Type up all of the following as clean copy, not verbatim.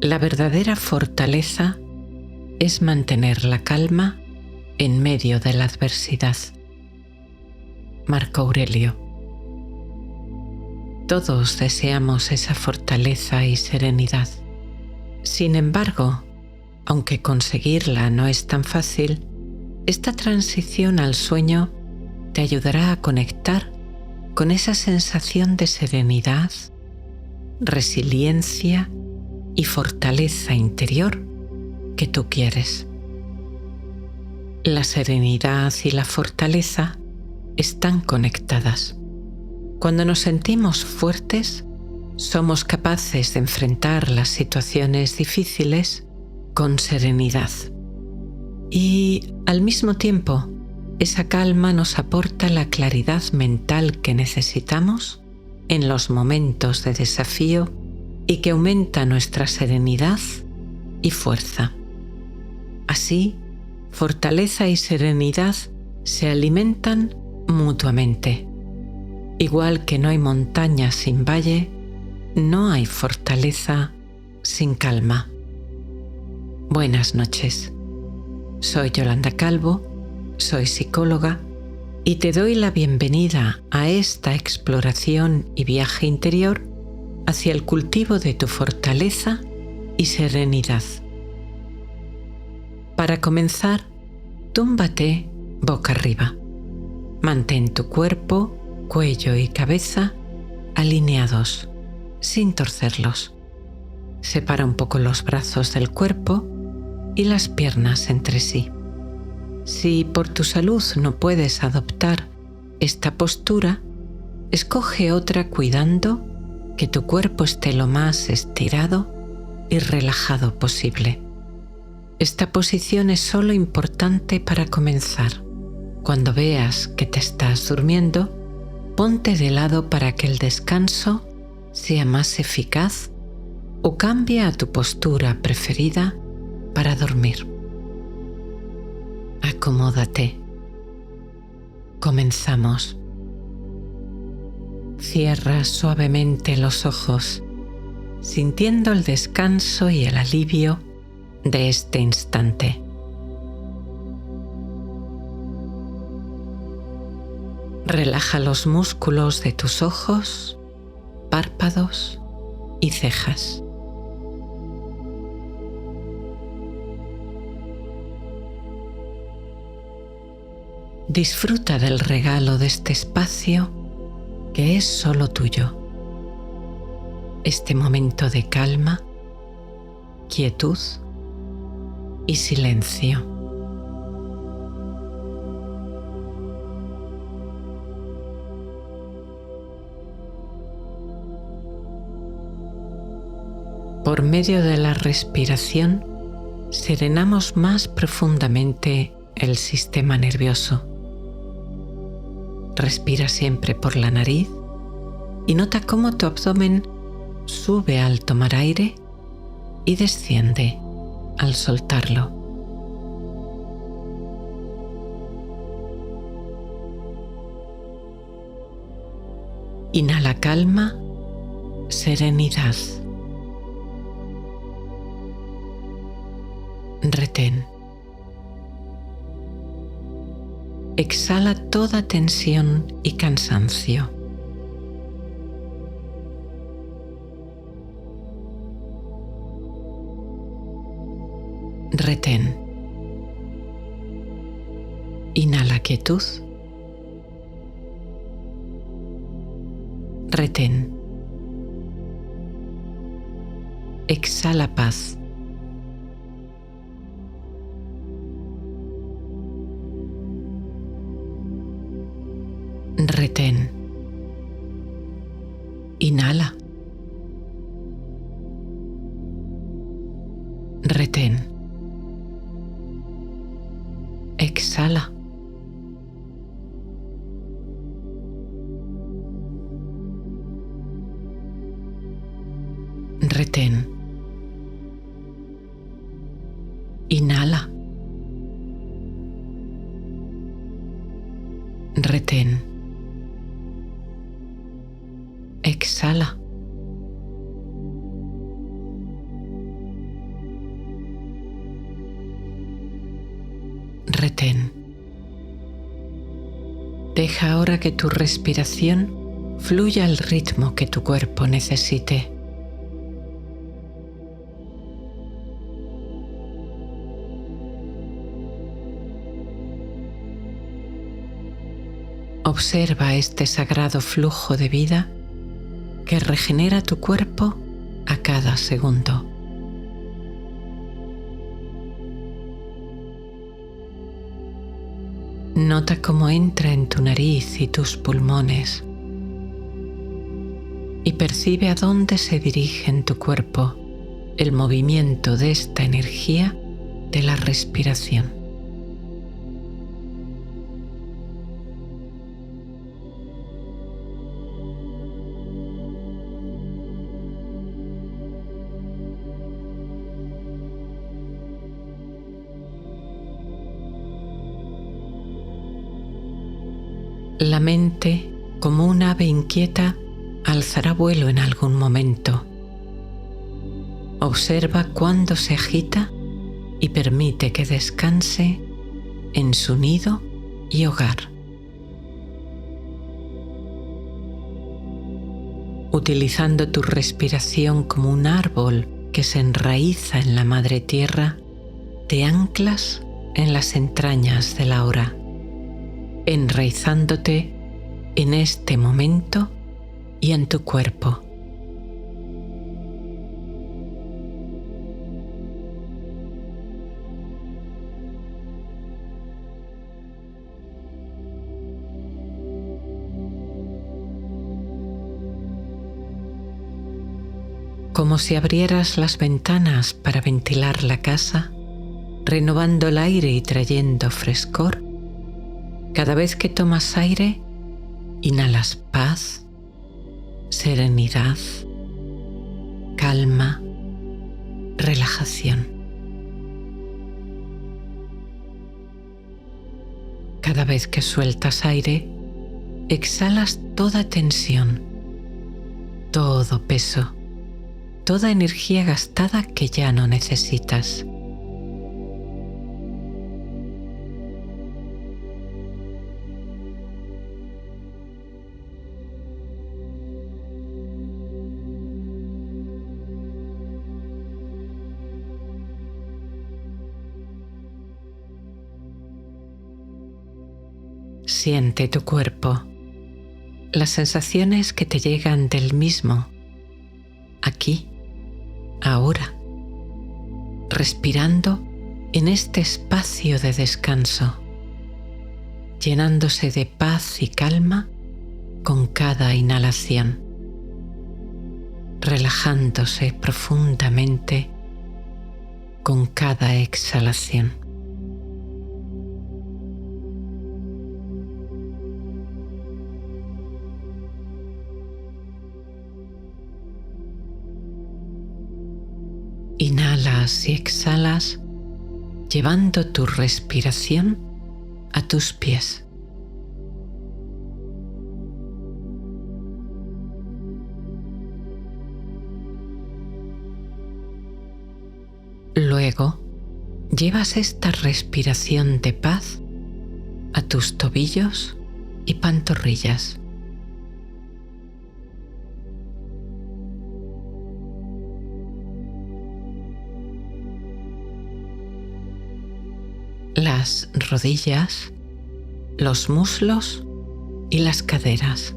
La verdadera fortaleza es mantener la calma en medio de la adversidad. Marco Aurelio. Todos deseamos esa fortaleza y serenidad. Sin embargo, aunque conseguirla no es tan fácil, esta transición al sueño te ayudará a conectar con esa sensación de serenidad, resiliencia y fortaleza interior que tú quieres. La serenidad y la fortaleza están conectadas. Cuando nos sentimos fuertes, somos capaces de enfrentar las situaciones difíciles con serenidad. Y al mismo tiempo, esa calma nos aporta la claridad mental que necesitamos en los momentos de desafío y que aumenta nuestra serenidad y fuerza. Así, fortaleza y serenidad se alimentan mutuamente. Igual que no hay montaña sin valle, no hay fortaleza sin calma. Buenas noches. Soy Yolanda Calvo, soy psicóloga y te doy la bienvenida a esta exploración y viaje interior hacia el cultivo de tu fortaleza y serenidad. Para comenzar, túmbate boca arriba. Mantén tu cuerpo, cuello y cabeza alineados, sin torcerlos. Separa un poco los brazos del cuerpo y las piernas entre sí. Si por tu salud no puedes adoptar esta postura, escoge otra cuidando que tu cuerpo esté lo más estirado y relajado posible. Esta posición es solo importante para comenzar. Cuando veas que te estás durmiendo, ponte de lado para que el descanso sea más eficaz o cambia a tu postura preferida para dormir. Acomódate. Comenzamos. Cierra suavemente los ojos, sintiendo el descanso y el alivio de este instante. Relaja los músculos de tus ojos, párpados y cejas. Disfruta del regalo de este espacio que es solo tuyo. Este momento de calma, quietud y silencio. Por medio de la respiración, serenamos más profundamente el sistema nervioso. Respira siempre por la nariz y nota cómo tu abdomen sube al tomar aire y desciende al soltarlo. Inhala calma, serenidad. Retén. Exhala toda tensión y cansancio. Retén. Inhala quietud. Retén. Exhala paz. Retén. Inhala. Retén. Exhala. Retén. Inhala. Retén. Exhala. retén. Deja ahora que tu respiración fluya al ritmo que tu cuerpo necesite. Observa este sagrado flujo de vida que regenera tu cuerpo a cada segundo. Nota cómo entra en tu nariz y tus pulmones y percibe a dónde se dirige en tu cuerpo el movimiento de esta energía de la respiración. La mente, como un ave inquieta, alzará vuelo en algún momento. Observa cuándo se agita y permite que descanse en su nido y hogar. Utilizando tu respiración como un árbol que se enraiza en la madre tierra, te anclas en las entrañas de la hora, enraizándote en este momento y en tu cuerpo. Como si abrieras las ventanas para ventilar la casa, renovando el aire y trayendo frescor. Cada vez que tomas aire, inhalas paz, serenidad, calma, relajación. Cada vez que sueltas aire, exhalas toda tensión, todo peso, toda energía gastada que ya no necesitas. Siente tu cuerpo, las sensaciones que te llegan del mismo, aquí, ahora, respirando en este espacio de descanso, llenándose de paz y calma con cada inhalación, relajándose profundamente con cada exhalación. Inhalas y exhalas, llevando tu respiración a tus pies. Luego, llevas esta respiración de paz a tus tobillos y pantorrillas. Las rodillas, los muslos y las caderas.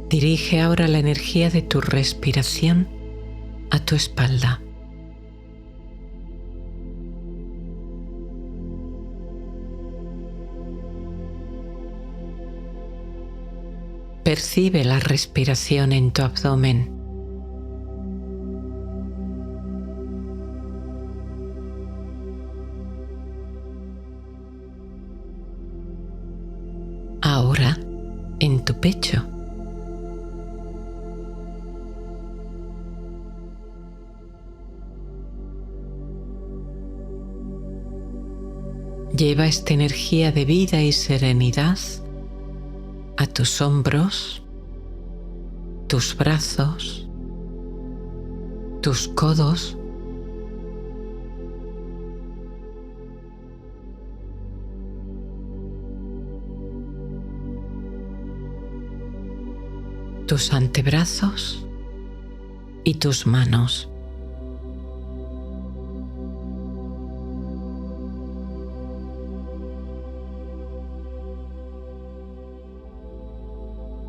Dirige ahora la energía de tu respiración a tu espalda. Percibe la respiración en tu abdomen. Ahora, en tu pecho. Lleva esta energía de vida y serenidad a tus hombros, tus brazos, tus codos, tus antebrazos y tus manos.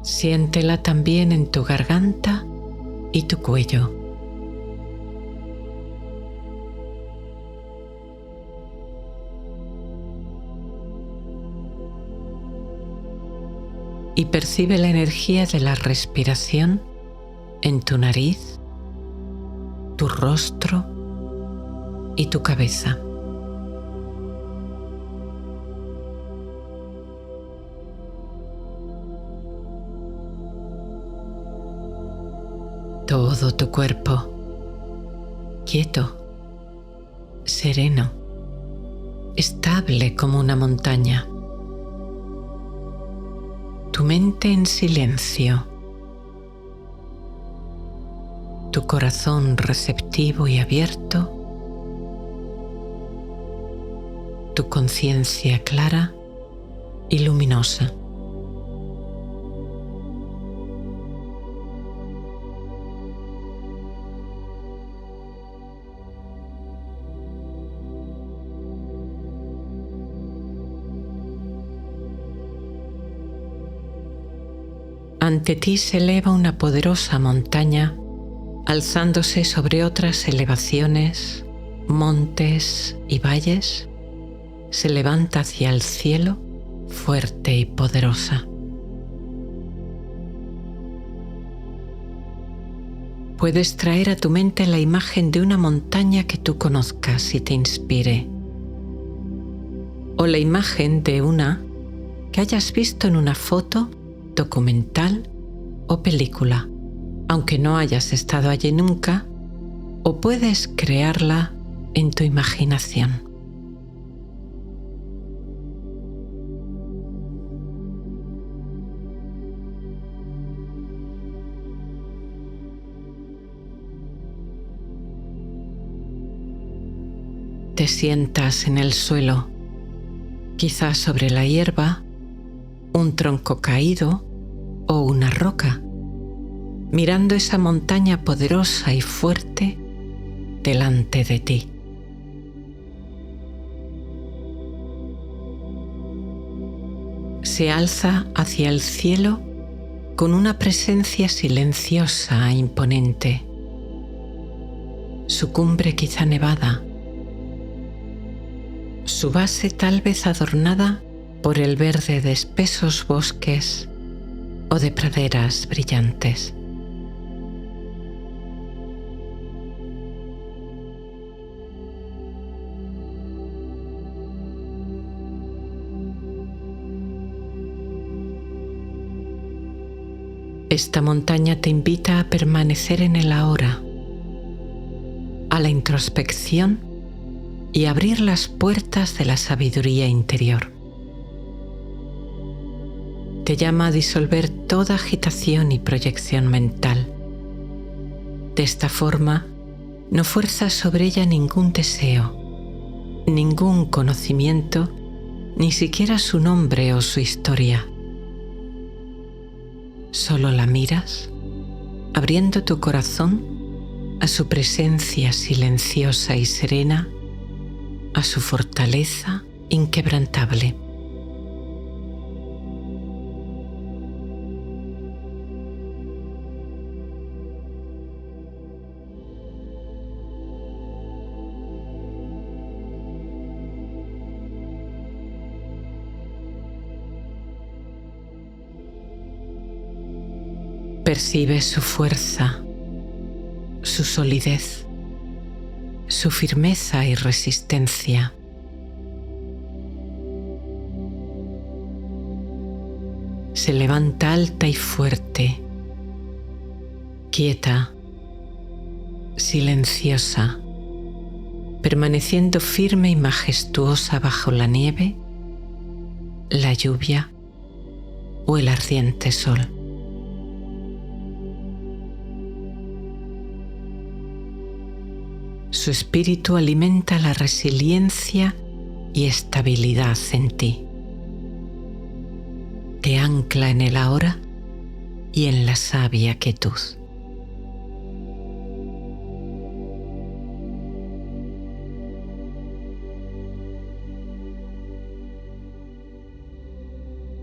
Siéntela también en tu garganta y tu cuello. Y percibe la energía de la respiración en tu nariz, tu rostro y tu cabeza. Todo tu cuerpo quieto, sereno, estable como una montaña. Tu mente en silencio, tu corazón receptivo y abierto, tu conciencia clara y luminosa. Ante ti se eleva una poderosa montaña, alzándose sobre otras elevaciones, montes y valles, se levanta hacia el cielo, fuerte y poderosa. Puedes traer a tu mente la imagen de una montaña que tú conozcas y te inspire, o la imagen de una que hayas visto en una foto, documental o película, aunque no hayas estado allí nunca, o puedes crearla en tu imaginación. Te sientas en el suelo, quizás sobre la hierba, un tronco caído o una roca, mirando esa montaña poderosa y fuerte delante de ti. Se alza hacia el cielo con una presencia silenciosa e imponente, su cumbre quizá nevada, su base tal vez adornada por el verde de espesos bosques o de praderas brillantes. Esta montaña te invita a permanecer en el ahora, a la introspección y abrir las puertas de la sabiduría interior. Te llama a disolver toda agitación y proyección mental. De esta forma, no fuerzas sobre ella ningún deseo, ningún conocimiento, ni siquiera su nombre o su historia. Solo la miras, abriendo tu corazón a su presencia silenciosa y serena, a su fortaleza inquebrantable. Percibes su fuerza, su solidez, su firmeza y resistencia. Se levanta alta y fuerte, quieta, silenciosa, permaneciendo firme y majestuosa bajo la nieve, la lluvia o el ardiente sol. Su espíritu alimenta la resiliencia y estabilidad en ti. Te ancla en el ahora y en la sabia quietud.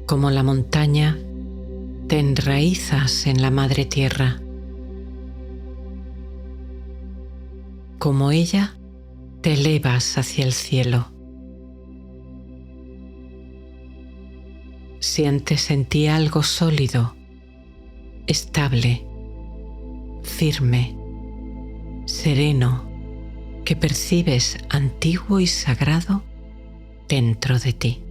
Como la montaña, te enraizas en la madre tierra. Como ella, te elevas hacia el cielo. Sientes en ti algo sólido, estable, firme, sereno, que percibes antiguo y sagrado dentro de ti.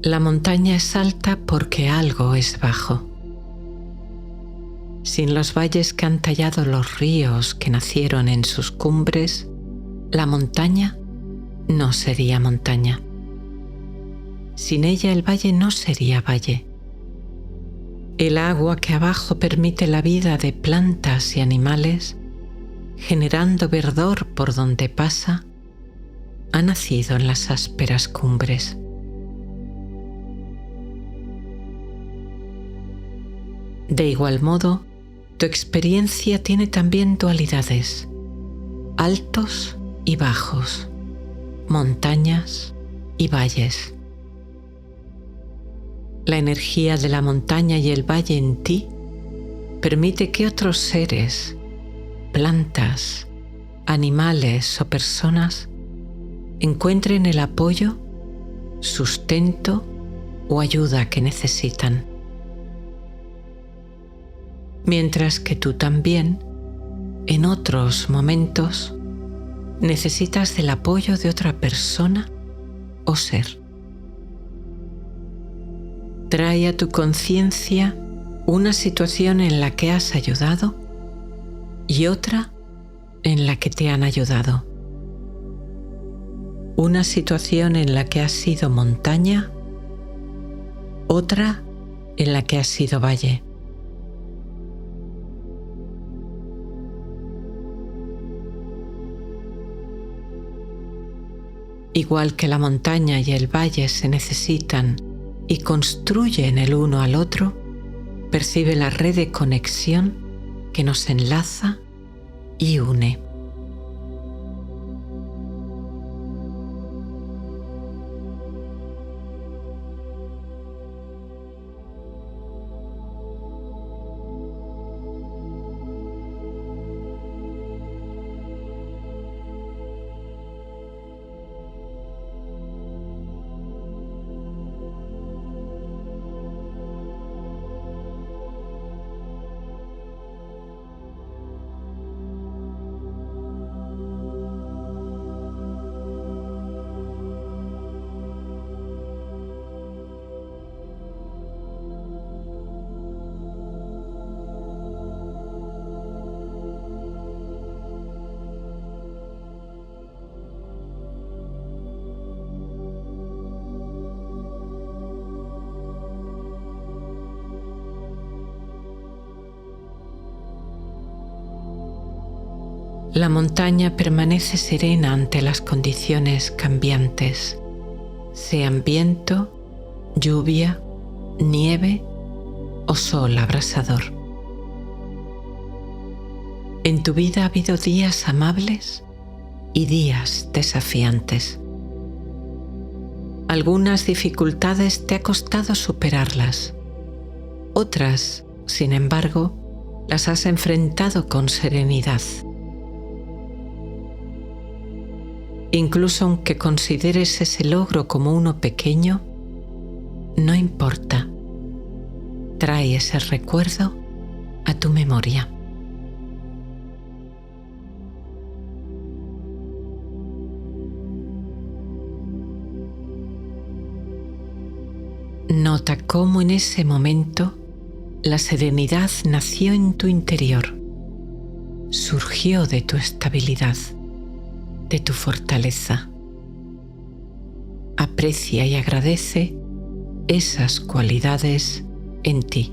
La montaña es alta porque algo es bajo. Sin los valles que han tallado los ríos que nacieron en sus cumbres, la montaña no sería montaña. Sin ella el valle no sería valle. El agua que abajo permite la vida de plantas y animales, generando verdor por donde pasa, ha nacido en las ásperas cumbres. De igual modo, tu experiencia tiene también dualidades, altos y bajos, montañas y valles. La energía de la montaña y el valle en ti permite que otros seres, plantas, animales o personas encuentren el apoyo, sustento o ayuda que necesitan. Mientras que tú también, en otros momentos, necesitas del apoyo de otra persona o ser. Trae a tu conciencia una situación en la que has ayudado y otra en la que te han ayudado. Una situación en la que has sido montaña, otra en la que has sido valle. Igual que la montaña y el valle se necesitan y construyen el uno al otro, percibe la red de conexión que nos enlaza y une. La montaña permanece serena ante las condiciones cambiantes, sean viento, lluvia, nieve o sol abrasador. En tu vida ha habido días amables y días desafiantes. Algunas dificultades te ha costado superarlas. Otras, sin embargo, las has enfrentado con serenidad. Incluso aunque consideres ese logro como uno pequeño, no importa. Trae ese recuerdo a tu memoria. Nota cómo en ese momento La serenidad nació en tu interior, surgió de tu estabilidad, de tu fortaleza. Aprecia y agradece esas cualidades en ti.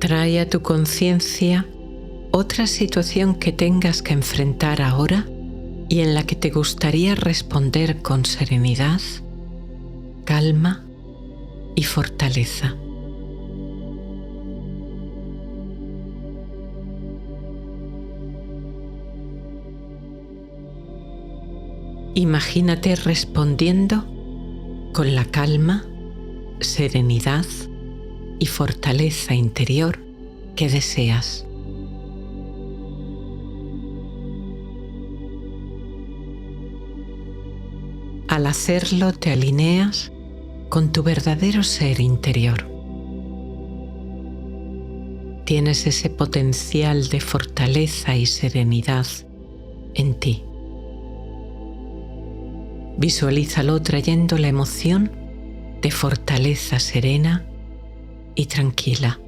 Trae a tu conciencia otra situación que tengas que enfrentar ahora y en la que te gustaría responder con serenidad, calma y fortaleza. Imagínate respondiendo con la calma, serenidad y fortaleza interior que deseas. Al hacerlo te alineas con tu verdadero ser interior. Tienes ese potencial de fortaleza y serenidad en ti. Visualízalo trayendo la emoción de fortaleza serena y tranquila.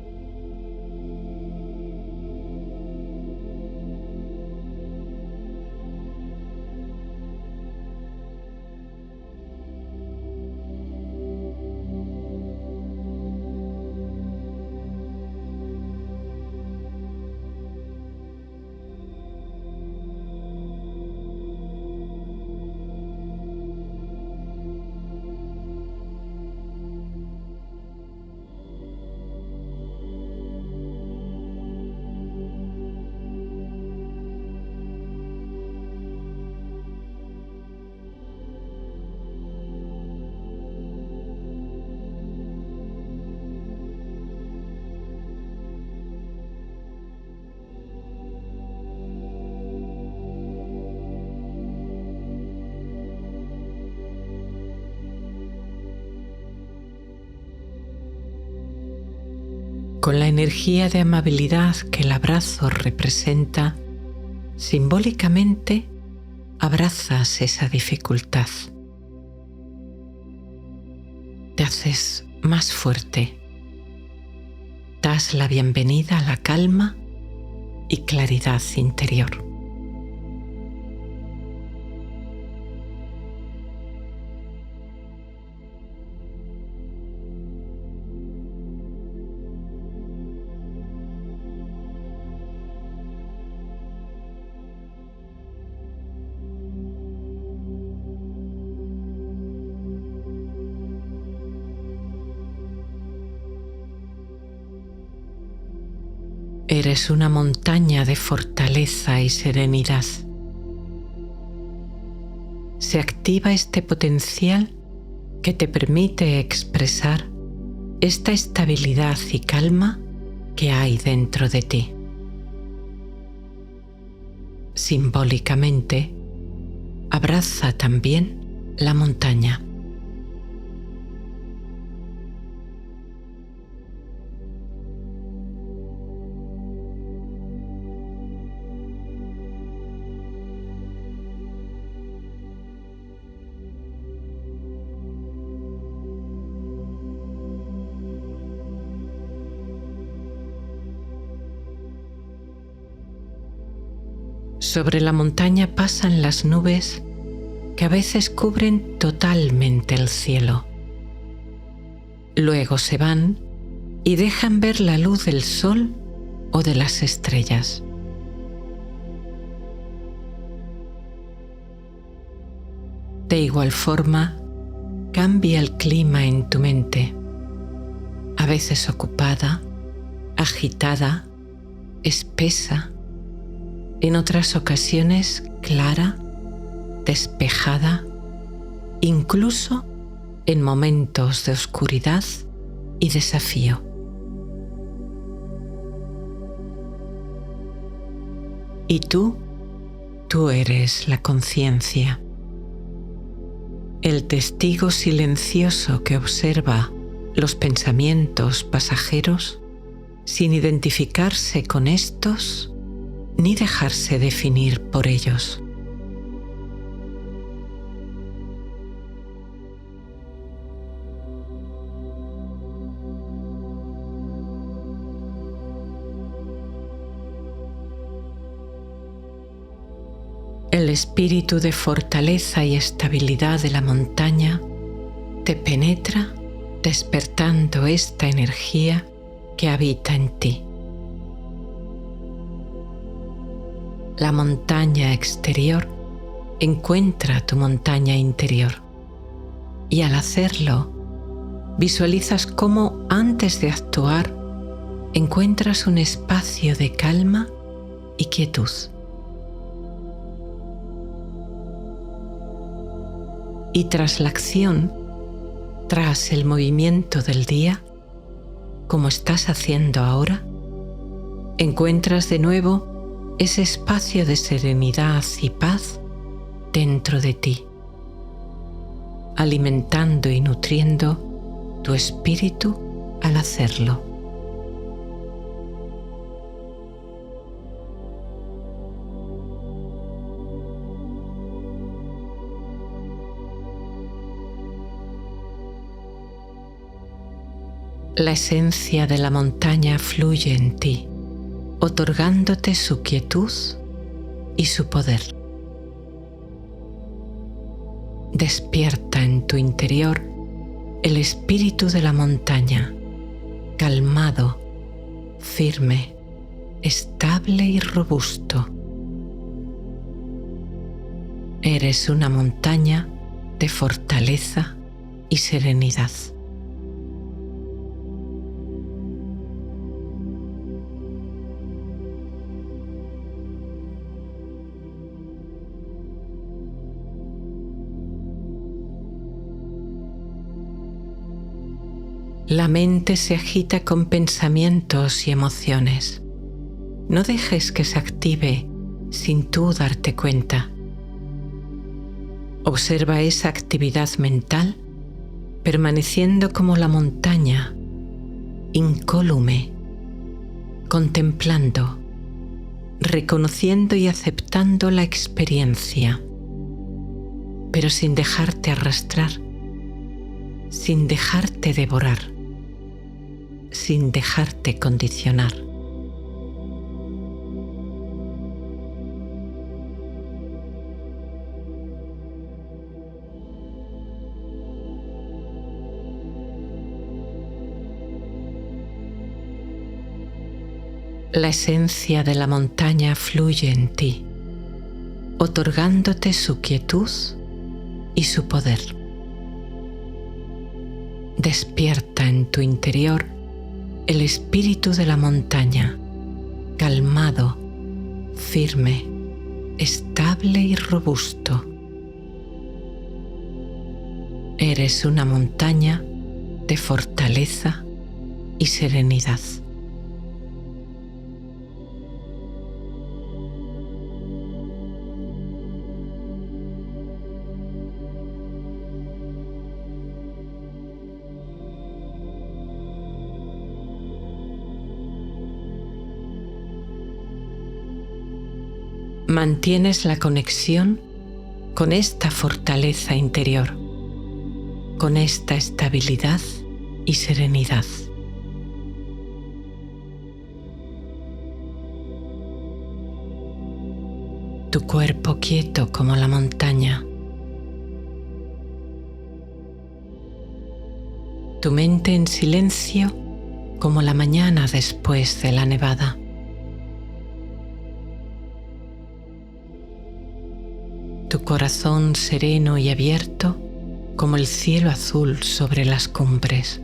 Con la energía de amabilidad que el abrazo representa, simbólicamente abrazas esa dificultad. Te haces más fuerte. Das la bienvenida a la calma y claridad interior. Eres una montaña de fortaleza y serenidad. Se activa este potencial que te permite expresar esta estabilidad y calma que hay dentro de ti. Simbólicamente, abraza también la montaña. Sobre la montaña pasan las nubes que a veces cubren totalmente el cielo. Luego se van y dejan ver la luz del sol o de las estrellas. De igual forma, cambia el clima en tu mente, a veces ocupada, agitada, espesa, en otras ocasiones clara, despejada, incluso en momentos de oscuridad y desafío. Y tú eres la conciencia, el testigo silencioso que observa los pensamientos pasajeros sin identificarse con estos ni dejarse definir por ellos. El espíritu de fortaleza y estabilidad de la montaña te penetra despertando esta energía que habita en ti. La montaña exterior encuentra tu montaña interior y al hacerlo visualizas cómo antes de actuar encuentras un espacio de calma y quietud. Y tras la acción, tras el movimiento del día, como estás haciendo ahora, encuentras de nuevo ese espacio de serenidad y paz dentro de ti, alimentando y nutriendo tu espíritu al hacerlo. La esencia de la montaña fluye en ti, otorgándote su quietud y su poder. Despierta en tu interior el espíritu de la montaña, calmado, firme, estable y robusto. Eres una montaña de fortaleza y serenidad. La mente se agita con pensamientos y emociones. No dejes que se active sin tú darte cuenta. Observa esa actividad mental permaneciendo como la montaña, incólume, contemplando, reconociendo y aceptando la experiencia, pero sin dejarte arrastrar, sin dejarte devorar, sin dejarte condicionar. La esencia de la montaña fluye en ti, otorgándote su quietud y su poder. Despierta en tu interior el espíritu de la montaña, calmado, firme, estable y robusto. Eres una montaña de fortaleza y serenidad. Mantienes la conexión con esta fortaleza interior, con esta estabilidad y serenidad. Tu cuerpo quieto como la montaña. Tu mente en silencio como la mañana después de la nevada. tu corazón sereno y abierto como el cielo azul sobre las cumbres.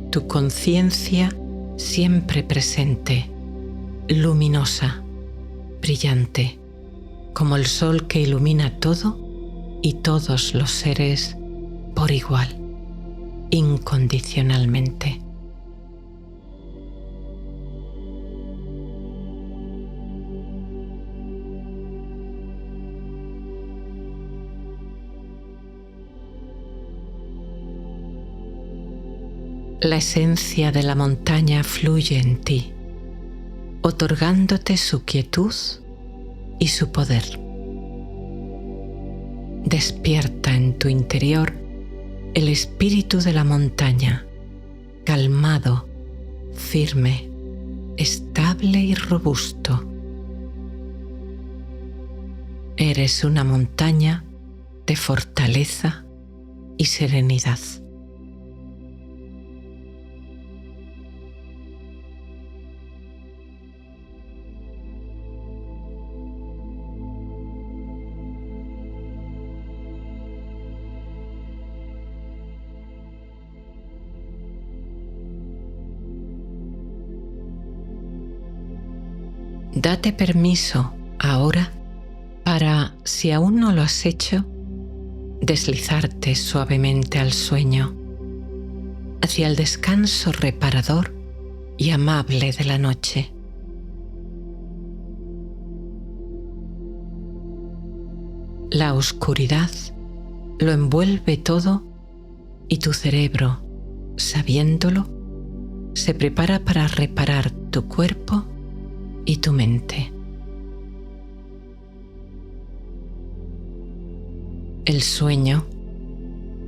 Tu conciencia siempre presente, luminosa, brillante, como el sol que ilumina todo y todos los seres por igual, incondicionalmente. La esencia de la montaña fluye en ti, otorgándote su quietud y su poder. Despierta en tu interior el espíritu de la montaña, calmado, firme, estable y robusto. Eres una montaña de fortaleza y serenidad. Date permiso ahora para, si aún no lo has hecho, deslizarte suavemente al sueño, hacia el descanso reparador y amable de la noche. La oscuridad lo envuelve todo y tu cerebro, sabiéndolo, se prepara para reparar tu cuerpo y tu mente. El sueño,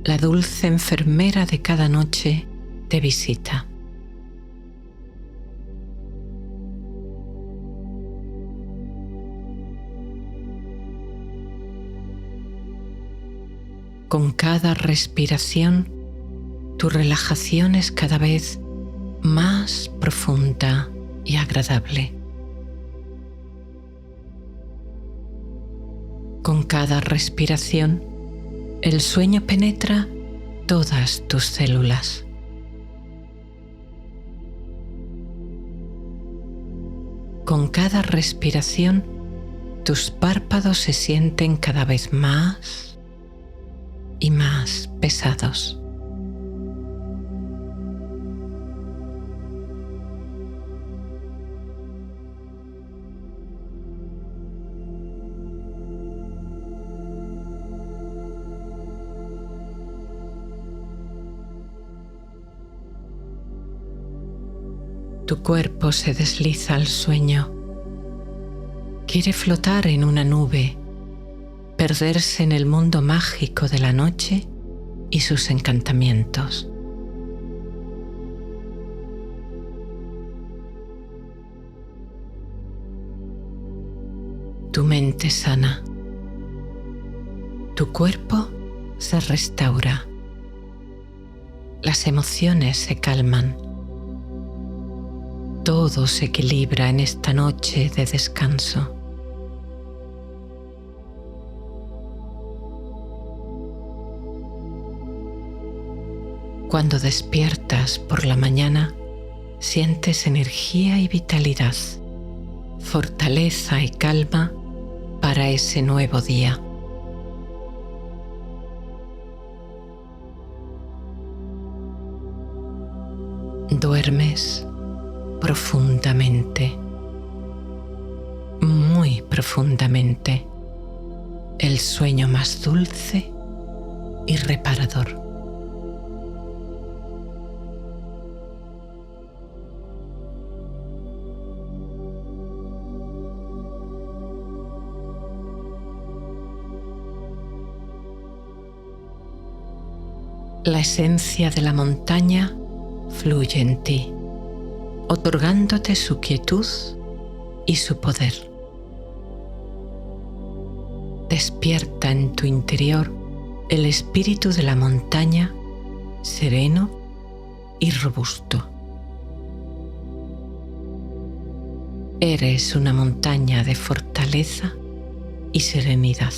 la dulce enfermera de cada noche, te visita. Con cada respiración, tu relajación es cada vez más profunda y agradable. Con cada respiración, el sueño penetra todas tus células. Con cada respiración, tus párpados se sienten cada vez más y más pesados. Tu cuerpo se desliza al sueño. Quiere flotar en una nube, perderse en el mundo mágico de la noche y sus encantamientos. Tu mente sana. Tu cuerpo se restaura. Las emociones se calman. Todo se equilibra en esta noche de descanso. Cuando despiertas por la mañana, sientes energía y vitalidad, fortaleza y calma para ese nuevo día. Duermes profundamente, muy profundamente, el sueño más dulce y reparador. La esencia de la montaña fluye en ti, otorgándote su quietud y su poder. Despierta en tu interior el espíritu de la montaña, sereno y robusto. Eres una montaña de fortaleza y serenidad.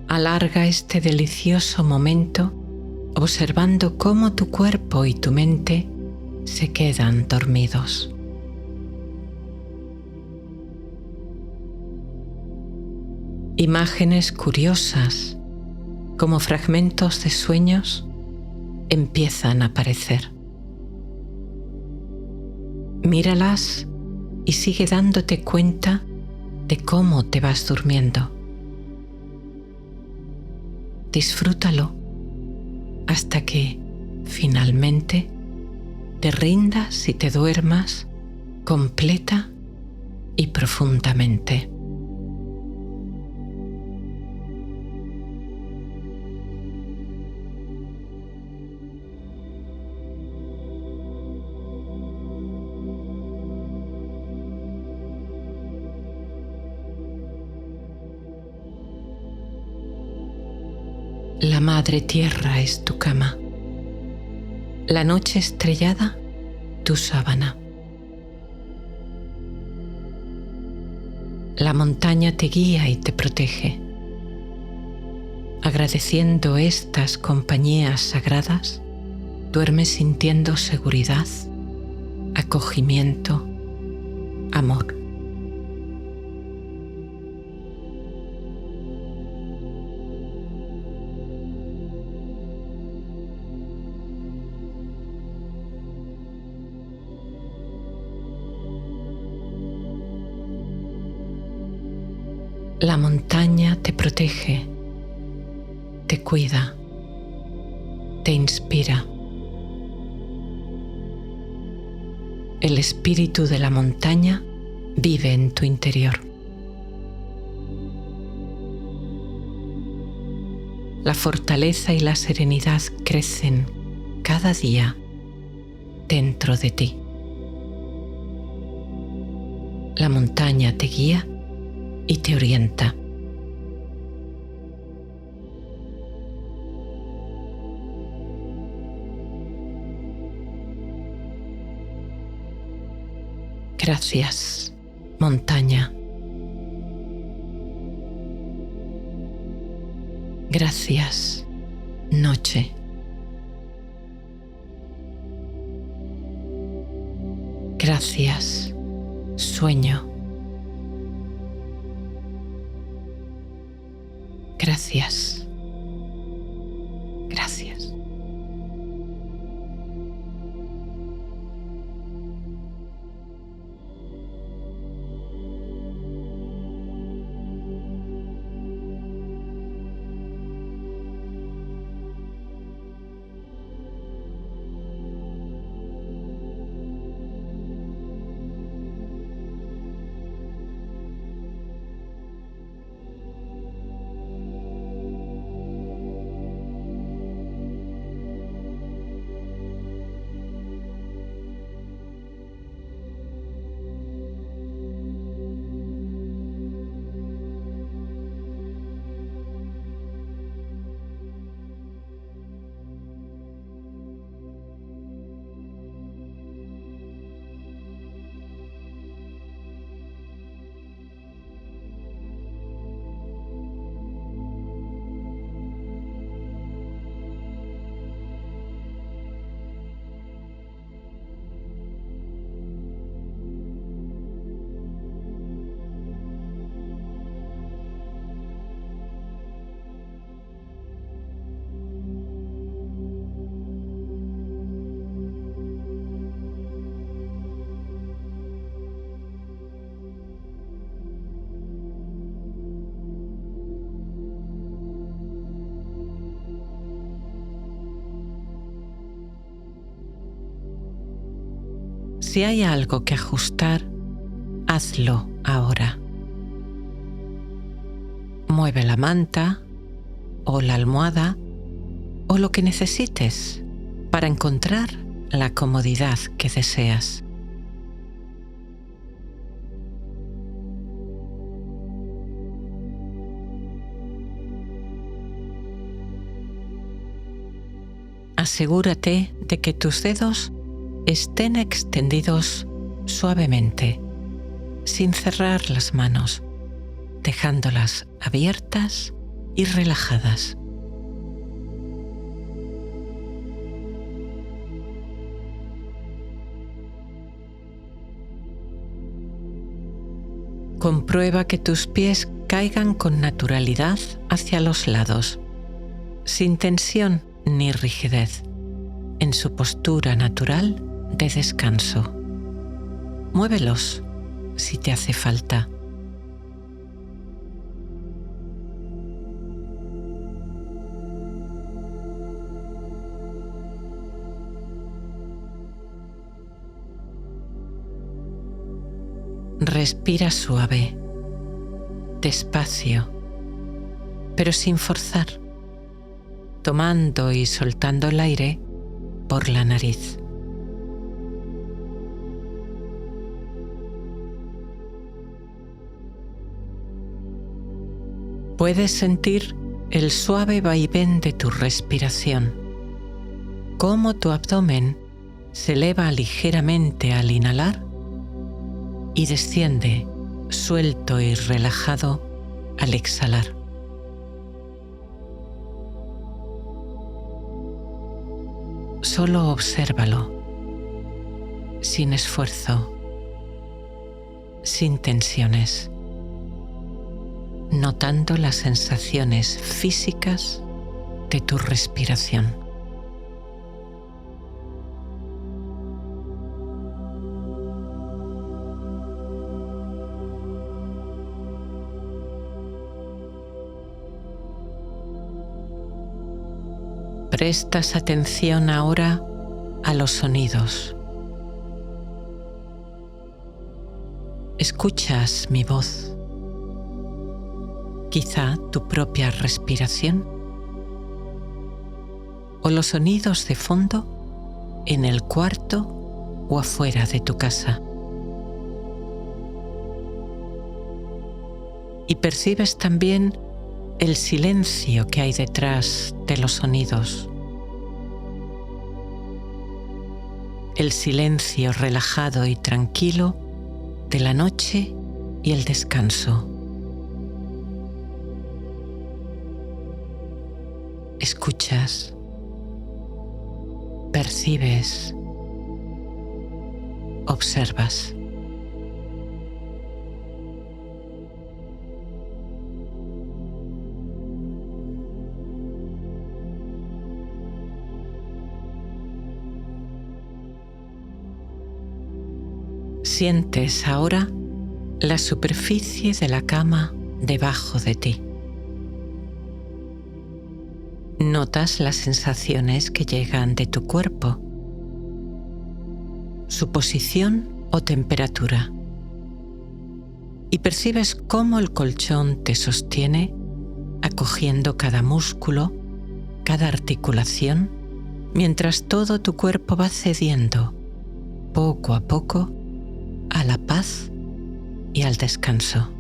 Alarga este delicioso momento observando cómo tu cuerpo y tu mente se quedan dormidos. Imágenes curiosas, como fragmentos de sueños, empiezan a aparecer. Míralas y sigue dándote cuenta de cómo te vas durmiendo. Disfrútalo hasta que, finalmente, te rindas y te duermas completa y profundamente. La Madre Tierra es tu cama, la noche estrellada tu sábana. La montaña te guía y te protege. Agradeciendo estas compañías sagradas, duermes sintiendo seguridad, acogimiento, amor. La montaña te protege, te cuida, te inspira. El espíritu de la montaña vive en tu interior. La fortaleza y la serenidad crecen cada día dentro de ti. La montaña te guía y te orienta. Gracias, montaña. Gracias, noche. Gracias, sueño. Gracias. Gracias. Si hay algo que ajustar, hazlo ahora. Mueve la manta o la almohada o lo que necesites para encontrar la comodidad que deseas. Asegúrate de que tus dedos estén extendidos suavemente, sin cerrar las manos, dejándolas abiertas y relajadas. Comprueba que tus pies caigan con naturalidad hacia los lados, sin tensión ni rigidez, en su postura natural de descanso. Muévelos si te hace falta. Respira suave, despacio, pero sin forzar, tomando y soltando el aire por la nariz. Puedes sentir el suave vaivén de tu respiración, cómo tu abdomen se eleva ligeramente al inhalar y desciende suelto y relajado al exhalar. Solo obsérvalo, sin esfuerzo, sin tensiones, notando las sensaciones físicas de tu respiración. Prestas atención ahora a los sonidos. ¿Escuchas mi voz? Quizá tu propia respiración o los sonidos de fondo en el cuarto o afuera de tu casa. Y percibes también el silencio que hay detrás de los sonidos. El silencio relajado y tranquilo de la noche y el descanso. Escuchas, percibes, observas. Sientes ahora la superficie de la cama debajo de ti. Notas las sensaciones que llegan de tu cuerpo, su posición o temperatura, y percibes cómo el colchón te sostiene, acogiendo cada músculo, cada articulación, mientras todo tu cuerpo va cediendo, poco a poco, a la paz y al descanso.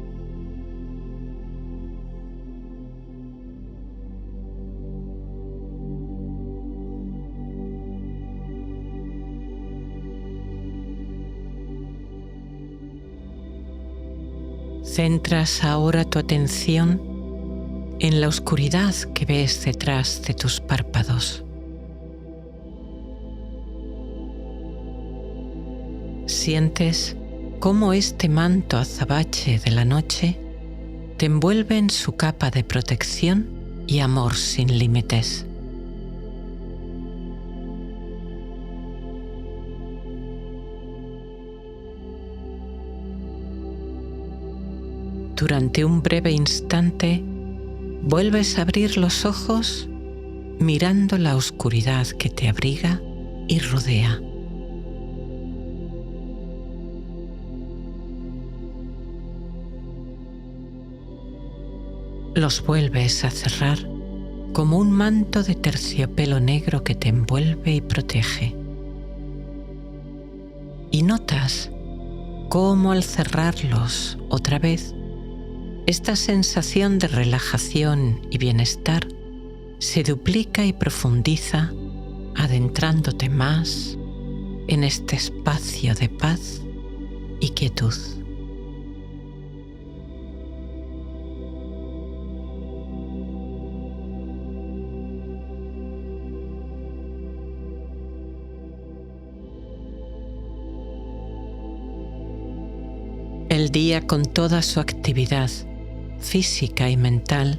Centras ahora tu atención en la oscuridad que ves detrás de tus párpados. Sientes cómo este manto azabache de la noche te envuelve en su capa de protección y amor sin límites. Durante un breve instante, vuelves a abrir los ojos mirando la oscuridad que te abriga y rodea. Los vuelves a cerrar como un manto de terciopelo negro que te envuelve y protege. y notas cómo al cerrarlos otra vez, esta sensación de relajación y bienestar se duplica y profundiza, adentrándote más en este espacio de paz y quietud. El día, con toda su actividad física y mental,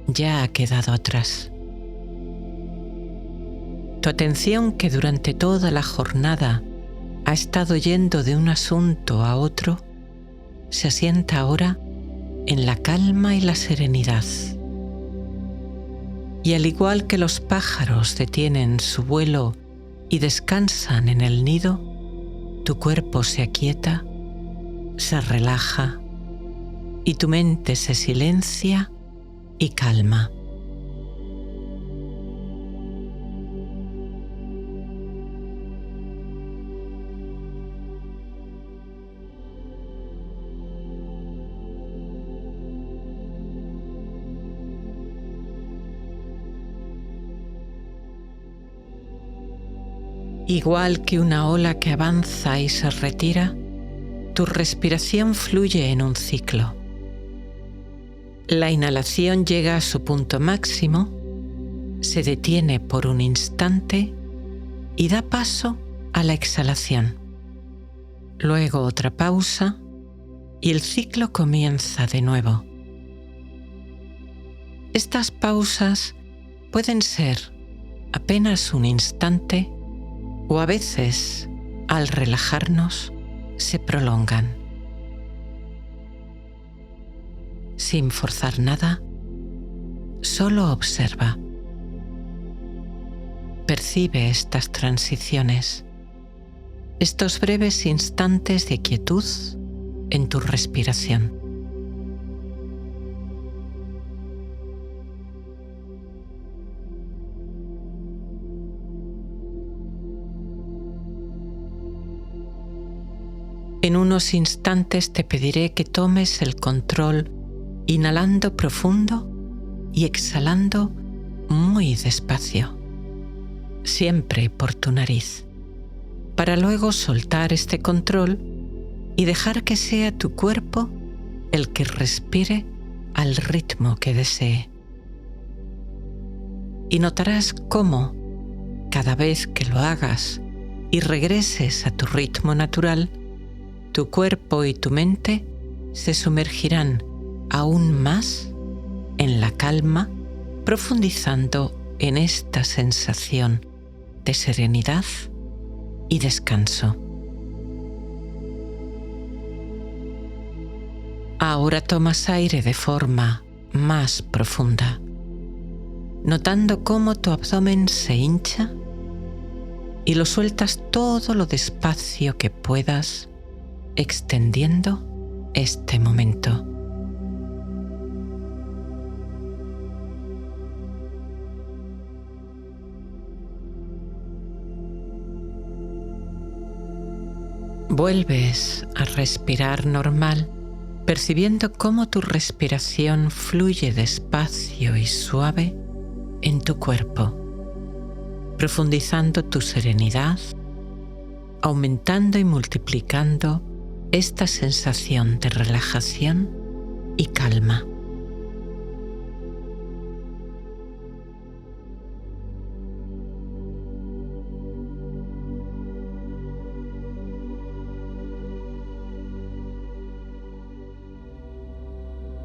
ya ha quedado atrás. Tu atención, que durante toda la jornada ha estado yendo de un asunto a otro, se asienta ahora en la calma y la serenidad. Y al igual que los pájaros detienen su vuelo y descansan en el nido, tu cuerpo se aquieta, se relaja y tu mente se silencia y calma. Igual que una ola que avanza y se retira, tu respiración fluye en un ciclo. La inhalación llega a su punto máximo, se detiene por un instante y da paso a la exhalación. Luego otra pausa y el ciclo comienza de nuevo. Estas pausas pueden ser apenas un instante o a veces, al relajarnos, se prolongan. Sin forzar nada, solo observa. Percibe estas transiciones, estos breves instantes de quietud en tu respiración. En unos instantes te pediré que tomes el control inhalando profundo y exhalando muy despacio, siempre por tu nariz, para luego soltar este control y dejar que sea tu cuerpo el que respire al ritmo que desee. Y notarás cómo, cada vez que lo hagas y regreses a tu ritmo natural, tu cuerpo y tu mente se sumergirán aún más en la calma, profundizando en esta sensación de serenidad y descanso. Ahora tomas aire de forma más profunda, notando cómo tu abdomen se hincha y lo sueltas todo lo despacio que puedas, extendiendo este momento. Vuelves a respirar normal, percibiendo cómo tu respiración fluye despacio y suave en tu cuerpo, profundizando tu serenidad, aumentando y multiplicando esta sensación de relajación y calma.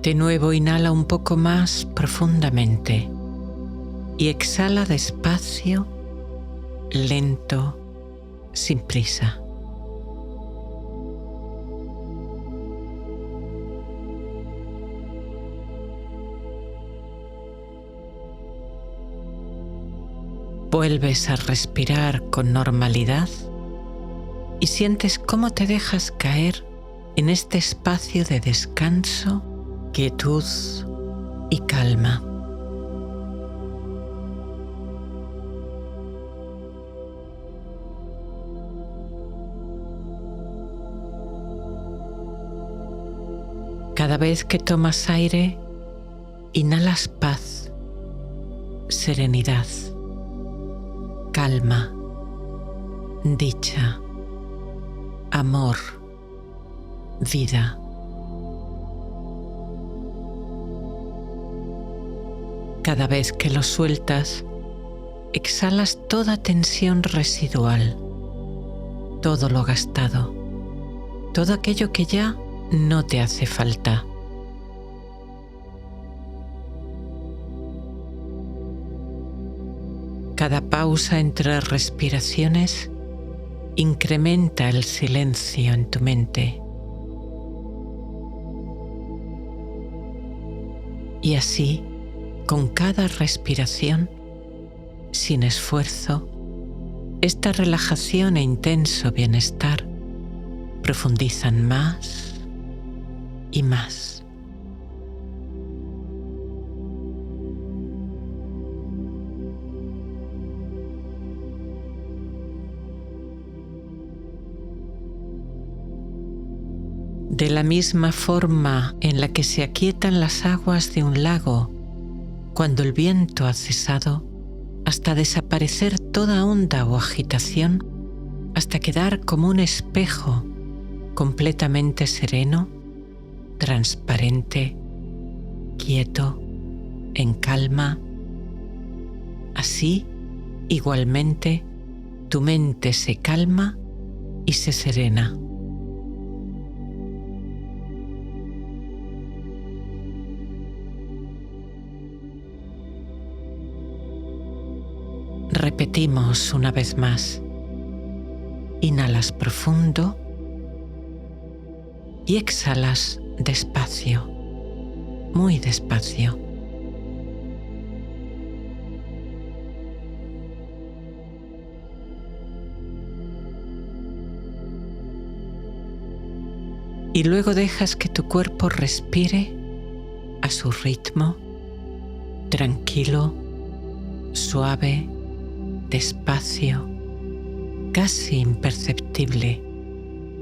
De nuevo inhala un poco más profundamente y exhala despacio, lento, sin prisa. Vuelves a respirar con normalidad y sientes cómo te dejas caer en este espacio de descanso, quietud y calma. Cada vez que tomas aire, inhalas paz, serenidad, calma, dicha, amor, vida. Cada vez que lo sueltas, exhalas toda tensión residual, todo lo gastado, todo aquello que ya no te hace falta. Cada pausa entre respiraciones incrementa el silencio en tu mente. Y así, con cada respiración, sin esfuerzo, esta relajación e intenso bienestar profundizan más y más. De la misma forma en la que se aquietan las aguas de un lago cuando el viento ha cesado, hasta desaparecer toda onda o agitación, hasta quedar como un espejo completamente sereno, transparente, quieto, en calma. Así, igualmente, tu mente se calma y se serena. Repetimos una vez más. Inhalas profundo y exhalas despacio, muy despacio. Y luego dejas que tu cuerpo respire a su ritmo, tranquilo, suave, despacio, casi imperceptible,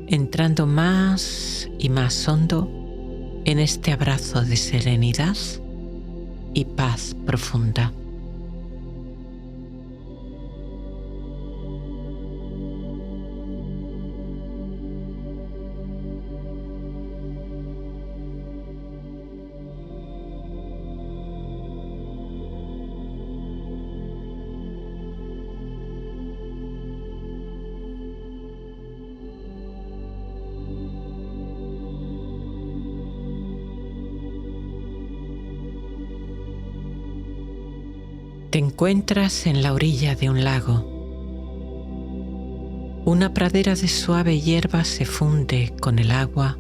entrando más y más hondo en este abrazo de serenidad y paz profunda. Te encuentras en la orilla de un lago. Una pradera de suave hierba se funde con el agua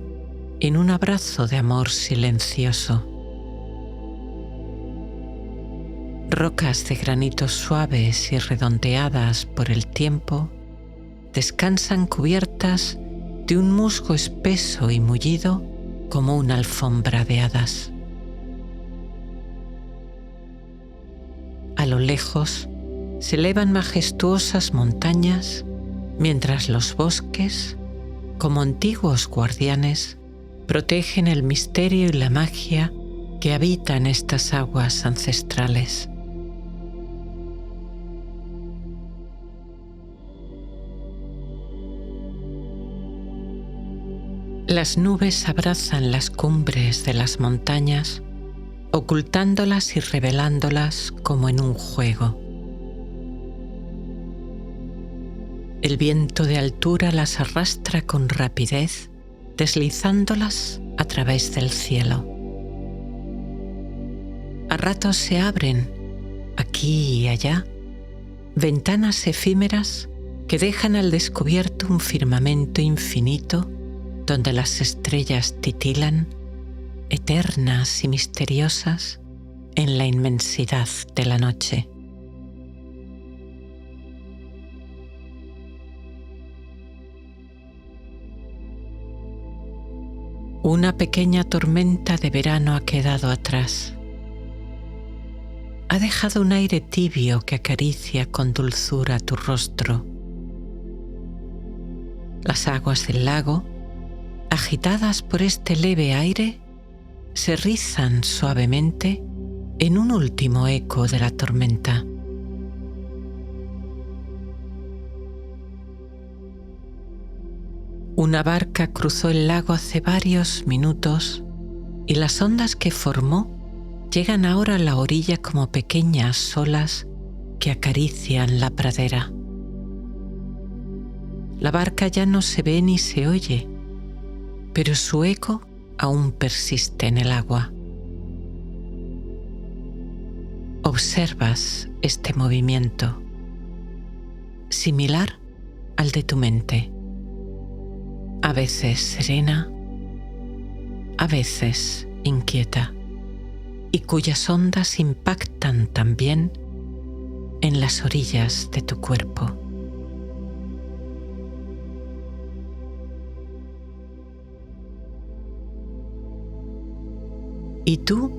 en un abrazo de amor silencioso. Rocas de granito suaves y redondeadas por el tiempo descansan cubiertas de un musgo espeso y mullido como una alfombra de hadas. A lo lejos se elevan majestuosas montañas, mientras los bosques, como antiguos guardianes, protegen el misterio y la magia que habitan estas aguas ancestrales. Las nubes abrazan las cumbres de las montañas, ocultándolas y revelándolas como en un juego. El viento de altura las arrastra con rapidez, deslizándolas a través del cielo. A ratos se abren, aquí y allá, ventanas efímeras que dejan al descubierto un firmamento infinito donde las estrellas titilan, eternas y misteriosas, en la inmensidad de la noche. Una pequeña tormenta de verano ha quedado atrás. Ha dejado un aire tibio que acaricia con dulzura tu rostro. Las aguas del lago, agitadas por este leve aire, se rizan suavemente en un último eco de la tormenta. Una barca cruzó el lago hace varios minutos y las ondas que formó llegan ahora a la orilla como pequeñas olas que acarician la pradera. La barca ya no se ve ni se oye, pero su eco aún persiste en el agua. Observas este movimiento, similar al de tu mente, a veces serena, a veces inquieta, y cuyas ondas impactan también en las orillas de tu cuerpo. Y tú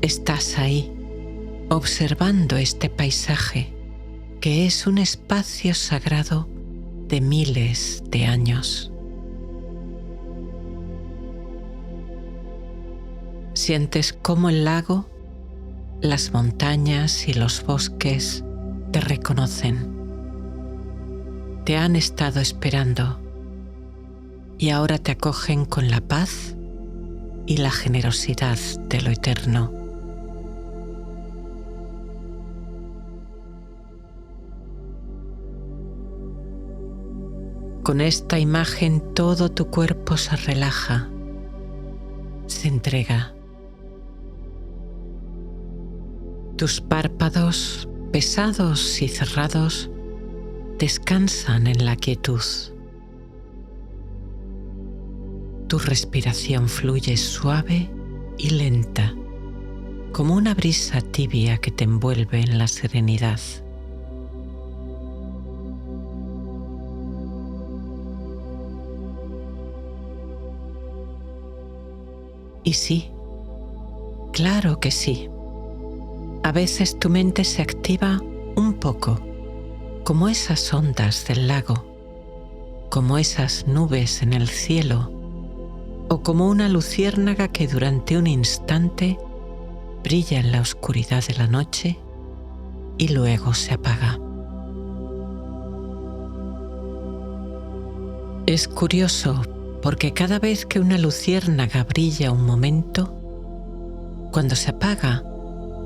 estás ahí, observando este paisaje, que es un espacio sagrado de miles de años. Sientes cómo el lago, las montañas y los bosques te reconocen. Te han estado esperando y ahora te acogen con la paz y la generosidad de lo eterno. Con esta imagen todo tu cuerpo se relaja, se entrega. Tus párpados, pesados y cerrados, descansan en la quietud. Tu respiración fluye suave y lenta, como una brisa tibia que te envuelve en la serenidad. Y sí, claro que sí. A veces tu mente se activa un poco, como esas ondas del lago, como esas nubes en el cielo, o como una luciérnaga que durante un instante brilla en la oscuridad de la noche y luego se apaga. Es curioso porque cada vez que una luciérnaga brilla un momento, cuando se apaga,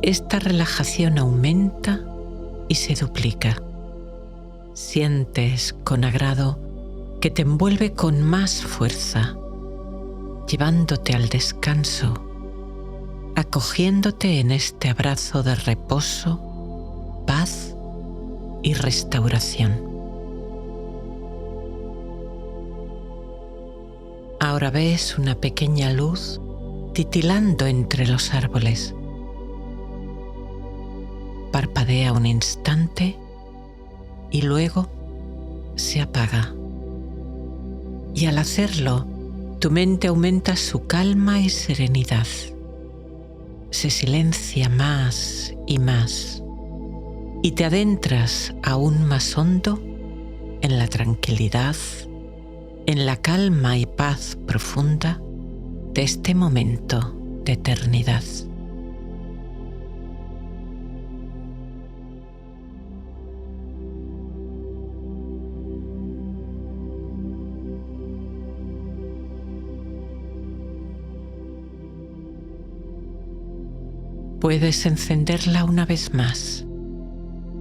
esta relajación aumenta y se duplica. Sientes con agrado que te envuelve con más fuerza, llevándote al descanso, acogiéndote en este abrazo de reposo, paz y restauración. Ahora ves una pequeña luz titilando entre los árboles. Parpadea un instante y luego se apaga. Y al hacerlo, tu mente aumenta su calma y serenidad. Se silencia más y más y te adentras aún más hondo en la tranquilidad, en la calma y paz profunda de este momento de eternidad. Puedes encenderla una vez más,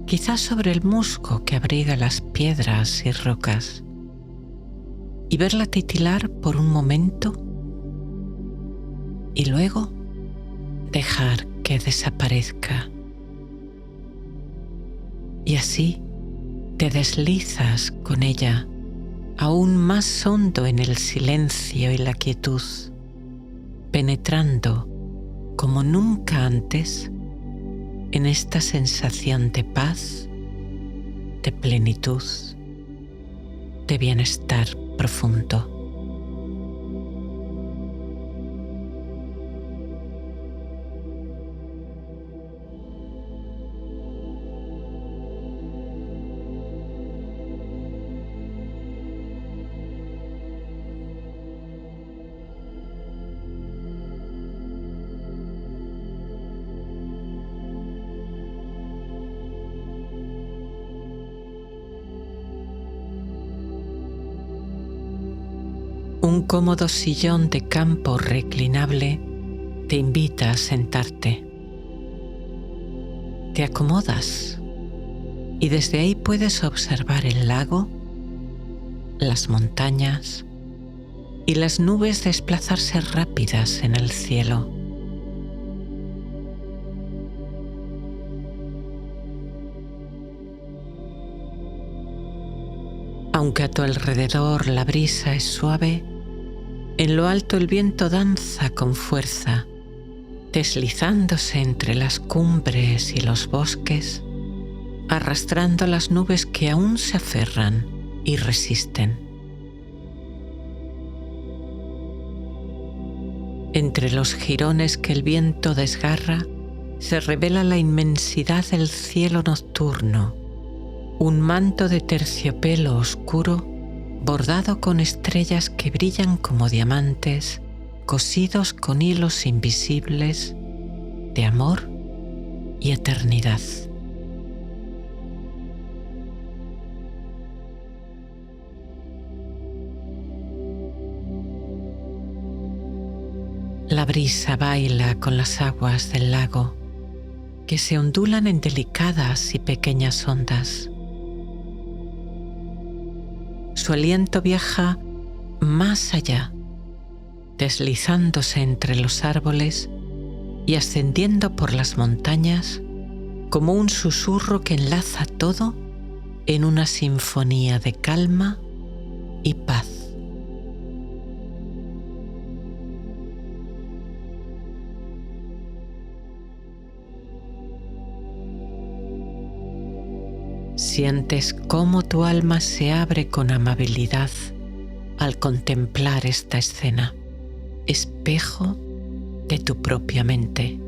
quizás sobre el musgo que abriga las piedras y rocas, y verla titilar por un momento y luego dejar que desaparezca. Y así te deslizas con ella aún más hondo en el silencio y la quietud, penetrando como nunca antes en esta sensación de paz, de plenitud, de bienestar profundo. Un cómodo sillón de campo reclinable te invita a sentarte. Te acomodas y desde ahí puedes observar el lago, las montañas y las nubes desplazarse rápidas en el cielo. Aunque a tu alrededor la brisa es suave, en lo alto el viento danza con fuerza, deslizándose entre las cumbres y los bosques, arrastrando las nubes que aún se aferran y resisten. Entre los jirones que el viento desgarra, se revela la inmensidad del cielo nocturno, un manto de terciopelo oscuro bordado con estrellas que brillan como diamantes, cosidos con hilos invisibles de amor y eternidad. La brisa baila con las aguas del lago, que se ondulan en delicadas y pequeñas ondas. Su aliento viaja más allá, deslizándose entre los árboles y ascendiendo por las montañas como un susurro que enlaza todo en una sinfonía de calma y paz. Sientes cómo tu alma se abre con amabilidad al contemplar esta escena, espejo de tu propia mente.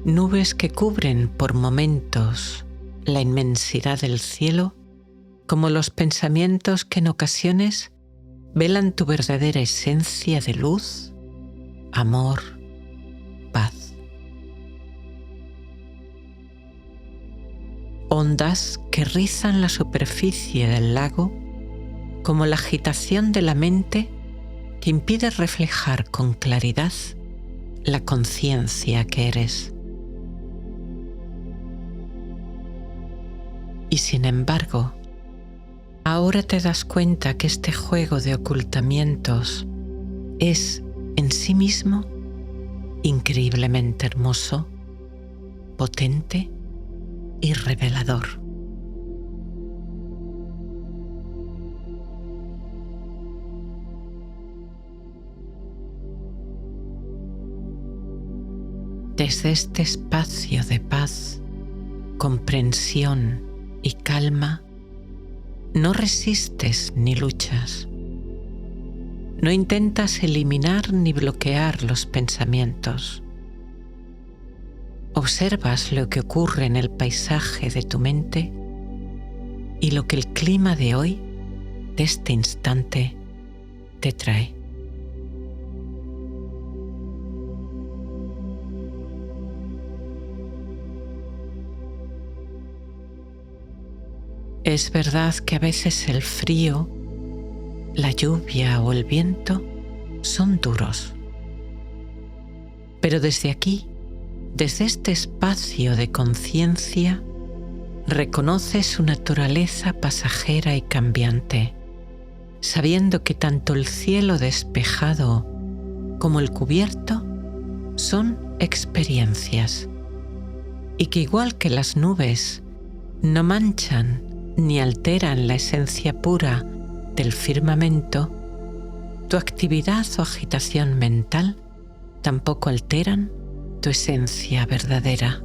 Nubes que cubren por momentos la inmensidad del cielo, como los pensamientos que en ocasiones velan tu verdadera esencia de luz, amor, paz. Ondas que rizan la superficie del lago como la agitación de la mente que impide reflejar con claridad la conciencia que eres. Y sin embargo, ahora te das cuenta que este juego de ocultamientos es en sí mismo increíblemente hermoso, potente y revelador. Desde este espacio de paz, comprensión y calma, no resistes ni luchas. No intentas eliminar ni bloquear los pensamientos. Observas lo que ocurre en el paisaje de tu mente y lo que el clima de hoy, de este instante, te trae. Es verdad que a veces el frío, la lluvia o el viento son duros, pero desde aquí, desde este espacio de conciencia, reconoce su naturaleza pasajera y cambiante, sabiendo que tanto el cielo despejado como el cubierto son experiencias y que igual que las nubes no manchan ni alteran la esencia pura del firmamento, tu actividad o agitación mental tampoco alteran tu esencia verdadera.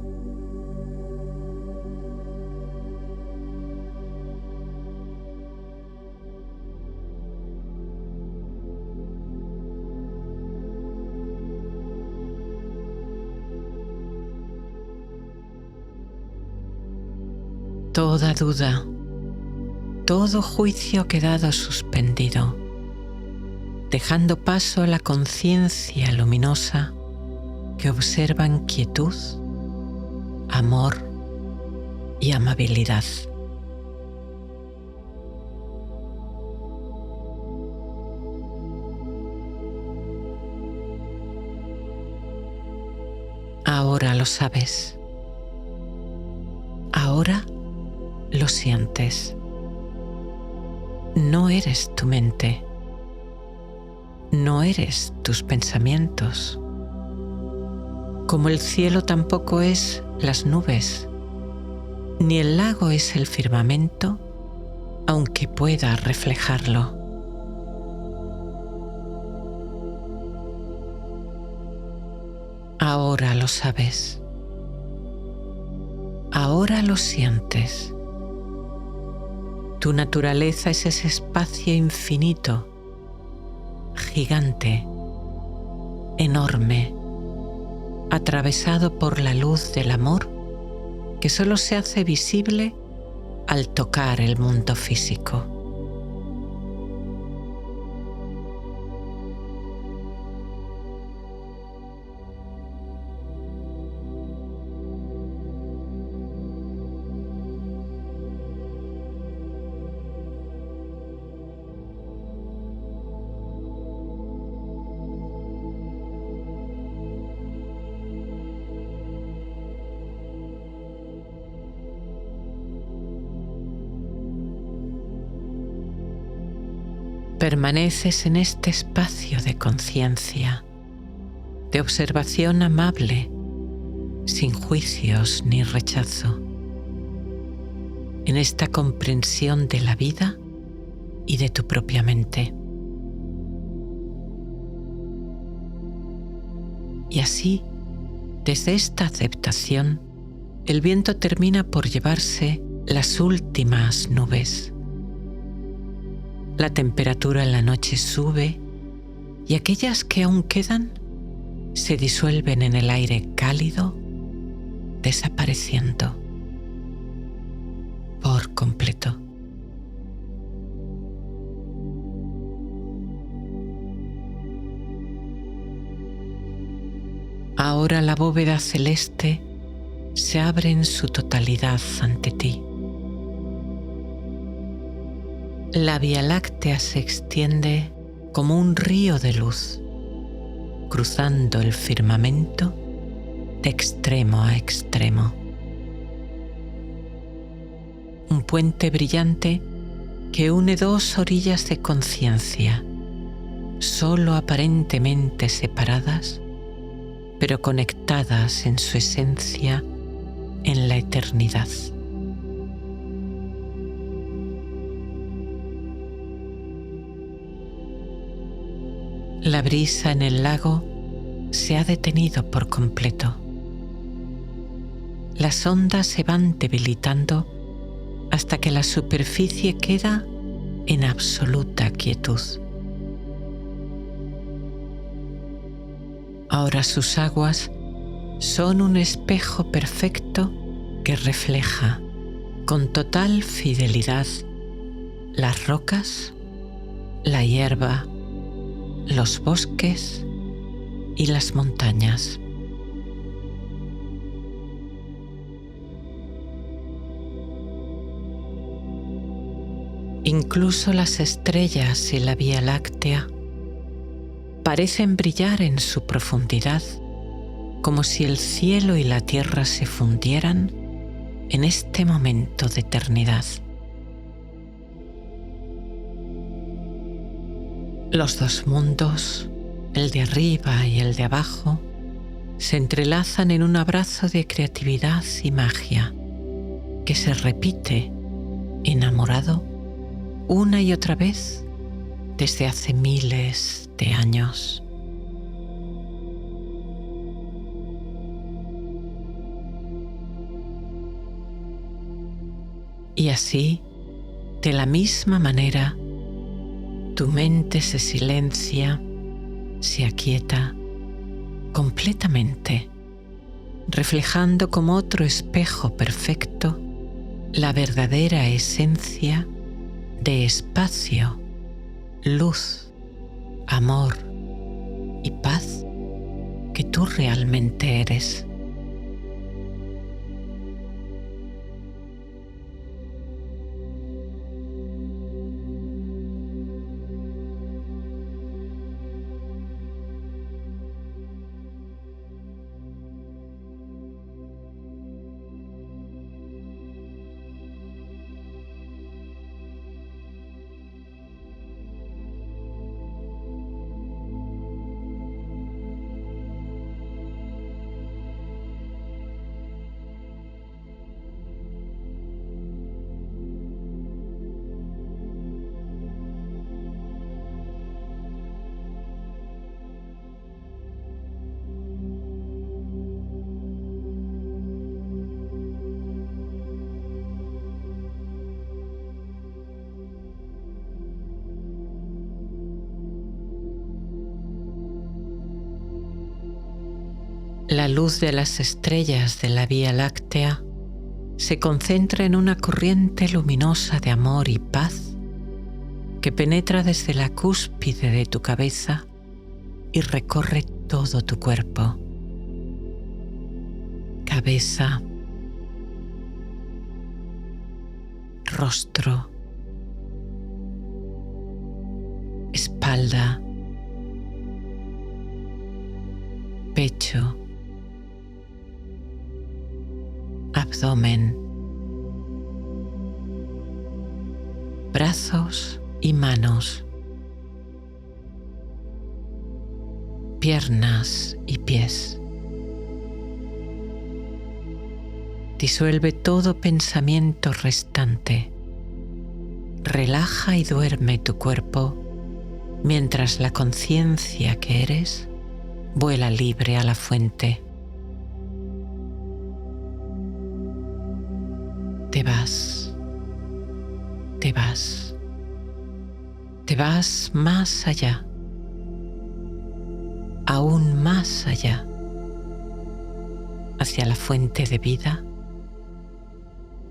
Toda duda, todo juicio ha quedado suspendido, dejando paso a la conciencia luminosa que observa en quietud, amor y amabilidad. Ahora lo sabes. Ahora lo sientes. No eres tu mente. No eres tus pensamientos. Como el cielo tampoco es las nubes, ni el lago es el firmamento, aunque pueda reflejarlo. Ahora lo sabes. Ahora lo sientes. Tu naturaleza es ese espacio infinito, gigante, enorme, atravesado por la luz del amor que solo se hace visible al tocar el mundo físico. Permaneces en este espacio de conciencia, de observación amable, sin juicios ni rechazo, en esta comprensión de la vida y de tu propia mente. Y así, desde esta aceptación, el viento termina por llevarse las últimas nubes. La temperatura en la noche sube y aquellas que aún quedan se disuelven en el aire cálido, desapareciendo por completo. Ahora la bóveda celeste se abre en su totalidad ante ti. La Vía Láctea se extiende como un río de luz, cruzando el firmamento de extremo a extremo. Un puente brillante que une dos orillas de conciencia, solo aparentemente separadas, pero conectadas en su esencia en la eternidad. La brisa en el lago se ha detenido por completo. Las ondas se van debilitando hasta que la superficie queda en absoluta quietud. Ahora sus aguas son un espejo perfecto que refleja con total fidelidad las rocas, la hierba, los bosques y las montañas. Incluso las estrellas y la Vía Láctea parecen brillar en su profundidad, como si el cielo y la tierra se fundieran en este momento de eternidad. Los dos mundos, el de arriba y el de abajo, se entrelazan en un abrazo de creatividad y magia que se repite, enamorado, una y otra vez desde hace miles de años. Y así, de la misma manera, tu mente se silencia, se aquieta completamente, reflejando como otro espejo perfecto la verdadera esencia de espacio, luz, amor y paz que tú realmente eres. La luz de las estrellas de la Vía Láctea se concentra en una corriente luminosa de amor y paz que penetra desde la cúspide de tu cabeza y recorre todo tu cuerpo. Cabeza, rostro, espalda, pecho, abdomen, brazos y manos, piernas y pies. Disuelve todo pensamiento restante. Relaja y duerme tu cuerpo mientras la conciencia que eres vuela libre a la fuente. Te vas, te vas, te vas más allá, aún más allá, hacia la fuente de vida,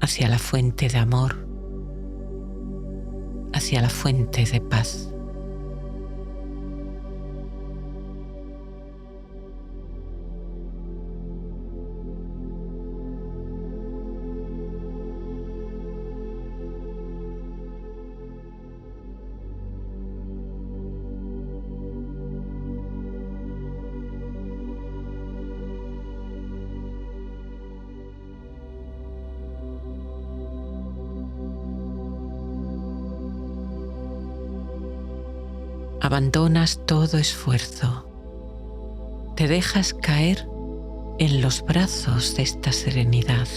hacia la fuente de amor, hacia la fuente de paz. Abandonas todo esfuerzo. Te dejas caer en los brazos de esta serenidad,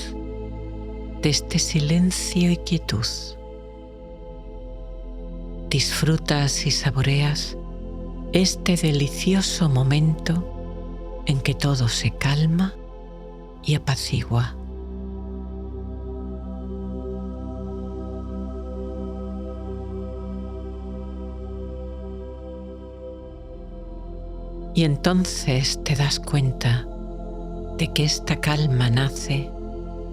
de este silencio y quietud. Disfrutas y saboreas este delicioso momento en que todo se calma y apacigua. Y entonces te das cuenta de que esta calma nace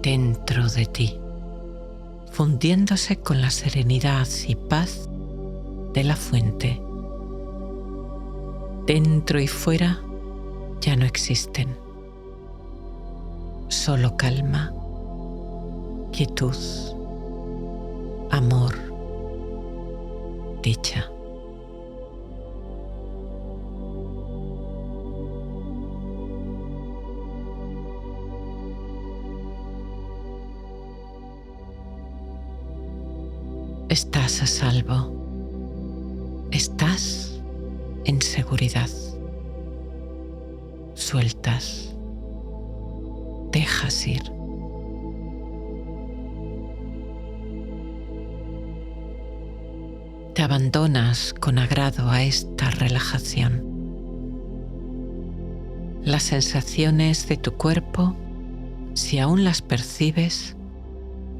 dentro de ti, fundiéndose con la serenidad y paz de la fuente. Dentro y fuera ya no existen. Solo calma, quietud, amor, dicha. Estás a salvo. Estás en seguridad. Sueltas. Dejas ir. Te abandonas con agrado a esta relajación. Las sensaciones de tu cuerpo, si aún las percibes,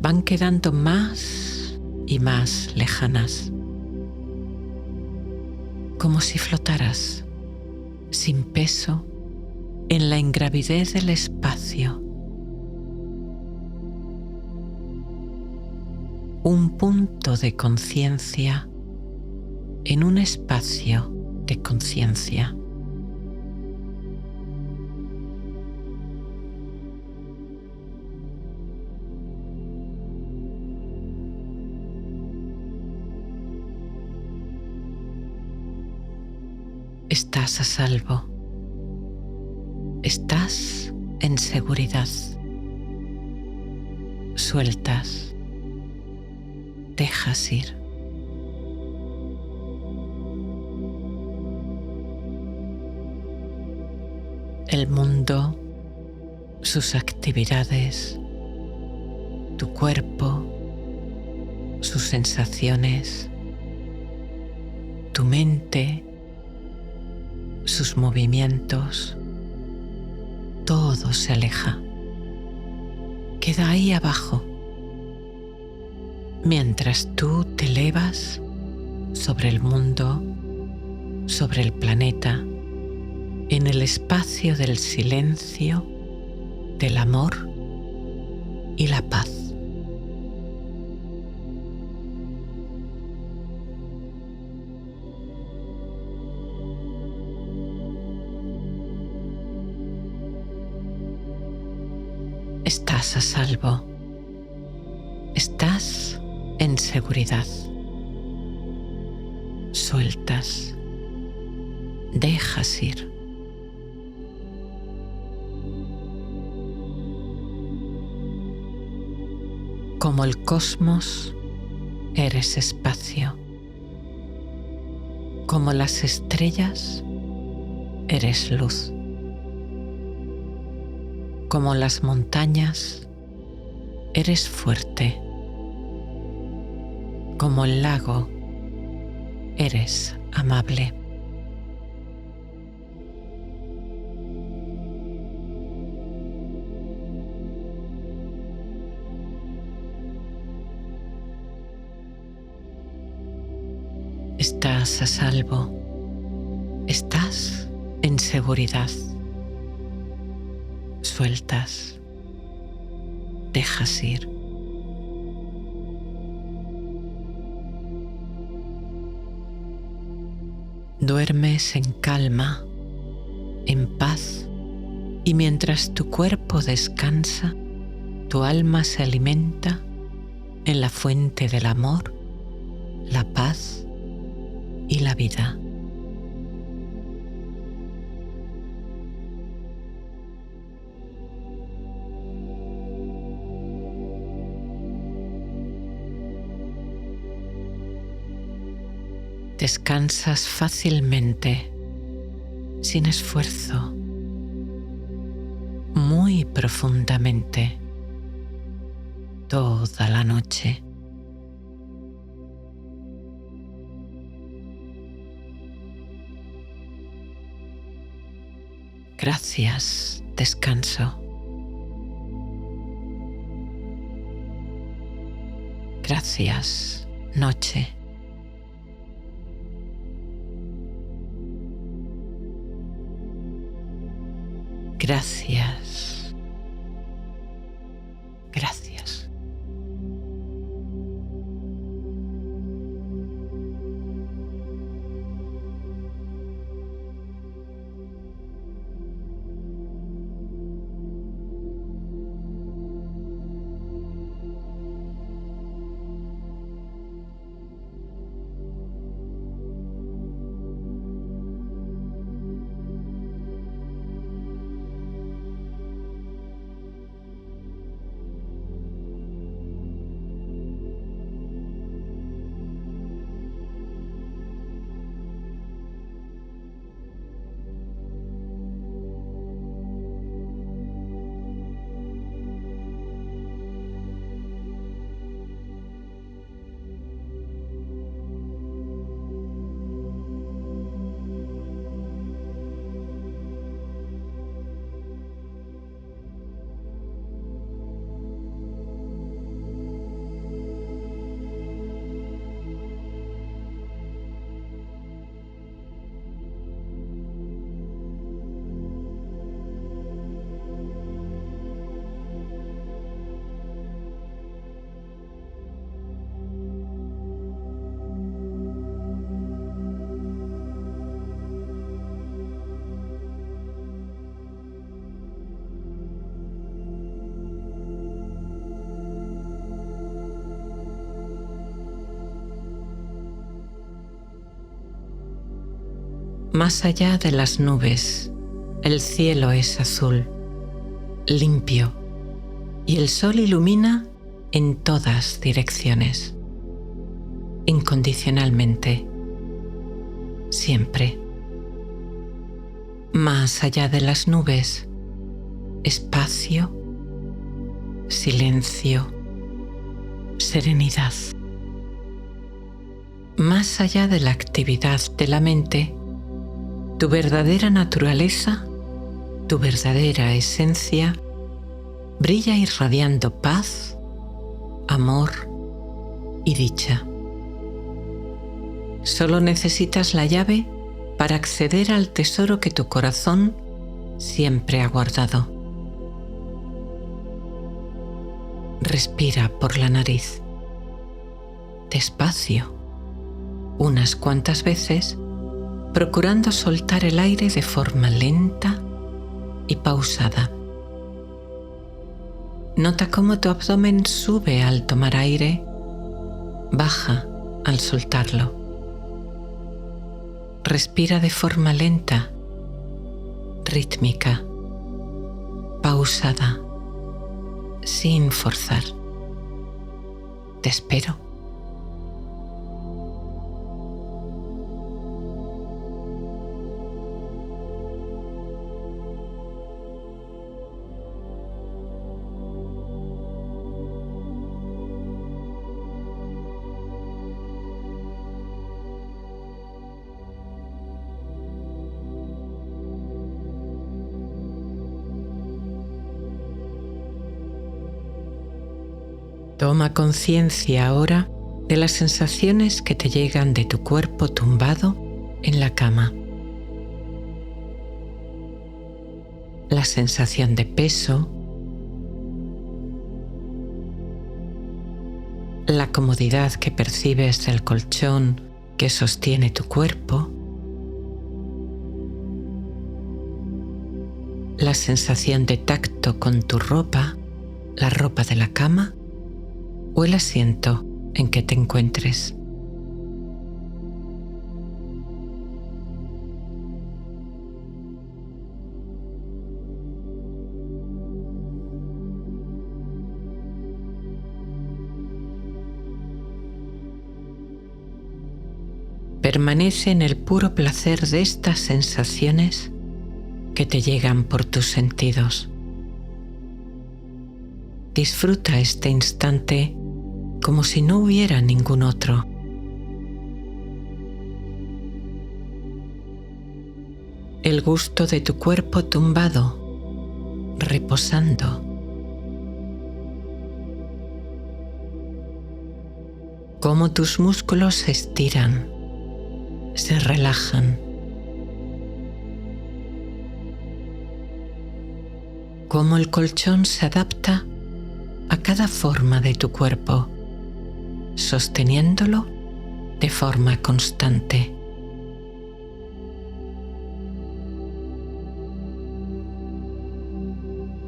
van quedando más y más lejanas, como si flotaras, sin peso, en la ingravidez del espacio. Un punto de conciencia en un espacio de conciencia. Estás a salvo. Estás en seguridad. Sueltas. Dejas ir. El mundo, sus actividades, tu cuerpo, sus sensaciones, tu mente, sus movimientos, todo se aleja. Queda ahí abajo, mientras tú te elevas sobre el mundo, sobre el planeta, en el espacio del silencio, del amor y la paz. Estás a salvo. Estás en seguridad. Sueltas. Dejas ir. Como el cosmos, eres espacio. Como las estrellas, eres luz. Como las montañas, eres fuerte. Como el lago, eres amable. Estás a salvo. Estás en seguridad. Sueltas. Dejas ir. Duermes en calma, en paz, y mientras tu cuerpo descansa, tu alma se alimenta en la fuente del amor, la paz y la vida. Descansas fácilmente, sin esfuerzo, muy profundamente, toda la noche. Gracias, descanso. Gracias, noche. Gracias. Gracias. Más allá de las nubes, el cielo es azul, limpio, y el sol ilumina en todas direcciones, incondicionalmente, siempre. Más allá de las nubes, espacio, silencio, serenidad. Más allá de la actividad de la mente, tu verdadera naturaleza, tu verdadera esencia, brilla irradiando paz, amor y dicha. Solo necesitas la llave para acceder al tesoro que tu corazón siempre ha guardado. Respira por la nariz, despacio, unas cuantas veces, procurando soltar el aire de forma lenta y pausada. Nota cómo tu abdomen sube al tomar aire, baja al soltarlo. Respira de forma lenta, rítmica, pausada, sin forzar. Te espero. Toma conciencia ahora de las sensaciones que te llegan de tu cuerpo tumbado en la cama. La sensación de peso, la comodidad que percibes del colchón que sostiene tu cuerpo, la sensación de tacto con tu ropa, la ropa de la cama o el asiento en que te encuentres. Permanece en el puro placer de estas sensaciones que te llegan por tus sentidos. Disfruta este instante como si no hubiera ningún otro. El gusto de tu cuerpo tumbado, reposando. Cómo tus músculos se estiran, se relajan. Cómo el colchón se adapta a cada forma de tu cuerpo, sosteniéndolo de forma constante.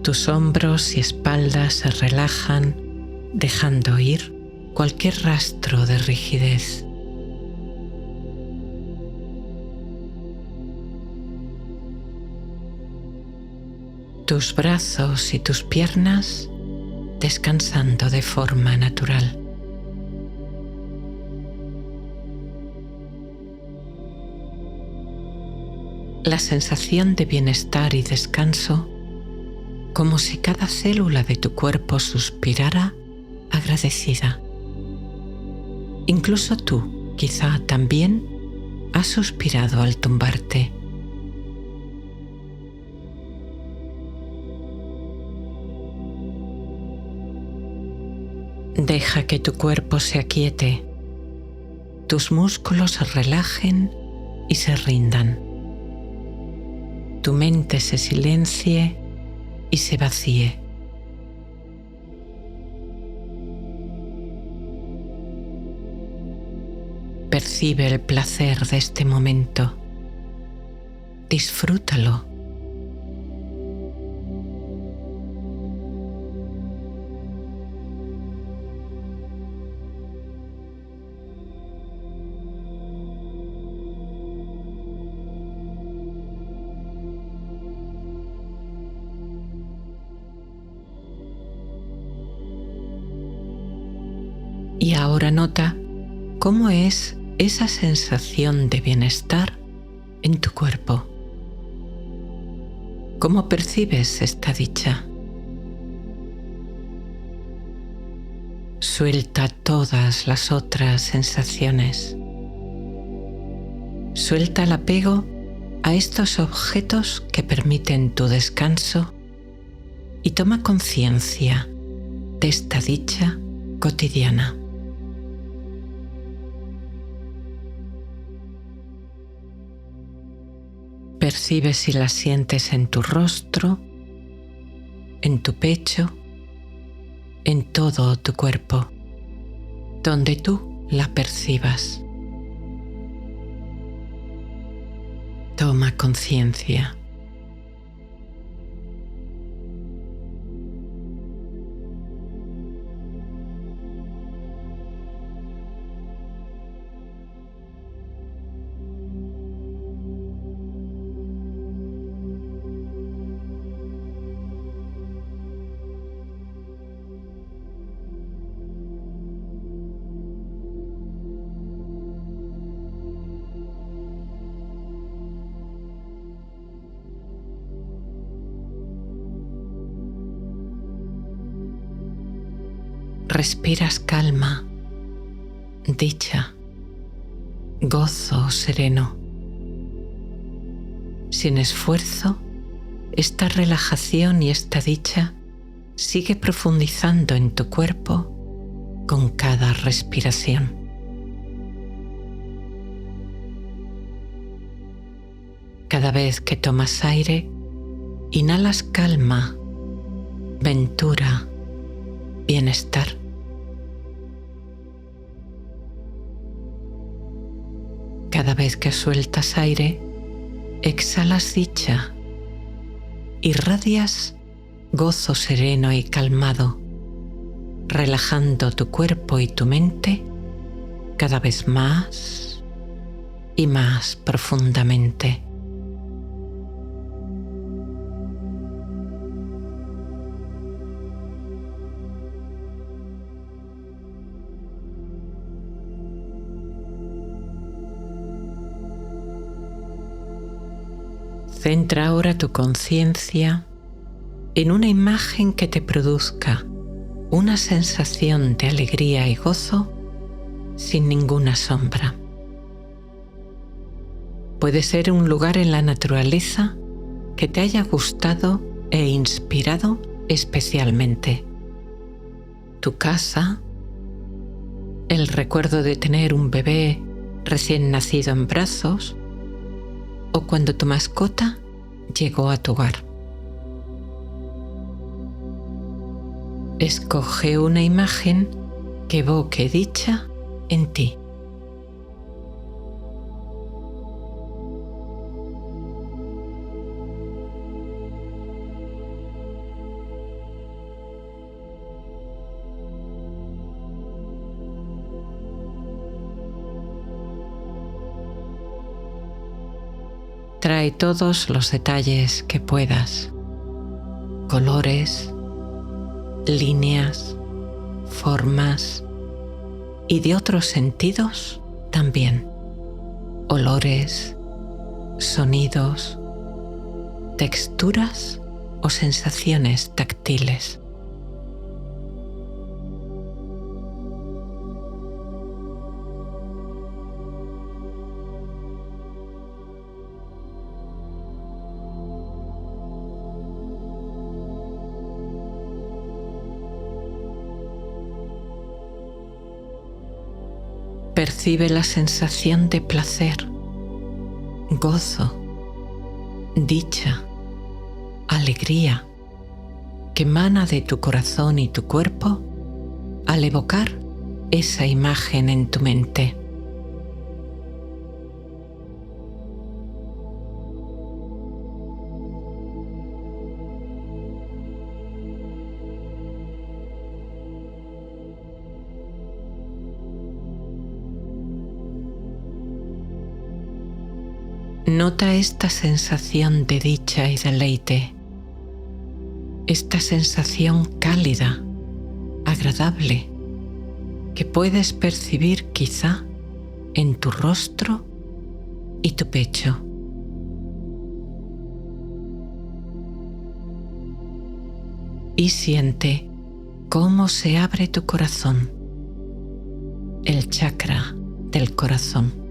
Tus hombros y espalda se relajan, dejando ir cualquier rastro de rigidez. Tus brazos y tus piernas descansando de forma natural. La sensación de bienestar y descanso, como si cada célula de tu cuerpo suspirara agradecida. Incluso tú, quizá también, has suspirado al tumbarte. Deja que tu cuerpo se aquiete, tus músculos se relajen y se rindan. Tu mente se silencie y se vacíe. Percibe el placer de este momento. Disfrútalo. Y ahora nota cómo es esa sensación de bienestar en tu cuerpo. ¿Cómo percibes esta dicha? Suelta todas las otras sensaciones. Suelta el apego a estos objetos que permiten tu descanso y toma conciencia de esta dicha cotidiana. Percibe si la sientes en tu rostro, en tu pecho, en todo tu cuerpo, donde tú la percibas. Toma conciencia. Respiras calma, dicha, gozo sereno. Sin esfuerzo, esta relajación y esta dicha sigue profundizando en tu cuerpo con cada respiración. Cada vez que tomas aire, inhalas calma, ventura, bienestar. Cada vez que sueltas aire, exhalas dicha, irradias gozo sereno y calmado, relajando tu cuerpo y tu mente cada vez más y más profundamente. Centra ahora tu conciencia en una imagen que te produzca una sensación de alegría y gozo sin ninguna sombra. Puede ser un lugar en la naturaleza que te haya gustado e inspirado especialmente. Tu casa, el recuerdo de tener un bebé recién nacido en brazos, o cuando tu mascota llegó a tu hogar. Escoge una imagen que evoque dicha en ti. Trae todos los detalles que puedas, colores, líneas, formas y de otros sentidos también, olores, sonidos, texturas o sensaciones táctiles. Percibe la sensación de placer, gozo, dicha, alegría que emana de tu corazón y tu cuerpo al evocar esa imagen en tu mente. Nota esta sensación de dicha y deleite, esta sensación cálida, agradable, que puedes percibir quizá en tu rostro y tu pecho. Y siente cómo se abre tu corazón, el chakra del corazón.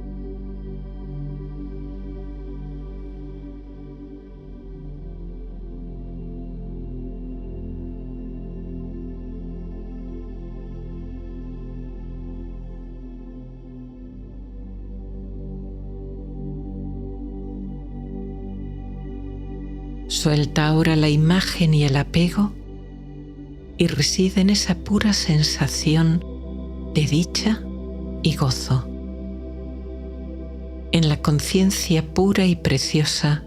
Suelta ahora la imagen y el apego y reside en esa pura sensación de dicha y gozo, en la conciencia pura y preciosa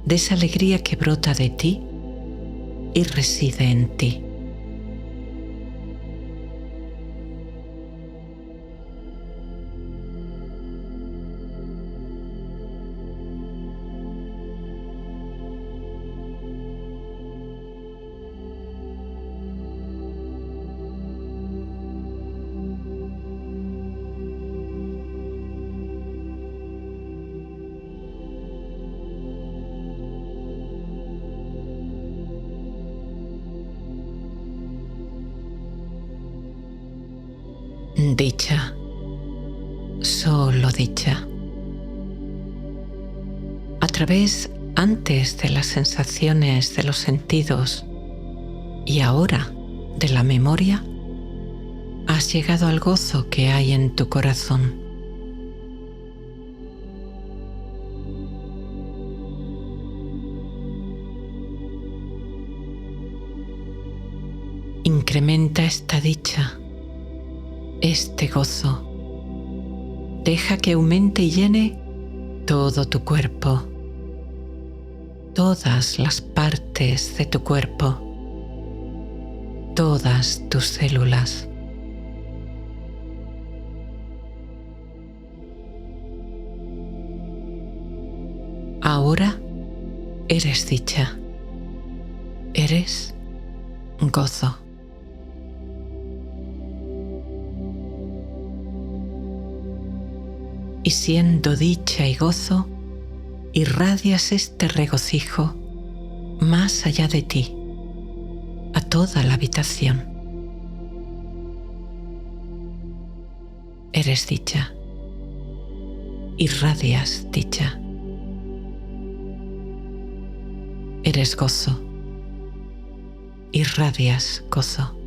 de esa alegría que brota de ti y reside en ti. Dicha, solo dicha. A través antes de las sensaciones de los sentidos y ahora de la memoria, has llegado al gozo que hay en tu corazón. Incrementa esta dicha, este gozo. Deja que aumente y llene todo tu cuerpo, todas las partes de tu cuerpo, todas tus células. Ahora eres dicha, eres gozo. Y siendo dicha y gozo, irradias este regocijo más allá de ti, a toda la habitación. Eres dicha, irradias dicha. Eres gozo, irradias gozo.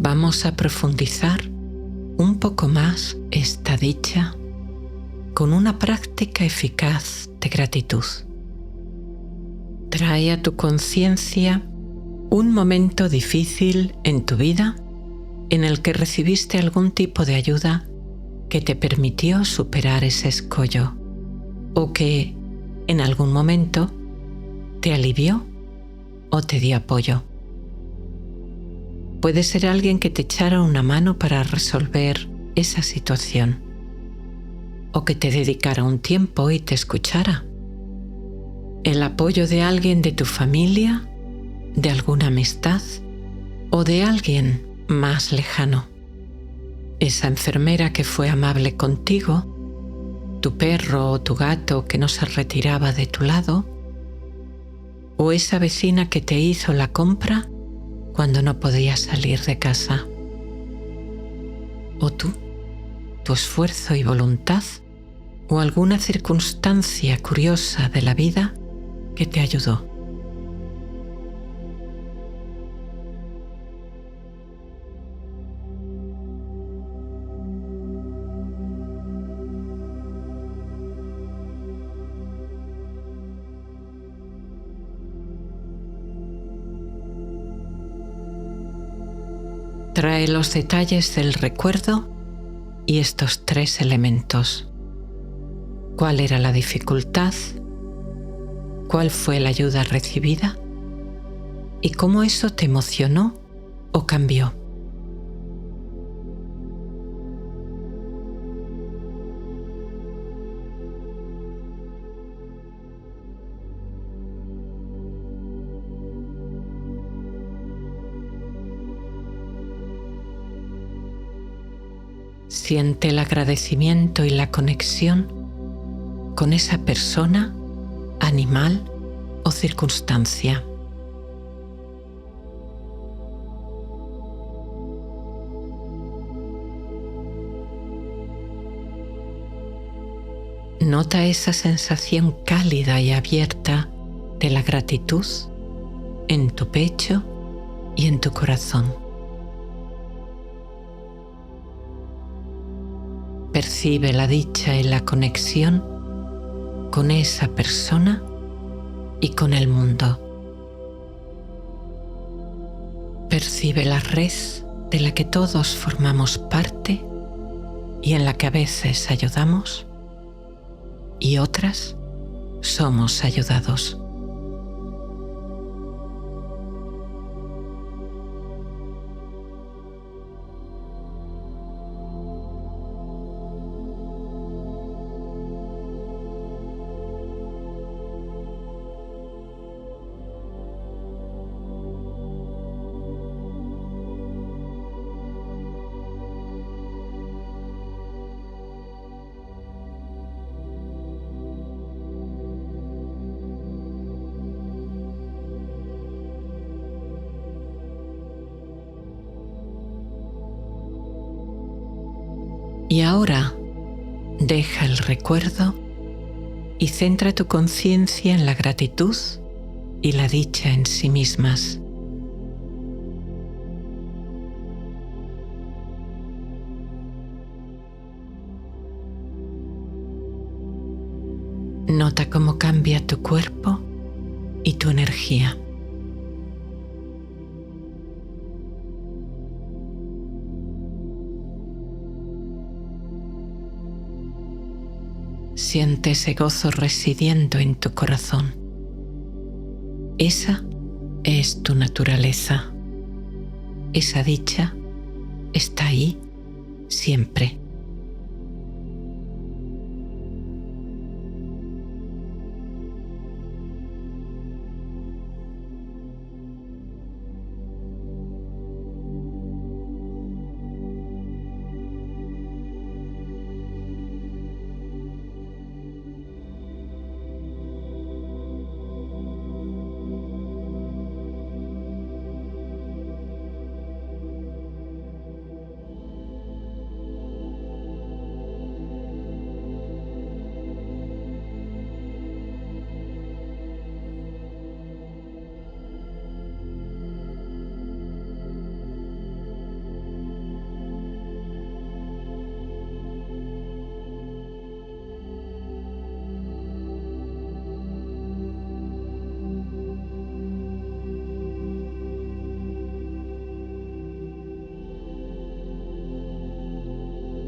Vamos a profundizar un poco más esta dicha con una práctica eficaz de gratitud. Trae a tu conciencia un momento difícil en tu vida en el que recibiste algún tipo de ayuda que te permitió superar ese escollo o que en algún momento te alivió o te dio apoyo. Puede ser alguien que te echara una mano para resolver esa situación o que te dedicara un tiempo y te escuchara. El apoyo de alguien de tu familia, de alguna amistad o de alguien más lejano. Esa enfermera que fue amable contigo, tu perro o tu gato que no se retiraba de tu lado, o esa vecina que te hizo la compra cuando no podías salir de casa. O tú, tu esfuerzo y voluntad, o alguna circunstancia curiosa de la vida que te ayudó. Trae los detalles del recuerdo y estos tres elementos. ¿Cuál era la dificultad? ¿Cuál fue la ayuda recibida? y cómo eso te emocionó o cambió. Siente el agradecimiento y la conexión con esa persona, animal o circunstancia. Nota esa sensación cálida y abierta de la gratitud en tu pecho y en tu corazón. Percibe la dicha y la conexión con esa persona y con el mundo. Percibe la red de la que todos formamos parte y en la que a veces ayudamos y otras somos ayudados. Y ahora deja el recuerdo y centra tu conciencia en la gratitud y la dicha en sí mismas. Nota cómo cambia tu cuerpo y tu energía. Siente ese gozo residiendo en tu corazón. Esa es tu naturaleza. Esa dicha está ahí siempre.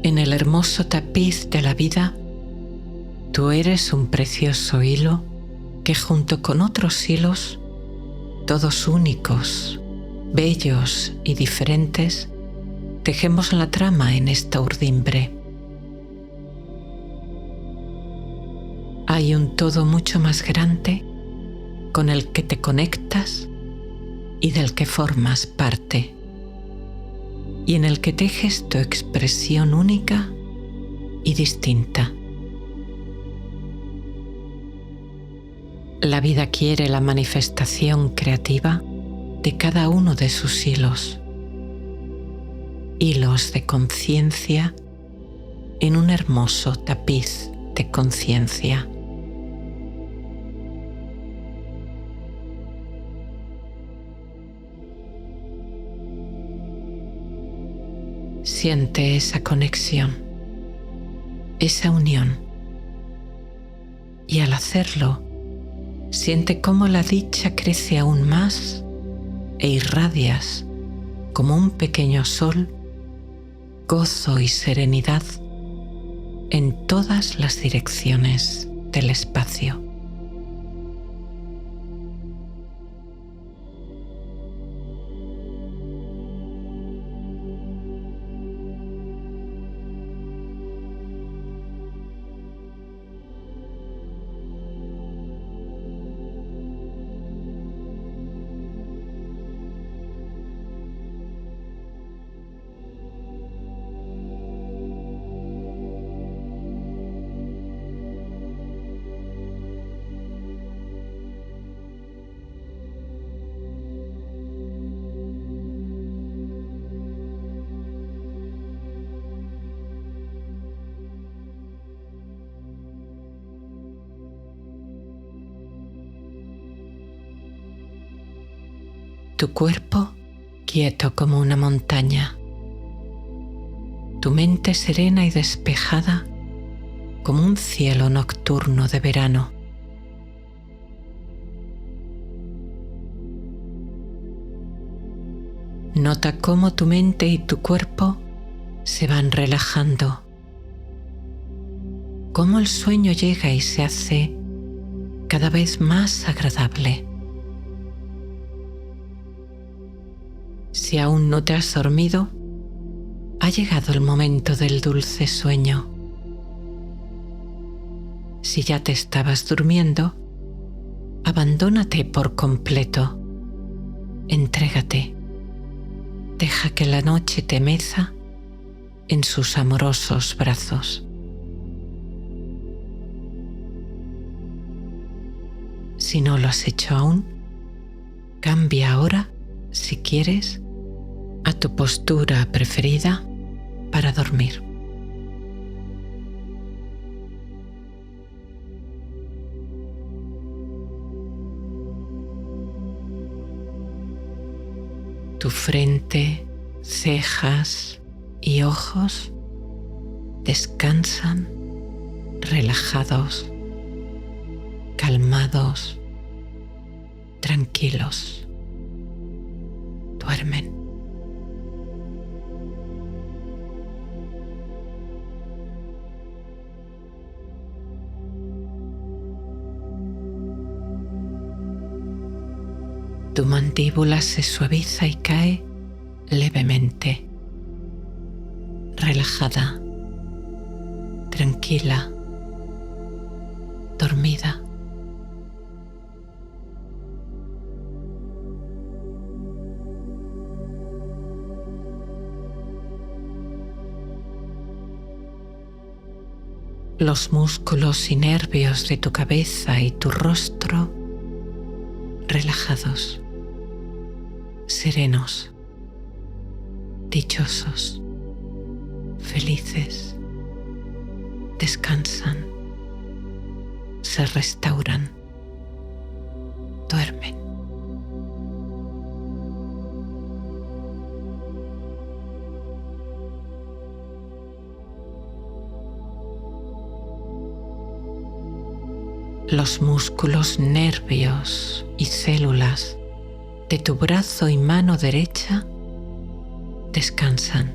En el hermoso tapiz de la vida, tú eres un precioso hilo que junto con otros hilos, todos únicos, bellos y diferentes, tejemos la trama en esta urdimbre. Hay un todo mucho más grande con el que te conectas y del que formas parte, y en el que tejes tu expresión única y distinta. La vida quiere la manifestación creativa de cada uno de sus hilos, hilos de conciencia en un hermoso tapiz de conciencia. Siente esa conexión, esa unión, y al hacerlo, siente cómo la dicha crece aún más e irradias como un pequeño sol, gozo y serenidad en todas las direcciones del espacio. Tu cuerpo quieto como una montaña. Tu mente serena y despejada como un cielo nocturno de verano. Nota cómo tu mente y tu cuerpo se van relajando, cómo el sueño llega y se hace cada vez más agradable. Si aún no te has dormido, ha llegado el momento del dulce sueño. Si ya te estabas durmiendo, abandónate por completo. Entrégate. Deja que la noche te meza en sus amorosos brazos. Si no lo has hecho aún, cambia ahora, si quieres, a tu postura preferida para dormir. Tu frente, cejas y ojos descansan relajados, calmados, tranquilos. Duermen. Tu mandíbula se suaviza y cae levemente, relajada, tranquila, dormida. Los músculos y nervios de tu cabeza y tu rostro relajados, serenos, dichosos, felices, descansan, se restauran, duermen. Los músculos, nervios y células de tu brazo y mano derecha descansan,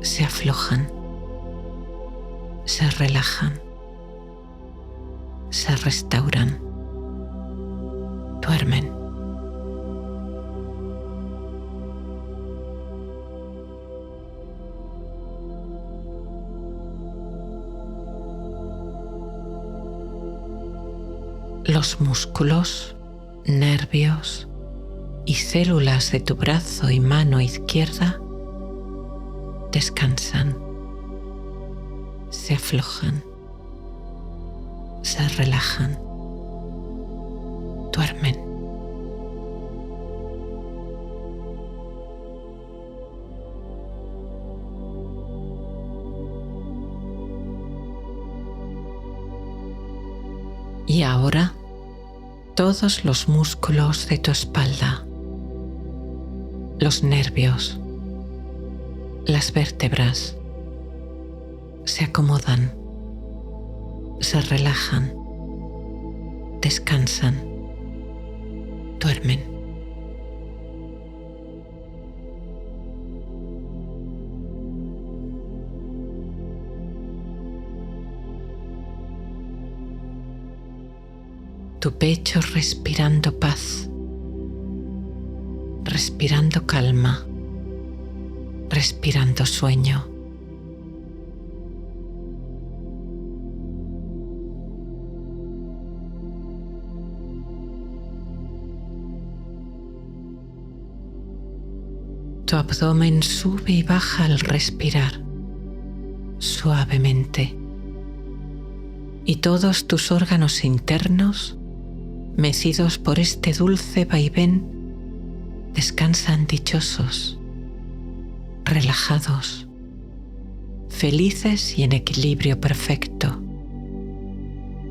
se aflojan, se relajan, se restauran, duermen. Los músculos, nervios y células de tu brazo y mano izquierda descansan, se aflojan, se relajan, duermen. Y ahora, todos los músculos de tu espalda, los nervios, las vértebras, se acomodan, se relajan, descansan, duermen. Tu pecho respirando paz, respirando calma, respirando sueño. Tu abdomen sube y baja al respirar, suavemente, y todos tus órganos internos, mecidos por este dulce vaivén, descansan dichosos, relajados, felices y en equilibrio perfecto,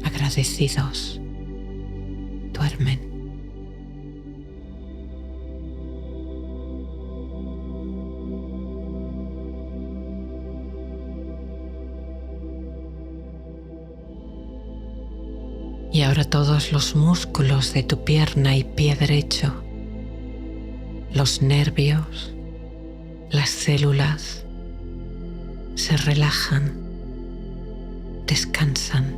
agradecidos, duermen. Y ahora todos los músculos de tu pierna y pie derecho, los nervios, las células, se relajan, descansan,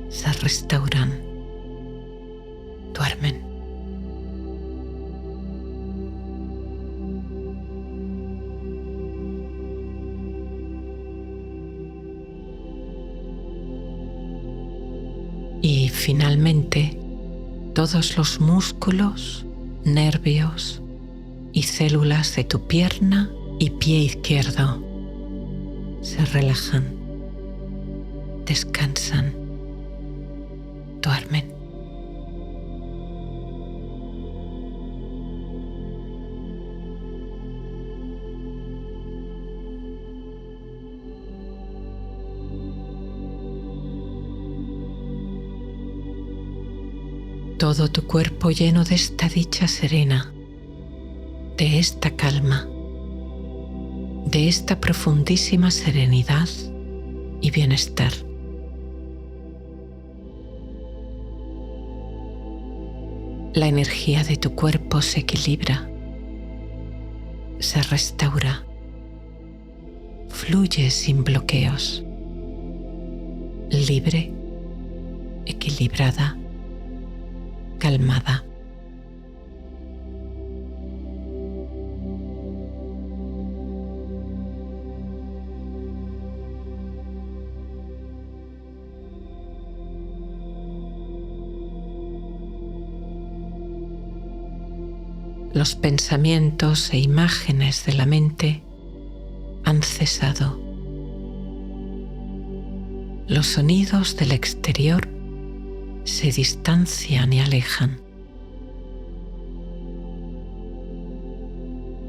se restauran, duermen. Y finalmente, todos los músculos, nervios y células de tu pierna y pie izquierdo se relajan, descansan, duermen. Todo tu cuerpo lleno de esta dicha serena, de esta calma, de esta profundísima serenidad y bienestar. La energía de tu cuerpo se equilibra, se restaura, fluye sin bloqueos, libre, equilibrada, calmada. Los pensamientos e imágenes de la mente han cesado. Los sonidos del exterior se distancian y alejan.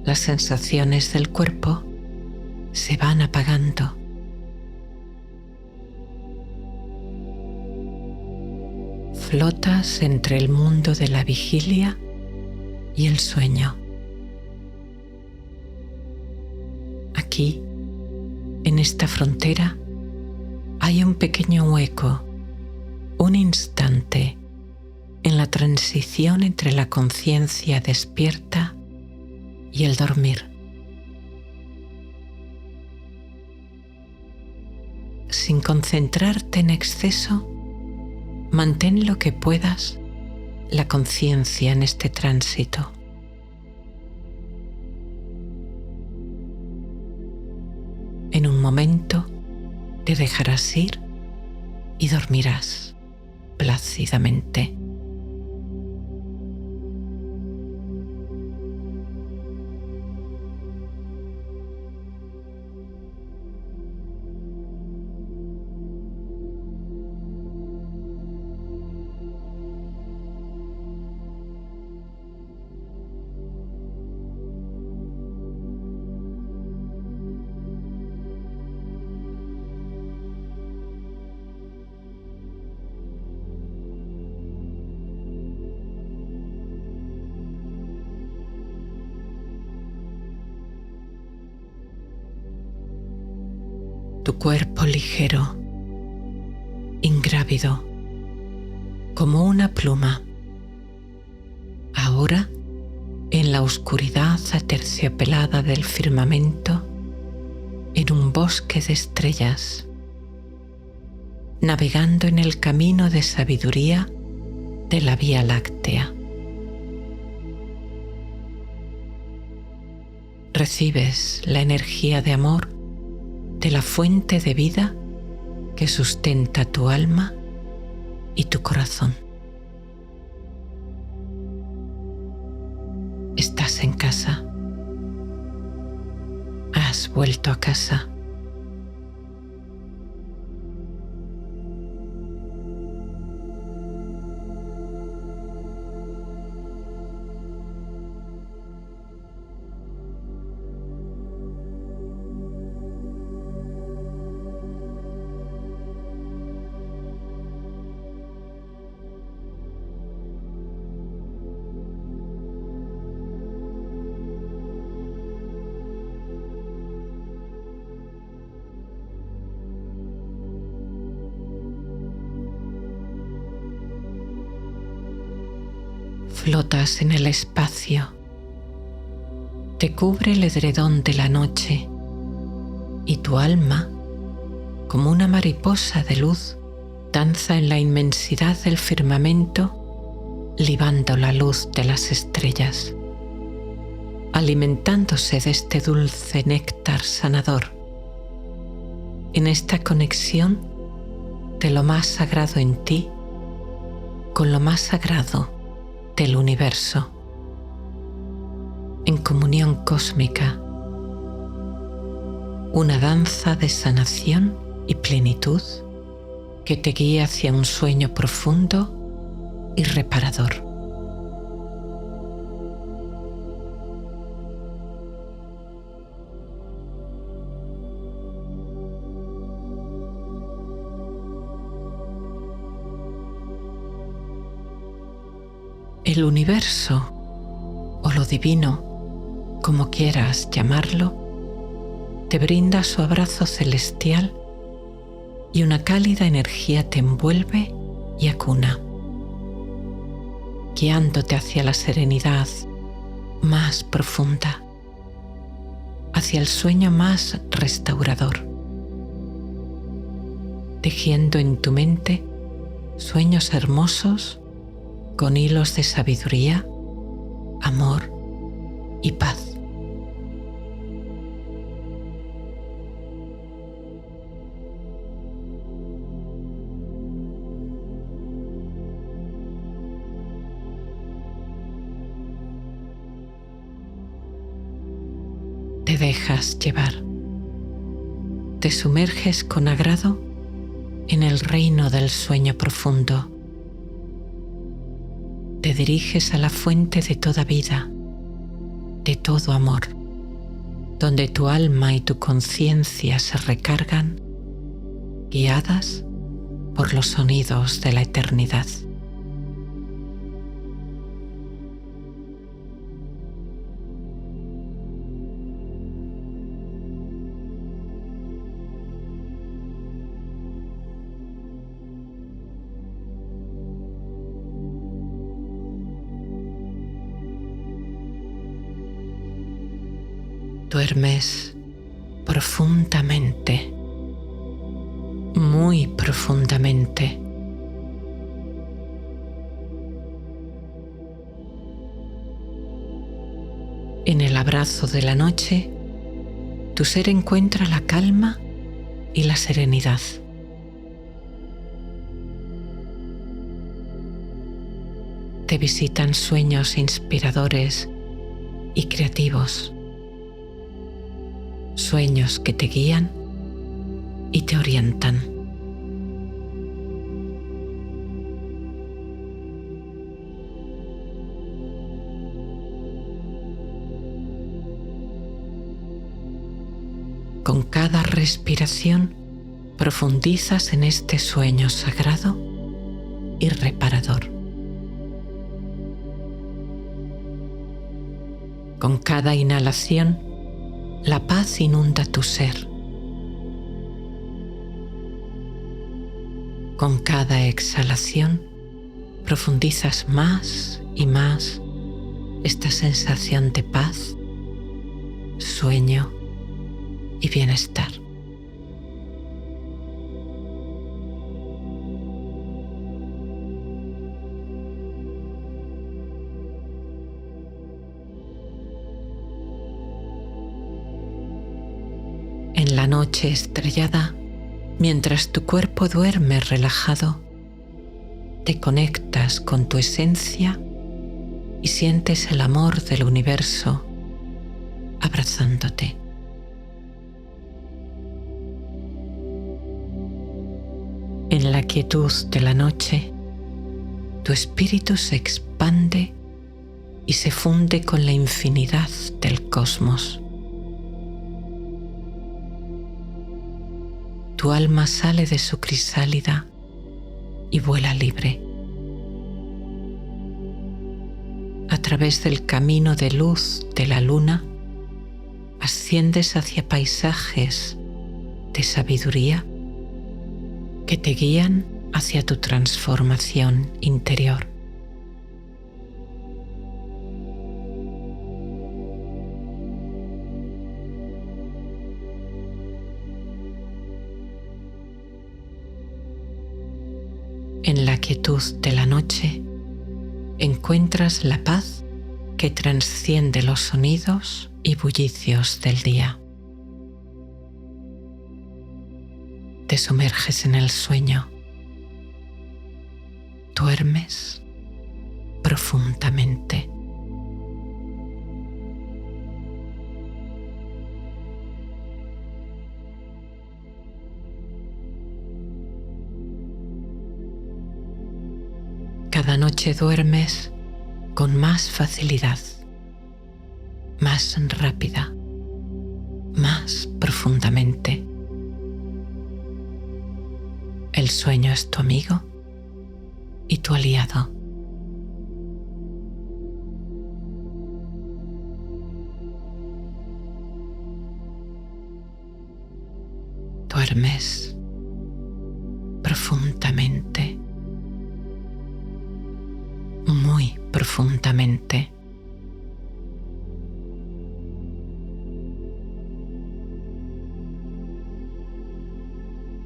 Las sensaciones del cuerpo se van apagando. Flotas entre el mundo de la vigilia y el sueño. Aquí, en esta frontera, hay un pequeño hueco, un instante en la transición entre la conciencia despierta y el dormir. Sin concentrarte en exceso, mantén lo que puedas la conciencia en este tránsito. En un momento te dejarás ir y dormirás plácidamente. Tu cuerpo ligero, ingrávido, como una pluma. Ahora, en la oscuridad aterciopelada del firmamento, en un bosque de estrellas, navegando en el camino de sabiduría de la Vía Láctea. Recibes la energía de amor de la fuente de vida que sustenta tu alma y tu corazón. Estás en casa. Has vuelto a casa. Flotas en el espacio. Te cubre el edredón de la noche y tu alma, como una mariposa de luz, danza en la inmensidad del firmamento, libando la luz de las estrellas, alimentándose de este dulce néctar sanador. En esta conexión de lo más sagrado en ti con lo más sagrado del universo, en comunión cósmica, una danza de sanación y plenitud que te guía hacia un sueño profundo y reparador. El universo, o lo divino, como quieras llamarlo, te brinda su abrazo celestial y una cálida energía te envuelve y acuna, guiándote hacia la serenidad más profunda, hacia el sueño más restaurador, tejiendo en tu mente sueños hermosos con hilos de sabiduría, amor y paz. Te dejas llevar. Te sumerges con agrado en el reino del sueño profundo. Te diriges a la fuente de toda vida, de todo amor, donde tu alma y tu conciencia se recargan, guiadas por los sonidos de la eternidad. Duermes profundamente, muy profundamente. En el abrazo de la noche, tu ser encuentra la calma y la serenidad. Te visitan sueños inspiradores y creativos. Sueños que te guían y te orientan. Con cada respiración profundizas en este sueño sagrado y reparador. Con cada inhalación, la paz inunda tu ser. Con cada exhalación profundizas más y más esta sensación de paz, sueño y bienestar. En la noche estrellada, mientras tu cuerpo duerme relajado, te conectas con tu esencia y sientes el amor del universo abrazándote. En la quietud de la noche, tu espíritu se expande y se funde con la infinidad del cosmos. Tu alma sale de su crisálida y vuela libre. A través del camino de luz de la luna, asciendes hacia paisajes de sabiduría que te guían hacia tu transformación interior. la quietud de la noche encuentras la paz que trasciende los sonidos y bullicios del día. Te sumerges en el sueño. Duermes profundamente. Cada noche duermes con más facilidad, más rápida, más profundamente. El sueño es tu amigo y tu aliado. Duermes profundamente, muy profundamente.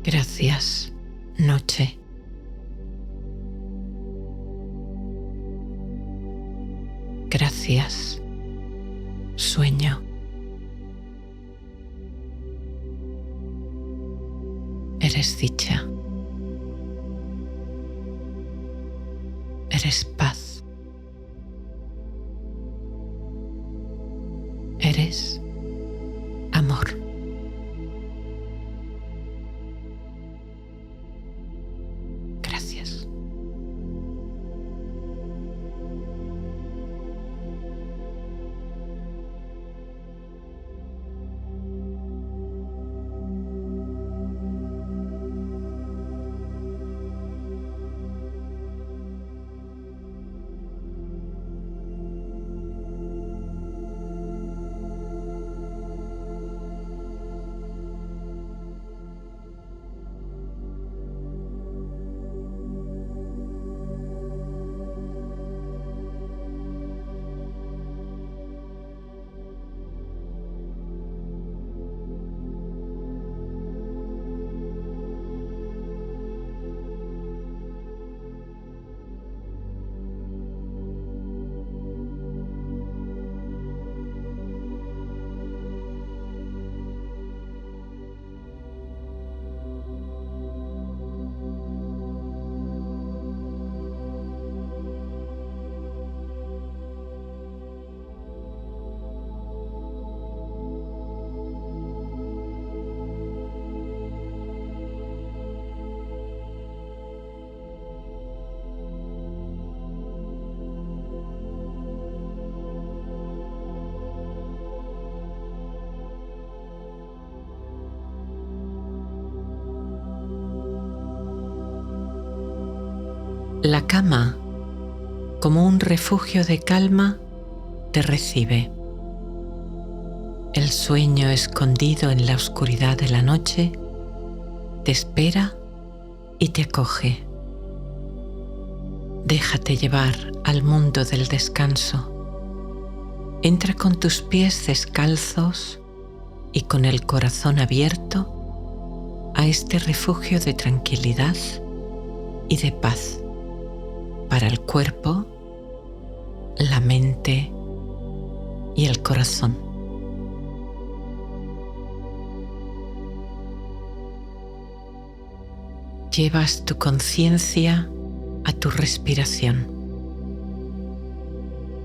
Gracias, noche. Gracias, sueño. Eres dicha. Eres paz. Eres amor. Gracias. La cama, como un refugio de calma, te recibe. El sueño escondido en la oscuridad de la noche te espera y te acoge. Déjate llevar al mundo del descanso. Entra con tus pies descalzos y con el corazón abierto a este refugio de tranquilidad y de paz para el cuerpo, la mente y el corazón. Llevas tu conciencia a tu respiración,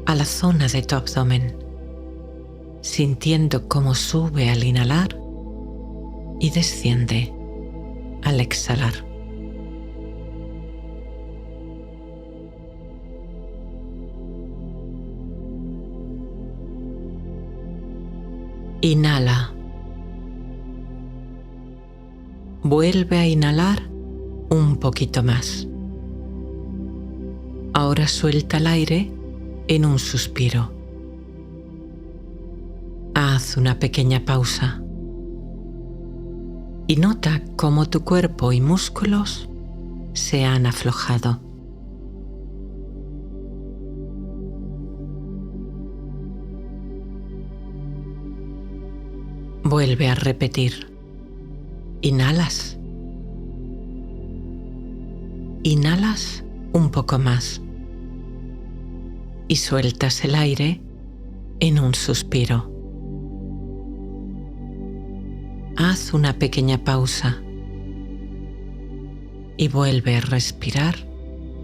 a la zona de tu abdomen, sintiendo cómo sube al inhalar y desciende al exhalar. Inhala. Vuelve a inhalar un poquito más. Ahora suelta el aire en un suspiro. Haz una pequeña pausa y nota cómo tu cuerpo y músculos se han aflojado. Vuelve a repetir. Inhalas. Inhalas un poco más y sueltas el aire en un suspiro. Haz una pequeña pausa y vuelve a respirar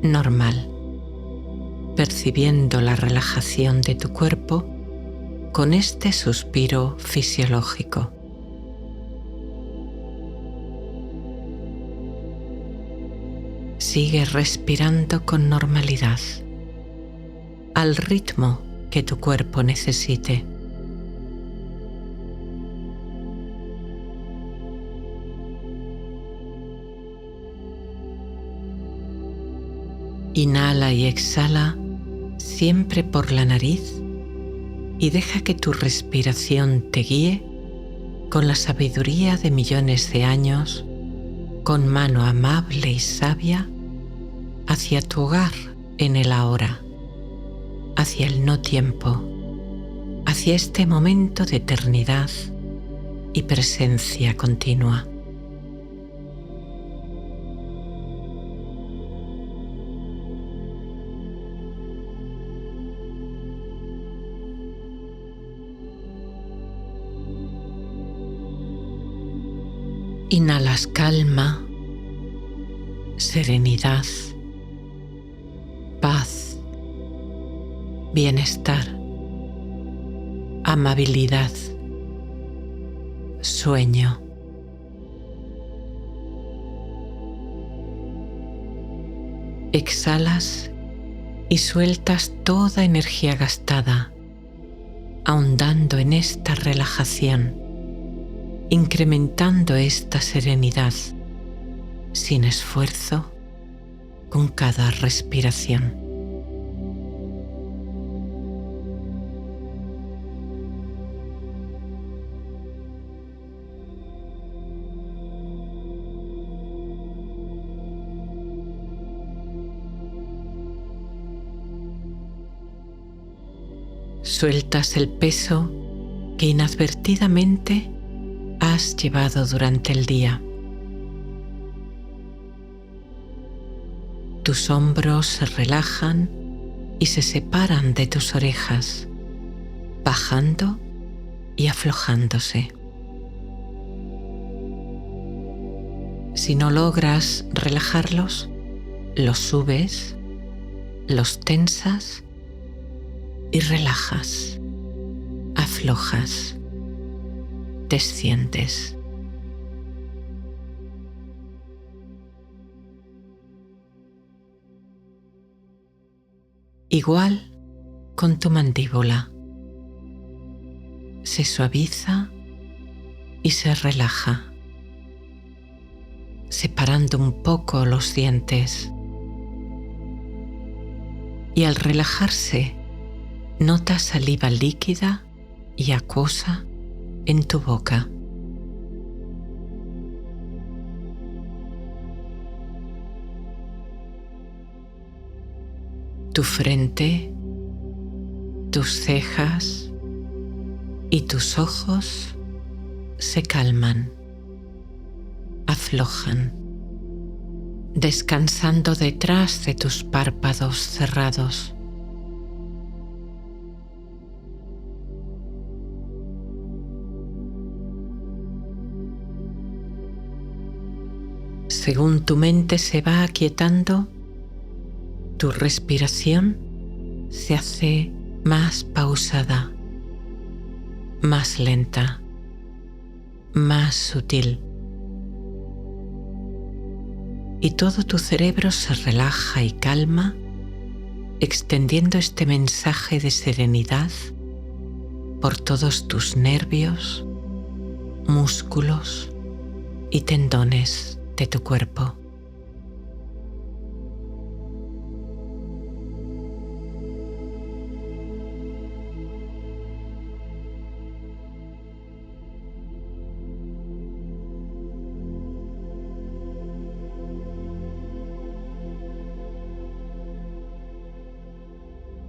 normal, percibiendo la relajación de tu cuerpo con este suspiro fisiológico. Sigue respirando con normalidad, al ritmo que tu cuerpo necesite. Inhala y exhala siempre por la nariz y deja que tu respiración te guíe con la sabiduría de millones de años, con mano amable y sabia, hacia tu hogar en el ahora, hacia el no tiempo, hacia este momento de eternidad y presencia continua. Inhalas calma, serenidad, paz, bienestar, amabilidad, sueño. Exhalas y sueltas toda energía gastada, ahondando en esta relajación, incrementando esta serenidad sin esfuerzo con cada respiración. Sueltas el peso que inadvertidamente has llevado durante el día. Tus hombros se relajan y se separan de tus orejas, bajando y aflojándose. Si no logras relajarlos, los subes, los tensas y relajas, aflojas, desciendes. Igual con tu mandíbula. Se suaviza y se relaja, separando un poco los dientes. Y al relajarse, notas saliva líquida y acuosa en tu boca. Tu frente, tus cejas y tus ojos se calman, aflojan, descansando detrás de tus párpados cerrados. Según tu mente se va aquietando, tu respiración se hace más pausada, más lenta, más sutil. Y todo tu cerebro se relaja y calma, extendiendo este mensaje de serenidad por todos tus nervios, músculos y tendones de tu cuerpo.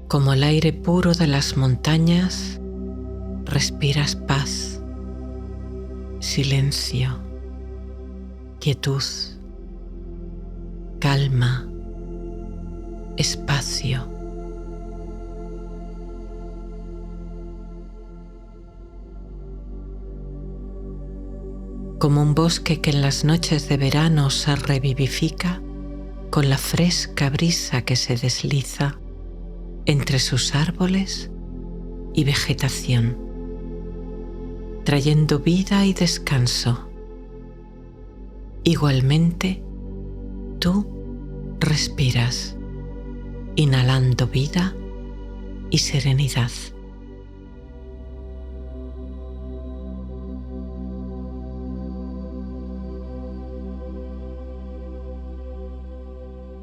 Como el aire puro de las montañas, respiras paz, silencio, quietud, calma, espacio. Como un bosque que en las noches de verano se revivifica con la fresca brisa que se desliza entre sus árboles y vegetación, trayendo vida y descanso. Igualmente, tú respiras, inhalando vida y serenidad.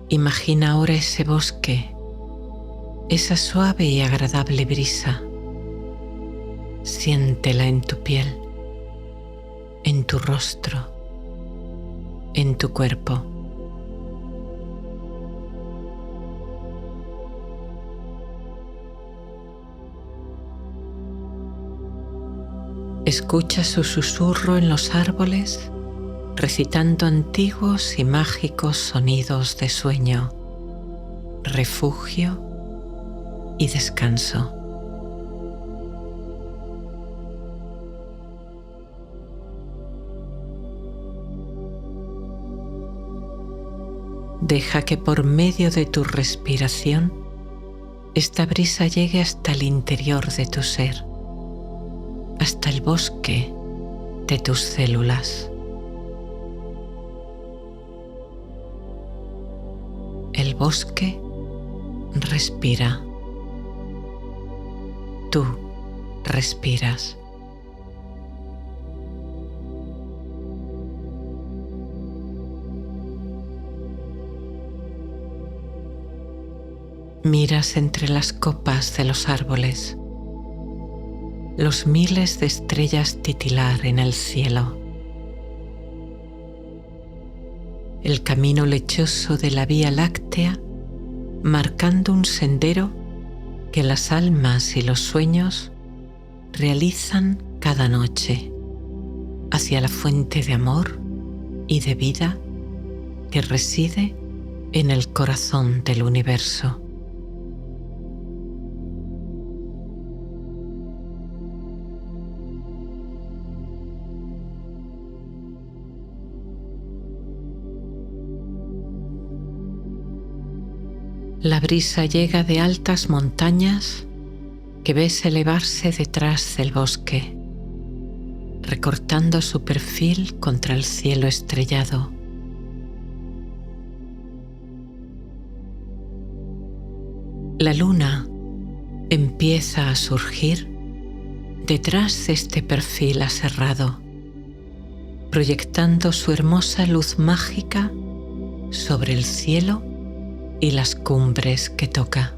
Imagina ahora ese bosque, esa suave y agradable brisa. Siéntela en tu piel, en tu rostro, en tu cuerpo. Escucha su susurro en los árboles, recitando antiguos y mágicos sonidos de sueño, refugio y descanso. Deja que por medio de tu respiración esta brisa llegue hasta el interior de tu ser, hasta el bosque de tus células. El bosque respira. Tú respiras. Miras entre las copas de los árboles los miles de estrellas titilar en el cielo. El camino lechoso de la Vía Láctea marcando un sendero que las almas y los sueños realizan cada noche hacia la fuente de amor y de vida que reside en el corazón del universo. La brisa llega de altas montañas que ves elevarse detrás del bosque, recortando su perfil contra el cielo estrellado. La luna empieza a surgir detrás de este perfil aserrado, proyectando su hermosa luz mágica sobre el cielo y las cumbres que toca.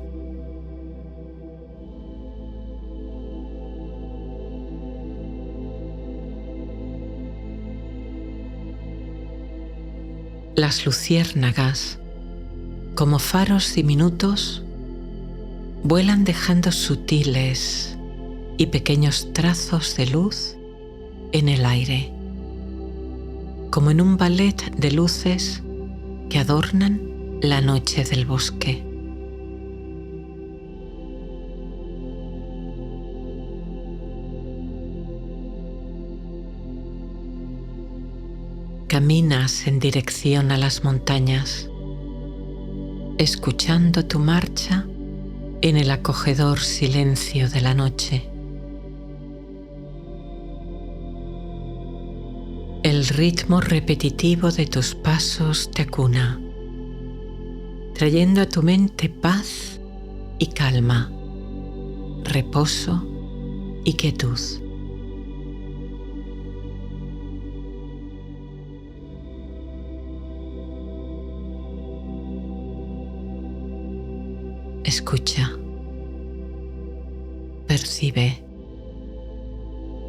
Las luciérnagas, como faros diminutos, vuelan dejando sutiles y pequeños trazos de luz en el aire, como en un ballet de luces que adornan la noche del bosque. Caminas en dirección a las montañas, escuchando tu marcha en el acogedor silencio de la noche. El ritmo repetitivo de tus pasos te acuna, trayendo a tu mente paz y calma, reposo y quietud. Escucha, percibe,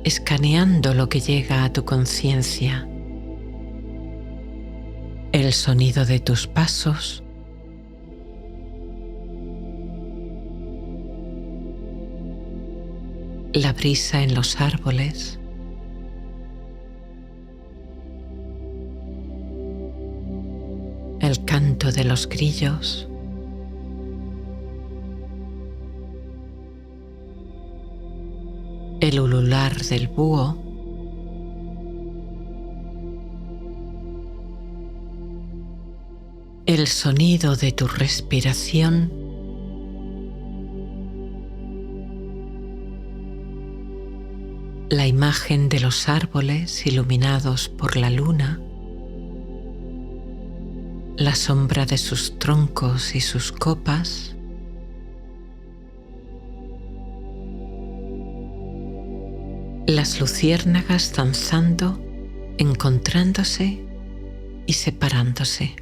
escaneando lo que llega a tu conciencia, el sonido de tus pasos, la brisa en los árboles, el canto canto de los grillos, el ulular del búho, el sonido de tu respiración, la imagen de los árboles iluminados por la luna, la sombra de sus troncos y sus copas, las luciérnagas danzando, encontrándose y separándose.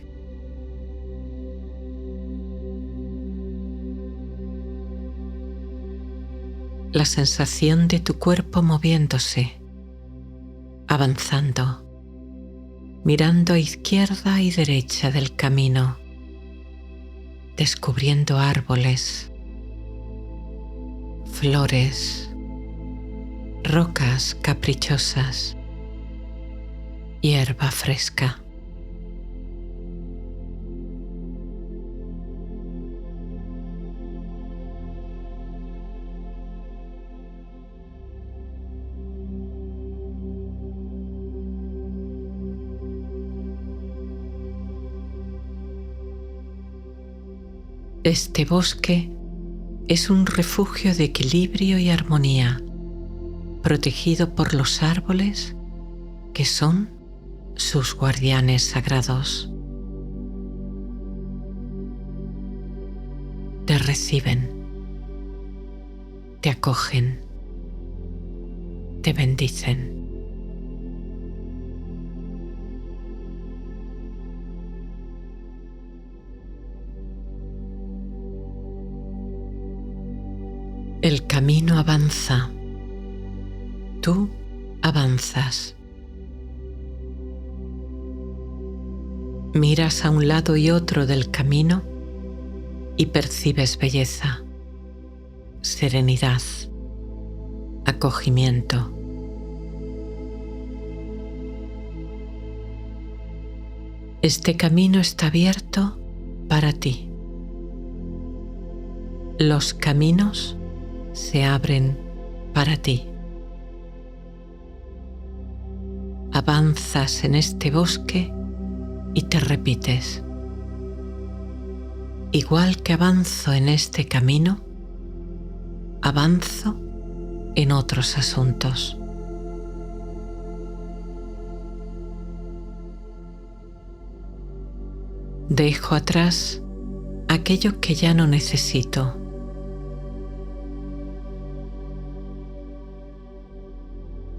La sensación de tu cuerpo moviéndose, avanzando, mirando a izquierda y derecha del camino, descubriendo árboles, flores, rocas caprichosas, hierba fresca. Este bosque es un refugio de equilibrio y armonía, protegido por los árboles que son sus guardianes sagrados. Te reciben, te acogen, te bendicen. El camino avanza, tú avanzas. Miras a un lado y otro del camino y percibes belleza, serenidad, acogimiento. Este camino está abierto para ti. Los caminos se abren para ti. Avanzas en este bosque y te repites: igual que avanzo en este camino, avanzo en otros asuntos. Dejo atrás aquello que ya no necesito.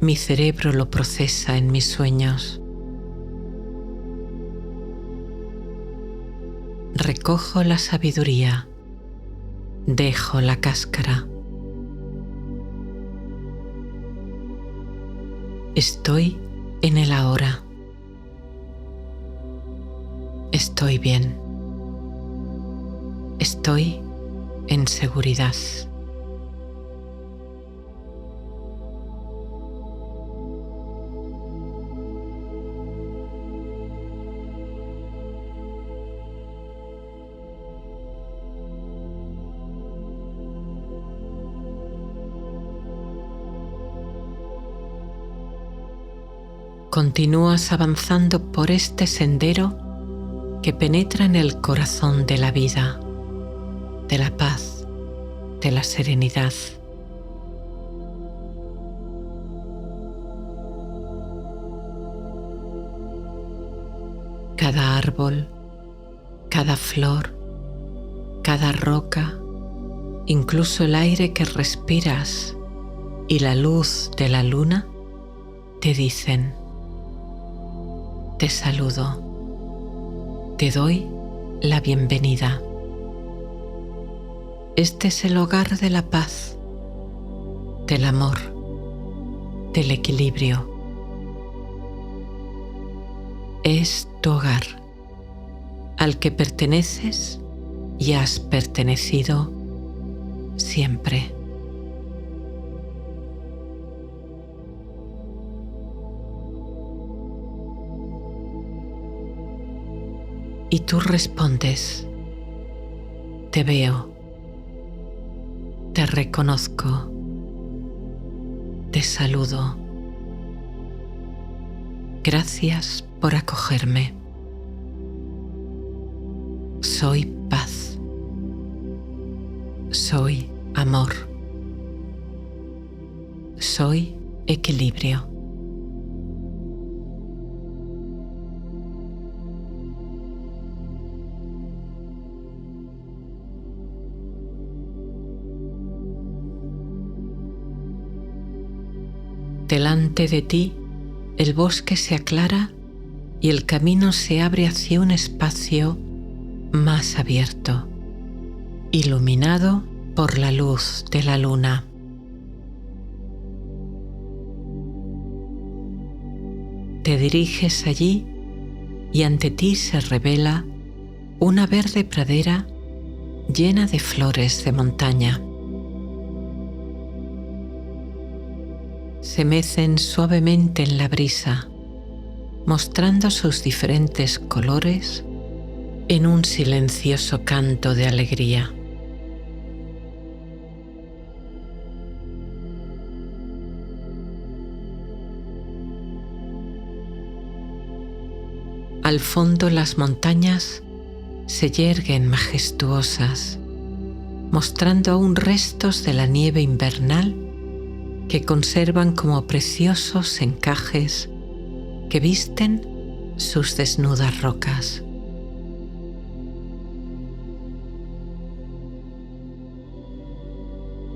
Mi cerebro lo procesa en mis sueños. Recojo la sabiduría, dejo la cáscara. Estoy en el ahora. Estoy bien. Estoy en seguridad. Continúas avanzando por este sendero que penetra en el corazón de la vida, de la paz, de la serenidad. Cada árbol, cada flor, cada roca, incluso el aire que respiras y la luz de la luna te dicen: te saludo, te doy la bienvenida. Este es el hogar de la paz, del amor, del equilibrio. Es tu hogar, al que perteneces y has pertenecido siempre. y tú respondes: te veo, te reconozco, te saludo. Gracias por acogerme. Soy paz. Soy amor. Soy equilibrio. Delante de ti, el bosque se aclara y el camino se abre hacia un espacio más abierto, iluminado por la luz de la luna. Te diriges allí y ante ti se revela una verde pradera llena de flores de montaña. Se mecen suavemente en la brisa, mostrando sus diferentes colores en un silencioso canto de alegría. Al fondo las montañas se yerguen majestuosas, mostrando aún restos de la nieve invernal que conservan como preciosos encajes que visten sus desnudas rocas.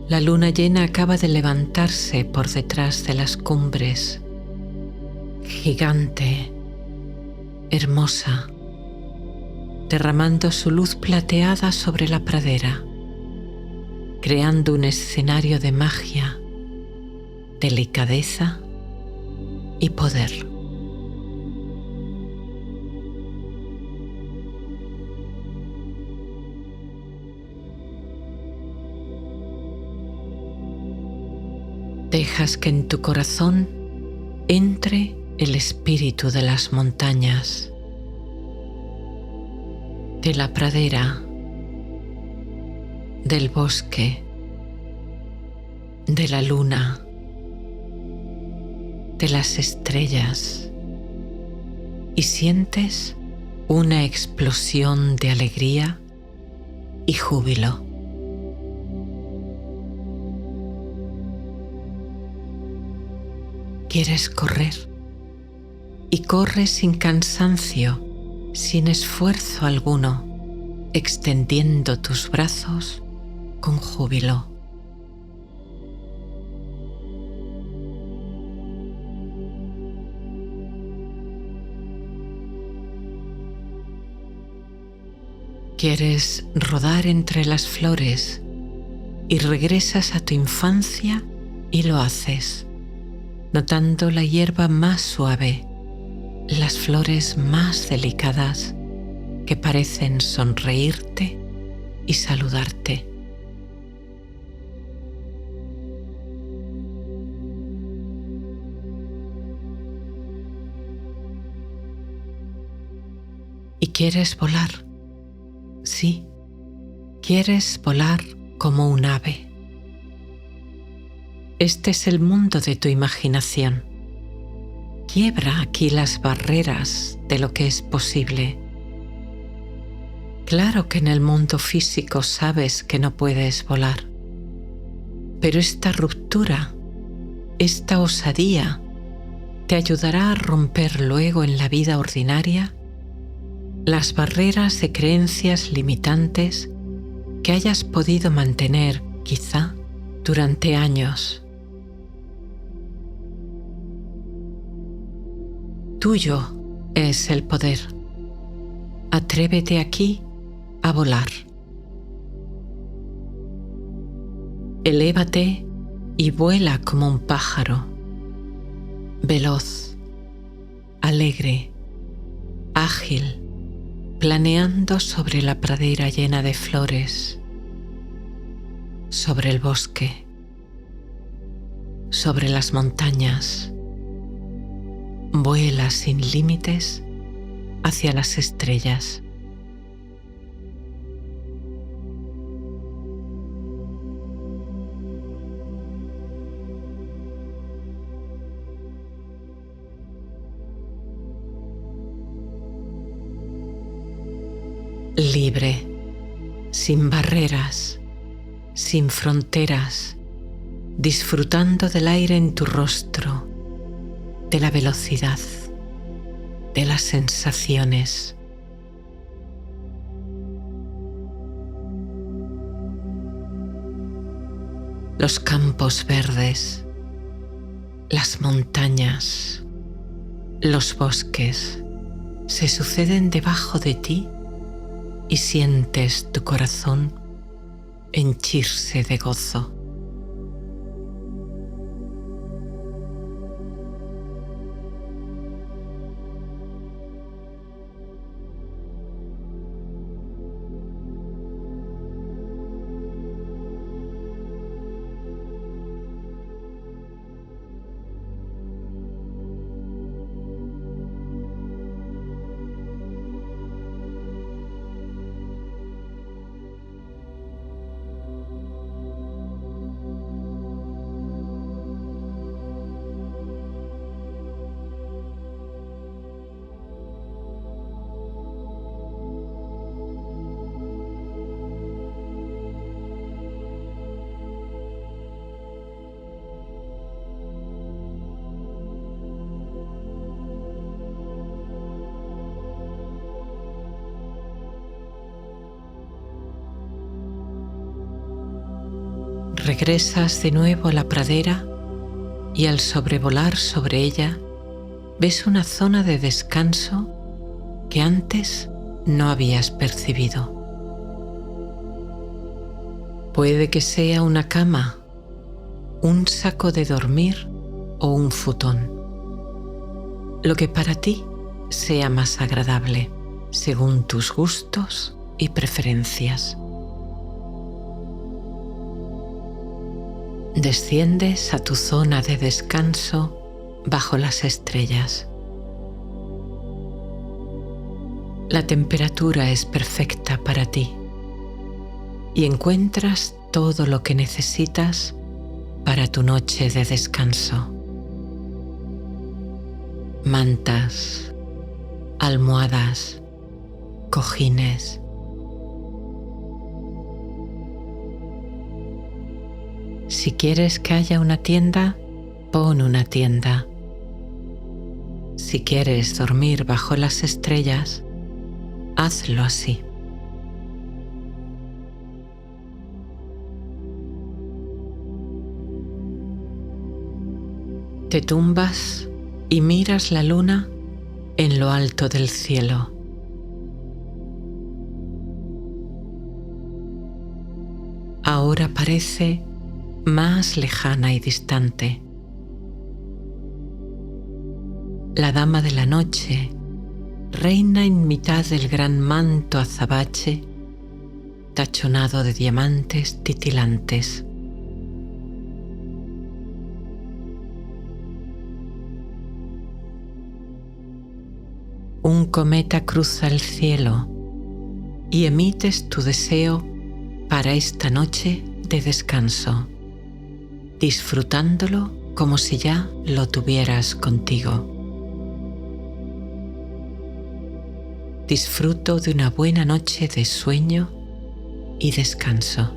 La luna llena acaba de levantarse por detrás de las cumbres, gigante, hermosa, derramando su luz plateada sobre la pradera, creando un escenario de magia, delicadeza y poder. Dejas que en tu corazón entre el espíritu de las montañas, de la pradera, del bosque, de la luna, de las estrellas, y sientes una explosión de alegría y júbilo. Quieres correr y corres sin cansancio, sin esfuerzo alguno, extendiendo tus brazos con júbilo. Quieres rodar entre las flores y regresas a tu infancia y lo haces, notando la hierba más suave, las flores más delicadas que parecen sonreírte y saludarte. Y quieres volar. Sí, quieres volar como un ave. Este es el mundo de tu imaginación. Quiebra aquí las barreras de lo que es posible. Claro que en el mundo físico sabes que no puedes volar, pero esta ruptura, esta osadía, te ayudará a romper luego en la vida ordinaria las barreras de creencias limitantes que hayas podido mantener, quizá, durante años. Tuyo es el poder. Atrévete aquí a volar. Elévate y vuela como un pájaro, veloz, alegre, ágil, planeando sobre la pradera llena de flores, sobre el bosque, sobre las montañas. Vuela sin límites hacia las estrellas. libre, sin barreras, sin fronteras, disfrutando del aire en tu rostro, de la velocidad, de las sensaciones. Los campos verdes, las montañas, los bosques se suceden debajo de ti y sientes tu corazón henchirse de gozo. Regresas de nuevo a la pradera y al sobrevolar sobre ella ves una zona de descanso que antes no habías percibido. Puede que sea una cama, un saco de dormir o un futón. Lo que para ti sea más agradable, según tus gustos y preferencias. Desciendes a tu zona de descanso bajo las estrellas. La temperatura es perfecta para ti y encuentras todo lo que necesitas para tu noche de descanso. Mantas, almohadas, cojines. Si quieres que haya una tienda, pon una tienda. Si quieres dormir bajo las estrellas, hazlo así. Te tumbas y miras la luna en lo alto del cielo. Ahora parece más lejana y distante. La dama de la noche reina en mitad del gran manto azabache tachonado de diamantes titilantes. Un cometa cruza el cielo y emites tu deseo para esta noche de descanso, disfrutándolo como si ya lo tuvieras contigo. Disfruto de una buena noche de sueño y descanso.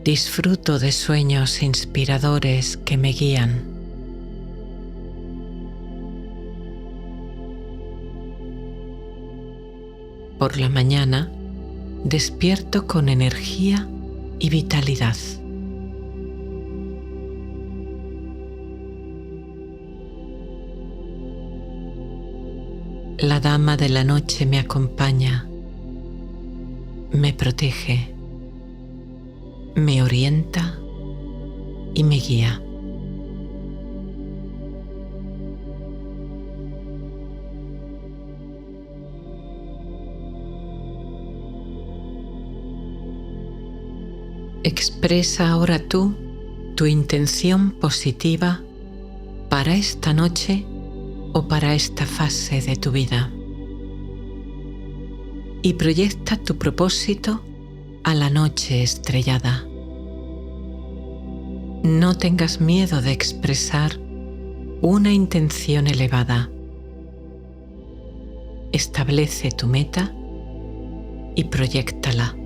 Disfruto de sueños inspiradores que me guían. Por la mañana despierto con energía y vitalidad. La dama de la noche me acompaña, me protege, me orienta y me guía. Expresa ahora tú tu intención positiva para esta noche o para esta fase de tu vida y proyecta tu propósito a la noche estrellada. No tengas miedo de expresar una intención elevada. Establece tu meta y proyéctala.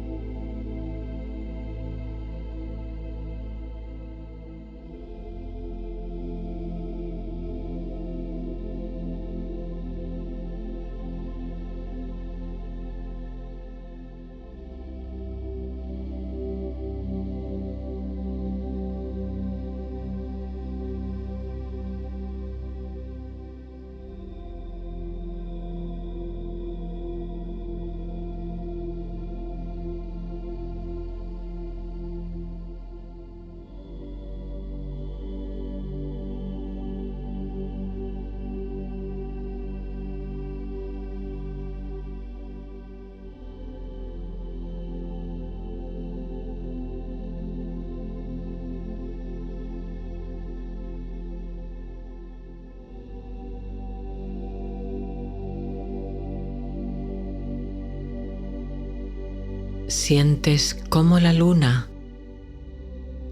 Sientes cómo la luna,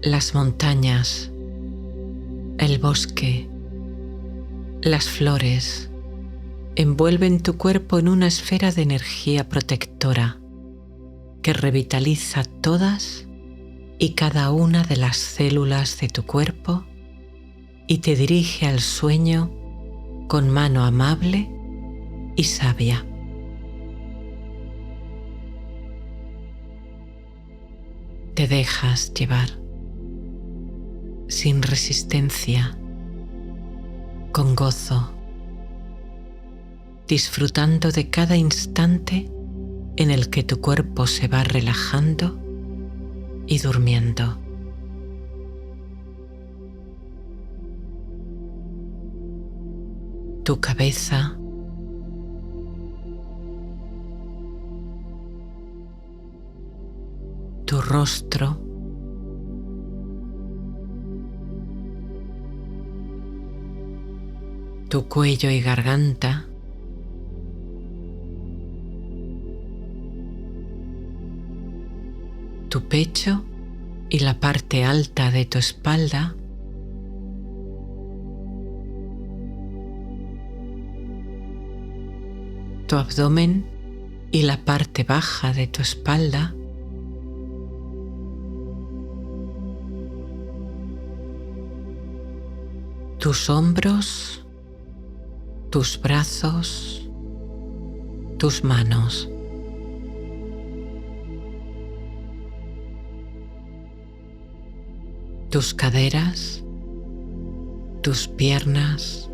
las montañas, el bosque, las flores envuelven tu cuerpo en una esfera de energía protectora que revitaliza todas y cada una de las células de tu cuerpo y te dirige al sueño con mano amable y sabia. Te dejas llevar, sin resistencia, con gozo, disfrutando de cada instante en el que tu cuerpo se va relajando y durmiendo. Tu cabeza, tu rostro, tu cuello y garganta, tu pecho y la parte alta de tu espalda, tu abdomen y la parte baja de tu espalda, tus hombros, tus brazos, tus manos. Tus caderas, tus piernas,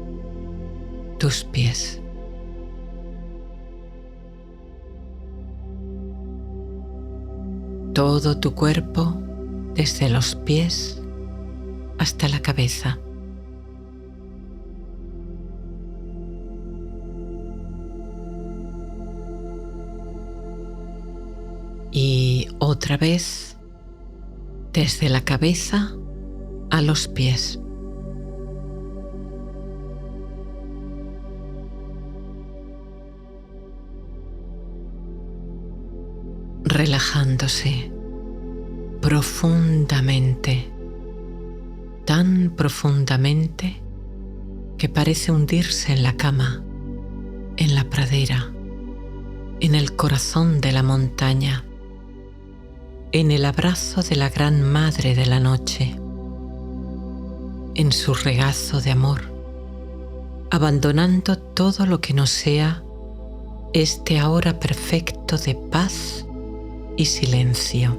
tus pies. Todo tu cuerpo, desde los pies hasta la cabeza. Y otra vez, desde la cabeza a los pies. Relajándose profundamente, tan profundamente que parece hundirse en la cama, en la pradera, en el corazón de la montaña, en el abrazo de la gran madre de la noche, en su regazo de amor, abandonando todo lo que no sea este ahora perfecto de paz y silencio.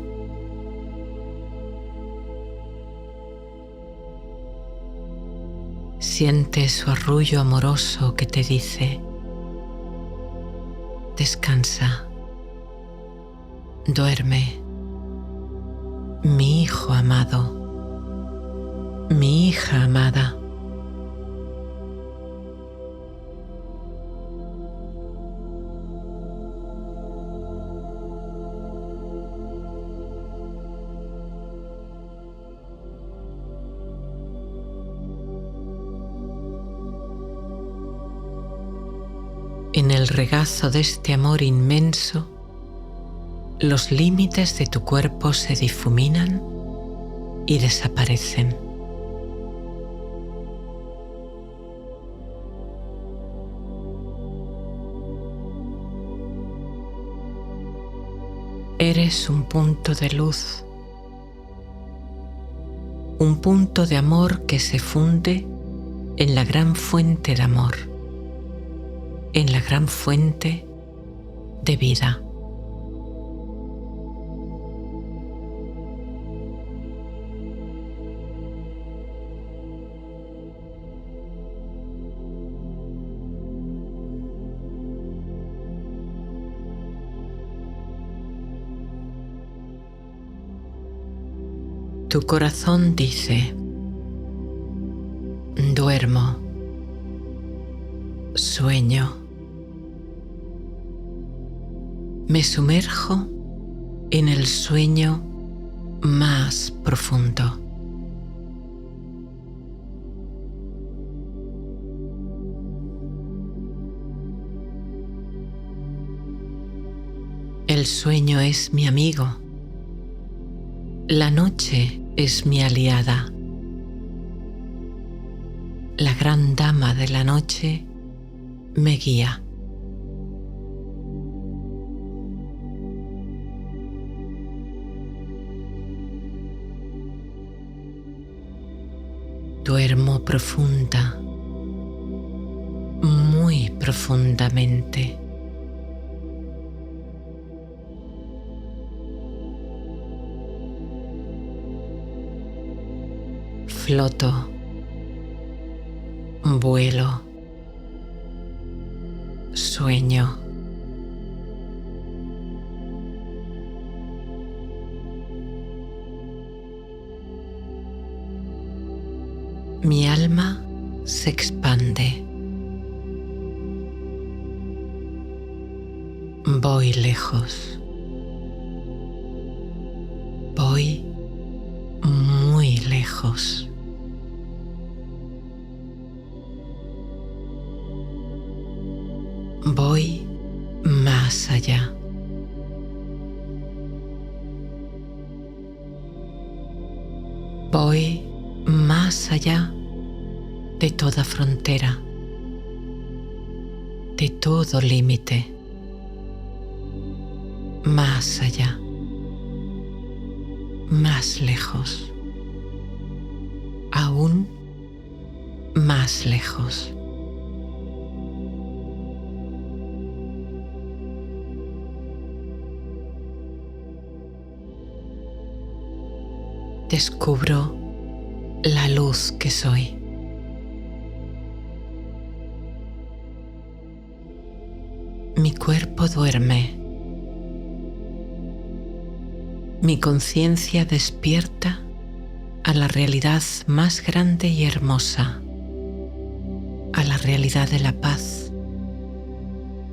Siente su arrullo amoroso que te dice: descansa, duerme, mi hijo amado, mi hija amada. En el regazo de este amor inmenso, los límites de tu cuerpo se difuminan y desaparecen. Eres un punto de luz, un punto de amor que se funde en la gran fuente de amor, en la gran fuente de vida. Tu corazón dice: duermo, sueño, me sumerjo en el sueño más profundo. El sueño es mi amigo. La noche es mi aliada. La gran dama de la noche me guía. Duermo profunda, muy profundamente. Floto, vuelo, sueño. Mi alma se expande. Voy lejos. Voy muy lejos. Voy más allá. Voy más allá de toda frontera, de todo límite. Más allá, más lejos, aún más lejos. Descubro la luz que soy. Mi cuerpo duerme. Mi conciencia despierta a la realidad más grande y hermosa, a la realidad de la paz,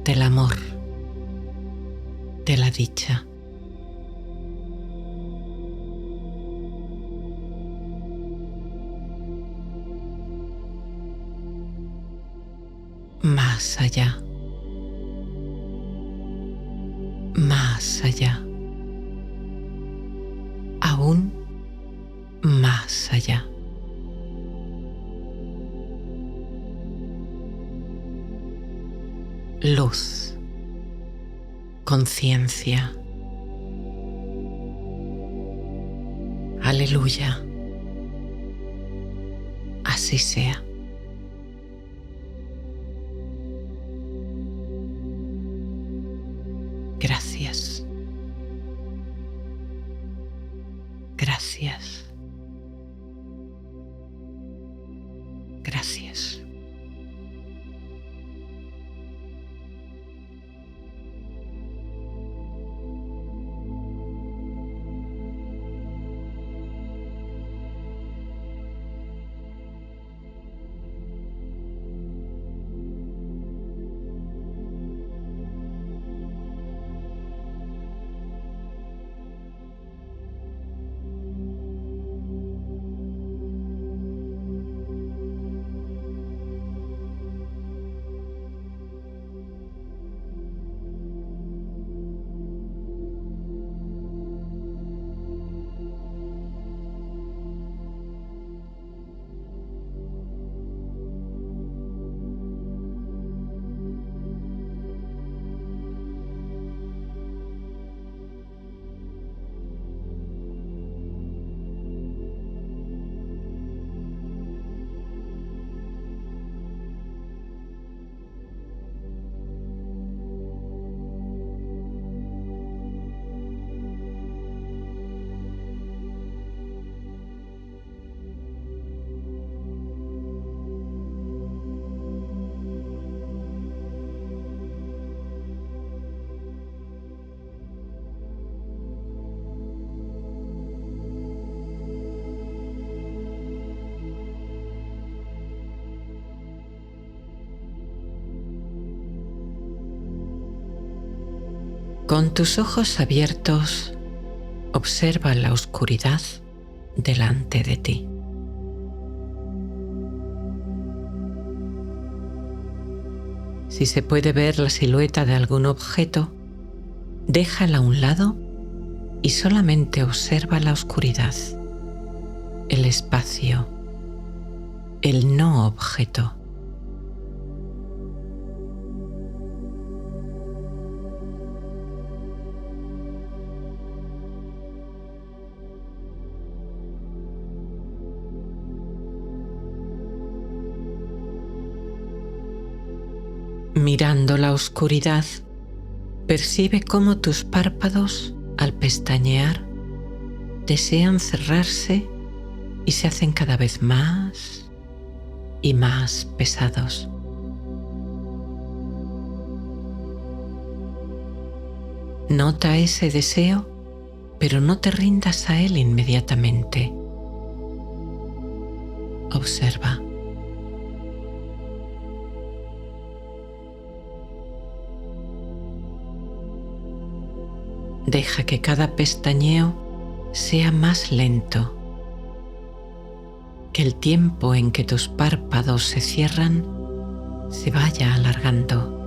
del amor, de la dicha. Más allá, más allá, aún más allá. Luz, conciencia. Aleluya. Así sea. Gracias. Gracias. Gracias. Con tus ojos abiertos, observa la oscuridad delante de ti. Si se puede ver la silueta de algún objeto, déjala a un lado y solamente observa la oscuridad, el espacio, el no objeto. Mirando la oscuridad, percibe cómo tus párpados, al pestañear, desean cerrarse y se hacen cada vez más y más pesados. Nota ese deseo, pero no te rindas a él inmediatamente. Observa. Deja que cada pestañeo sea más lento, que el tiempo en que tus párpados se cierran se vaya alargando.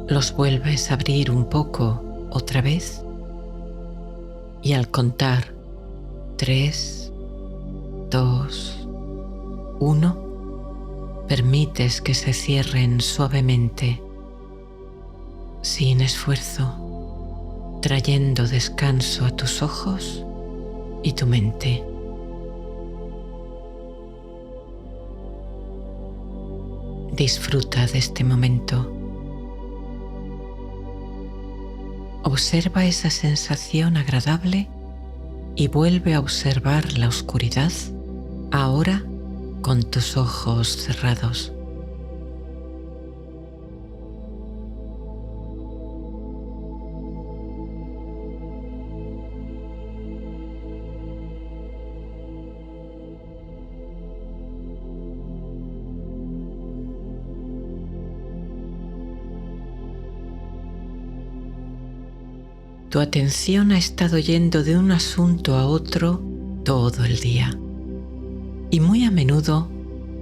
Los vuelves a abrir un poco otra vez y al contar 3, 2, 1, permites que se cierren suavemente, sin esfuerzo, trayendo descanso a tus ojos y tu mente. Disfruta de este momento. Observa esa sensación agradable y vuelve a observar la oscuridad ahora con tus ojos cerrados. Tu atención ha estado yendo de un asunto a otro todo el día y muy a menudo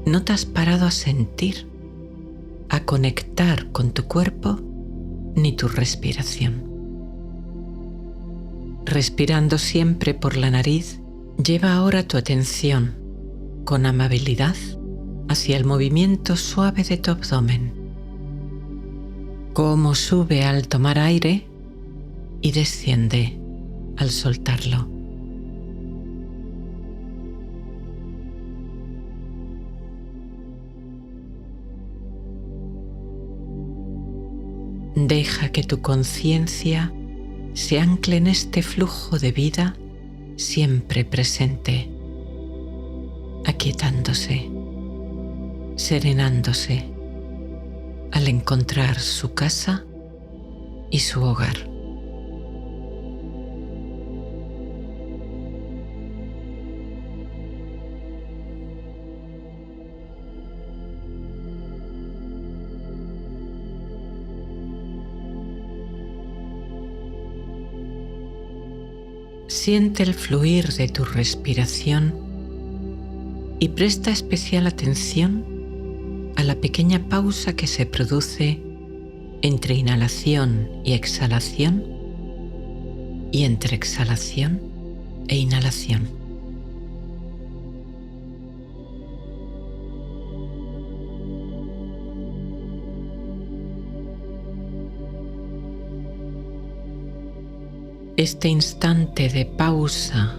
no te has parado a sentir, a conectar con tu cuerpo ni tu respiración. Respirando siempre por la nariz, lleva ahora tu atención con amabilidad hacia el movimiento suave de tu abdomen, cómo sube al tomar aire y desciende al soltarlo. Deja que tu conciencia se ancle en este flujo de vida siempre presente, aquietándose, serenándose al encontrar su casa y su hogar. Siente el fluir de tu respiración y presta especial atención a la pequeña pausa que se produce entre inhalación y exhalación y entre exhalación e inhalación. Este instante de pausa,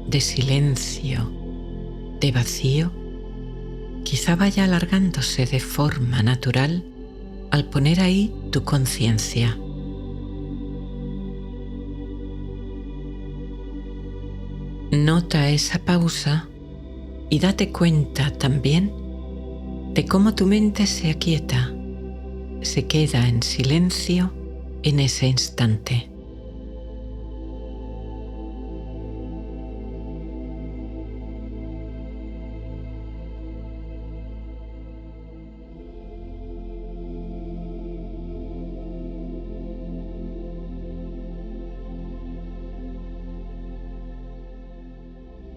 de silencio, de vacío, quizá vaya alargándose de forma natural al poner ahí tu conciencia. Nota esa pausa y date cuenta también de cómo tu mente se aquieta, se queda en silencio en ese instante.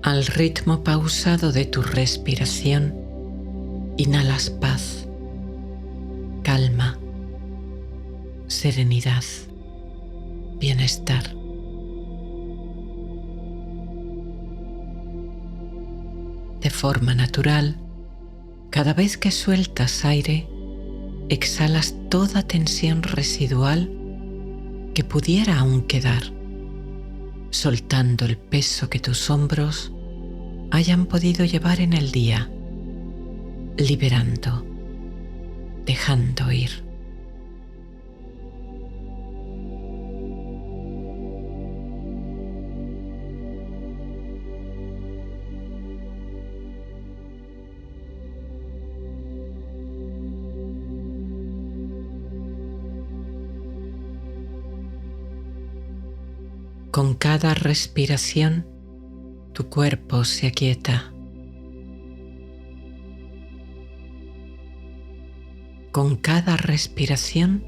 Al ritmo pausado de tu respiración, inhalas paz, calma, serenidad, bienestar. De forma natural, cada vez que sueltas aire, exhalas toda tensión residual que pudiera aún quedar, soltando el peso que tus hombros hayan podido llevar en el día, liberando, dejando ir. Con cada respiración, tu cuerpo se aquieta. Con cada respiración,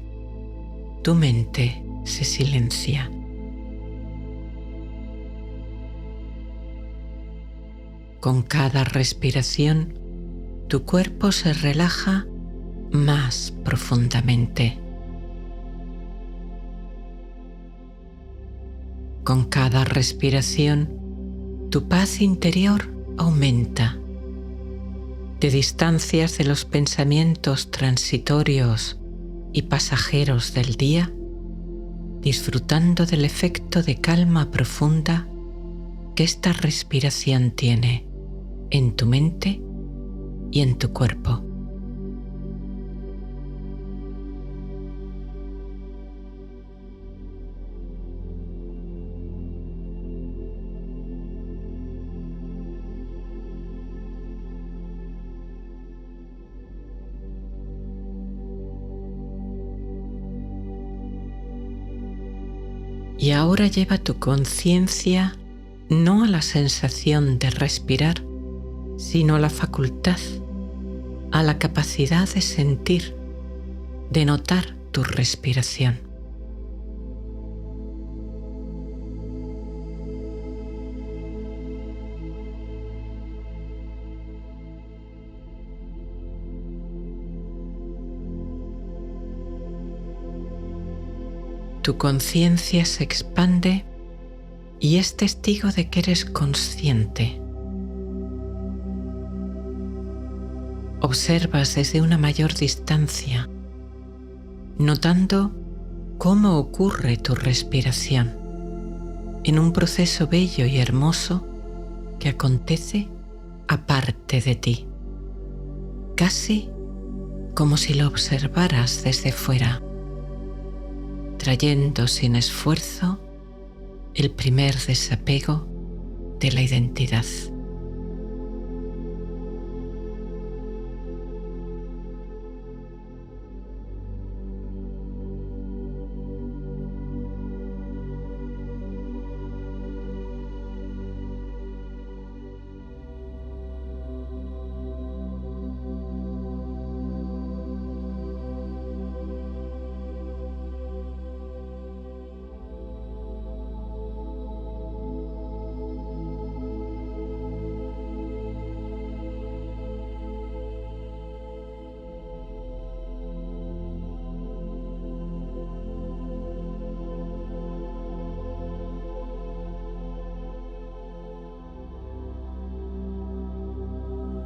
tu mente se silencia. Con cada respiración, tu cuerpo se relaja más profundamente. Con cada respiración, tu paz interior aumenta. Te distancias de los pensamientos transitorios y pasajeros del día, disfrutando del efecto de calma profunda que esta respiración tiene en tu mente y en tu cuerpo. Y ahora lleva tu conciencia no a la sensación de respirar, sino a la facultad, a la capacidad de sentir, de notar tu respiración. Tu conciencia se expande y es testigo de que eres consciente. Observas desde una mayor distancia, notando cómo ocurre tu respiración en un proceso bello y hermoso que acontece aparte de ti, casi como si lo observaras desde fuera, trayendo sin esfuerzo el primer desapego de la identidad.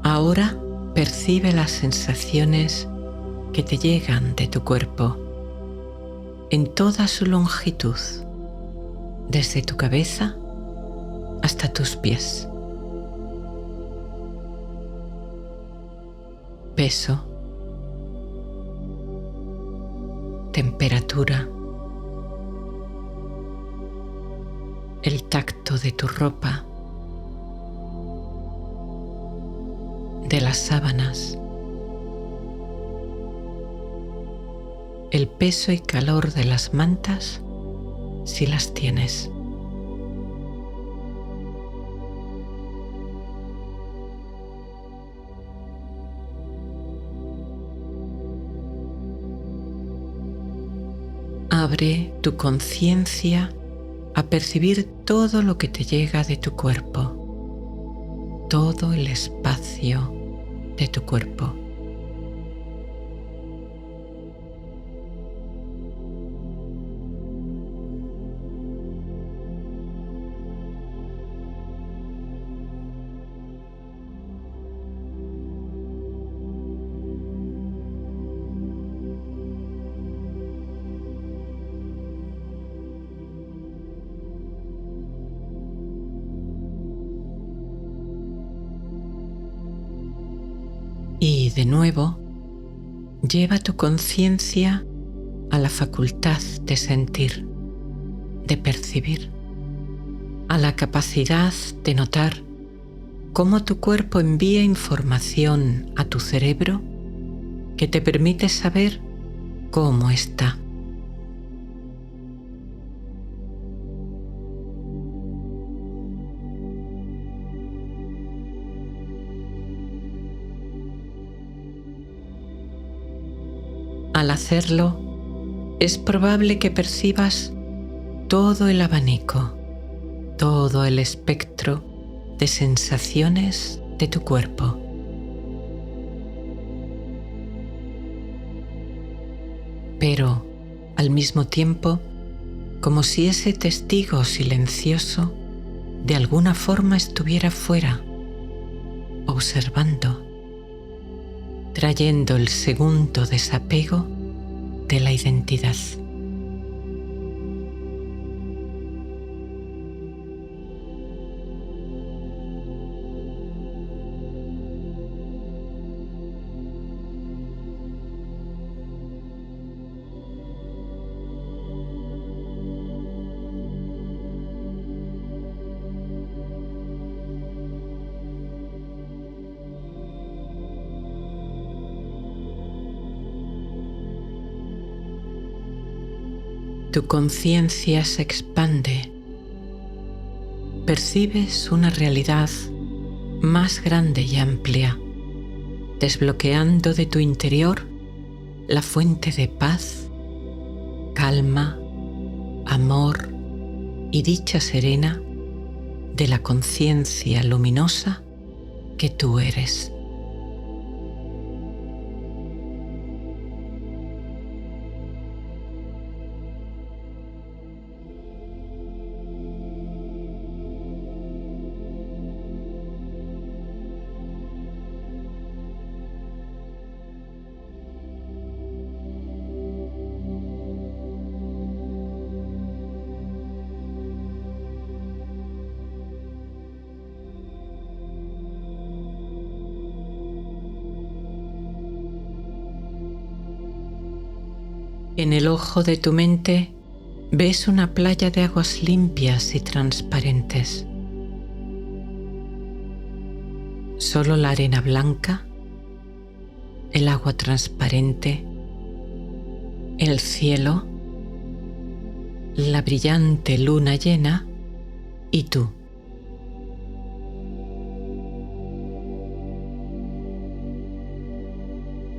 Ahora percibe las sensaciones que te llegan de tu cuerpo en toda su longitud, desde tu cabeza hasta tus pies. Peso, temperatura, el tacto de tu ropa, de las sábanas, el peso y calor de las mantas si las tienes. Abre tu conciencia a percibir todo lo que te llega de tu cuerpo, todo el espacio de tu cuerpo. Y de nuevo, lleva tu conciencia a la facultad de sentir, de percibir, a la capacidad de notar cómo tu cuerpo envía información a tu cerebro que te permite saber cómo está. Al hacerlo, es probable que percibas todo el abanico, todo el espectro de sensaciones de tu cuerpo. Pero, al mismo tiempo, como si ese testigo silencioso de alguna forma estuviera fuera, observando, trayendo el segundo desapego de la identidad. Tu conciencia se expande. Percibes una realidad más grande y amplia, desbloqueando de tu interior la fuente de paz, calma, amor y dicha serena de la conciencia luminosa que tú eres. En el ojo de tu mente ves una playa de aguas limpias y transparentes. Solo la arena blanca, el agua transparente, el cielo, la brillante luna llena y tú.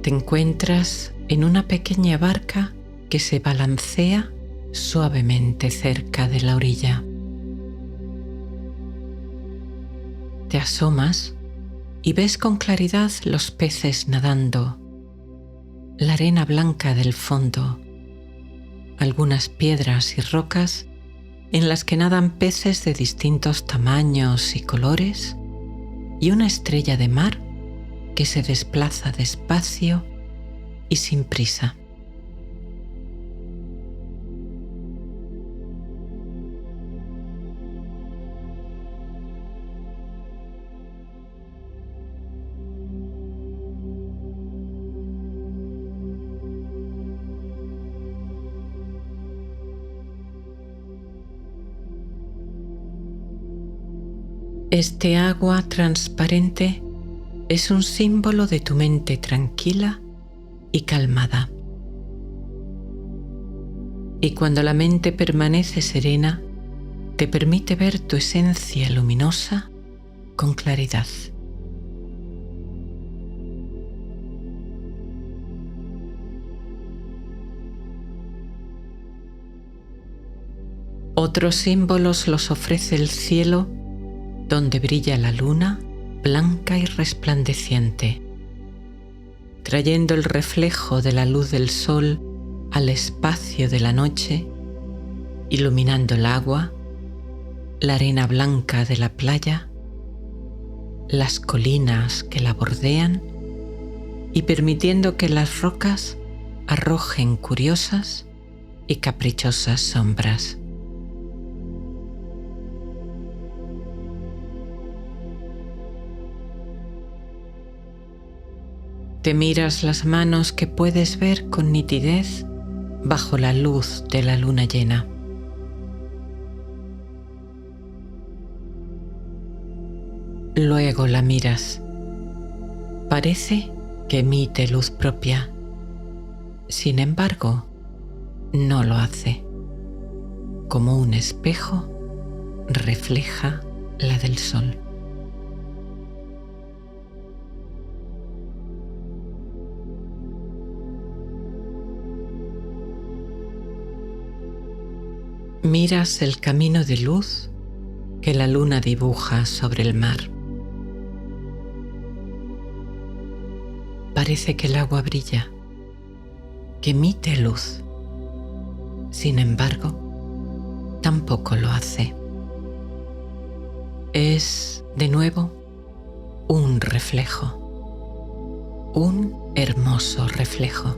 Te encuentras en una pequeña barca que se balancea suavemente cerca de la orilla. Te asomas y ves con claridad los peces nadando, la arena blanca del fondo, algunas piedras y rocas en las que nadan peces de distintos tamaños y colores y una estrella de mar que se desplaza despacio y sin prisa. Este agua transparente es un símbolo de tu mente tranquila y calmada. Y cuando la mente permanece serena, te permite ver tu esencia luminosa con claridad. Otros símbolos los ofrece el cielo, donde brilla la luna blanca y resplandeciente, trayendo el reflejo de la luz del sol al espacio de la noche, iluminando el agua, la arena blanca de la playa, las colinas que la bordean y permitiendo que las rocas arrojen curiosas y caprichosas sombras. Te miras las manos que puedes ver con nitidez bajo la luz de la luna llena. Luego la miras. Parece que emite luz propia. Sin embargo, no lo hace. Como un espejo, refleja la del sol. Miras el camino de luz que la luna dibuja sobre el mar. Parece que el agua brilla, que emite luz. Sin embargo, tampoco lo hace. Es, de nuevo, un reflejo, un hermoso reflejo.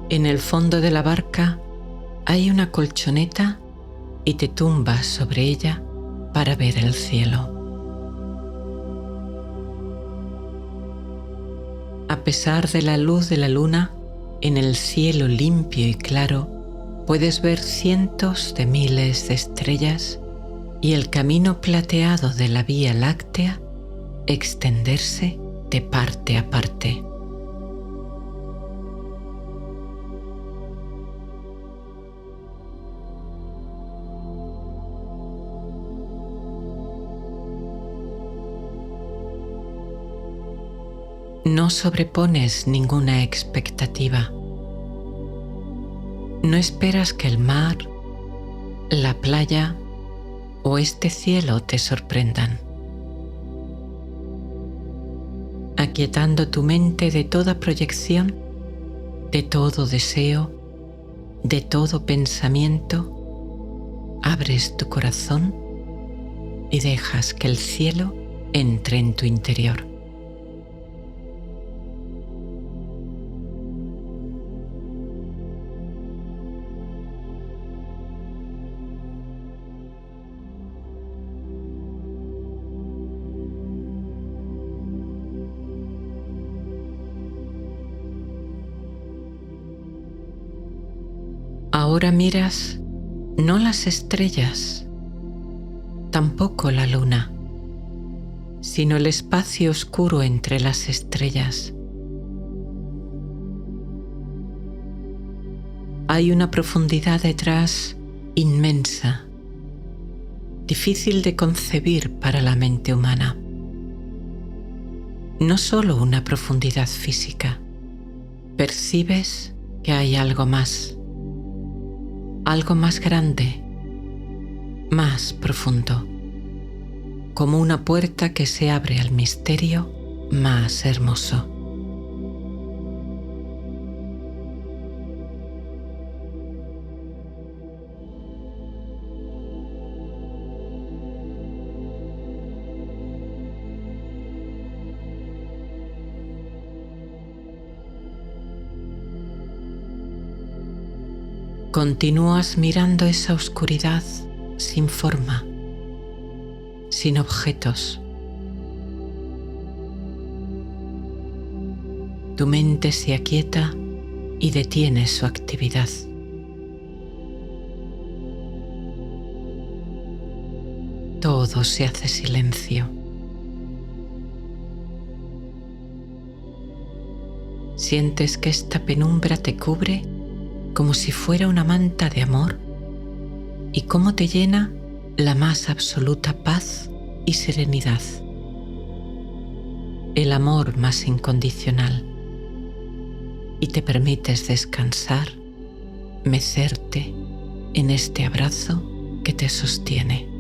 En el fondo de la barca hay una colchoneta y te tumbas sobre ella para ver el cielo. A pesar de la luz de la luna, en el cielo limpio y claro puedes ver cientos de miles de estrellas y el camino plateado de la Vía Láctea extenderse de parte a parte. No sobrepones ninguna expectativa. No esperas que el mar, la playa o este cielo te sorprendan. Aquietando tu mente de toda proyección, de todo deseo, de todo pensamiento, abres tu corazón y dejas que el cielo entre en tu interior. Ahora miras no las estrellas, tampoco la luna, sino el espacio oscuro entre las estrellas. Hay una profundidad detrás inmensa, difícil de concebir para la mente humana. No solo una profundidad física, percibes que hay algo más grande, más profundo, como una puerta que se abre al misterio más hermoso. Continúas mirando esa oscuridad sin forma, sin objetos. Tu mente se aquieta y detiene su actividad. Todo se hace silencio. Sientes que esta penumbra te cubre como si fuera una manta de amor y cómo te llena la más absoluta paz y serenidad, el amor más incondicional. y te permites descansar, mecerte en este abrazo que te sostiene.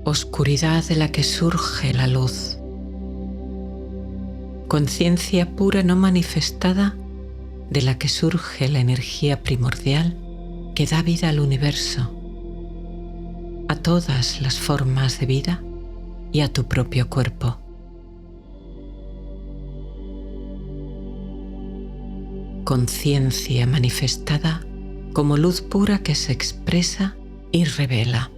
Oscuridad de la que surge la luz. Conciencia pura no manifestada de la que surge la energía primordial que da vida al universo, a todas las formas de vida y a tu propio cuerpo. Conciencia manifestada como luz pura que se expresa y revela.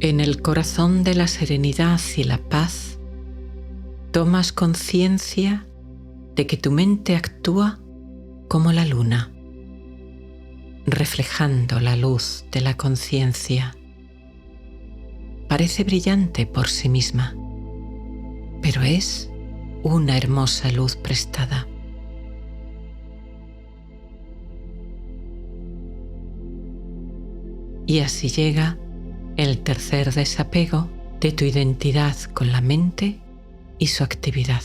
En el corazón de la serenidad y la paz, tomas conciencia de que tu mente actúa como la luna, reflejando la luz de la conciencia. Parece brillante por sí misma, pero es una hermosa luz prestada. Y así llega el tercer desapego de tu identidad con la mente y su actividad.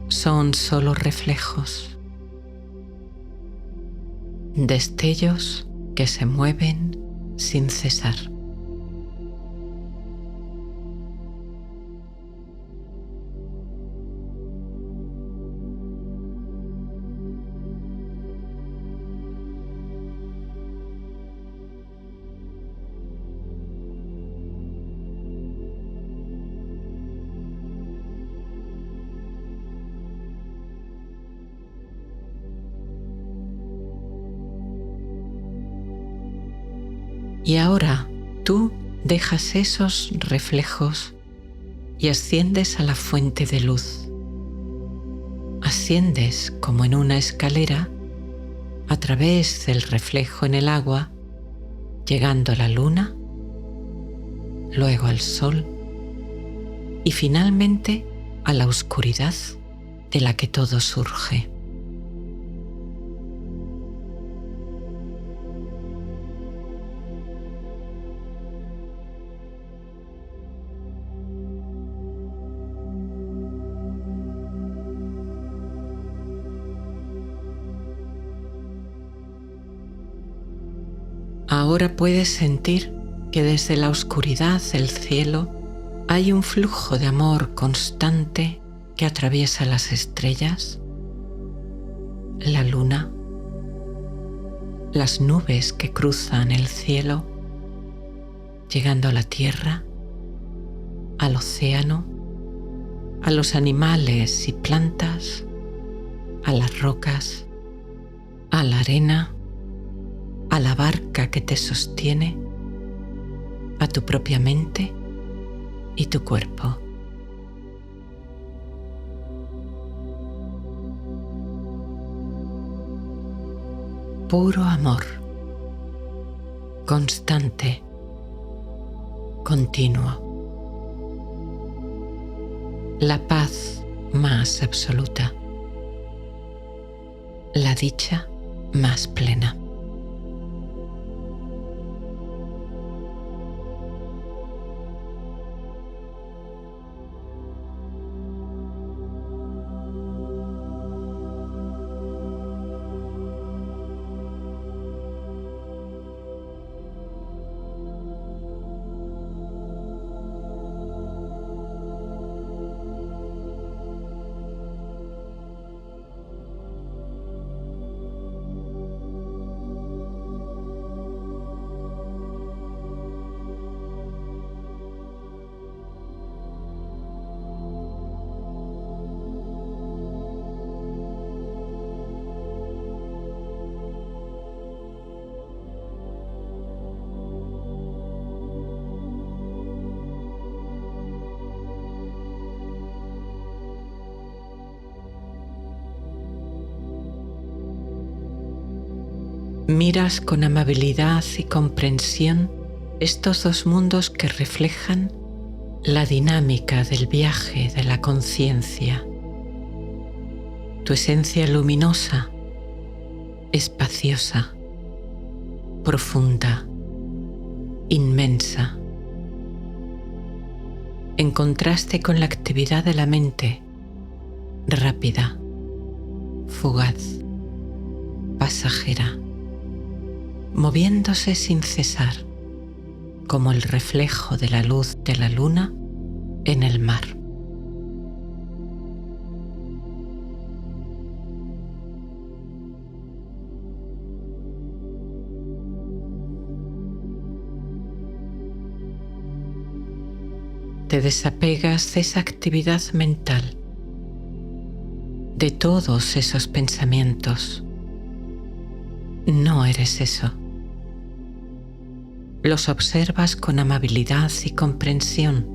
Son solo reflejos, destellos que se mueven sin cesar. Y ahora tú dejas esos reflejos y asciendes a la fuente de luz. Asciendes como en una escalera a través del reflejo en el agua, llegando a la luna, luego al sol y finalmente a la oscuridad de la que todo surge. Ahora puedes sentir que desde la oscuridad del cielo hay un flujo de amor constante que atraviesa las estrellas, la luna, las nubes que cruzan el cielo, llegando a la tierra, al océano, a los animales y plantas, a las rocas, a la arena, a la barca que te sostiene, a tu propia mente y tu cuerpo. Puro amor, constante, continuo. La paz más absoluta, la dicha más plena. Miras con amabilidad y comprensión estos dos mundos que reflejan la dinámica del viaje de la conciencia. Tu esencia luminosa, espaciosa, profunda, inmensa, en contraste con la actividad de la mente, rápida, fugaz, pasajera, moviéndose sin cesar, como el reflejo de la luz de la luna en el mar. Te desapegas de esa actividad mental, de todos esos pensamientos. No eres eso. Los observas con amabilidad y comprensión,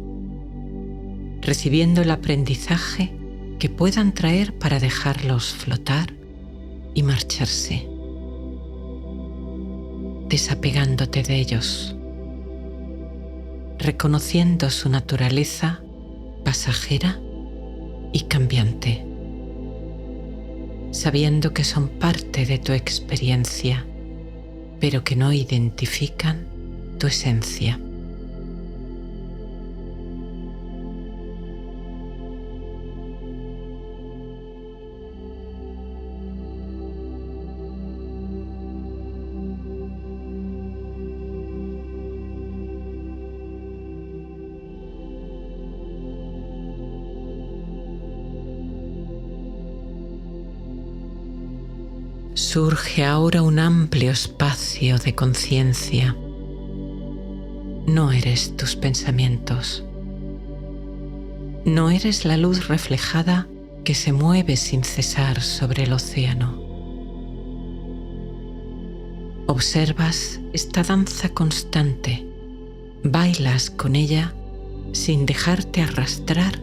recibiendo el aprendizaje que puedan traer para dejarlos flotar y marcharse, desapegándote de ellos, reconociendo su naturaleza pasajera y cambiante, sabiendo que son parte de tu experiencia, pero que no identifican tu esencia. Surge ahora un amplio espacio de conciencia. No eres tus pensamientos. No eres la luz reflejada que se mueve sin cesar sobre el océano. Observas esta danza constante, bailas con ella sin dejarte arrastrar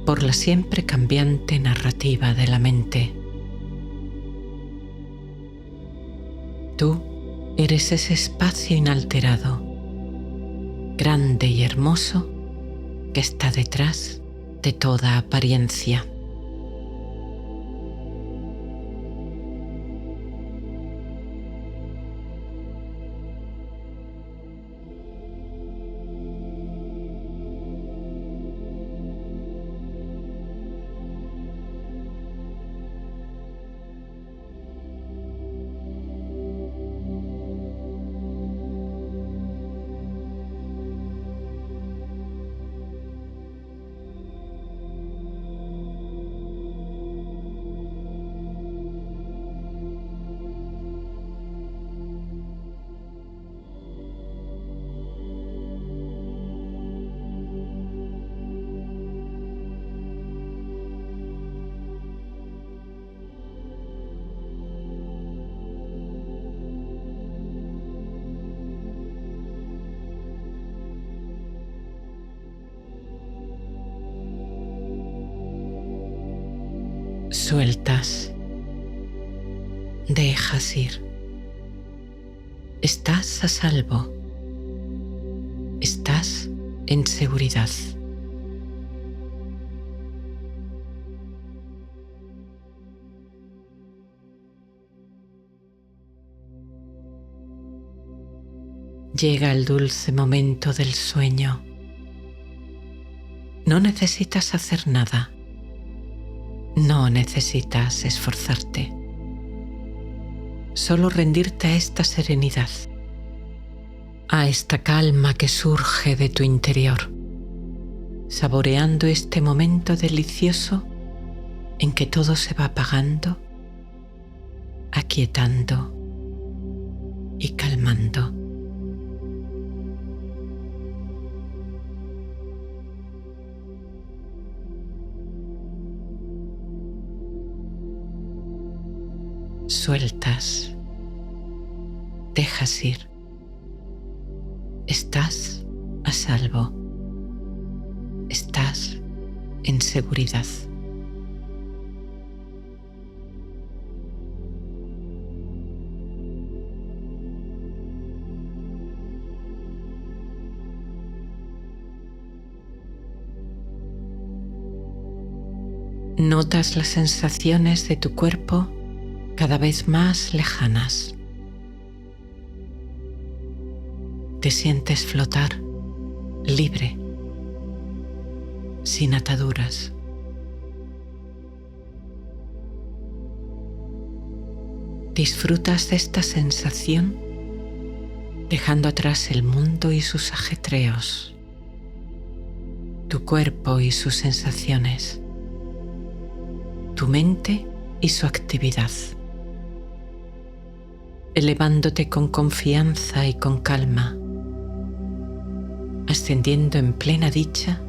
por la siempre cambiante narrativa de la mente. Tú eres ese espacio inalterado, grande y hermoso, que está detrás de toda apariencia. Sueltas, dejas ir. Estás a salvo. Estás en seguridad. Llega el dulce momento del sueño. No necesitas hacer nada. No necesitas esforzarte. Solo rendirte a esta serenidad, a esta calma que surge de tu interior, saboreando este momento delicioso en que todo se va apagando, aquietando y calmando. Sueltas, dejas ir. Estás a salvo. Estás en seguridad. Notas las sensaciones de tu cuerpo cada vez más lejanas. Te sientes flotar, libre, sin ataduras. Disfrutas de esta sensación dejando atrás el mundo y sus ajetreos, tu cuerpo y sus sensaciones, tu mente y su actividad, elevándote con confianza y con calma, ascendiendo en plena dicha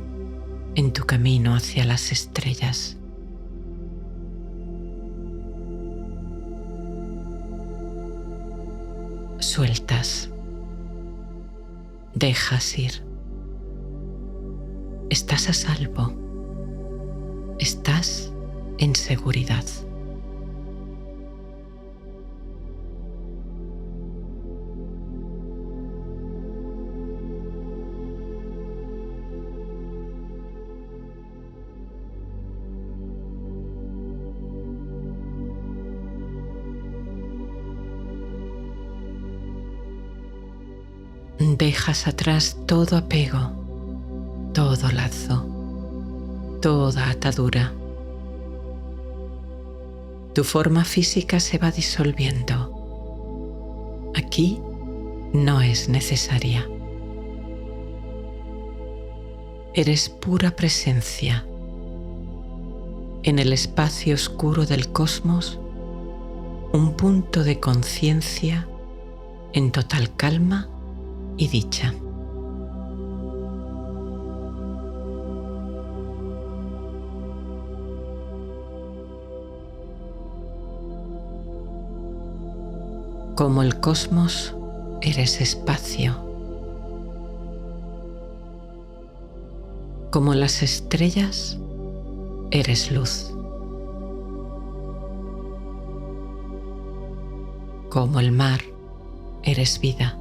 en tu camino hacia las estrellas. Sueltas, dejas ir. Estás a salvo, estás en seguridad. Dejas atrás todo apego, todo lazo, toda atadura. Tu forma física se va disolviendo. Aquí no es necesaria. Eres pura presencia. En el espacio oscuro del cosmos, un punto de conciencia en total calma y dicha. Como el cosmos, eres espacio. Como las estrellas, eres luz. Como el mar, eres vida.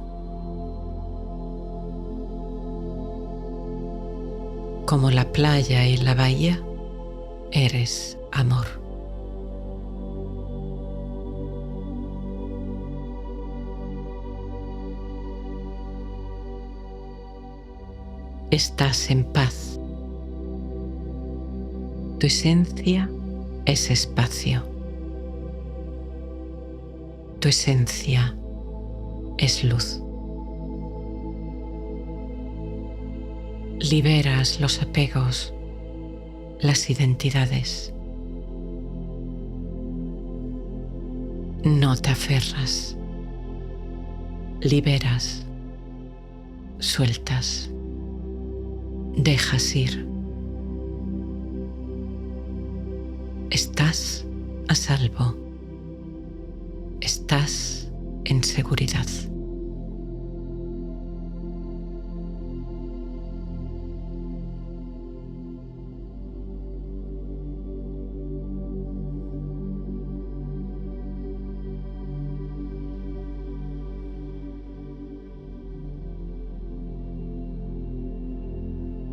Como la playa y la bahía, eres amor. Estás en paz. Tu esencia es espacio. Tu esencia es luz. Liberas los apegos, las identidades. No te aferras. Liberas, sueltas, dejas ir. Estás a salvo. Estás en seguridad.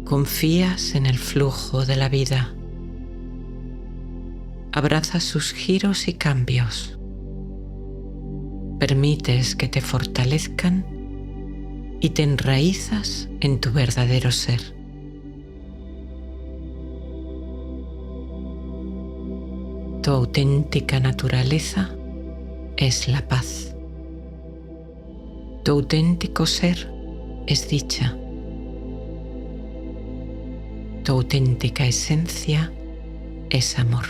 Confías en el flujo de la vida. Abrazas sus giros y cambios. Permites que te fortalezcan y te enraizas en tu verdadero ser. Tu auténtica naturaleza es la paz. Tu auténtico ser es dicha. Tu auténtica esencia es amor.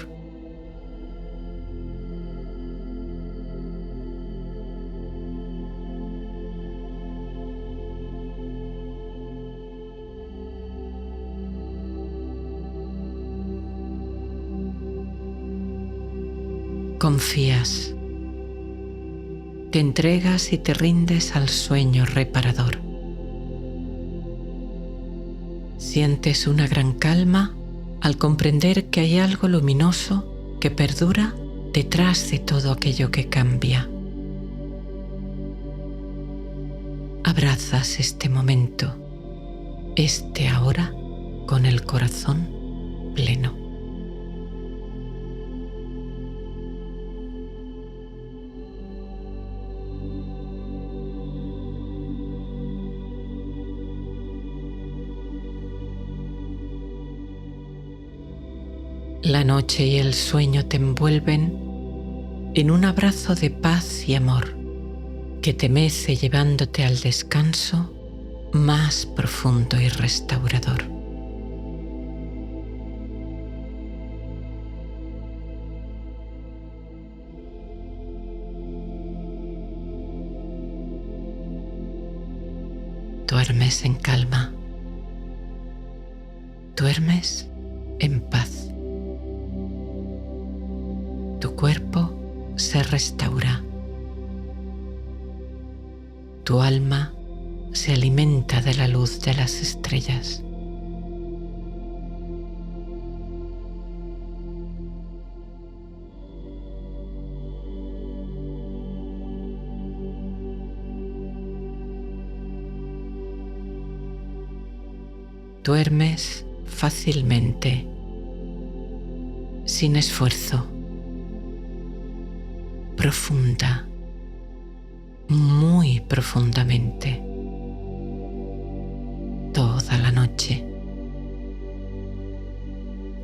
Confías. Te entregas y te rindes al sueño reparador. Sientes una gran calma al comprender que hay algo luminoso que perdura detrás de todo aquello que cambia. Abrazas este momento, este ahora, con el corazón pleno. La noche y el sueño te envuelven en un abrazo de paz y amor que te mece llevándote al descanso más profundo y restaurador. Duermes en calma, duermes en paz. Tu cuerpo se restaura, tu alma se alimenta de la luz de las estrellas. Duermes fácilmente, sin esfuerzo, profunda, muy profundamente, toda la noche.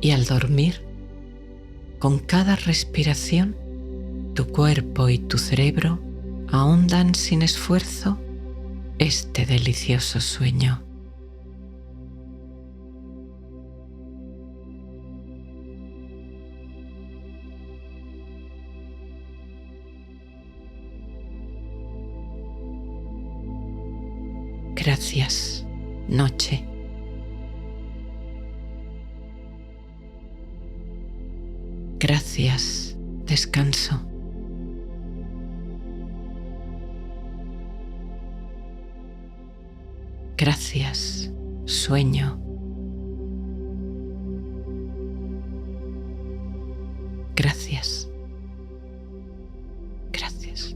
Y al dormir, con cada respiración, tu cuerpo y tu cerebro ahondan sin esfuerzo este delicioso sueño. Gracias, noche. Gracias, descanso. Gracias, sueño. Gracias. Gracias.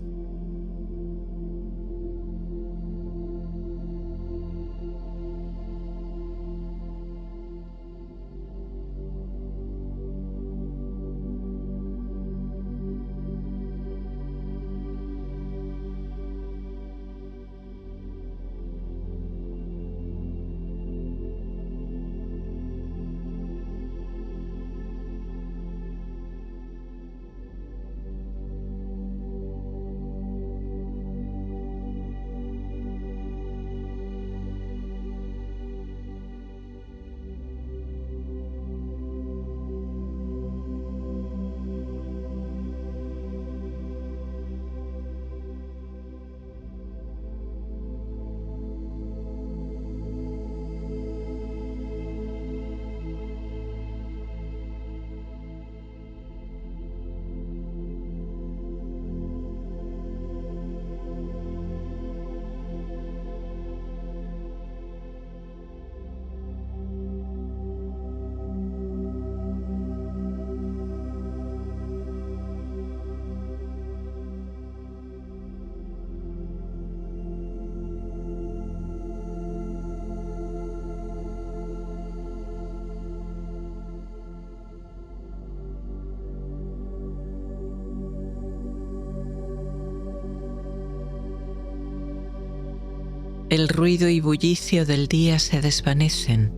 El ruido y bullicio del día se desvanecen,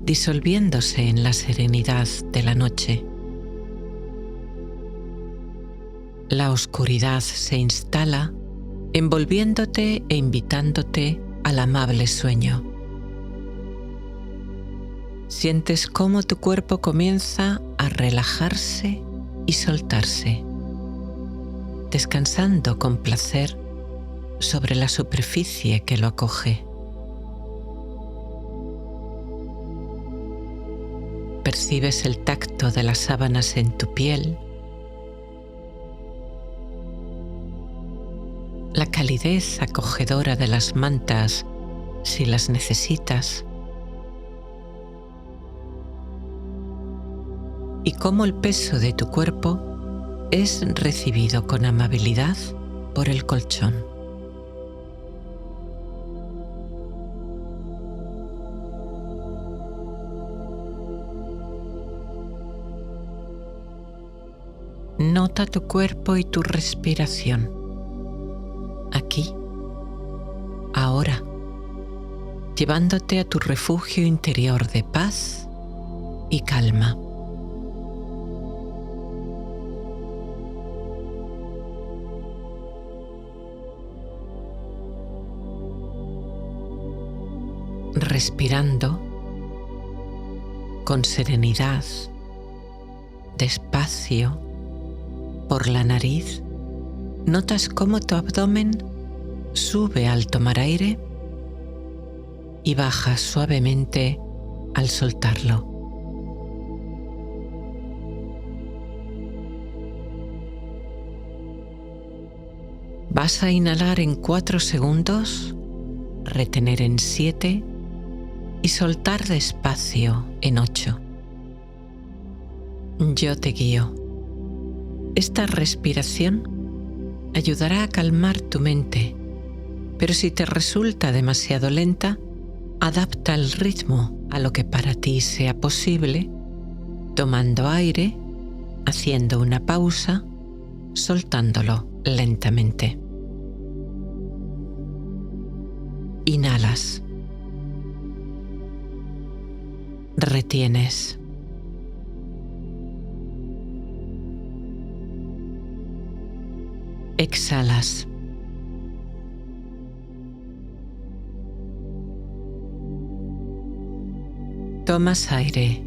disolviéndose en la serenidad de la noche. La oscuridad se instala, envolviéndote e invitándote al amable sueño. Sientes cómo tu cuerpo comienza a relajarse y soltarse, descansando con placer sobre la superficie que lo acoge. Percibes el tacto de las sábanas en tu piel, la calidez acogedora de las mantas si las necesitas, y cómo el peso de tu cuerpo es recibido con amabilidad por el colchón. Nota tu cuerpo y tu respiración, aquí, ahora, llevándote a tu refugio interior de paz y calma. respirando con serenidad, despacio, por la nariz, notas cómo tu abdomen sube al tomar aire y baja suavemente al soltarlo. Vas a inhalar en 4 segundos, retener en 7 y soltar despacio en 8. Yo te guío. Esta respiración ayudará a calmar tu mente, pero si te resulta demasiado lenta, adapta el ritmo a lo que para ti sea posible, tomando aire, haciendo una pausa, soltándolo lentamente. Inhalas. Retienes. Exhalas. Tomas aire.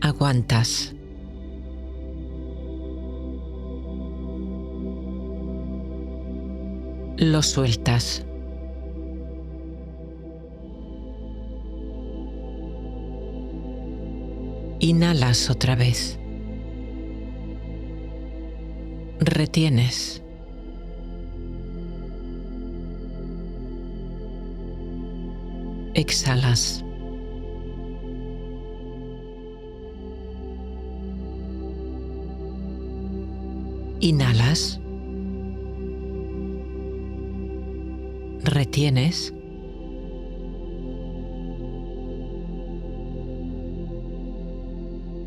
Aguantas. Lo sueltas. Inhalas otra vez. Retienes. Exhalas. Inhalas. Retienes.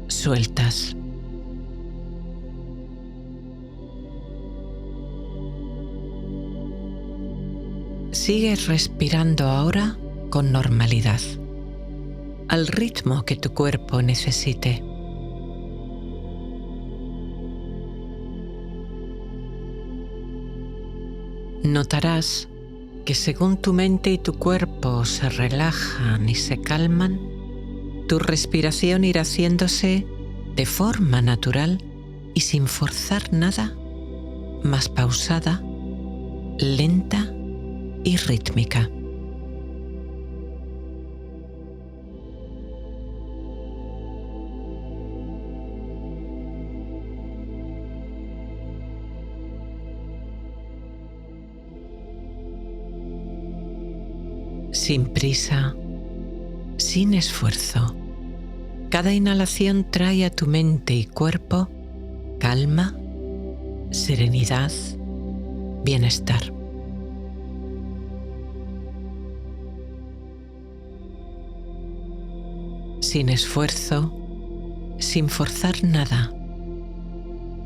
Sueltas. Sigues respirando ahora con normalidad, al ritmo que tu cuerpo necesite. Notarás que según tu mente y tu cuerpo se relajan y se calman, tu respiración irá haciéndose de forma natural y sin forzar nada, más pausada, lenta y rítmica. Sin prisa, sin esfuerzo. Cada inhalación trae a tu mente y cuerpo calma, serenidad, bienestar. Sin esfuerzo, sin forzar nada.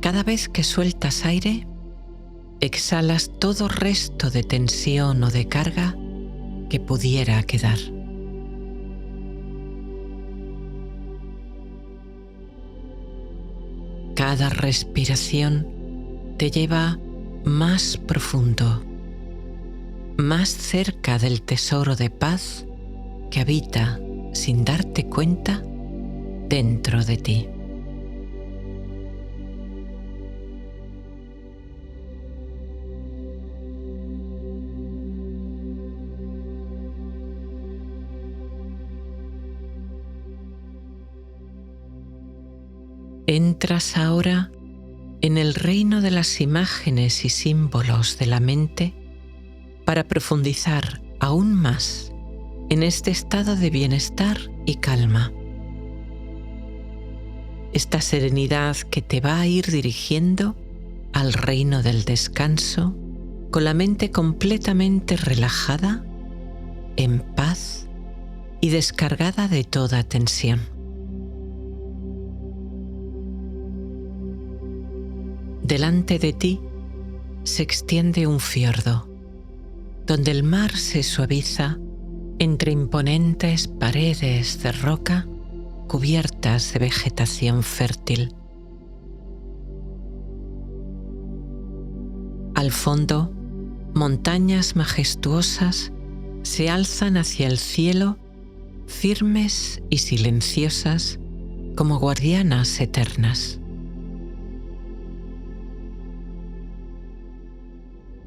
Cada vez que sueltas aire, exhalas todo resto de tensión o de carga que pudiera quedar. Cada respiración te lleva más profundo, más cerca del tesoro de paz que habita sin darte cuenta dentro de ti. Entras ahora en el reino de las imágenes y símbolos de la mente para profundizar aún más en este estado de bienestar y calma. Esta serenidad que te va a ir dirigiendo al reino del descanso con la mente completamente relajada, en paz y descargada de toda tensión. Delante de ti se extiende un fiordo, donde el mar se suaviza entre imponentes paredes de roca cubiertas de vegetación fértil. Al fondo, montañas majestuosas se alzan hacia el cielo, firmes y silenciosas como guardianas eternas.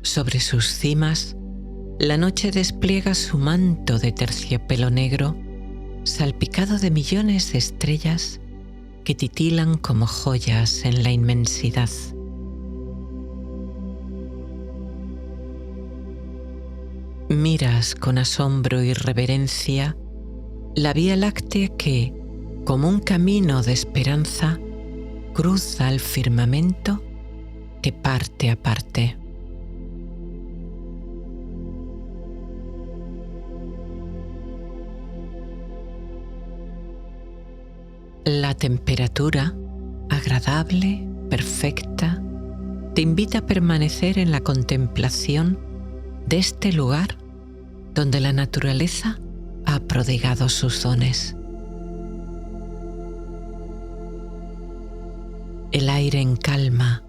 Sobre sus cimas, la noche despliega su manto de terciopelo negro, salpicado de millones de estrellas que titilan como joyas en la inmensidad. Miras con asombro y reverencia la Vía Láctea que, como un camino de esperanza, cruza el firmamento de parte a parte. La temperatura, agradable, perfecta, te invita a permanecer en la contemplación de este lugar donde la naturaleza ha prodigado sus dones. El aire en calma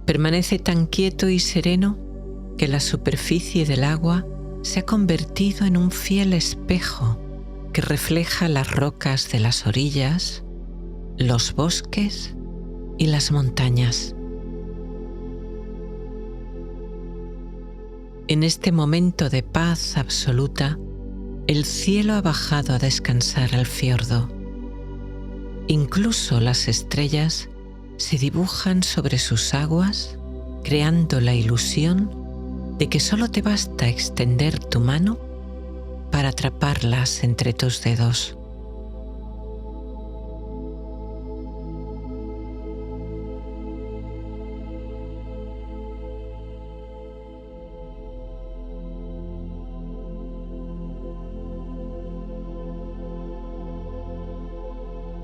permanece tan quieto y sereno que la superficie del agua se ha convertido en un fiel espejo que refleja las rocas de las orillas, los bosques y las montañas. En este momento de paz absoluta, el cielo ha bajado a descansar al fiordo. Incluso las estrellas se dibujan sobre sus aguas, creando la ilusión de que solo te basta extender tu mano para atraparlas entre tus dedos.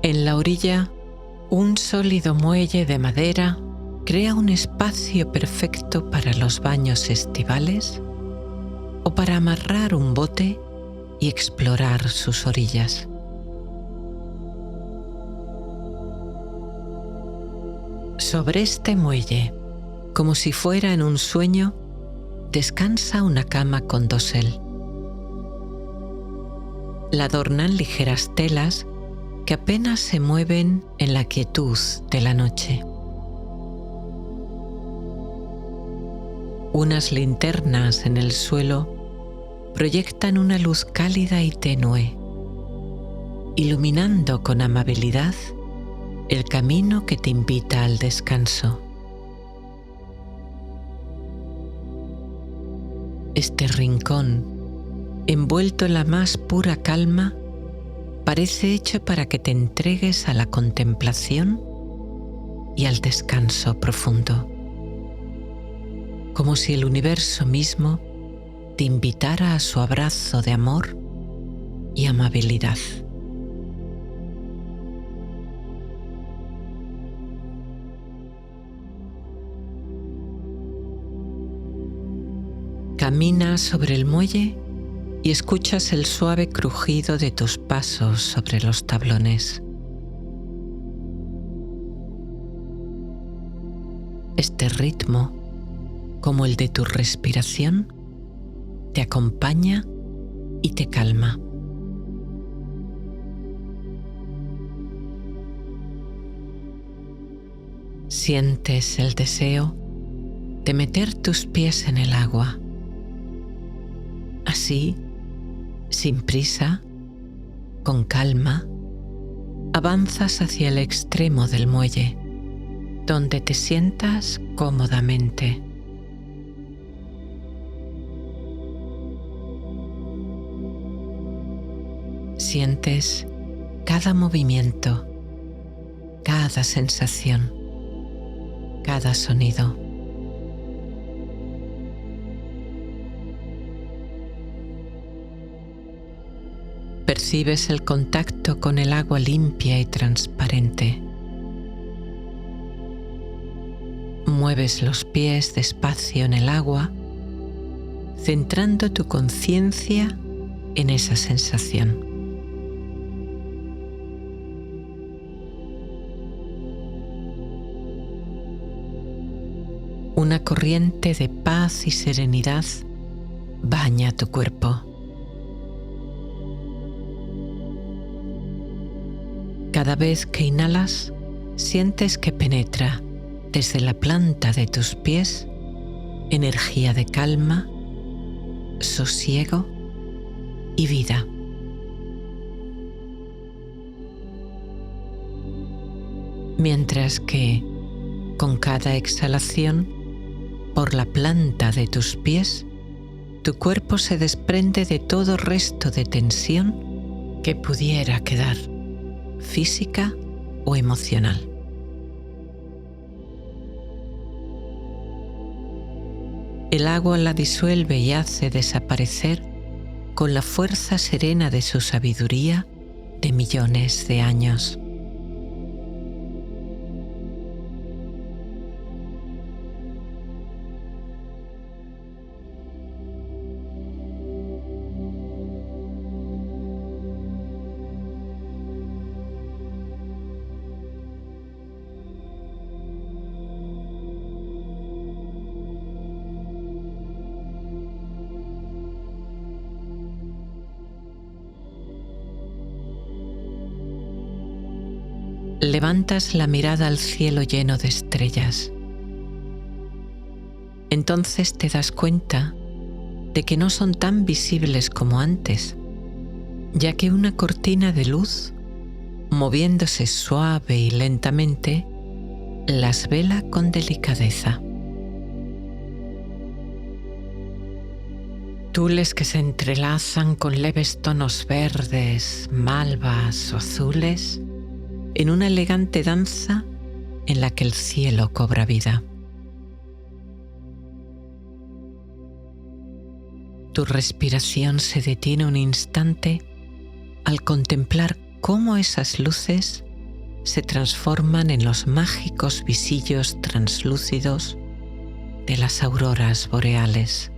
En la orilla, un sólido muelle de madera crea un espacio perfecto para los baños estivales o para amarrar un bote y explorar sus orillas. Sobre este muelle, como si fuera en un sueño, descansa una cama con dosel. La adornan ligeras telas que apenas se mueven en la quietud de la noche. Unas linternas en el suelo proyectan una luz cálida y tenue, iluminando con amabilidad el camino que te invita al descanso. Este rincón, envuelto en la más pura calma, parece hecho para que te entregues a la contemplación y al descanso profundo, como si el universo mismo te invitara a su abrazo de amor y amabilidad. Camina sobre el muelle y escuchas el suave crujido de tus pasos sobre los tablones. Este ritmo, como el de tu respiración, te acompaña y te calma. Sientes el deseo de meter tus pies en el agua. Así, sin prisa, con calma, avanzas hacia el extremo del muelle, donde te sientas cómodamente. Sientes cada movimiento, cada sensación, cada sonido. Percibes el contacto con el agua limpia y transparente. Mueves los pies despacio en el agua, centrando tu conciencia en esa sensación. Una corriente de paz y serenidad baña tu cuerpo. Cada vez que inhalas, sientes que penetra desde la planta de tus pies energía de calma, sosiego y vida. Mientras que, con cada exhalación, por la planta de tus pies, tu cuerpo se desprende de todo resto de tensión que pudiera quedar, física o emocional. El agua la disuelve y hace desaparecer con la fuerza serena de su sabiduría de millones de años. Levantas la mirada al cielo lleno de estrellas. Entonces te das cuenta de que no son tan visibles como antes, ya que una cortina de luz, moviéndose suave y lentamente, las vela con delicadeza. Tules que se entrelazan con leves tonos verdes, malvas o azules, en una elegante danza en la que el cielo cobra vida. Tu respiración se detiene un instante al contemplar cómo esas luces se transforman en los mágicos visillos translúcidos de las auroras boreales.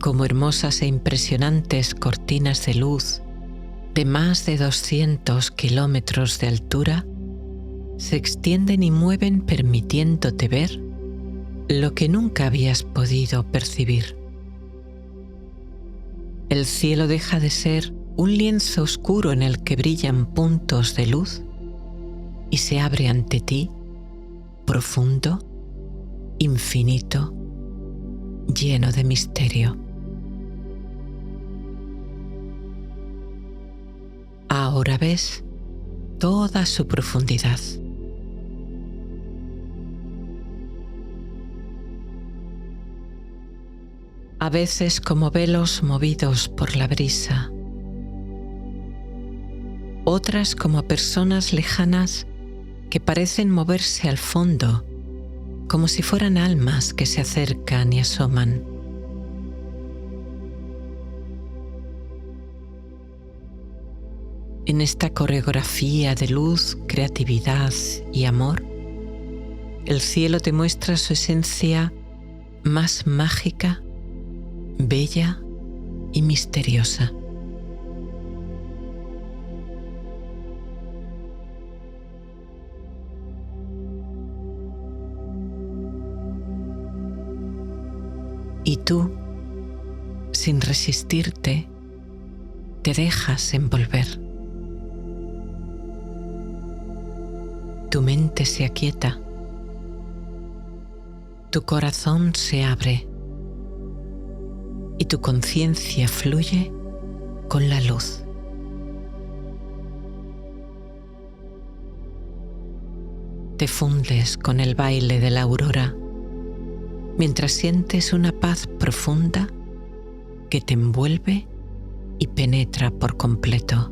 Como hermosas e impresionantes cortinas de luz de más de 200 kilómetros de altura, se extienden y mueven permitiéndote ver lo que nunca habías podido percibir. El cielo deja de ser un lienzo oscuro en el que brillan puntos de luz y se abre ante ti, profundo, infinito, lleno de misterio. Ahora ves toda su profundidad. A veces como velos movidos por la brisa, otras como personas lejanas que parecen moverse al fondo, como si fueran almas que se acercan y asoman. En esta coreografía de luz, creatividad y amor, el cielo te muestra su esencia más mágica, bella y misteriosa. Y tú, sin resistirte, te dejas envolver. Tu mente se aquieta, tu corazón se abre y tu conciencia fluye con la luz. Te fundes con el baile de la aurora mientras sientes una paz profunda que te envuelve y penetra por completo.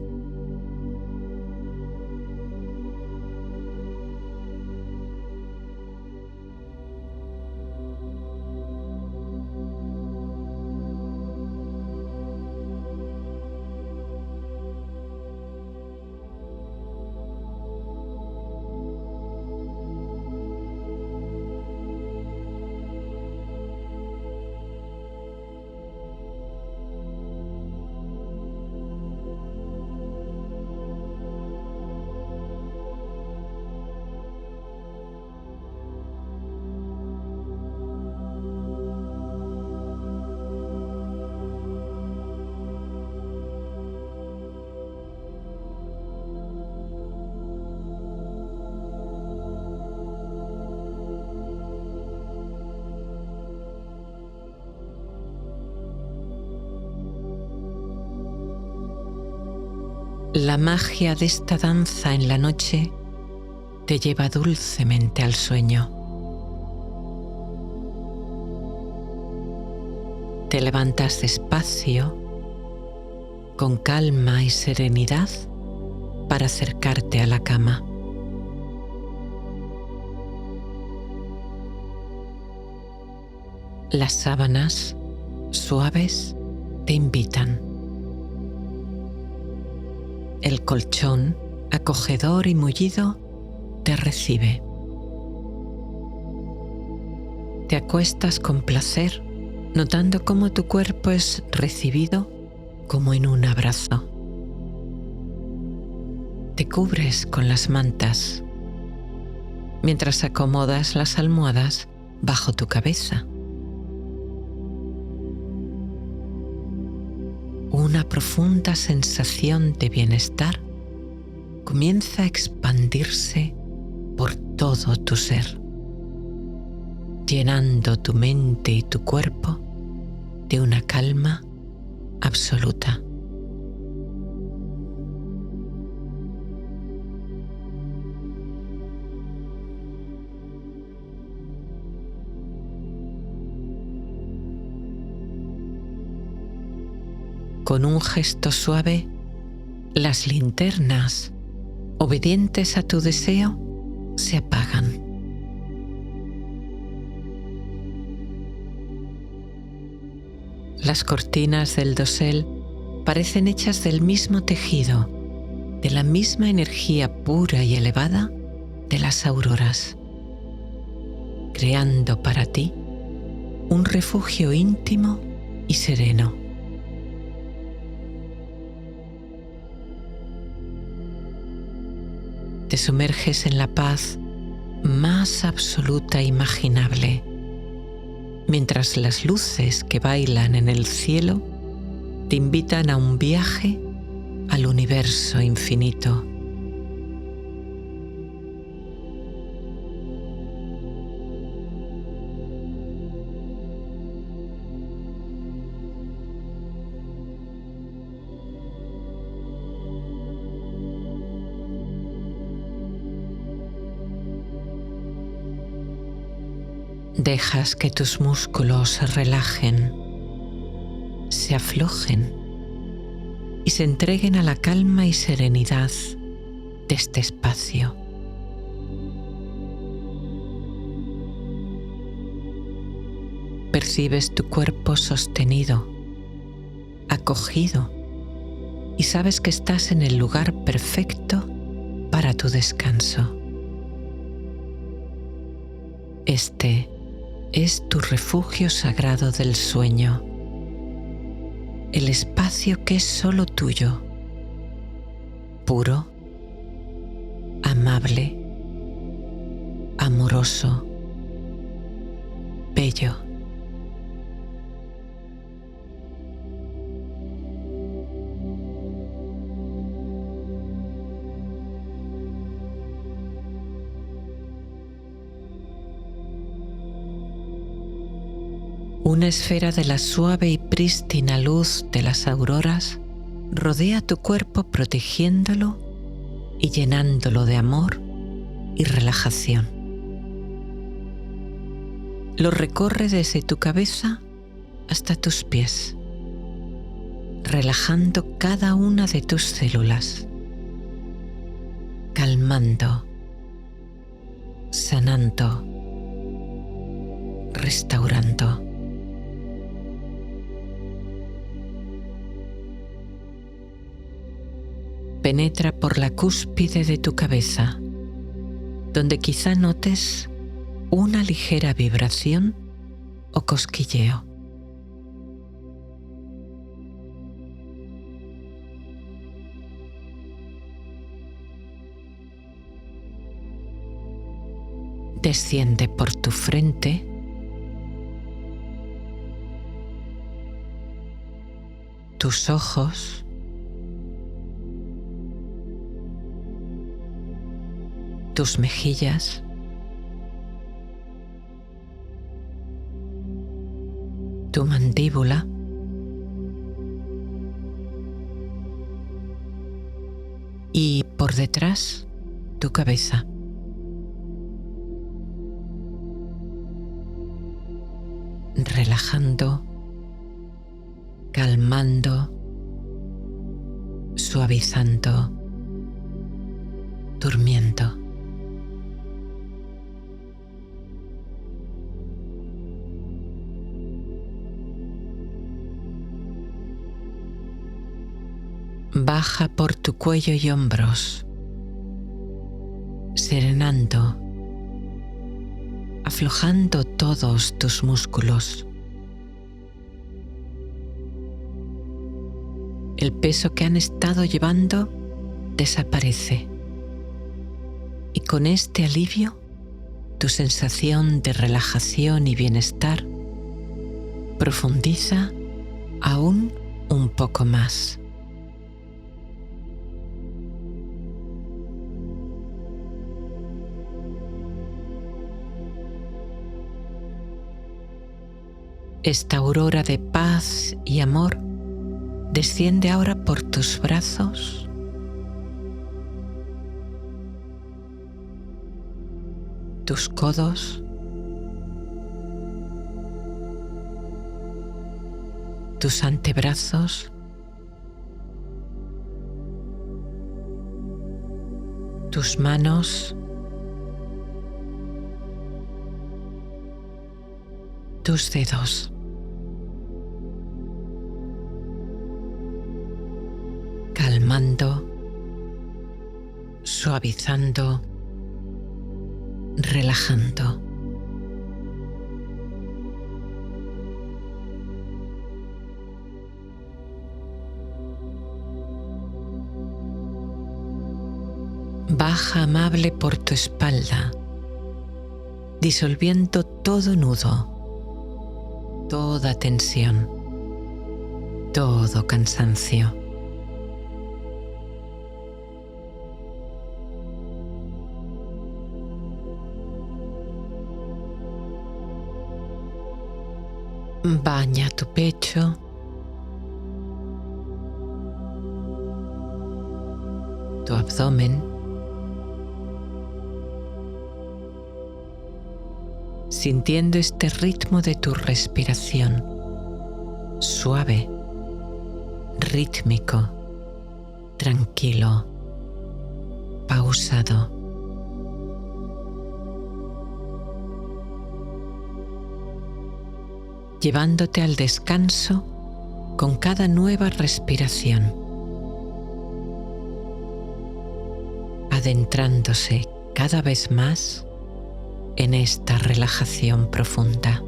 La magia de esta danza en la noche te lleva dulcemente al sueño. Te levantas despacio, con calma y serenidad, para acercarte a la cama. Las sábanas suaves te invitan. El colchón, acogedor y mullido, te recibe. Te acuestas con placer, notando cómo tu cuerpo es recibido como en un abrazo. Te cubres con las mantas, mientras acomodas las almohadas bajo tu cabeza. Una profunda sensación de bienestar comienza a expandirse por todo tu ser, llenando tu mente y tu cuerpo de una calma absoluta. Con un gesto suave, las linternas, obedientes a tu deseo, se apagan. Las cortinas del dosel parecen hechas del mismo tejido, de la misma energía pura y elevada de las auroras, creando para ti un refugio íntimo y sereno. Te sumerges en la paz más absoluta e imaginable, mientras las luces que bailan en el cielo te invitan a un viaje al universo infinito. Dejas que tus músculos se relajen, se aflojen y se entreguen a la calma y serenidad de este espacio. Percibes tu cuerpo sostenido, acogido, y sabes que estás en el lugar perfecto para tu descanso. Este es tu refugio sagrado del sueño, el espacio que es solo tuyo, puro, amable, amoroso, bello. Una esfera de la suave y prístina luz de las auroras rodea tu cuerpo protegiéndolo y llenándolo de amor y relajación. Lo recorre desde tu cabeza hasta tus pies, relajando cada una de tus células, calmando, sanando, restaurando. Penetra por la cúspide de tu cabeza, donde quizá notes una ligera vibración o cosquilleo. Desciende por tu frente, tus ojos, tus mejillas, tu mandíbula, y por detrás tu cabeza. Relajando, calmando, suavizando, durmiendo. Baja por tu cuello y hombros, serenando, aflojando todos tus músculos. El peso que han estado llevando desaparece y con este alivio tu sensación de relajación y bienestar profundiza aún un poco más. Esta aurora de paz y amor desciende ahora por tus brazos, tus codos, tus antebrazos, tus manos, tus dedos. Calmando, suavizando, relajando. Baja amable por tu espalda, disolviendo todo nudo, toda tensión, todo cansancio. Baña tu pecho, tu abdomen, sintiendo este ritmo de tu respiración, suave, rítmico, tranquilo, pausado. Llevándote al descanso con cada nueva respiración, adentrándose cada vez más en esta relajación profunda.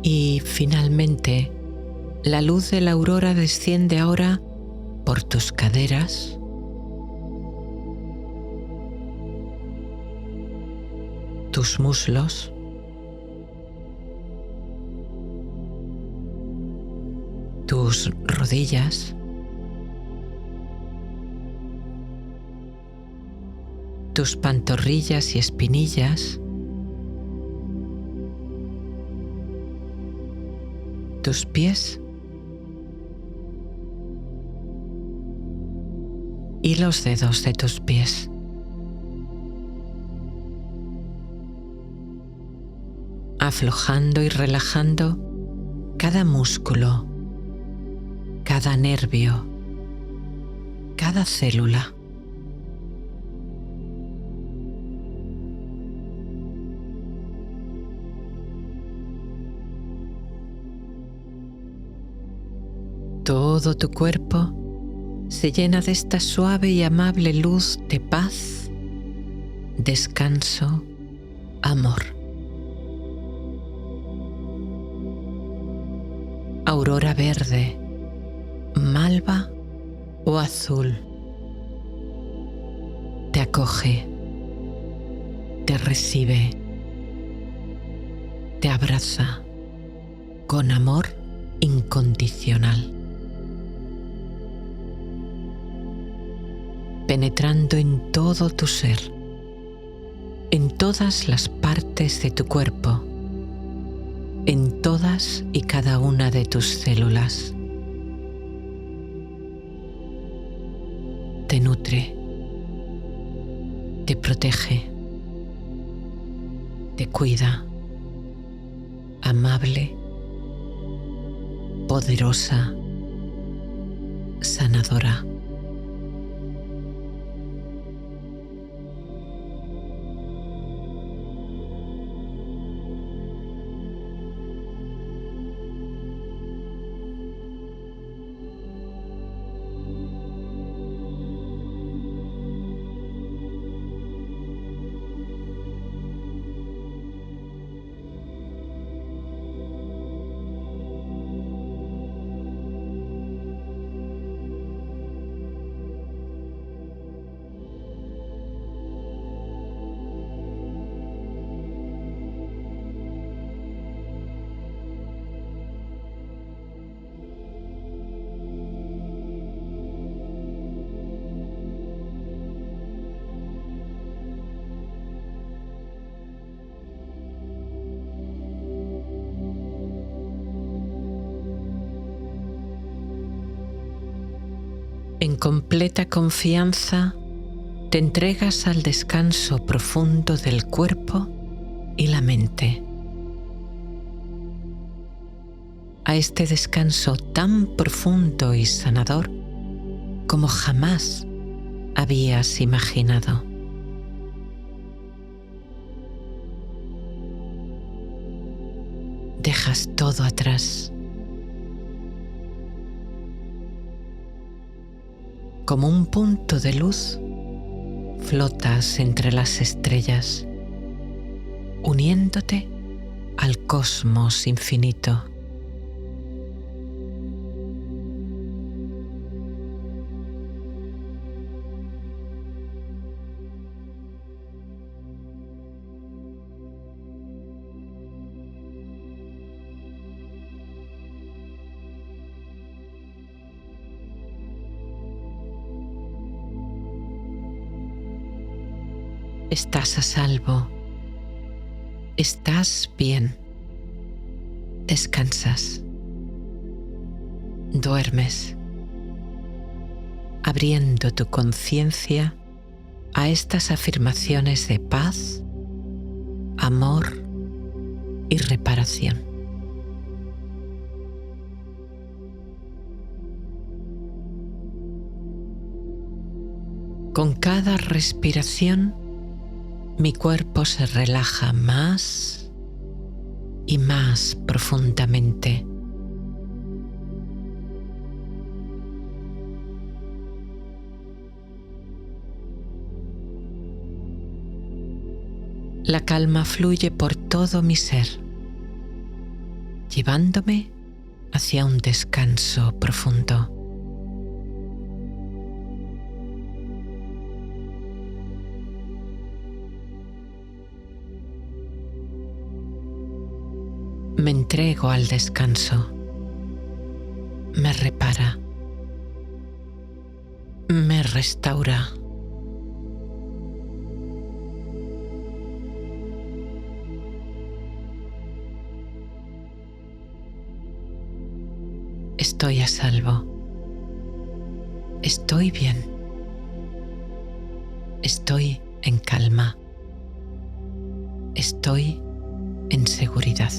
Y finalmente, la luz de la aurora desciende ahora por tus caderas, tus muslos, tus rodillas, tus pantorrillas y espinillas, tus pies y los dedos de tus pies. Aflojando y relajando cada músculo, cada nervio, cada célula. Todo tu cuerpo se llena de esta suave y amable luz de paz, descanso, amor. Aurora verde, malva o azul, te acoge, te recibe, te abraza con amor incondicional. Penetrando en todo tu ser, en todas las partes de tu cuerpo, en todas y cada una de tus células. Te nutre, te protege, te cuida, amable, poderosa, sanadora. En completa confianza, te entregas al descanso profundo del cuerpo y la mente. A este descanso tan profundo y sanador como jamás habías imaginado. Dejas todo atrás. Como un punto de luz, flotas entre las estrellas, uniéndote al cosmos infinito. Estás a salvo, estás bien, descansas, duermes, abriendo tu conciencia a estas afirmaciones de paz, amor y reparación. Con cada respiración, mi cuerpo se relaja más y más profundamente. La calma fluye por todo mi ser, llevándome hacia un descanso profundo. Me entrego al descanso, me repara, me restaura. Estoy a salvo, estoy bien, estoy en calma, estoy en seguridad.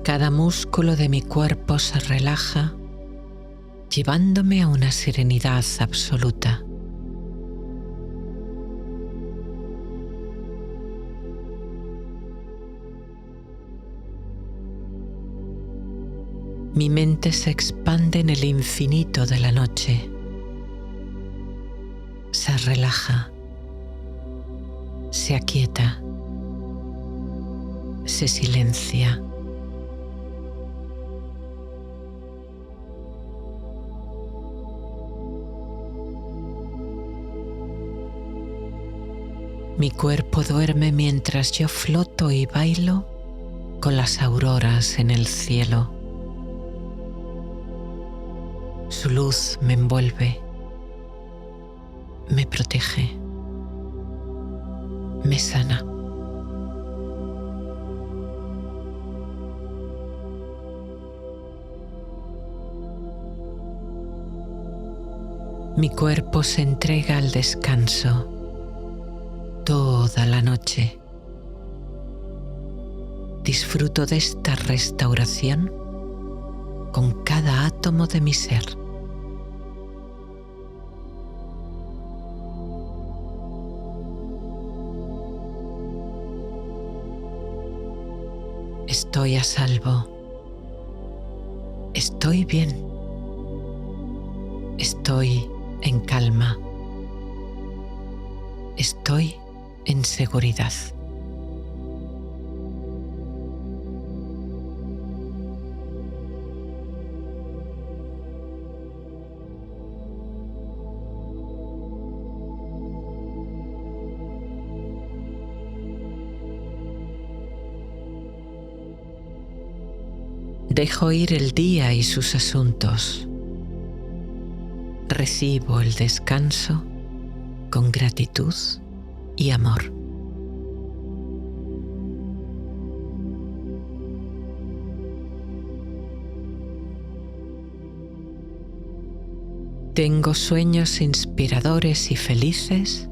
Cada músculo de mi cuerpo se relaja, llevándome a una serenidad absoluta. Mi mente se expande en el infinito de la noche. Se relaja, se aquieta, se silencia. Mi cuerpo duerme mientras yo floto y bailo con las auroras en el cielo. Su luz me envuelve, me protege, me sana. Mi cuerpo se entrega al descanso toda la noche. Disfruto de esta restauración con cada átomo de mi ser. Estoy a salvo. Estoy bien. Estoy en calma. Estoy en seguridad. Dejo ir el día y sus asuntos. Recibo el descanso con gratitud y amor. Tengo sueños inspiradores y felices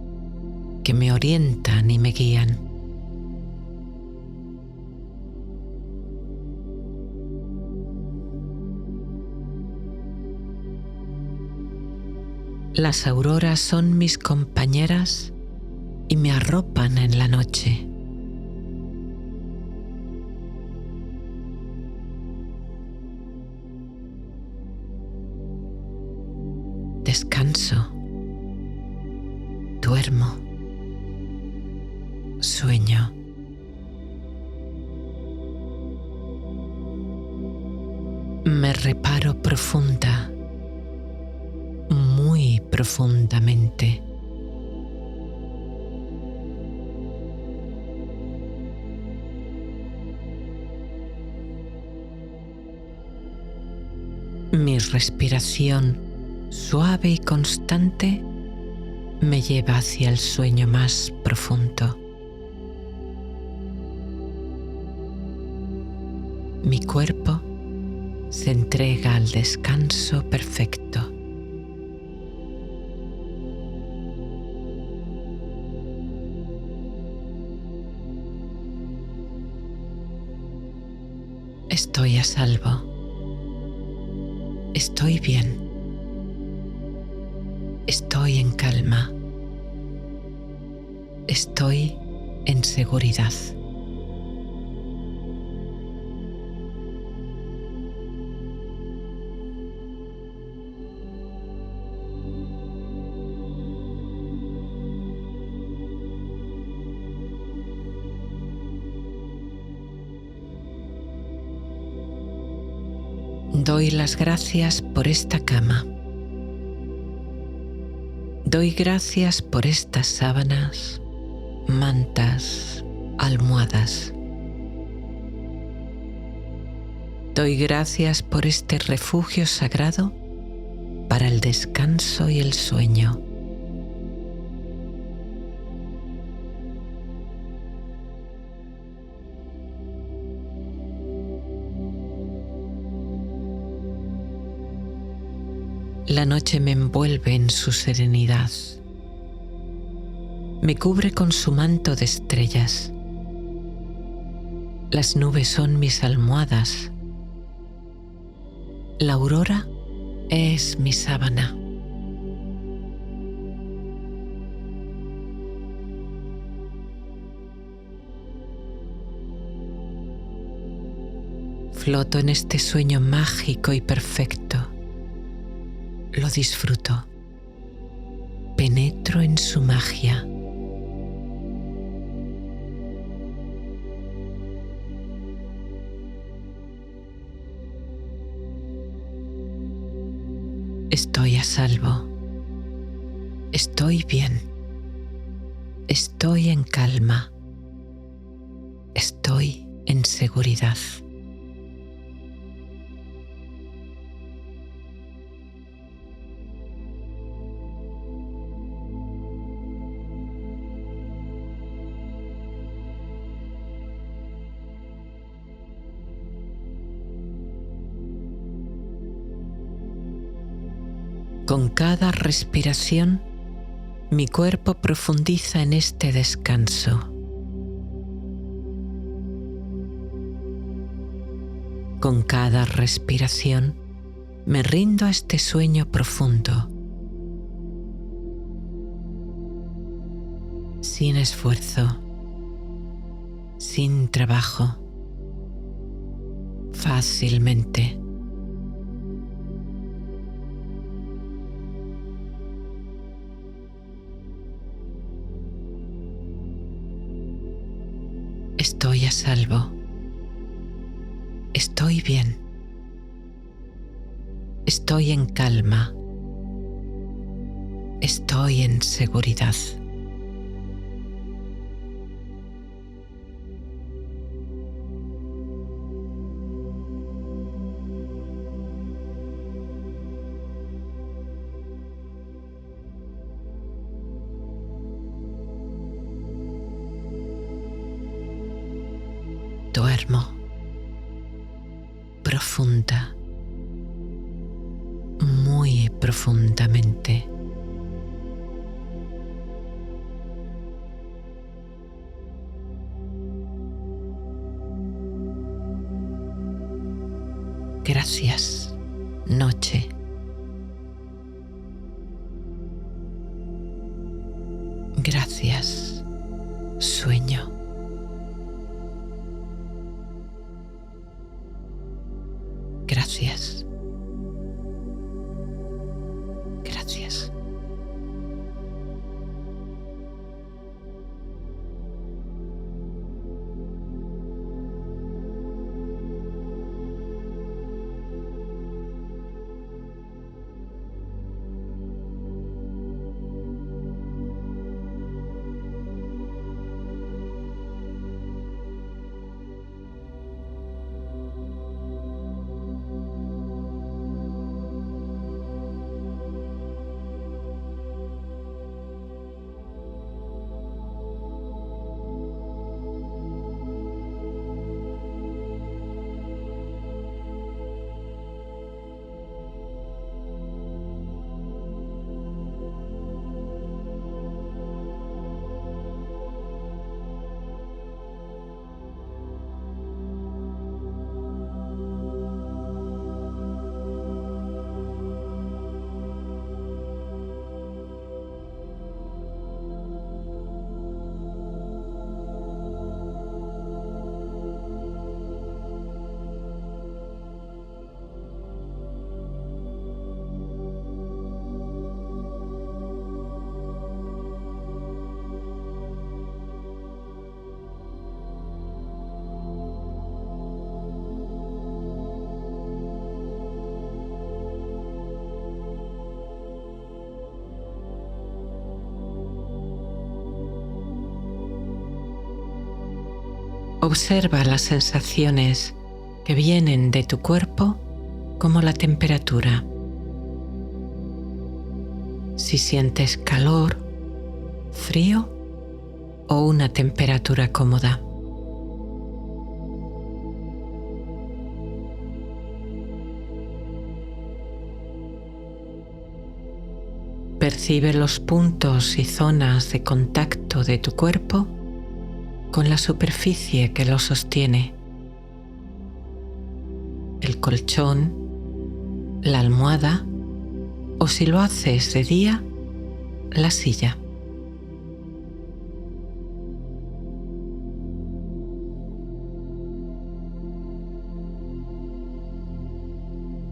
que me orientan y me guían. Las auroras son mis compañeras y me arropan en la noche. Descanso, duermo, sueño. Me reparo muy profundamente. Mi respiración suave y constante me lleva hacia el sueño más profundo. Mi cuerpo se entrega al descanso perfecto. Estoy a salvo. Estoy bien. Estoy en calma. Estoy en seguridad. Doy las gracias por esta cama. Doy gracias por estas sábanas, mantas, almohadas. Doy gracias por este refugio sagrado para el descanso y el sueño. La noche me envuelve en su serenidad. Me cubre con su manto de estrellas. Las nubes son mis almohadas. La aurora es mi sábana. Floto en este sueño mágico y perfecto. Lo disfruto. Penetro en su magia. Estoy a salvo. Estoy bien. Estoy en calma. Estoy en seguridad. Con cada respiración, mi cuerpo profundiza en este descanso. Con cada respiración, me rindo a este sueño profundo, sin esfuerzo, sin trabajo, fácilmente. Estoy a salvo. Estoy bien. Estoy en calma. Estoy en seguridad. Duermo profunda, muy profundamente. Gracias, noche. Gracias, sueño. Gracias. Gracias. Observa las sensaciones que vienen de tu cuerpo, como la temperatura. Si sientes calor, frío o una temperatura cómoda. Percibe los puntos y zonas de contacto de tu cuerpo con la superficie que lo sostiene. El colchón, la almohada o, si lo haces de día, la silla.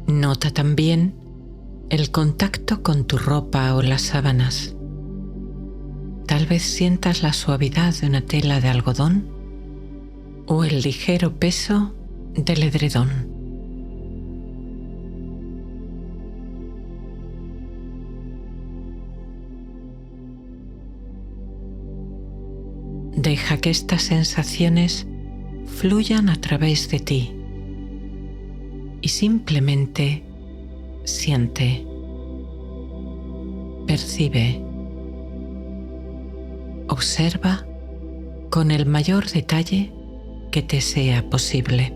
Nota también el contacto con tu ropa o las sábanas. Tal vez sientas la suavidad de una tela de algodón o el ligero peso del edredón. Deja que estas sensaciones fluyan a través de ti y simplemente siente, percibe, observa con el mayor detalle que te sea posible.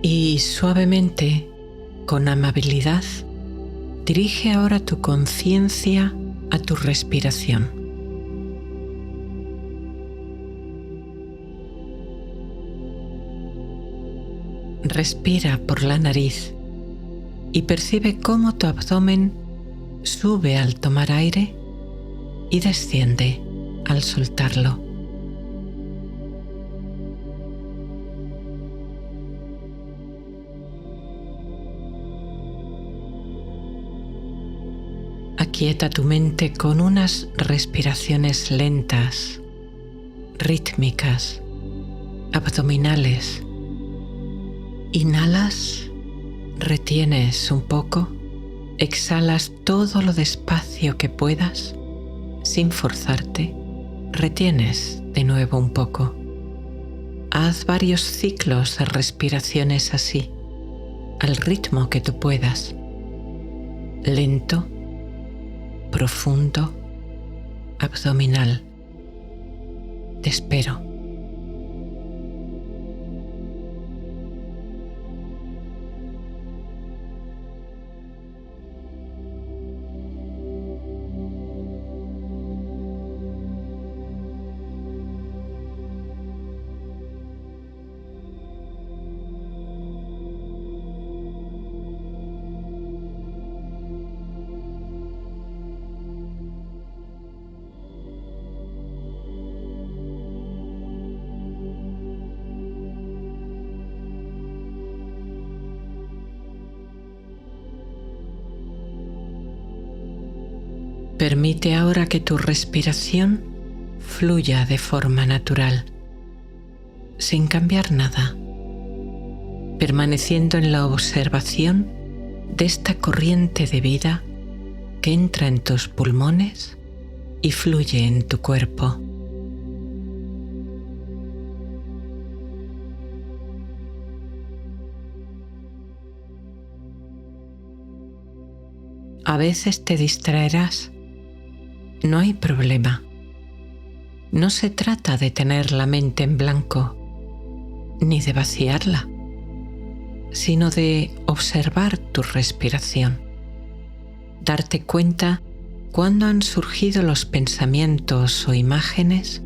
Y suavemente, con amabilidad, dirige ahora tu conciencia a tu respiración. Respira por la nariz y percibe cómo tu abdomen sube al tomar aire y desciende al soltarlo. Aquieta tu mente con unas respiraciones lentas, rítmicas, abdominales. Inhalas, retienes un poco, exhalas todo lo despacio que puedas, sin forzarte, retienes de nuevo un poco. Haz varios ciclos de respiraciones así, al ritmo que tú puedas. Lento, profundo, abdominal. Te espero. Permite ahora que tu respiración fluya de forma natural, sin cambiar nada, permaneciendo en la observación de esta corriente de vida que entra en tus pulmones y fluye en tu cuerpo. A veces te distraerás. No hay problema. No se trata de tener la mente en blanco, ni de vaciarla, sino de observar tu respiración, darte cuenta cuándo han surgido los pensamientos o imágenes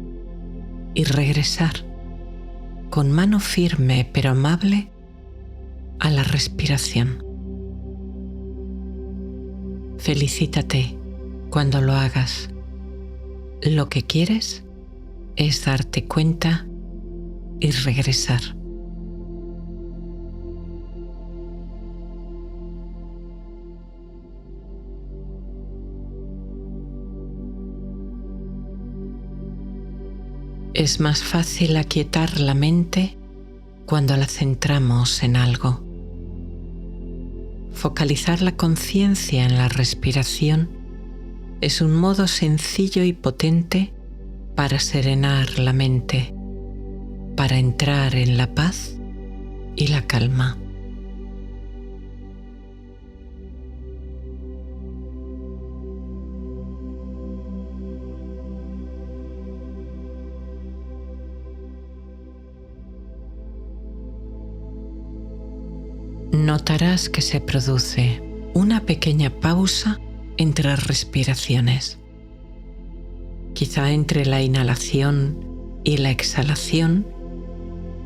y regresar con mano firme pero amable a la respiración. Felicítate cuando lo hagas. Lo que quieres es darte cuenta y regresar. Es más fácil aquietar la mente cuando la centramos en algo. Focalizar la conciencia en la respiración es un modo sencillo y potente para serenar la mente, para entrar en la paz y la calma. Notarás que se produce una pequeña pausa entre respiraciones, quizá entre la inhalación y la exhalación,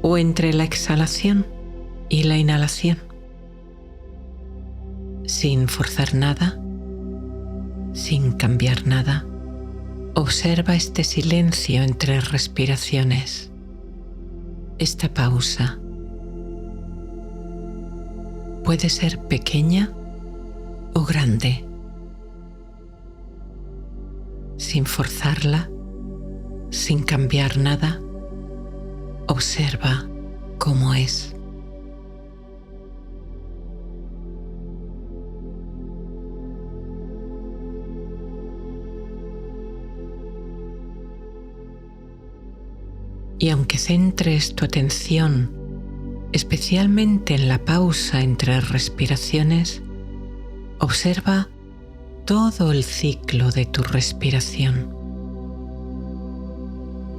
o entre la exhalación y la inhalación. Sin forzar nada, sin cambiar nada, observa este silencio entre respiraciones, esta pausa. Puede ser pequeña o grande, sin forzarla, sin cambiar nada, Observa cómo es. Y aunque centres tu atención especialmente en la pausa entre respiraciones, observa todo el ciclo de tu respiración,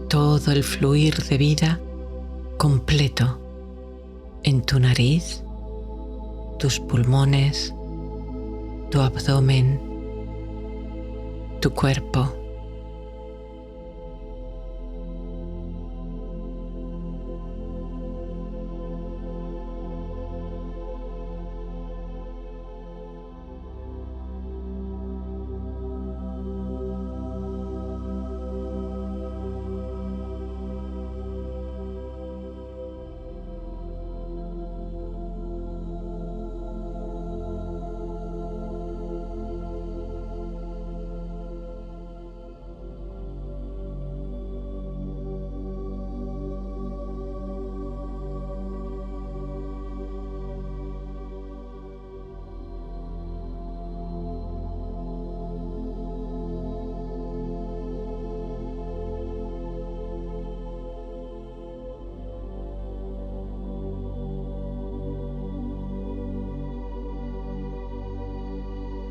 todo el fluir de vida completo en tu nariz, tus pulmones, tu abdomen, tu cuerpo.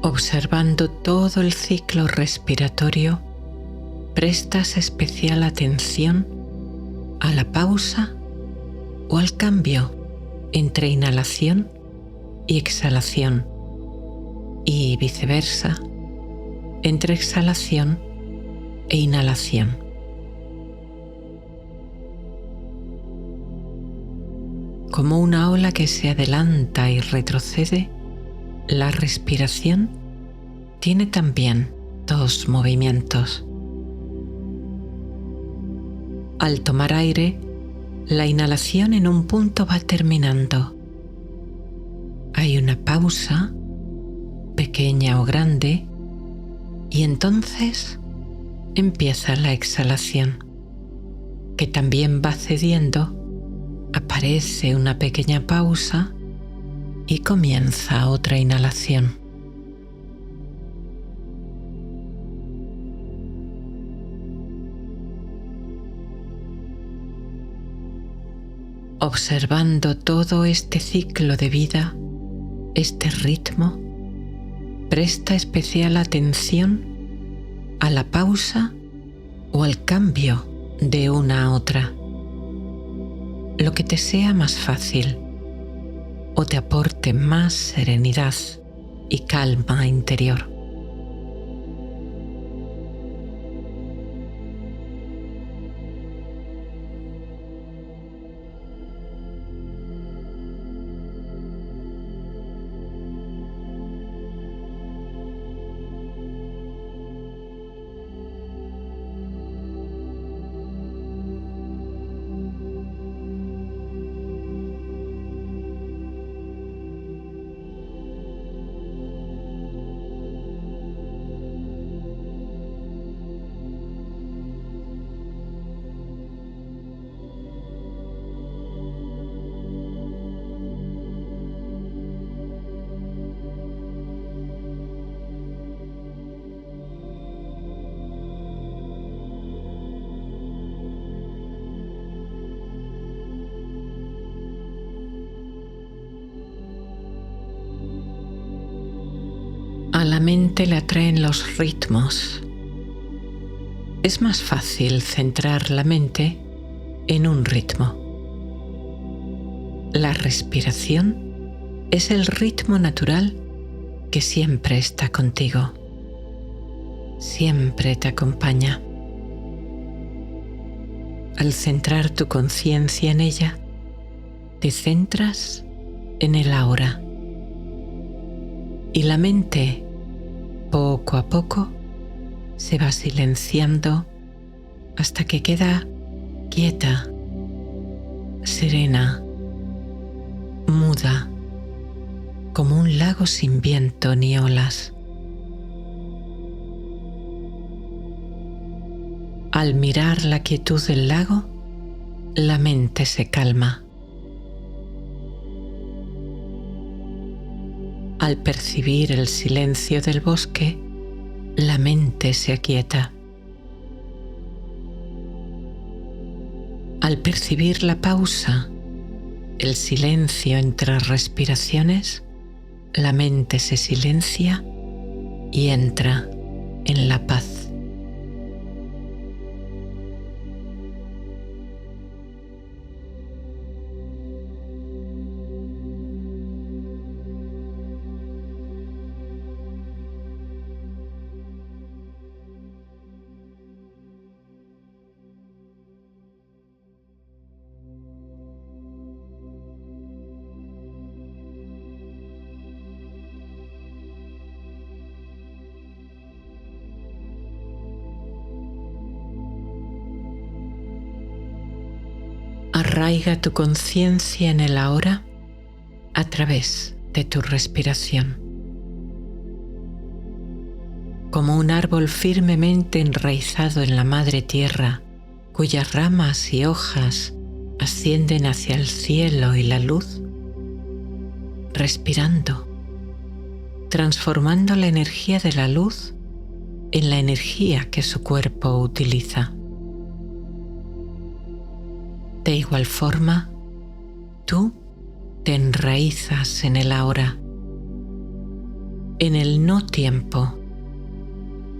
Observando todo el ciclo respiratorio, prestas especial atención a la pausa o al cambio entre inhalación y exhalación, y viceversa, entre exhalación e inhalación. Como una ola que se adelanta y retrocede, la respiración tiene también dos movimientos. Al tomar aire, la inhalación en un punto va terminando. Hay una pausa, pequeña o grande, y entonces empieza la exhalación, que también va cediendo, aparece una pequeña pausa y comienza otra inhalación. Observando todo este ciclo de vida, este ritmo, presta especial atención a la pausa o al cambio de una a otra, lo que te sea más fácil o te aporte más serenidad y calma interior. A la mente le atraen los ritmos. Es más fácil centrar la mente en un ritmo. La respiración es el ritmo natural que siempre está contigo, siempre te acompaña. Al centrar tu conciencia en ella, te centras en el ahora. Y la mente, poco a poco, se va silenciando hasta que queda quieta, serena, muda, como un lago sin viento ni olas. Al mirar la quietud del lago, la mente se calma. Al percibir el silencio del bosque, la mente se aquieta. Al percibir la pausa, el silencio entre respiraciones, la mente se silencia y entra en la paz. Arraiga tu conciencia en el ahora a través de tu respiración. Como un árbol firmemente enraizado en la madre tierra, cuyas ramas y hojas ascienden hacia el cielo y la luz, respirando, transformando la energía de la luz en la energía que su cuerpo utiliza. De igual forma, tú te enraizas en el ahora, en el no tiempo,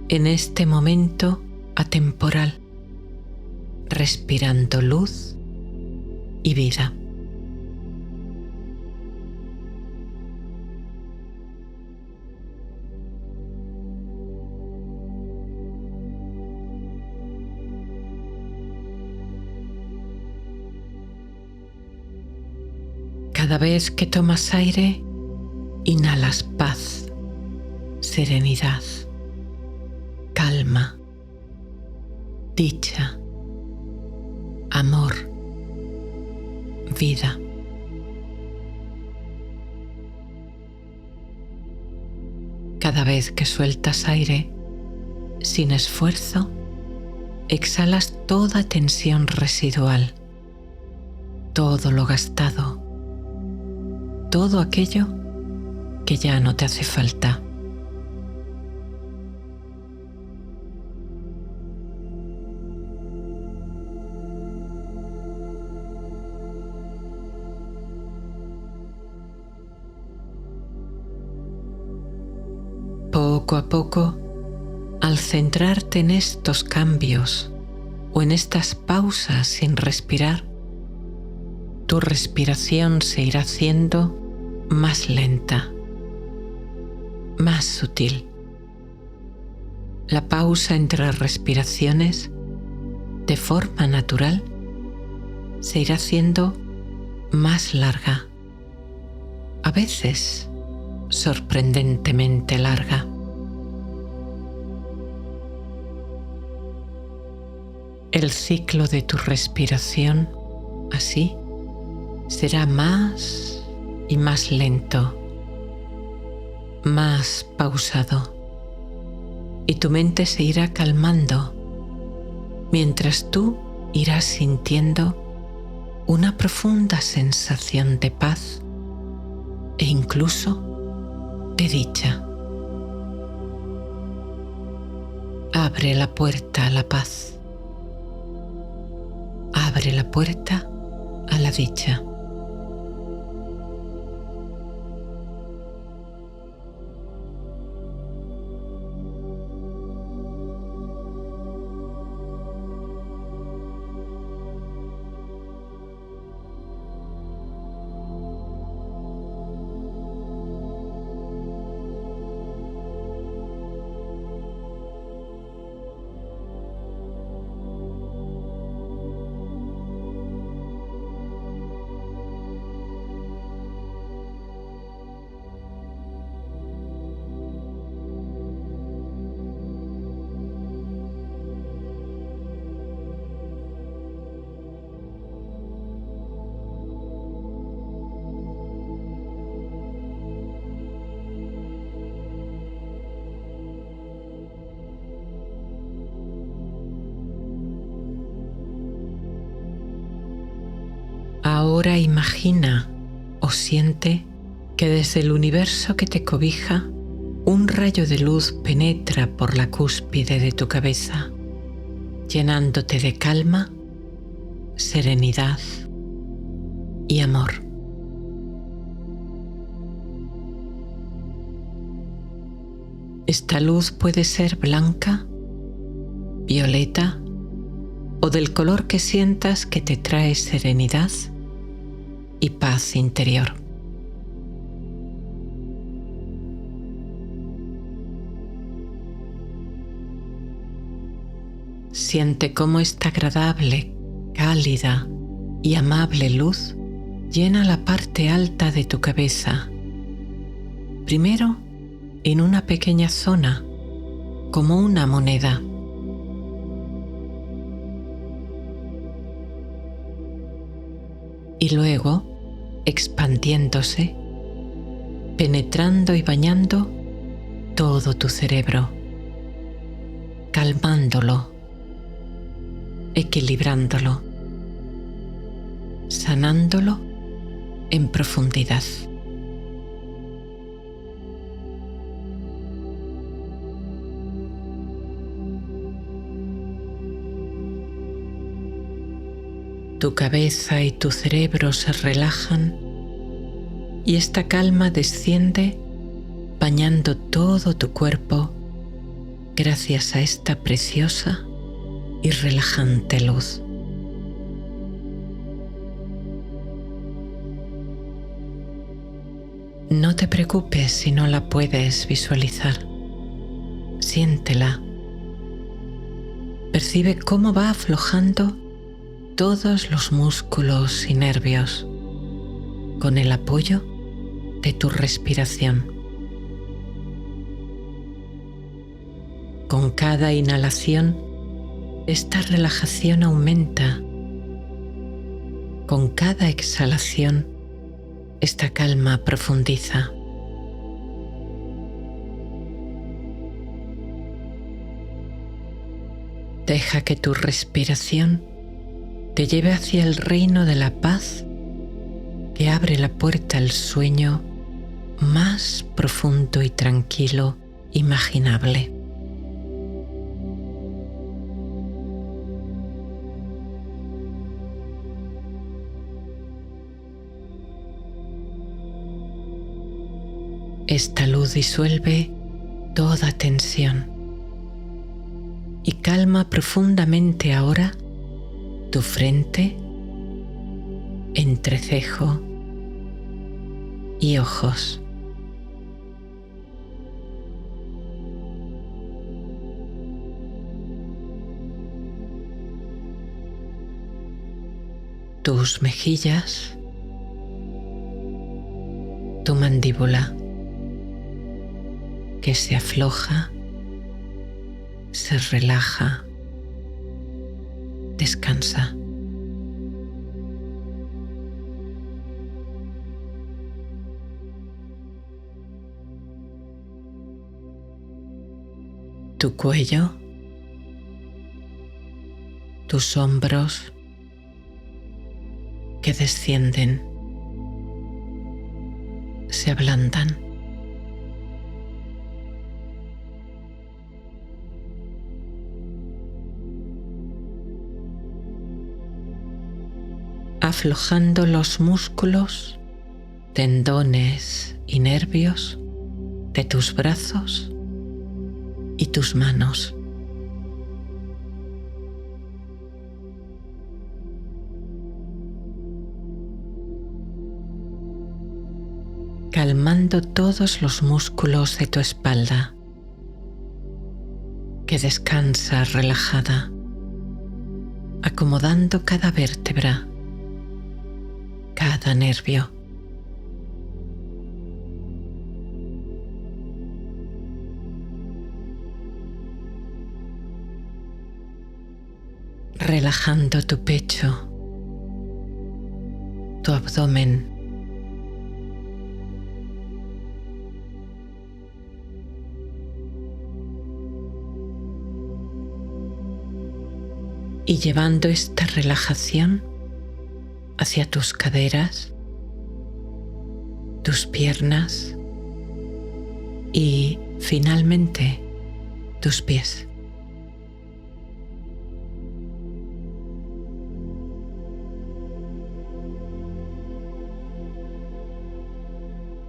en este momento atemporal, respirando luz y vida. Cada vez que tomas aire, inhalas paz, serenidad, calma, dicha, amor, vida. Cada vez que sueltas aire, sin esfuerzo, exhalas toda tensión residual, todo lo gastado, todo aquello que ya no te hace falta. Poco a poco, al centrarte en estos cambios o en estas pausas sin respirar, tu respiración se irá haciendo más lenta, más sutil. La pausa entre respiraciones, de forma natural, se irá haciendo más larga, a veces sorprendentemente larga. El ciclo de tu respiración, así, será más y más lento, más pausado, y tu mente se irá calmando mientras tú irás sintiendo una profunda sensación de paz e incluso de dicha. Abre la puerta a la paz. Abre la puerta a la dicha. Ahora imagina o siente que desde el universo que te cobija, un rayo de luz penetra por la cúspide de tu cabeza, llenándote de calma, serenidad y amor. Esta luz puede ser blanca, violeta o del color que sientas que te trae serenidad y paz interior. Siente cómo esta agradable, cálida y amable luz llena la parte alta de tu cabeza. Primero, en una pequeña zona, como una moneda. Y luego, expandiéndose, penetrando y bañando todo tu cerebro, calmándolo, equilibrándolo, sanándolo en profundidad. Tu cabeza y tu cerebro se relajan y esta calma desciende bañando todo tu cuerpo gracias a esta preciosa y relajante luz. No te preocupes si no la puedes visualizar. Siéntela. Percibe cómo va aflojando todos los músculos y nervios con el apoyo de tu respiración. Con cada inhalación, esta relajación aumenta. Con cada exhalación, esta calma profundiza. Deja que tu respiración te lleve hacia el reino de la paz que abre la puerta al sueño más profundo y tranquilo imaginable. Esta luz disuelve toda tensión y calma profundamente ahora tu frente, entrecejo y ojos. Tus mejillas, tu mandíbula que se afloja, se relaja, descansa. Tu cuello, tus hombros que descienden, se ablandan. Aflojando los músculos, tendones y nervios de tus brazos y tus manos. Calmando todos los músculos de tu espalda, que descansa relajada, acomodando cada vértebra, cada nervio. Relajando tu pecho, tu abdomen, y llevando esta relajación hacia tus caderas, tus piernas y finalmente tus pies.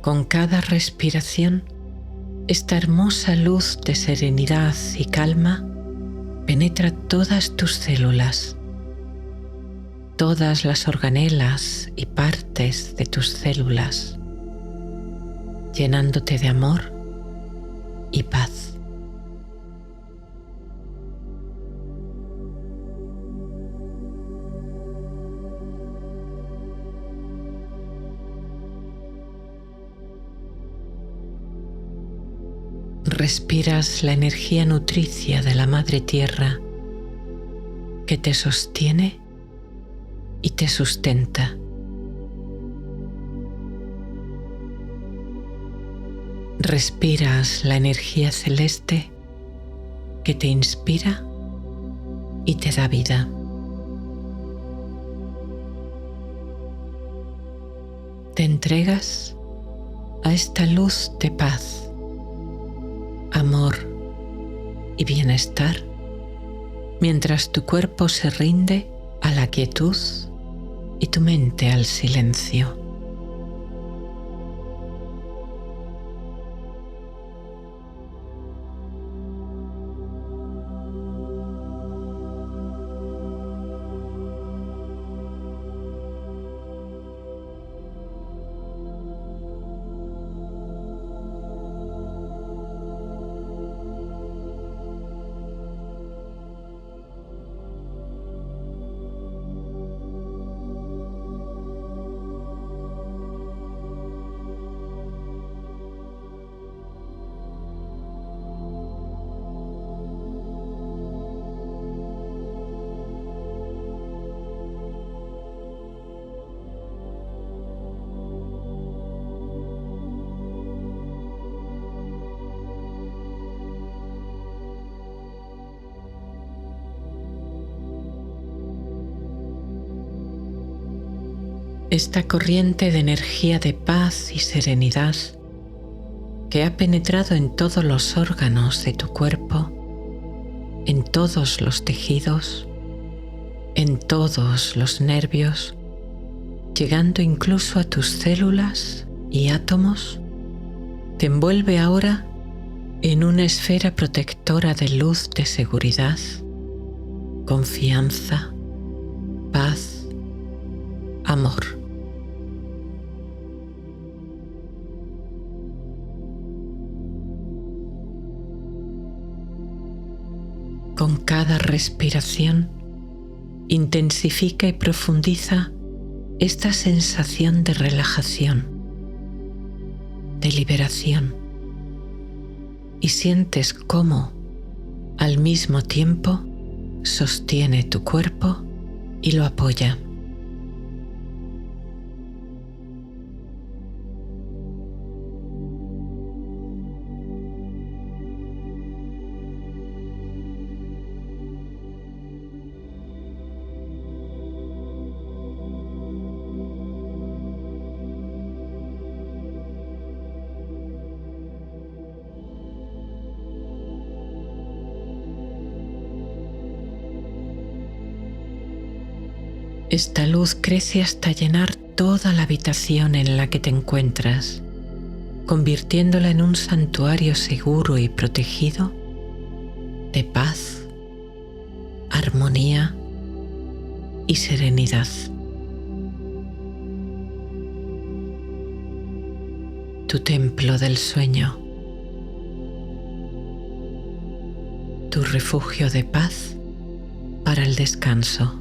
Con cada respiración, esta hermosa luz de serenidad y calma penetra todas tus células, todas las organelas y partes de tus células, llenándote de amor y paz. Respiras la energía nutricia de la Madre Tierra que te sostiene y te sustenta. Respiras la energía celeste que te inspira y te da vida. Te entregas a esta luz de paz, amor y bienestar, mientras tu cuerpo se rinde a la quietud y tu mente al silencio. Esta corriente de energía de paz y serenidad que ha penetrado en todos los órganos de tu cuerpo, en todos los tejidos, en todos los nervios, llegando incluso a tus células y átomos, te envuelve ahora en una esfera protectora de luz de seguridad, confianza, paz, amor. Con cada respiración, intensifica y profundiza esta sensación de relajación, de liberación, y sientes cómo, al mismo tiempo, sostiene tu cuerpo y lo apoya. Esta luz crece hasta llenar toda la habitación en la que te encuentras, convirtiéndola en un santuario seguro y protegido de paz, armonía y serenidad. Tu templo del sueño, tu refugio de paz para el descanso.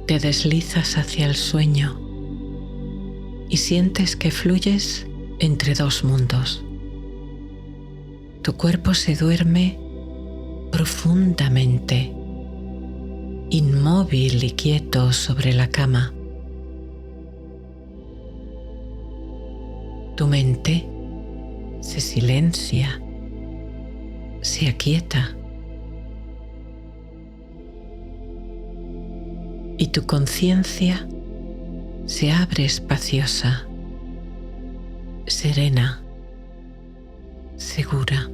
Te deslizas hacia el sueño y sientes que fluyes entre dos mundos. Tu cuerpo se duerme profundamente, inmóvil y quieto sobre la cama. Tu mente se silencia, se aquieta y tu conciencia se abre espaciosa, serena, segura.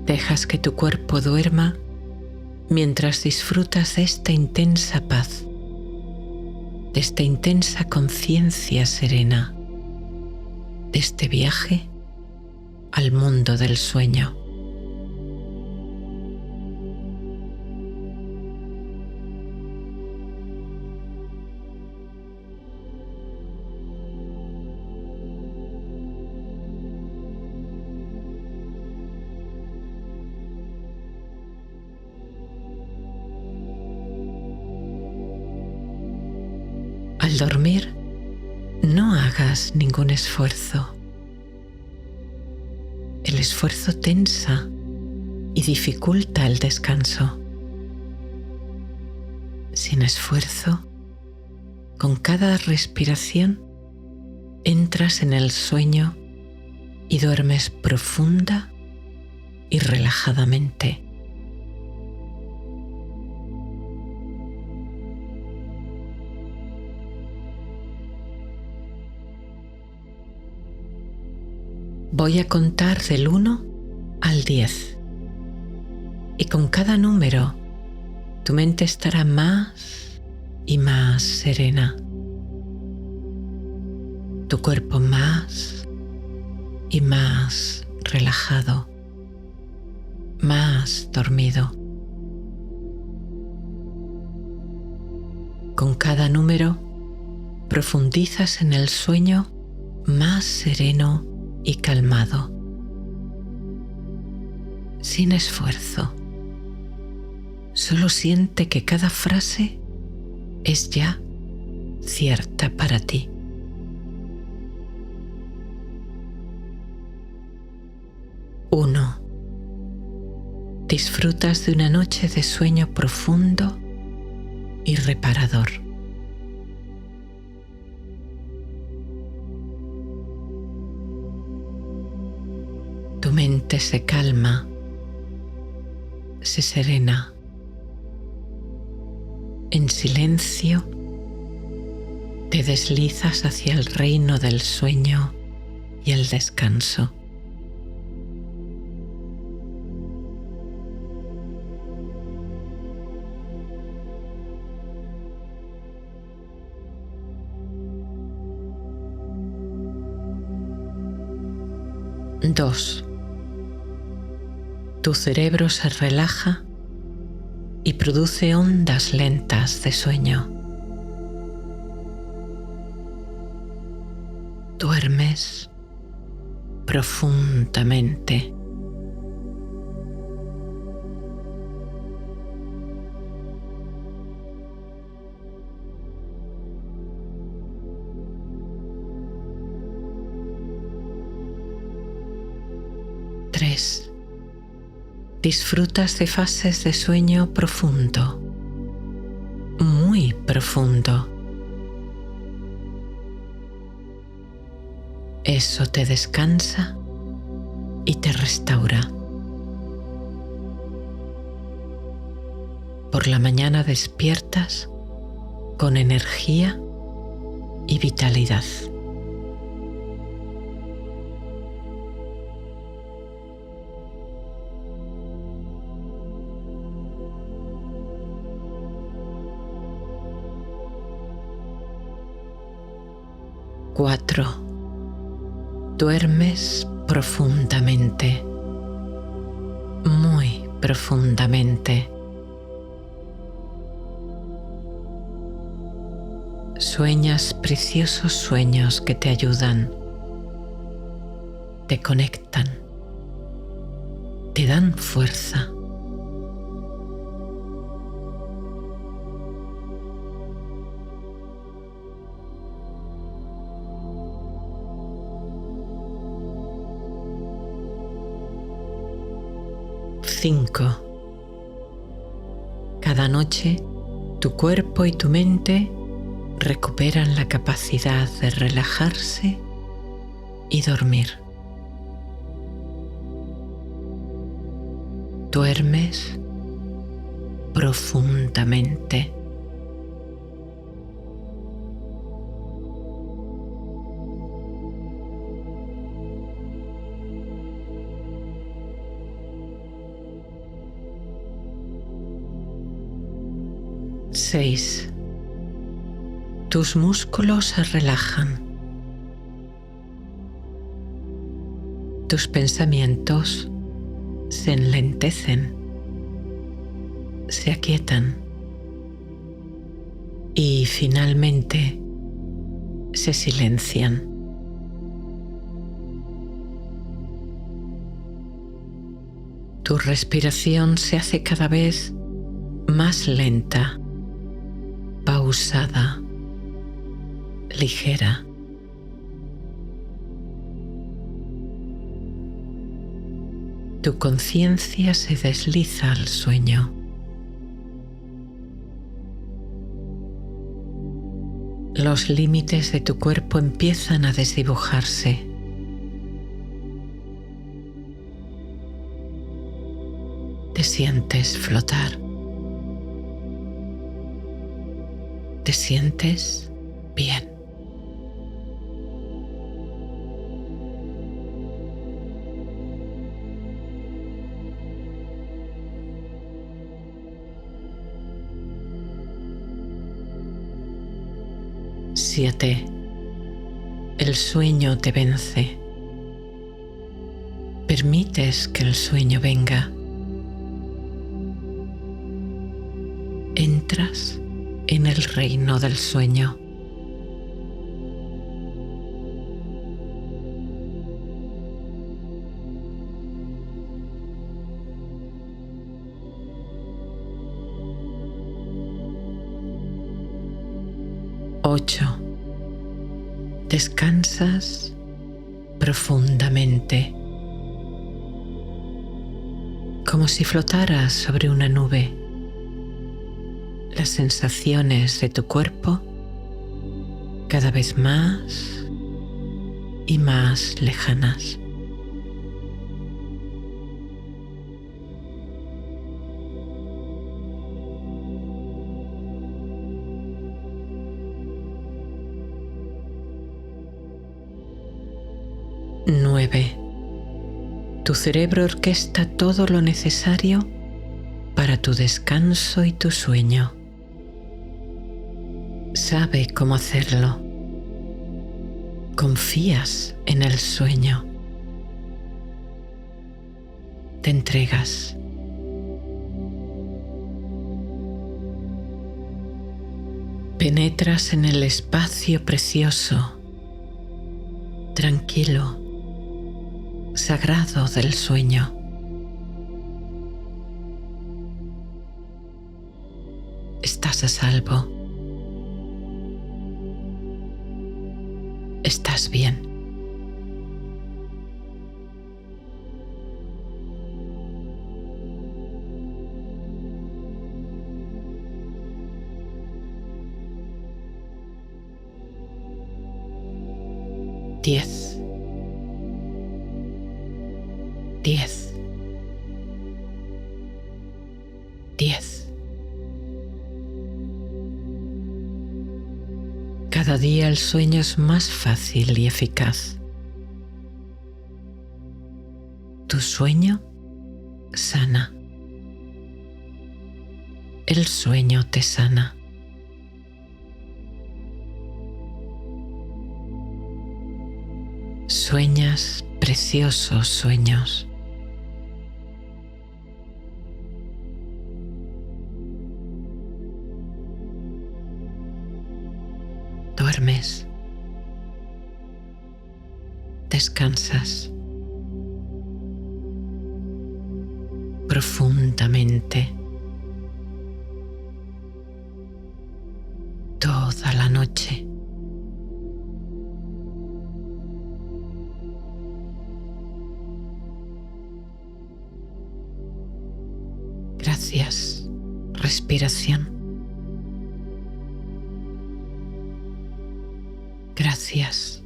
Dejas que tu cuerpo duerma mientras disfrutas de esta intensa paz, de esta intensa conciencia serena, de este viaje al mundo del sueño. Al dormir, no hagas ningún esfuerzo. El esfuerzo tensa y dificulta el descanso. Sin esfuerzo, con cada respiración, entras en el sueño y duermes profunda y relajadamente. Voy a contar del 1 al 10 y con cada número tu mente estará más y más serena, tu cuerpo más y más relajado, más dormido. Con cada número profundizas en el sueño más sereno y calmado, sin esfuerzo. Solo siente que cada frase es ya cierta para ti. Uno. Disfrutas de una noche de sueño profundo y reparador. Tu mente se calma, se serena. En silencio te deslizas hacia el reino del sueño y el descanso. Dos. Tu cerebro se relaja y produce ondas lentas de sueño. Duermes profundamente. Tres. Disfrutas de fases de sueño profundo, muy profundo. Eso te descansa y te restaura. Por la mañana despiertas con energía y vitalidad. Cuatro. Duermes profundamente, muy profundamente. Sueñas preciosos sueños que te ayudan, te conectan, te dan fuerza. 5. Cada noche, tu cuerpo y tu mente recuperan la capacidad de relajarse y dormir. Duermes profundamente. Seis. Tus músculos se relajan. Tus pensamientos se enlentecen, se aquietan y finalmente se silencian. Tu respiración se hace cada vez más lenta, pausada, ligera. Tu conciencia se desliza al sueño. Los límites de tu cuerpo empiezan a desdibujarse. Te sientes flotar. Te sientes bien. Siete. El sueño te vence. Permites que el sueño venga. Entras en el reino del sueño. Ocho. Descansas profundamente, como si flotaras sobre una nube. Las sensaciones de tu cuerpo cada vez más y más lejanas. Nueve. Tu cerebro orquesta todo lo necesario para tu descanso y tu sueño. Sabe cómo hacerlo. Confías en el sueño. Te entregas. Penetras en el espacio precioso, tranquilo, sagrado del sueño. Estás a salvo. Estás bien. Diez. 10. 10. Cada día el sueño es más fácil y eficaz. Tu sueño sana. El sueño te sana. Sueñas preciosos sueños. Duermes. Descansas profundamente toda la noche. Gracias, respiración. Gracias,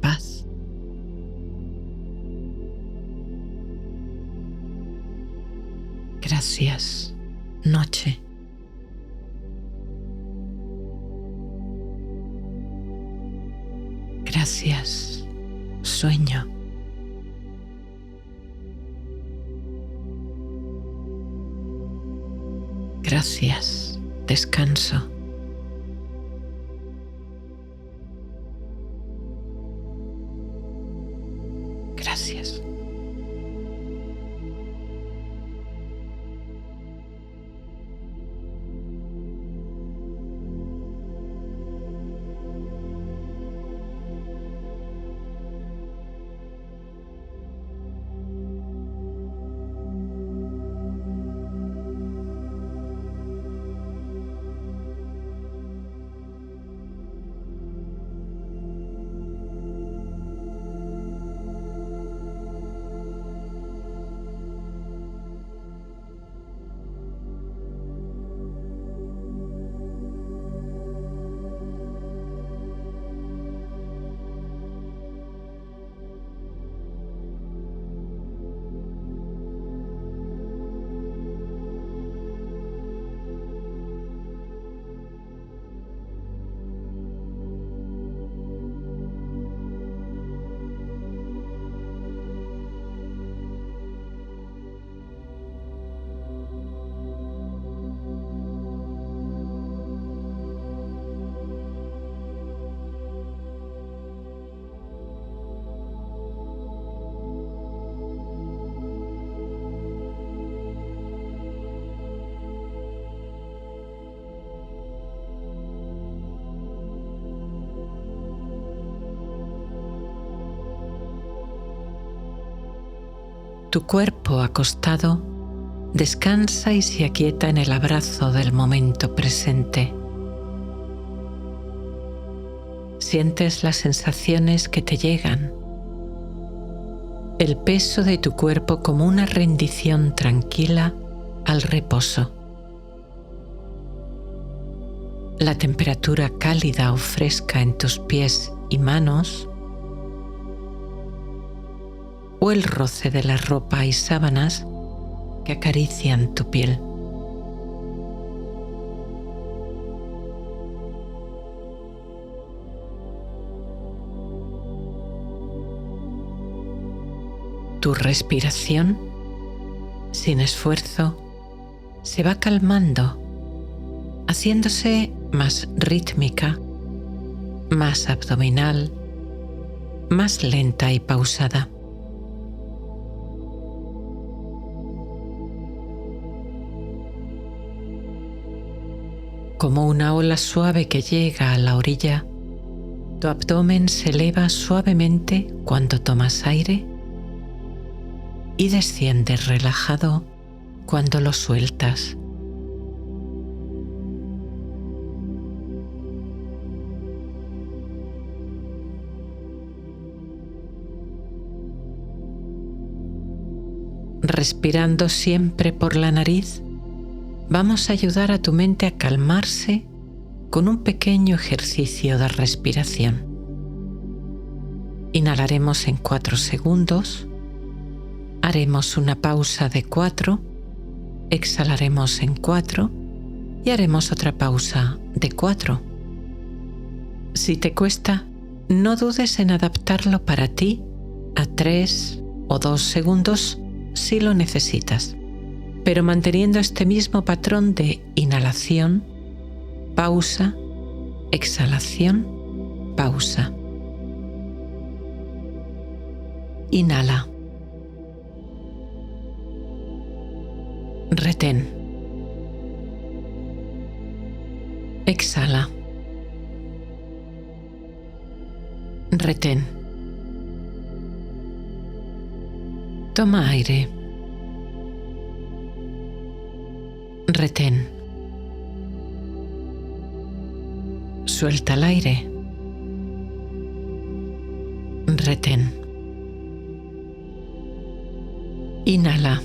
paz. Gracias, noche. Gracias, sueño. Gracias, descanso. Gracias. Tu cuerpo acostado descansa y se aquieta en el abrazo del momento presente. Sientes las sensaciones que te llegan, el peso de tu cuerpo como una rendición tranquila al reposo. La temperatura cálida o fresca en tus pies y manos, o el roce de la ropa y sábanas que acarician tu piel. Tu respiración, sin esfuerzo, se va calmando, haciéndose más rítmica, más abdominal, más lenta y pausada. Como una ola suave que llega a la orilla, tu abdomen se eleva suavemente cuando tomas aire y desciende relajado cuando lo sueltas. Respirando siempre por la nariz, vamos a ayudar a tu mente a calmarse con un pequeño ejercicio de respiración. Inhalaremos en 4 segundos, haremos una pausa de 4, exhalaremos en 4 y haremos otra pausa de 4. Si te cuesta, no dudes en adaptarlo para ti a 3 o 2 segundos si lo necesitas, pero manteniendo este mismo patrón de inhalación, pausa, exhalación, pausa. Inhala. Retén. Exhala. Retén. Toma aire. Retén. Suelta el aire. Retén. Inhala.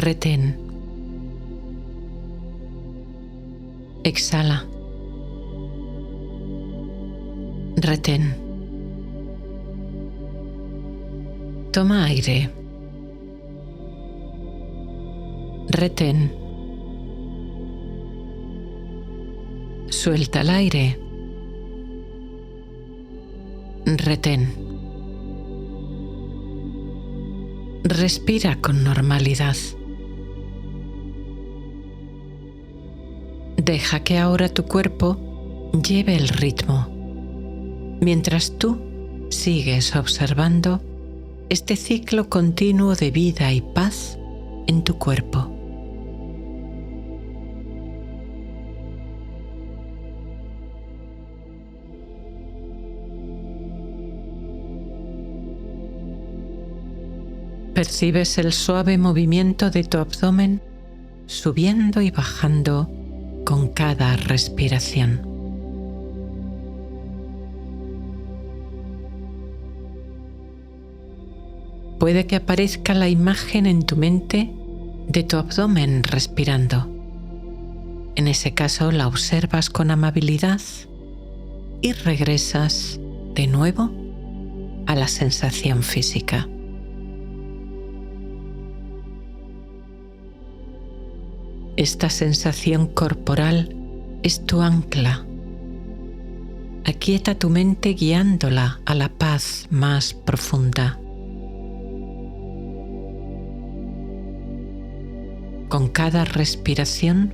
Retén. Exhala. Retén. Toma aire. Retén. Suelta el aire. Retén. Respira con normalidad. Deja que ahora tu cuerpo lleve el ritmo, mientras tú sigues observando este ciclo continuo de vida y paz en tu cuerpo. Percibes el suave movimiento de tu abdomen subiendo y bajando con cada respiración. Puede que aparezca la imagen en tu mente de tu abdomen respirando. En ese caso la observas con amabilidad y regresas de nuevo a la sensación física. Esta sensación corporal es tu ancla. Aquieta tu mente guiándola a la paz más profunda. Con cada respiración,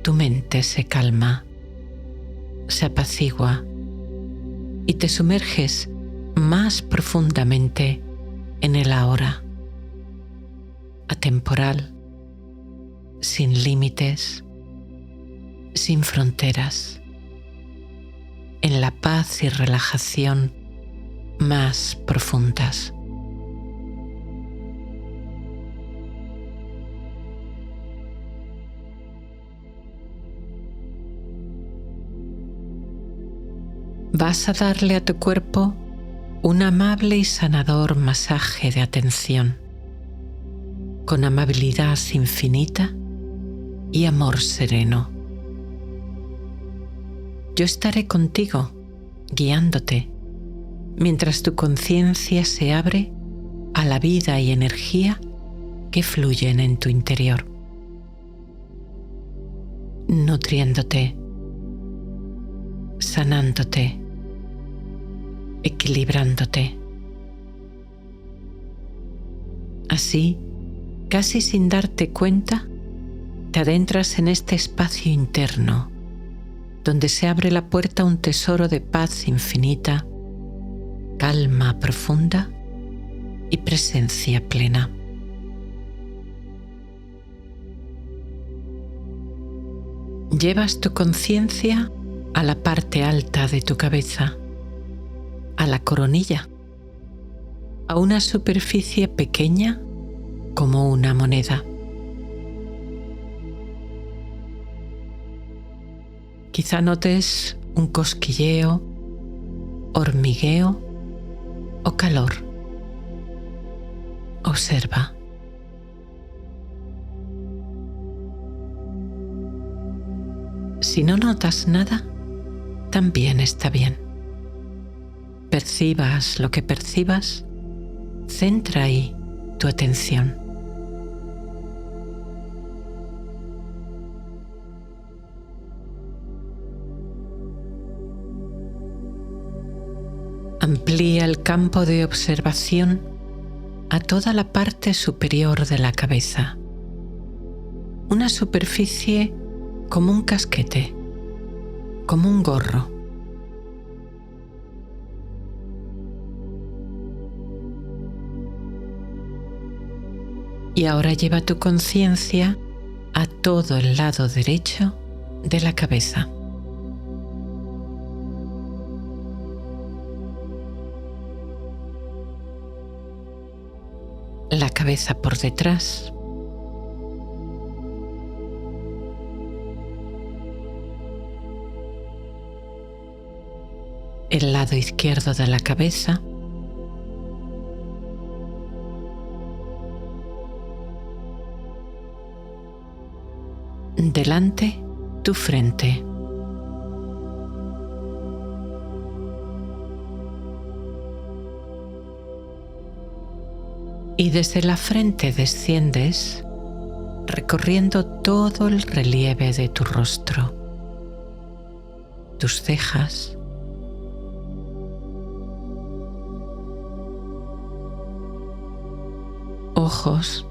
tu mente se calma, se apacigua y te sumerges más profundamente en el ahora, atemporal, sin límites, sin fronteras, en la paz y relajación más profundas. Vas a darle a tu cuerpo un amable y sanador masaje de atención, con amabilidad infinita y amor sereno. Yo estaré contigo, guiándote, mientras tu conciencia se abre a la vida y energía que fluyen en tu interior, nutriéndote, sanándote, equilibrándote. Así, casi sin darte cuenta, te adentras en este espacio interno, donde se abre la puerta a un tesoro de paz infinita, calma profunda y presencia plena. Llevas tu conciencia a la parte alta de tu cabeza, a la coronilla, a una superficie pequeña como una moneda. Quizá notes un cosquilleo, hormigueo o calor. Observa. Si no notas nada, también está bien. Percibas lo que percibas, centra ahí tu atención. Amplía el campo de observación a toda la parte superior de la cabeza. Una superficie como un casquete, como un gorro. Y ahora lleva tu conciencia a todo el lado derecho de la cabeza. La cabeza por detrás. El lado izquierdo de la cabeza. delante tu frente. Y desde la frente desciendes, recorriendo todo el relieve de tu rostro, tus cejas, ojos,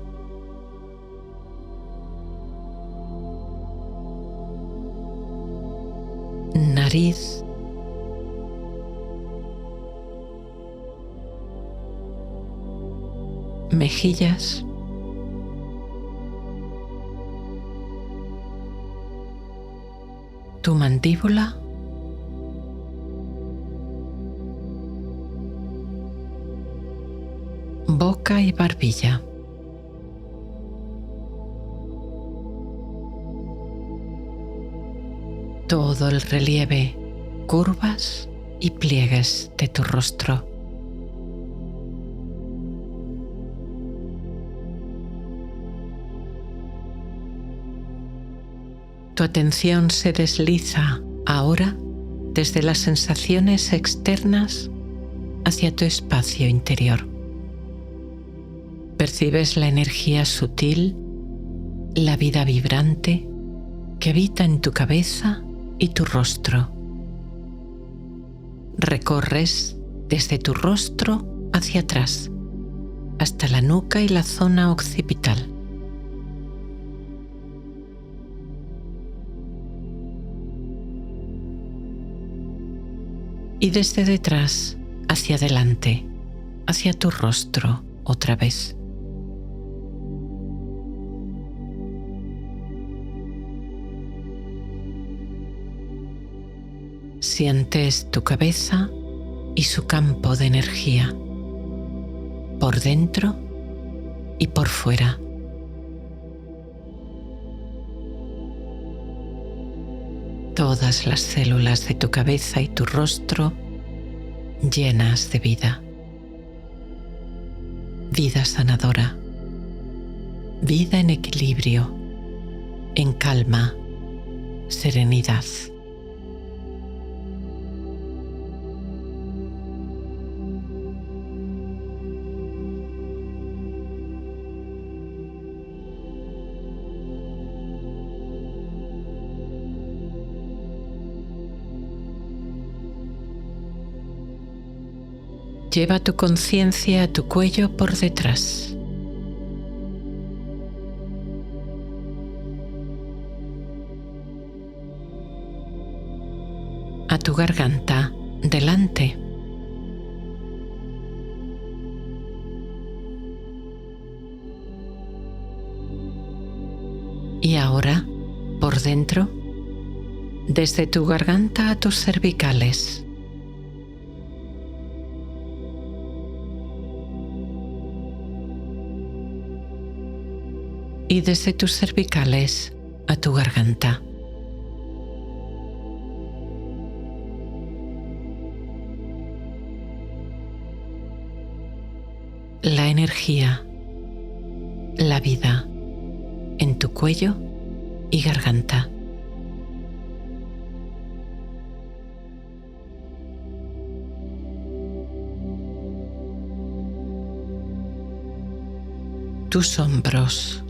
nariz, mejillas, tu mandíbula, boca y barbilla. Todo el relieve, curvas y pliegues de tu rostro. Tu atención se desliza ahora desde las sensaciones externas hacia tu espacio interior. Percibes la energía sutil, la vida vibrante que habita en tu cabeza y tu rostro. Recorres desde tu rostro hacia atrás, hasta la nuca y la zona occipital. Y desde detrás hacia adelante, hacia tu rostro otra vez. Sientes tu cabeza y su campo de energía, por dentro y por fuera. Todas las células de tu cabeza y tu rostro llenas de vida. Vida sanadora. Vida en equilibrio, en calma, serenidad. Lleva tu conciencia a tu cuello por detrás. A tu garganta delante. Y ahora, por dentro, desde tu garganta a tus cervicales. Y desde tus cervicales a tu garganta. La energía, la vida en tu cuello y garganta. Tus hombros.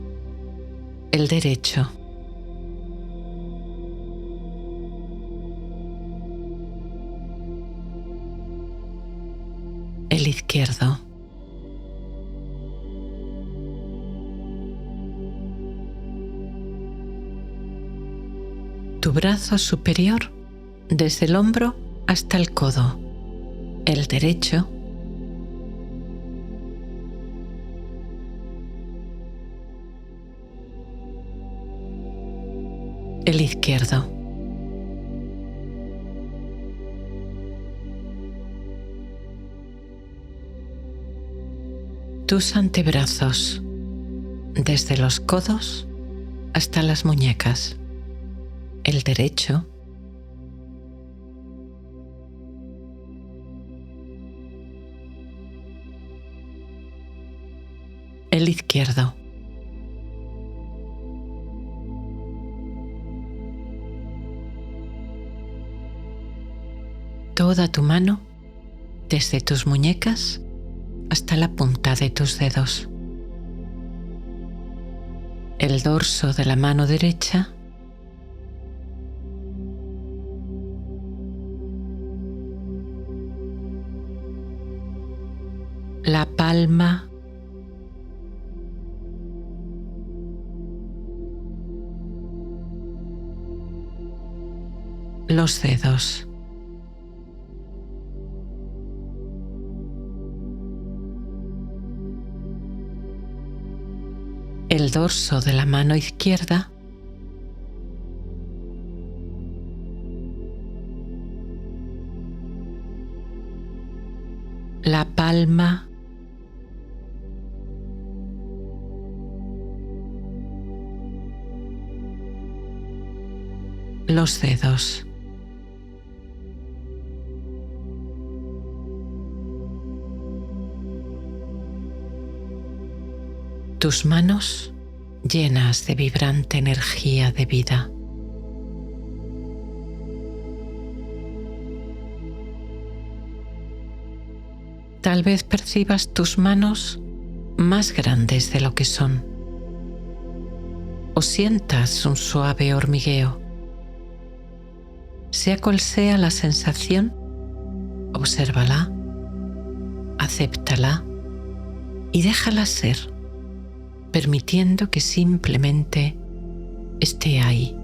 El derecho, el izquierdo, tu brazo superior desde el hombro hasta el codo, el derecho, el izquierdo. Tus antebrazos, desde los codos hasta las muñecas, el derecho, el izquierdo. toda tu mano, desde tus muñecas hasta la punta de tus dedos. El dorso de la mano derecha, la palma, los dedos. El dorso de la mano izquierda, la palma, los dedos. Tus manos llenas de vibrante energía de vida. Tal vez percibas tus manos más grandes de lo que son, o sientas un suave hormigueo. Sea cual sea la sensación, obsérvala, acéptala y déjala ser, permitiendo que simplemente esté ahí.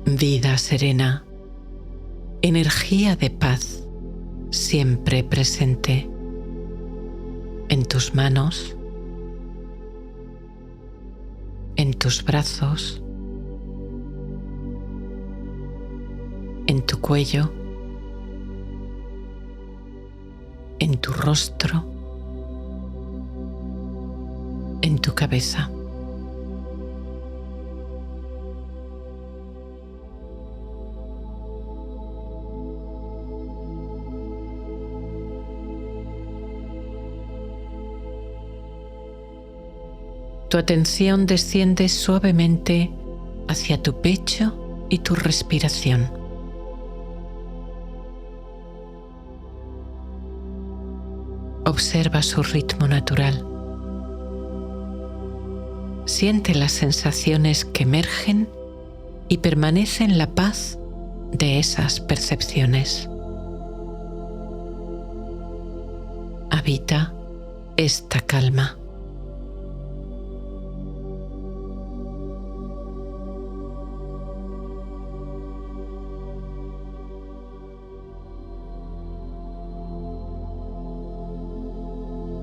Vida serena, energía de paz siempre presente en tus manos, en tus brazos, en tu cuello, en tu rostro, en tu cabeza. Tu atención desciende suavemente hacia tu pecho y tu respiración. Observa su ritmo natural. Siente las sensaciones que emergen y permanece en la paz de esas percepciones. Habita esta calma.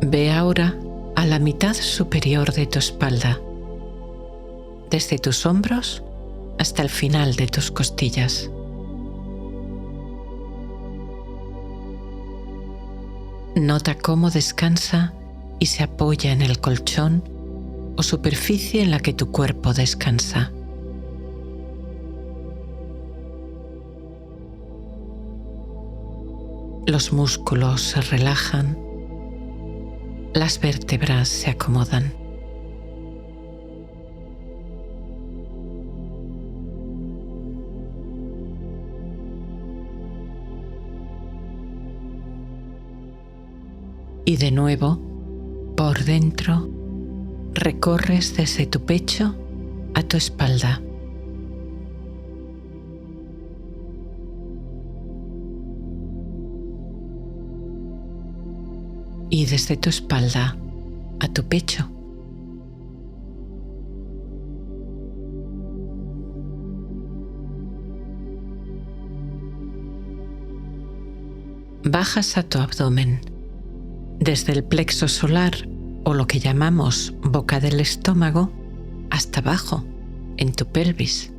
Ve ahora a la mitad superior de tu espalda, desde tus hombros hasta el final de tus costillas. Nota cómo descansa y se apoya en el colchón o superficie en la que tu cuerpo descansa. Los músculos se relajan. Las vértebras se acomodan. Y de nuevo, por dentro, recorres desde tu pecho a tu espalda. Y desde tu espalda a tu pecho. Bajas a tu abdomen, desde el plexo solar o lo que llamamos boca del estómago hasta abajo, en tu pelvis.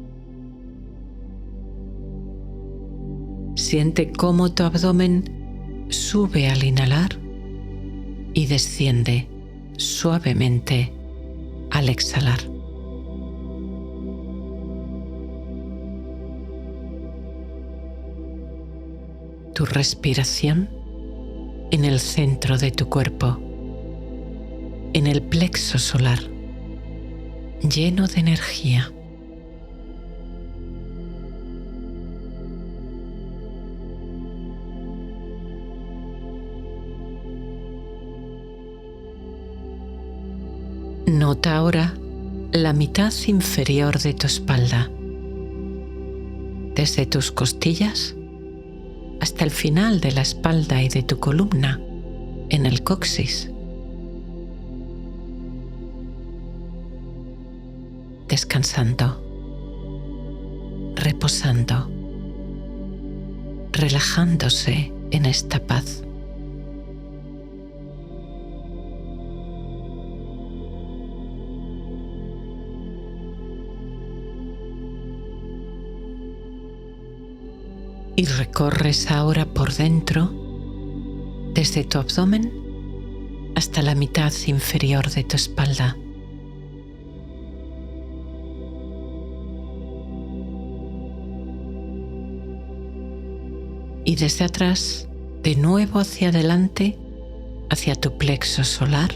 Siente cómo tu abdomen sube al inhalar y desciende suavemente al exhalar. Tu respiración en el centro de tu cuerpo, en el plexo solar, lleno de energía. Nota ahora la mitad inferior de tu espalda, desde tus costillas hasta el final de la espalda y de tu columna, en el coxis. Descansando, reposando, relajándose en esta paz. Y recorres ahora por dentro, desde tu abdomen hasta la mitad inferior de tu espalda. Y desde atrás, de nuevo hacia adelante, hacia tu plexo solar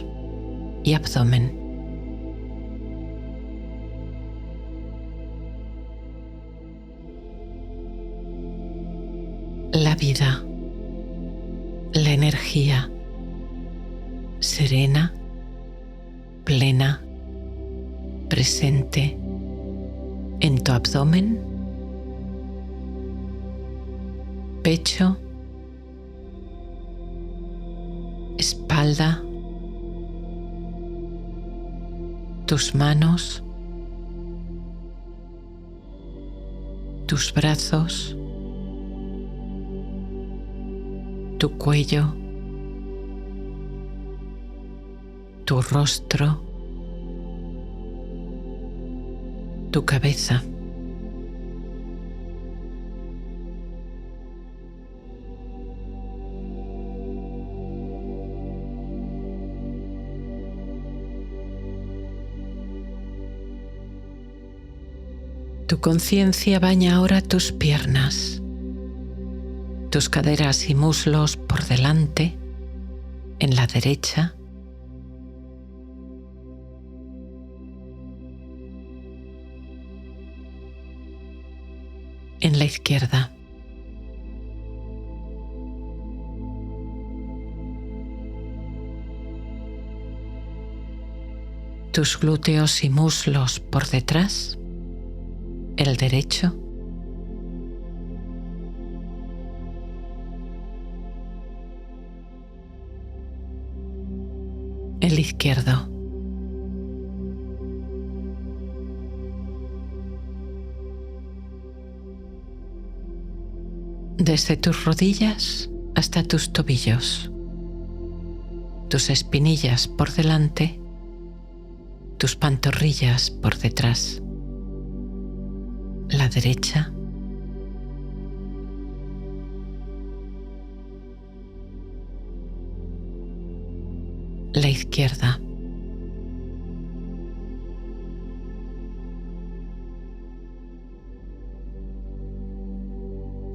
y abdomen. La vida, la energía, serena, plena, presente en tu abdomen, pecho, espalda, tus manos, tus brazos, tu cuello, tu rostro, tu cabeza. Tu conciencia baña ahora tus piernas, tus caderas y muslos por delante, en la derecha, en la izquierda. Tus glúteos y muslos por detrás, el derecho, el izquierdo. Desde tus rodillas hasta tus tobillos, tus espinillas por delante, tus pantorrillas por detrás, la derecha, la izquierda.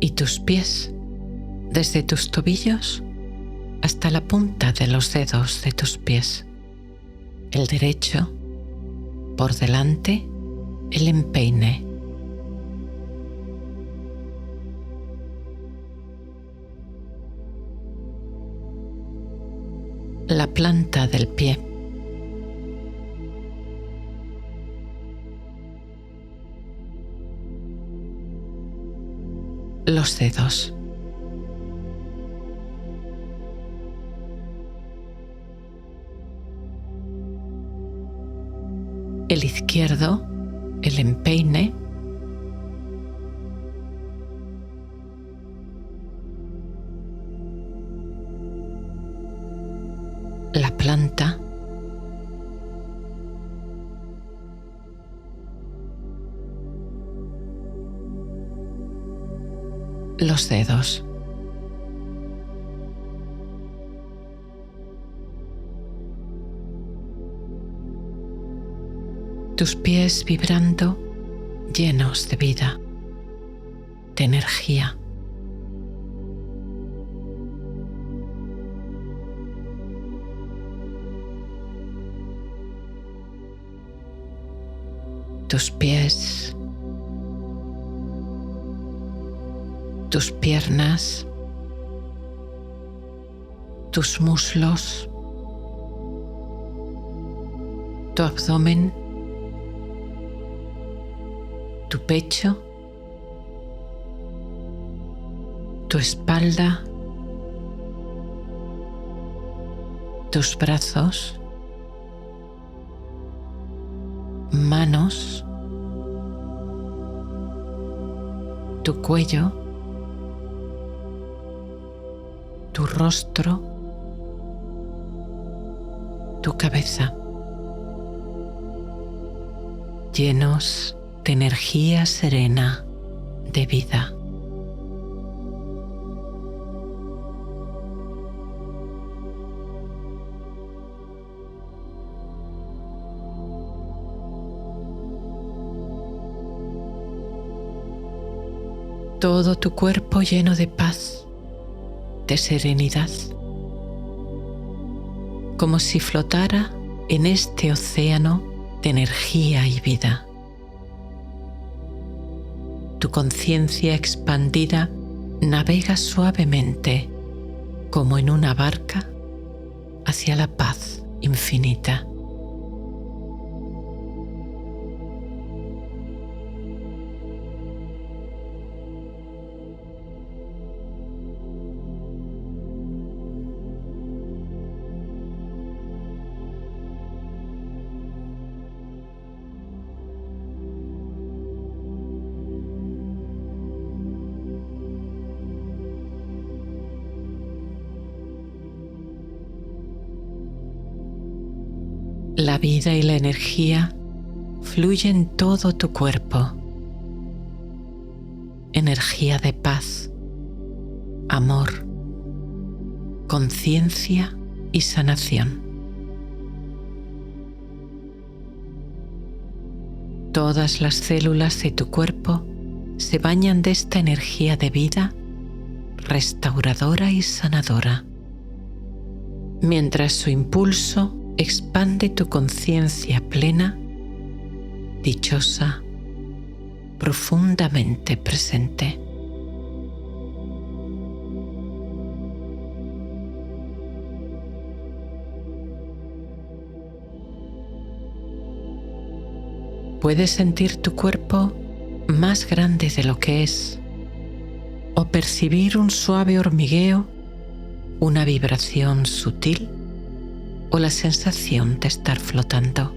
Y tus pies, desde tus tobillos hasta la punta de los dedos de tus pies. El derecho, por delante, el empeine. La planta del pie. Los dedos. El izquierdo, el empeine. La planta. Los dedos. Tus pies vibrando, llenos de vida, de energía. tus pies, tus piernas, tus muslos, tu abdomen, tu pecho, tu espalda, tus brazos, manos, tu cuello, tu rostro, tu cabeza, llenos de energía serena, de vida. Todo tu cuerpo lleno de paz, de serenidad, como si flotara en este océano de energía y vida. Tu conciencia expandida navega suavemente, como en una barca, hacia la paz infinita. La vida y la energía fluyen en todo tu cuerpo. Energía de paz, amor, conciencia y sanación. Todas las células de tu cuerpo se bañan de esta energía de vida restauradora y sanadora, mientras su impulso expande tu conciencia plena, dichosa, profundamente presente. Puedes sentir tu cuerpo más grande de lo que es, o percibir un suave hormigueo, una vibración sutil o la sensación de estar flotando.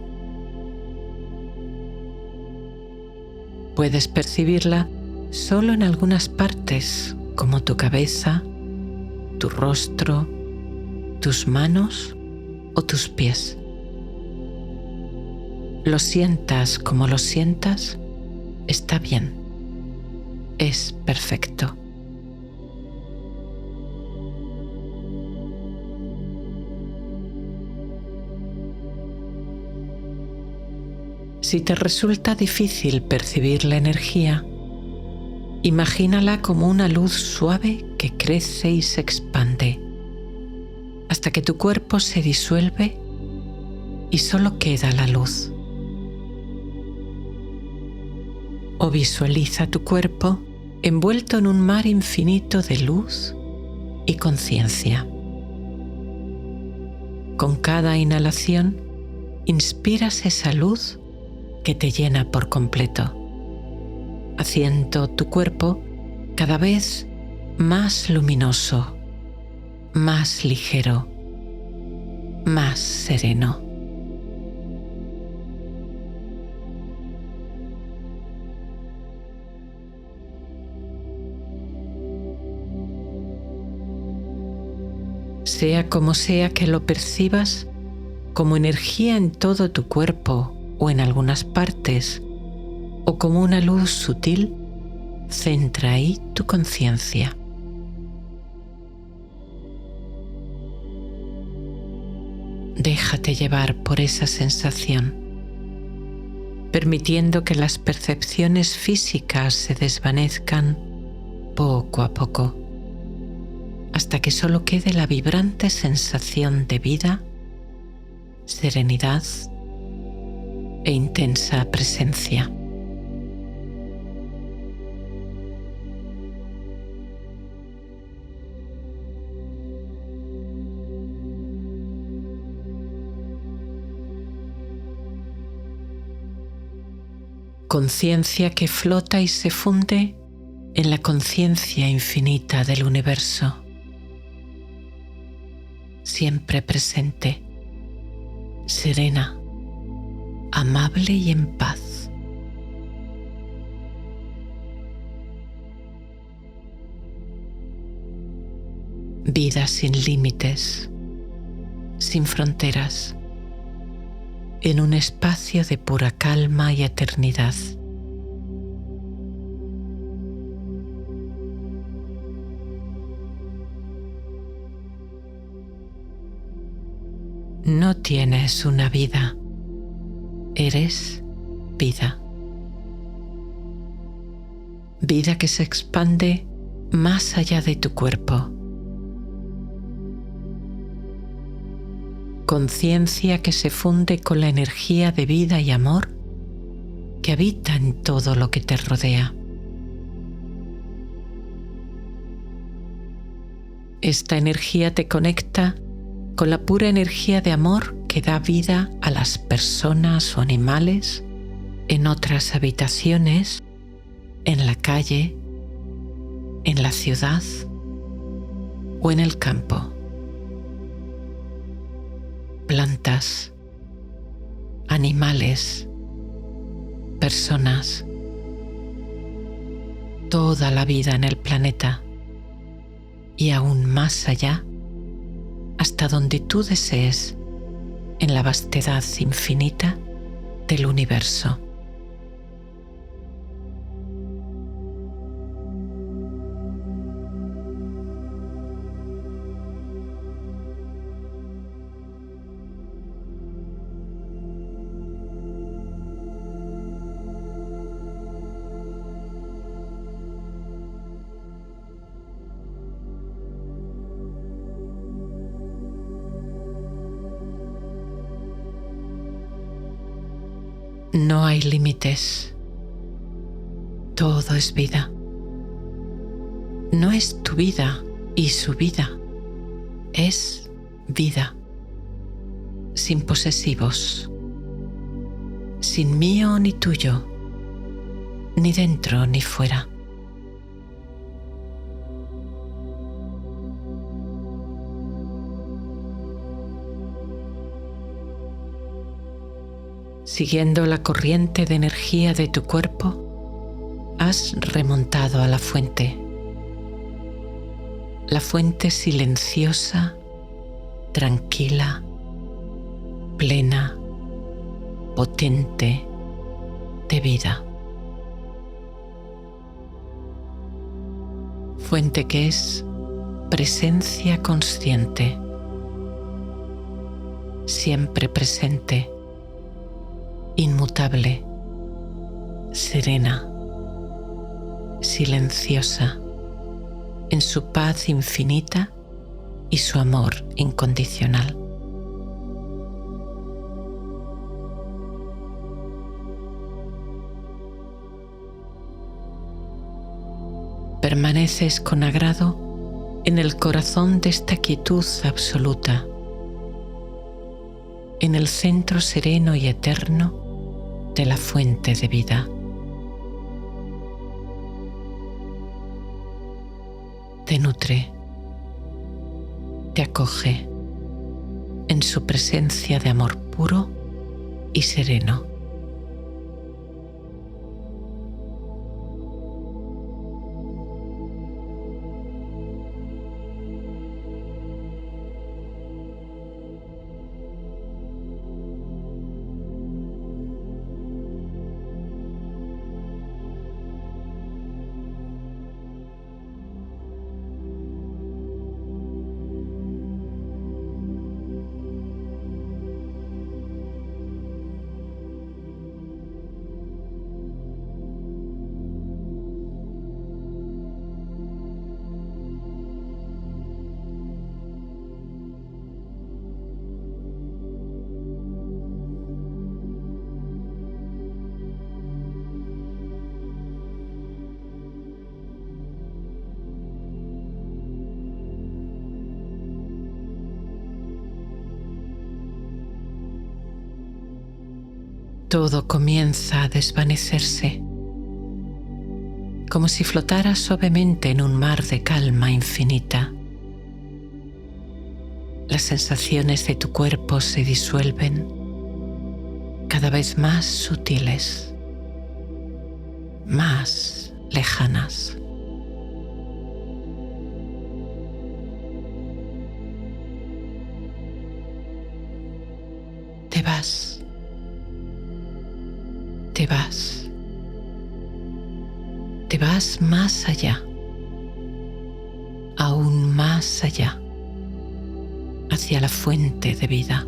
Puedes percibirla solo en algunas partes, como tu cabeza, tu rostro, tus manos o tus pies. Lo sientas como lo sientas, está bien, es perfecto. Si te resulta difícil percibir la energía, imagínala como una luz suave que crece y se expande, hasta que tu cuerpo se disuelve y solo queda la luz. O visualiza tu cuerpo envuelto en un mar infinito de luz y conciencia. Con cada inhalación, inspiras esa luz que te llena por completo, haciendo tu cuerpo cada vez más luminoso, más ligero, más sereno. Sea como sea que lo percibas, como energía en todo tu cuerpo o en algunas partes, o como una luz sutil, centra ahí tu conciencia. Déjate llevar por esa sensación, permitiendo que las percepciones físicas se desvanezcan poco a poco, hasta que solo quede la vibrante sensación de vida, serenidad e intensa presencia. Conciencia que flota y se funde en la conciencia infinita del universo, siempre presente, serena, amable y en paz. Vida sin límites, sin fronteras, en un espacio de pura calma y eternidad. No tienes una vida, eres vida. Vida que se expande más allá de tu cuerpo. Conciencia que se funde con la energía de vida y amor que habita en todo lo que te rodea. Esta energía te conecta con la pura energía de amor que da vida a las personas o animales en otras habitaciones, en la calle, en la ciudad o en el campo. Plantas, animales, personas, toda la vida en el planeta y aún más allá, hasta donde tú desees, en la vastedad infinita del universo. No hay límites. Todo es vida. No es tu vida y su vida. Es vida. Sin posesivos. Sin mío ni tuyo. Ni dentro ni fuera. Siguiendo la corriente de energía de tu cuerpo, has remontado a la fuente silenciosa, tranquila, plena, potente de vida. Fuente que es presencia consciente, siempre presente, inmutable, serena, silenciosa, en su paz infinita y su amor incondicional. Permaneces con agrado en el corazón de esta quietud absoluta, en el centro sereno y eterno de la fuente de vida. Te nutre, te acoge en su presencia de amor puro y sereno. Todo comienza a desvanecerse, como si flotaras suavemente en un mar de calma infinita. Las sensaciones de tu cuerpo se disuelven, cada vez más sutiles, más lejanas. Te vas, te vas, te vas más allá, aún más allá, hacia la fuente de vida.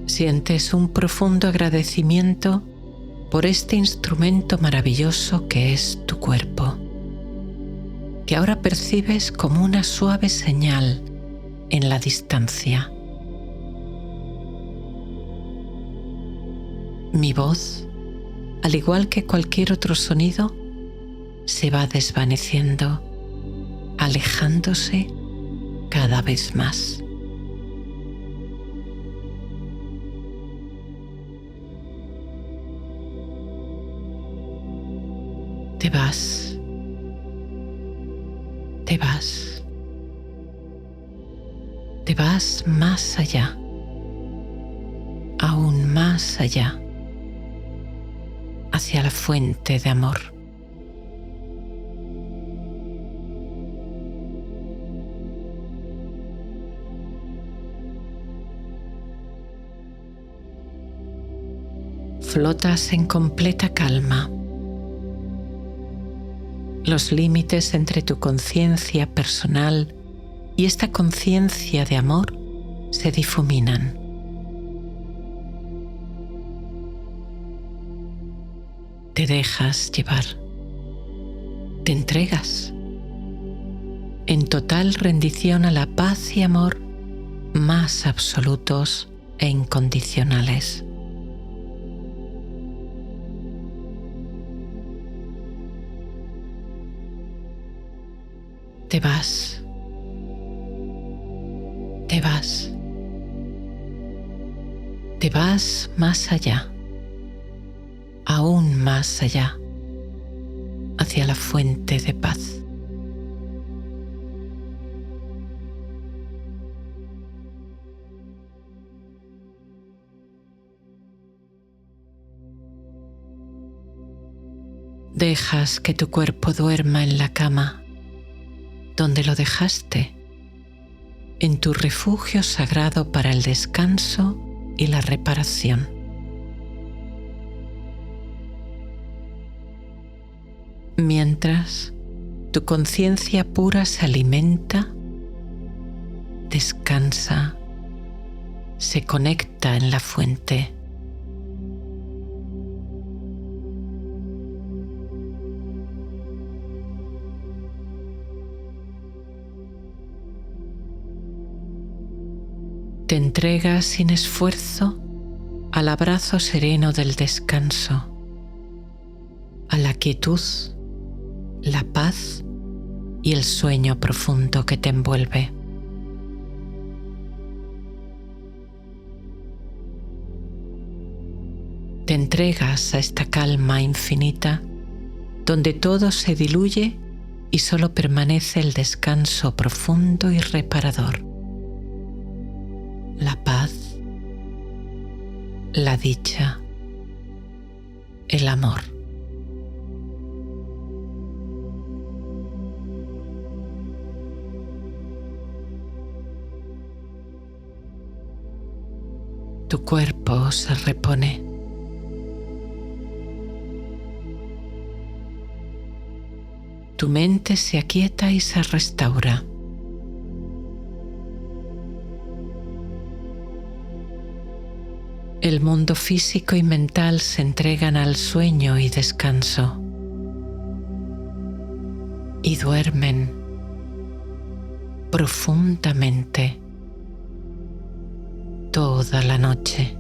Sientes un profundo agradecimiento por este instrumento maravilloso que es tu cuerpo, que ahora percibes como una suave señal en la distancia. Mi voz, al igual que cualquier otro sonido, se va desvaneciendo, alejándose cada vez más. Te vas, te vas, te vas más allá, aún más allá, hacia la fuente de amor. Flotas en completa calma. Los límites entre tu conciencia personal y esta conciencia de amor se difuminan. Te dejas llevar, te entregas en total rendición a la paz y amor más absolutos e incondicionales. Te vas, te vas, te vas más allá, aún más allá, hacia la fuente de paz. Dejas que tu cuerpo duerma en la cama donde lo dejaste, en tu refugio sagrado para el descanso y la reparación. Mientras tu conciencia pura se alimenta, descansa, se conecta en la fuente. Te entregas sin esfuerzo al abrazo sereno del descanso, a la quietud, la paz y el sueño profundo que te envuelve. Te entregas a esta calma infinita donde todo se diluye y solo permanece el descanso profundo y reparador. La paz, la dicha, el amor. Tu cuerpo se repone. Tu mente se aquieta y se restaura. El mundo físico y mental se entregan al sueño y descanso y duermen profundamente toda la noche.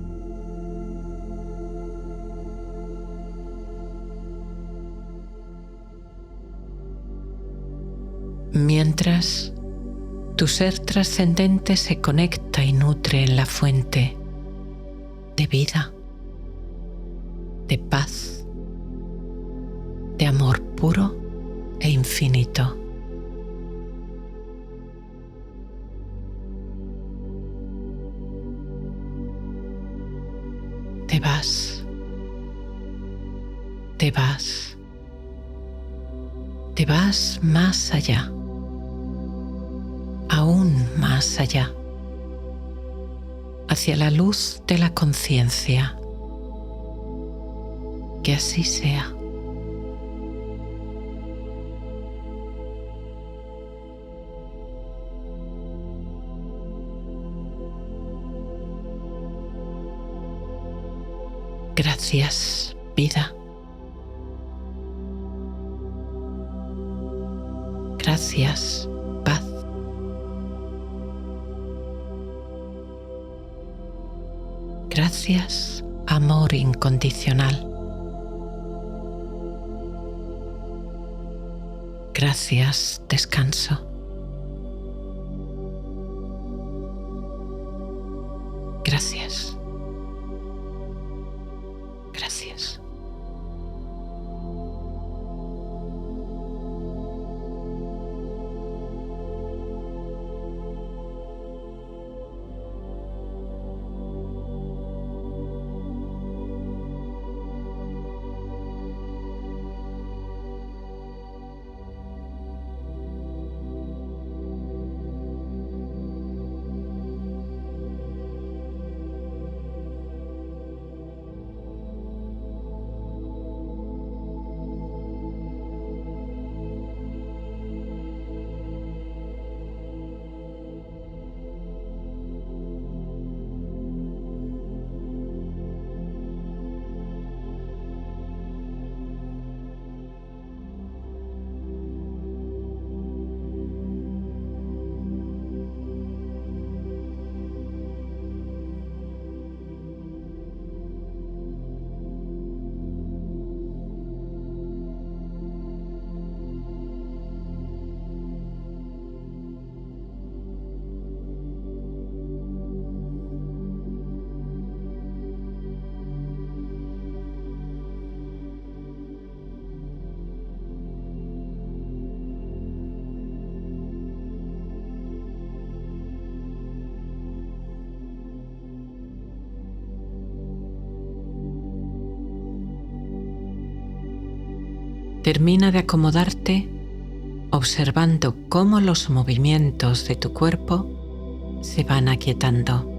mientras tu ser trascendente se conecta y nutre en la fuente de vida, de paz, de amor puro e infinito. Te vas, te vas, te vas más allá, aún más allá, hacia la luz de la conciencia. Que así sea. Gracias, vida. Gracias, paz. Gracias, amor incondicional. Gracias, descanso. Gracias. Gracias. Termina de acomodarte observando cómo los movimientos de tu cuerpo se van aquietando,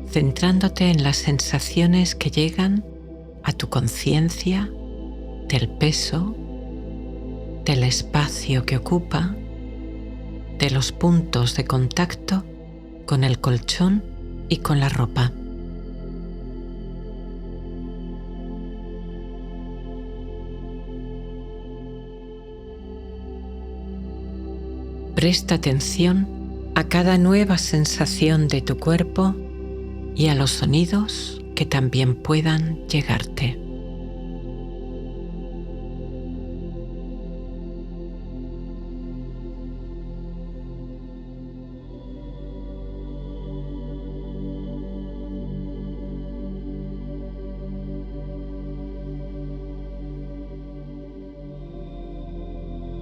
centrándote en las sensaciones que llegan a tu conciencia del peso, del espacio que ocupa, de los puntos de contacto con el colchón y con la ropa. Presta atención a cada nueva sensación de tu cuerpo y a los sonidos que también puedan llegarte.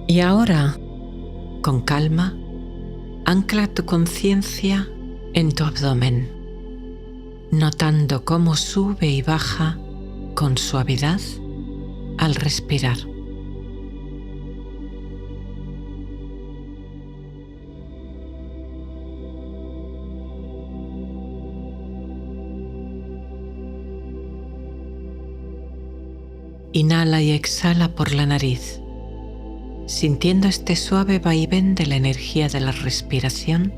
Y ahora, con calma, ancla tu conciencia en tu abdomen, notando cómo sube y baja con suavidad al respirar. Inhala y exhala por la nariz, sintiendo este suave vaivén de la energía de la respiración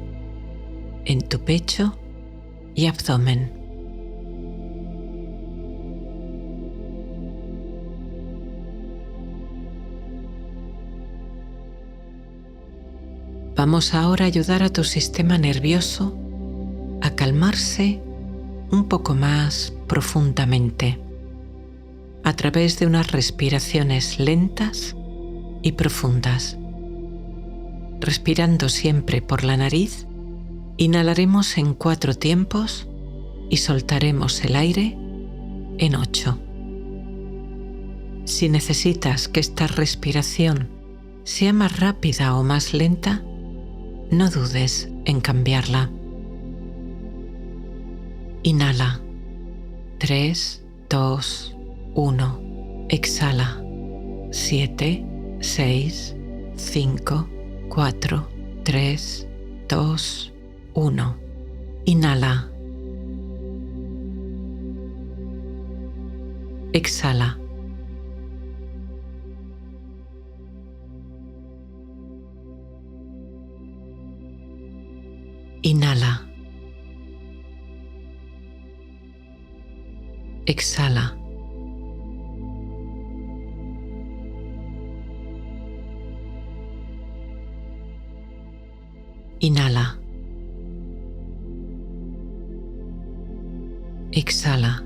en tu pecho y abdomen. Vamos ahora a ayudar a tu sistema nervioso a calmarse un poco más profundamente a través de unas respiraciones lentas y profundas. Respirando siempre por la nariz, inhalaremos en 4 tiempos y soltaremos el aire en 8. Si necesitas que esta respiración sea más rápida o más lenta, no dudes en cambiarla. Inhala. 3, 2, 1. Exhala. 7, 6, 5, 4, 3, 2, 1. Inhala. Exhala. Inhala. Exhala. Inhala. Exhala.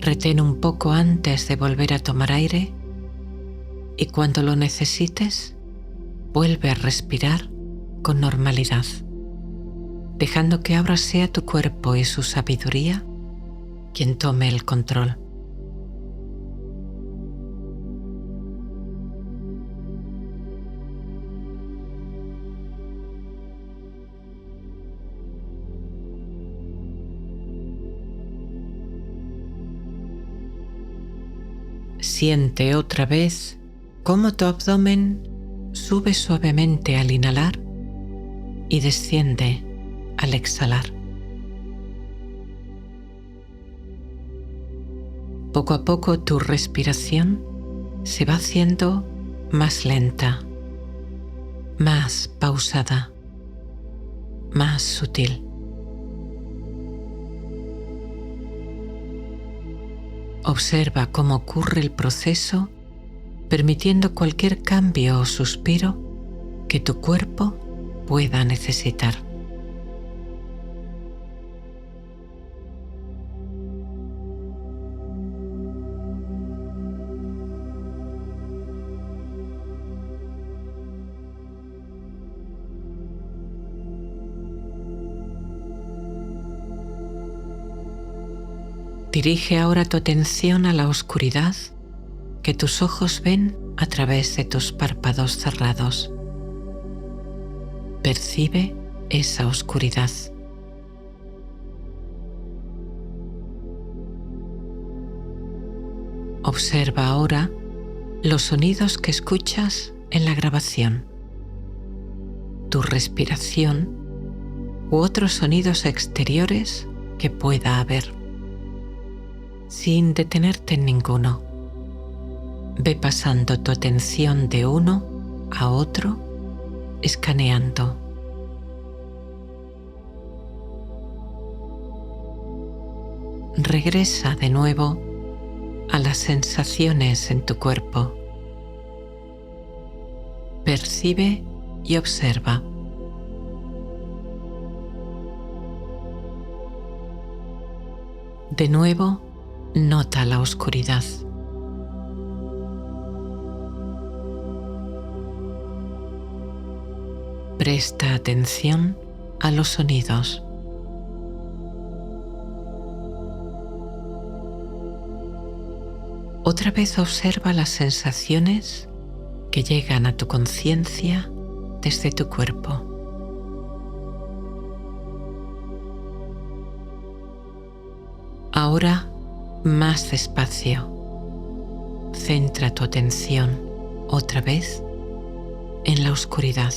Retén un poco antes de volver a tomar aire y cuando lo necesites, vuelve a respirar con normalidad, dejando que ahora sea tu cuerpo y su sabiduría quien tome el control. Siente otra vez cómo tu abdomen sube suavemente al inhalar y desciende al exhalar. Poco a poco tu respiración se va haciendo más lenta, más pausada, más sutil. Observa cómo ocurre el proceso, permitiendo cualquier cambio o suspiro que tu cuerpo pueda necesitar. Dirige ahora tu atención a la oscuridad que tus ojos ven a través de tus párpados cerrados. Percibe esa oscuridad. Observa ahora los sonidos que escuchas en la grabación, tu respiración u otros sonidos exteriores que pueda haber. Sin detenerte en ninguno, ve pasando tu atención de uno a otro, escaneando. Regresa de nuevo a las sensaciones en tu cuerpo. Percibe y observa. De nuevo, nota la oscuridad. Presta atención a los sonidos. Otra vez observa las sensaciones que llegan a tu conciencia desde tu cuerpo. Ahora, más despacio, centra tu atención otra vez en la oscuridad.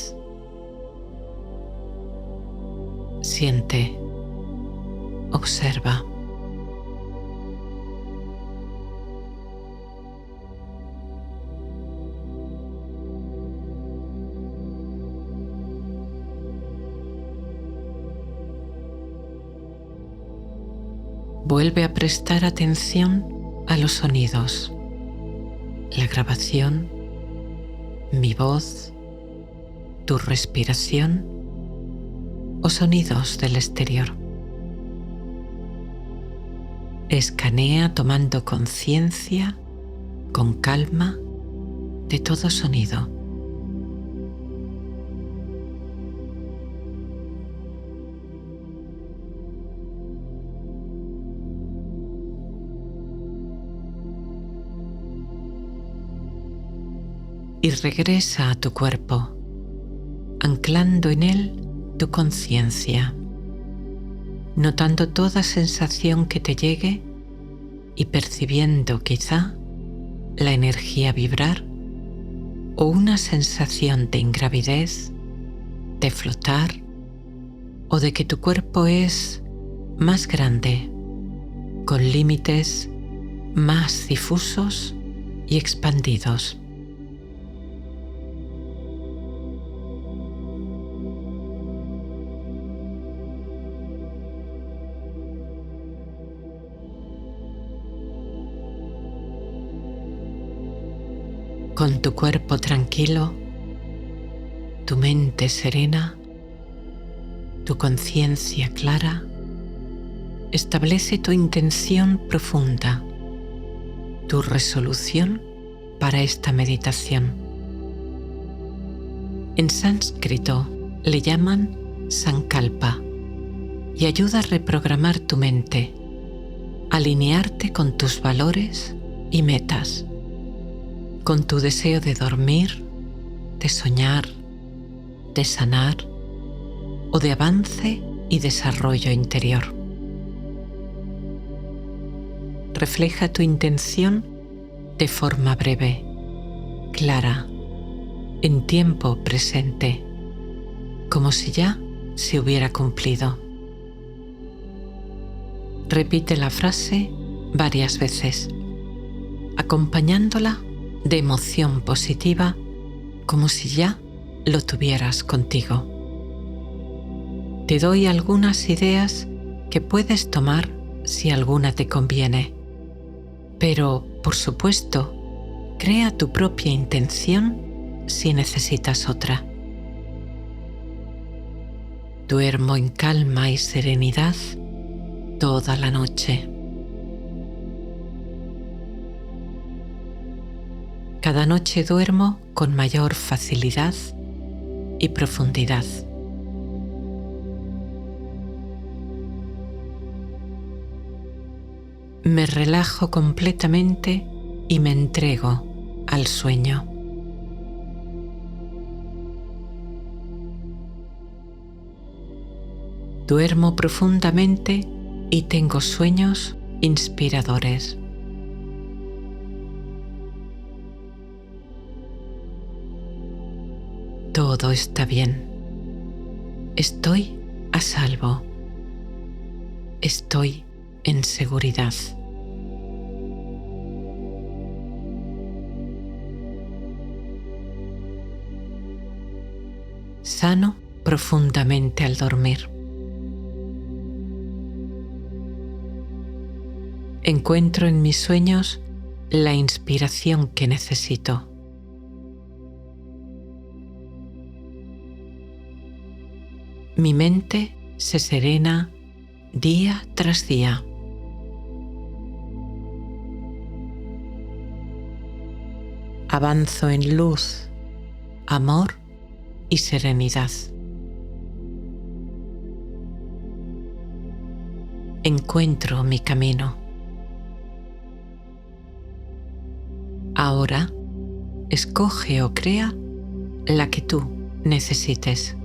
Siente, observa. Vuelve a prestar atención a los sonidos, la grabación, mi voz, tu respiración o sonidos del exterior. Escanea tomando conciencia, con calma, de todo sonido. Y regresa a tu cuerpo, anclando en él tu conciencia, notando toda sensación que te llegue y percibiendo quizá la energía vibrar o una sensación de ingravidez, de flotar o de que tu cuerpo es más grande, con límites más difusos y expandidos. Con tu cuerpo tranquilo, tu mente serena, tu conciencia clara, establece tu intención profunda, tu resolución para esta meditación. En sánscrito le llaman sankalpa y ayuda a reprogramar tu mente, alinearte con tus valores y metas, con tu deseo de dormir, de soñar, de sanar o de avance y desarrollo interior. Refleja tu intención de forma breve, clara, en tiempo presente, como si ya se hubiera cumplido. Repite la frase varias veces, acompañándola de emoción positiva, como si ya lo tuvieras contigo. Te doy algunas ideas que puedes tomar si alguna te conviene, pero, por supuesto, crea tu propia intención si necesitas otra. Duermo en calma y serenidad toda la noche. Cada noche duermo con mayor facilidad y profundidad. Me relajo completamente y me entrego al sueño. Duermo profundamente y tengo sueños inspiradores. Todo está bien. Estoy a salvo. Estoy en seguridad. Sano profundamente al dormir. Encuentro en mis sueños la inspiración que necesito. Mi mente se serena día tras día. Avanzo en luz, amor y serenidad. Encuentro mi camino. Ahora, escoge o crea la que tú necesites.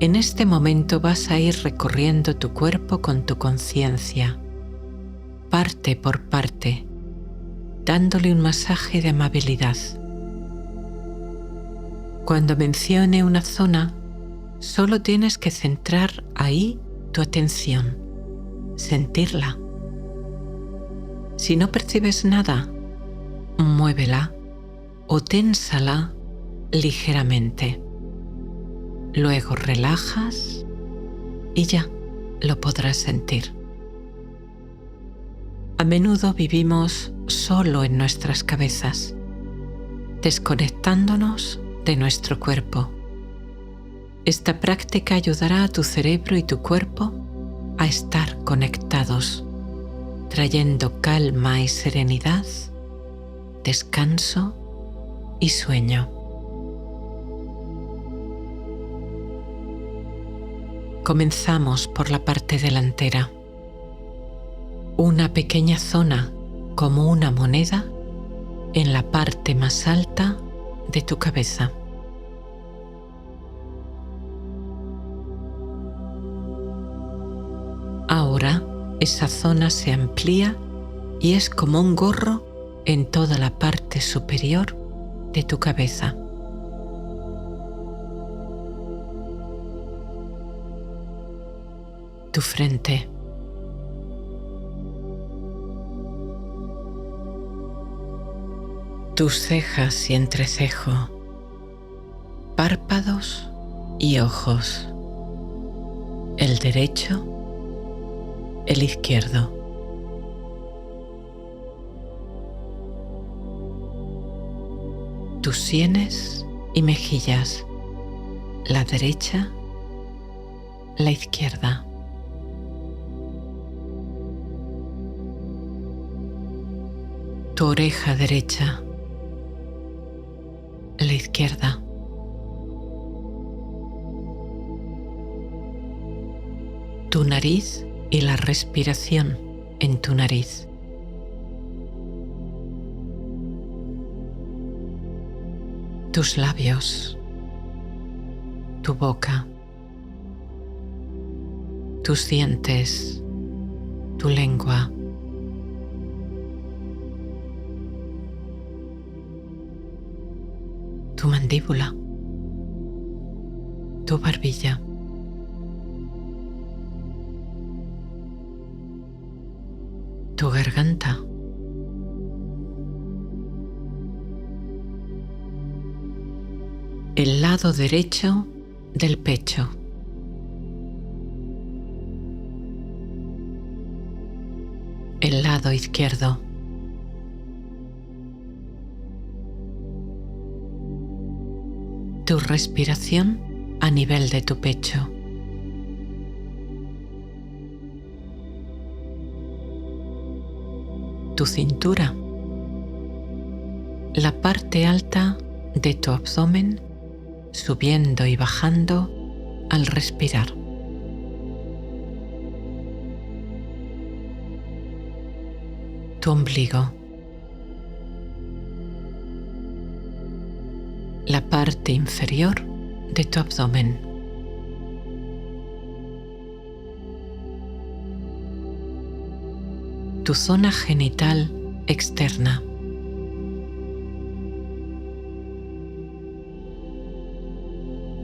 En este momento vas a ir recorriendo tu cuerpo con tu conciencia, parte por parte, dándole un masaje de amabilidad. Cuando mencione una zona, solo tienes que centrar ahí tu atención, sentirla. Si no percibes nada, muévela o ténsala ligeramente. Luego relajas y ya lo podrás sentir. A menudo vivimos solo en nuestras cabezas, desconectándonos de nuestro cuerpo. Esta práctica ayudará a tu cerebro y tu cuerpo a estar conectados, trayendo calma y serenidad, descanso y sueño. Comenzamos por la parte delantera. Una pequeña zona como una moneda en la parte más alta de tu cabeza. Ahora esa zona se amplía y es como un gorro en toda la parte superior de tu cabeza. Tu frente. Tus cejas y entrecejo, párpados y ojos, el derecho, el izquierdo. Tus sienes y mejillas, la derecha, la izquierda. Tu oreja derecha, la izquierda. Tu nariz y la respiración en tu nariz. Tus labios, tu boca, tus dientes, tu lengua. Tu mandíbula, tu barbilla, tu garganta, el lado derecho del pecho, el lado izquierdo, tu respiración a nivel de tu pecho. Tu cintura, la parte alta de tu abdomen subiendo y bajando al respirar. Tu ombligo, la parte inferior de tu abdomen. Tu zona genital externa.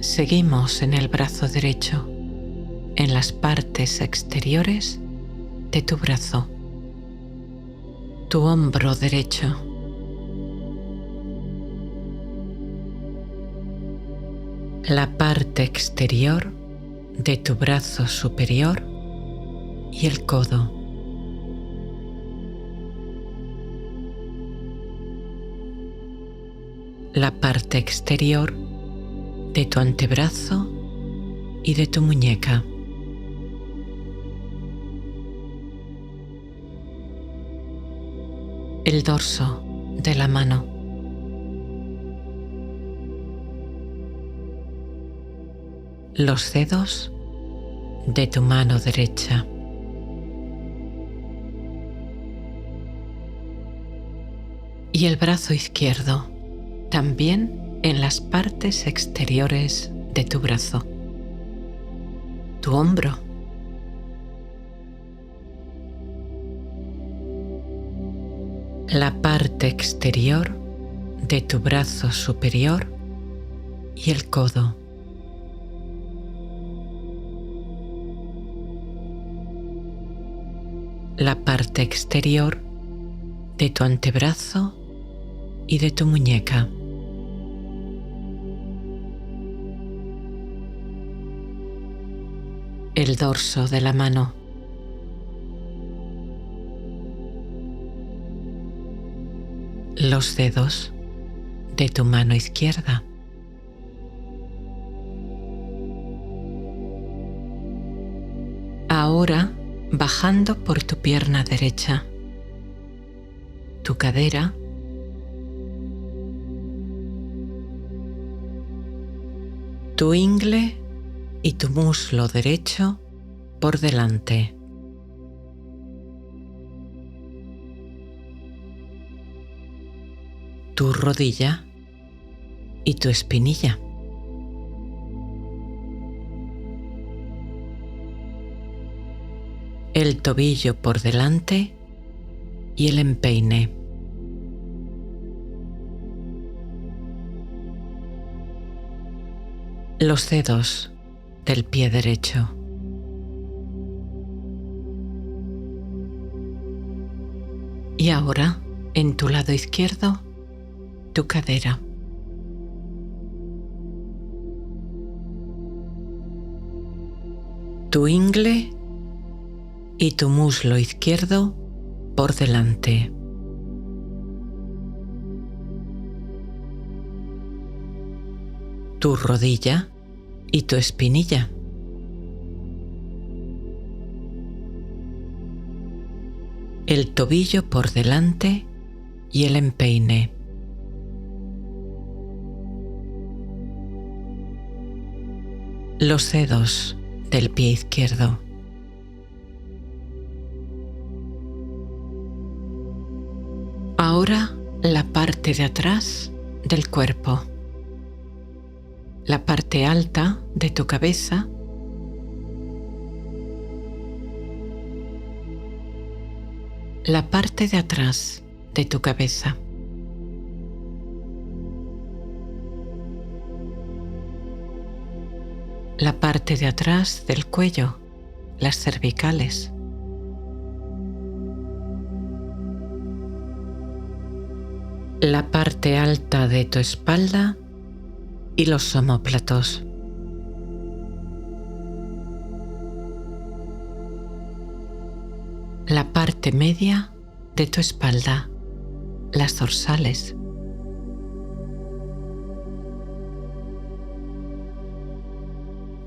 Seguimos en el brazo derecho, en las partes exteriores de tu brazo. Tu hombro derecho. La parte exterior de tu brazo superior y el codo. La parte exterior de tu antebrazo y de tu muñeca. El dorso de la mano. Los dedos de tu mano derecha. Y el brazo izquierdo, también en las partes exteriores de tu brazo. tu hombro, la parte exterior de tu brazo superior y el codo. La parte exterior de tu antebrazo y de tu muñeca. El dorso de la mano. Los dedos de tu mano izquierda. Ahora bajando por tu pierna derecha, tu cadera, tu ingle y tu muslo derecho por delante. Tu rodilla y tu espinilla. El tobillo por delante y el empeine. Los dedos del pie derecho. Y ahora, en tu lado izquierdo, tu cadera. Tu ingle y tu muslo izquierdo por delante. Tu rodilla y tu espinilla. El tobillo por delante y el empeine. Los dedos del pie izquierdo. Ahora la parte de atrás del cuerpo, la parte alta de tu cabeza, la parte de atrás de tu cabeza, la parte de atrás del cuello, las cervicales, la parte alta de tu espalda y los omóplatos. La parte media de tu espalda, las dorsales.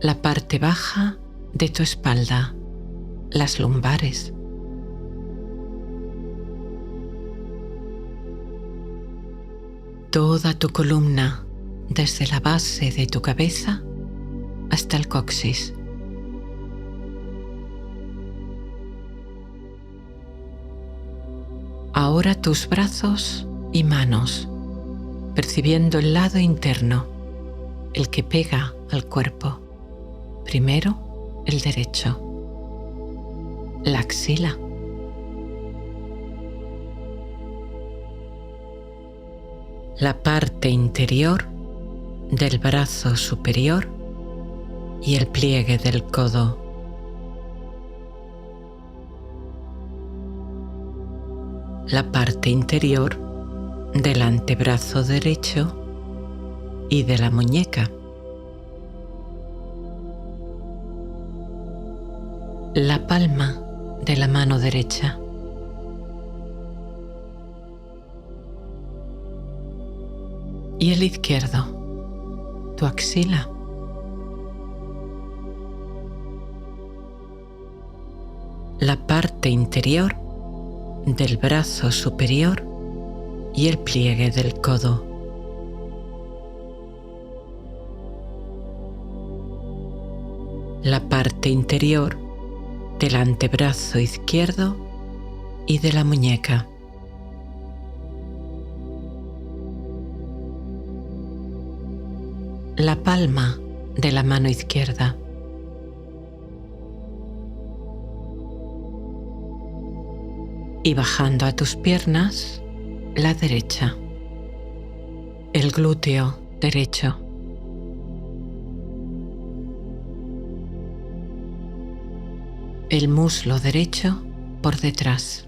La parte baja de tu espalda, las lumbares. Toda tu columna, desde la base de tu cabeza hasta el coxis. Ahora tus brazos y manos, percibiendo el lado interno, el que pega al cuerpo. Primero, el derecho, la axila, la parte interior del brazo superior y el pliegue del codo. La parte interior del antebrazo derecho y de la muñeca. La palma de la mano derecha. Y el izquierdo, tu axila. La parte interior del brazo superior y el pliegue del codo. La parte interior del antebrazo izquierdo y de la muñeca. La palma de la mano izquierda. y bajando a tus piernas, la derecha, el glúteo derecho, el muslo derecho por detrás,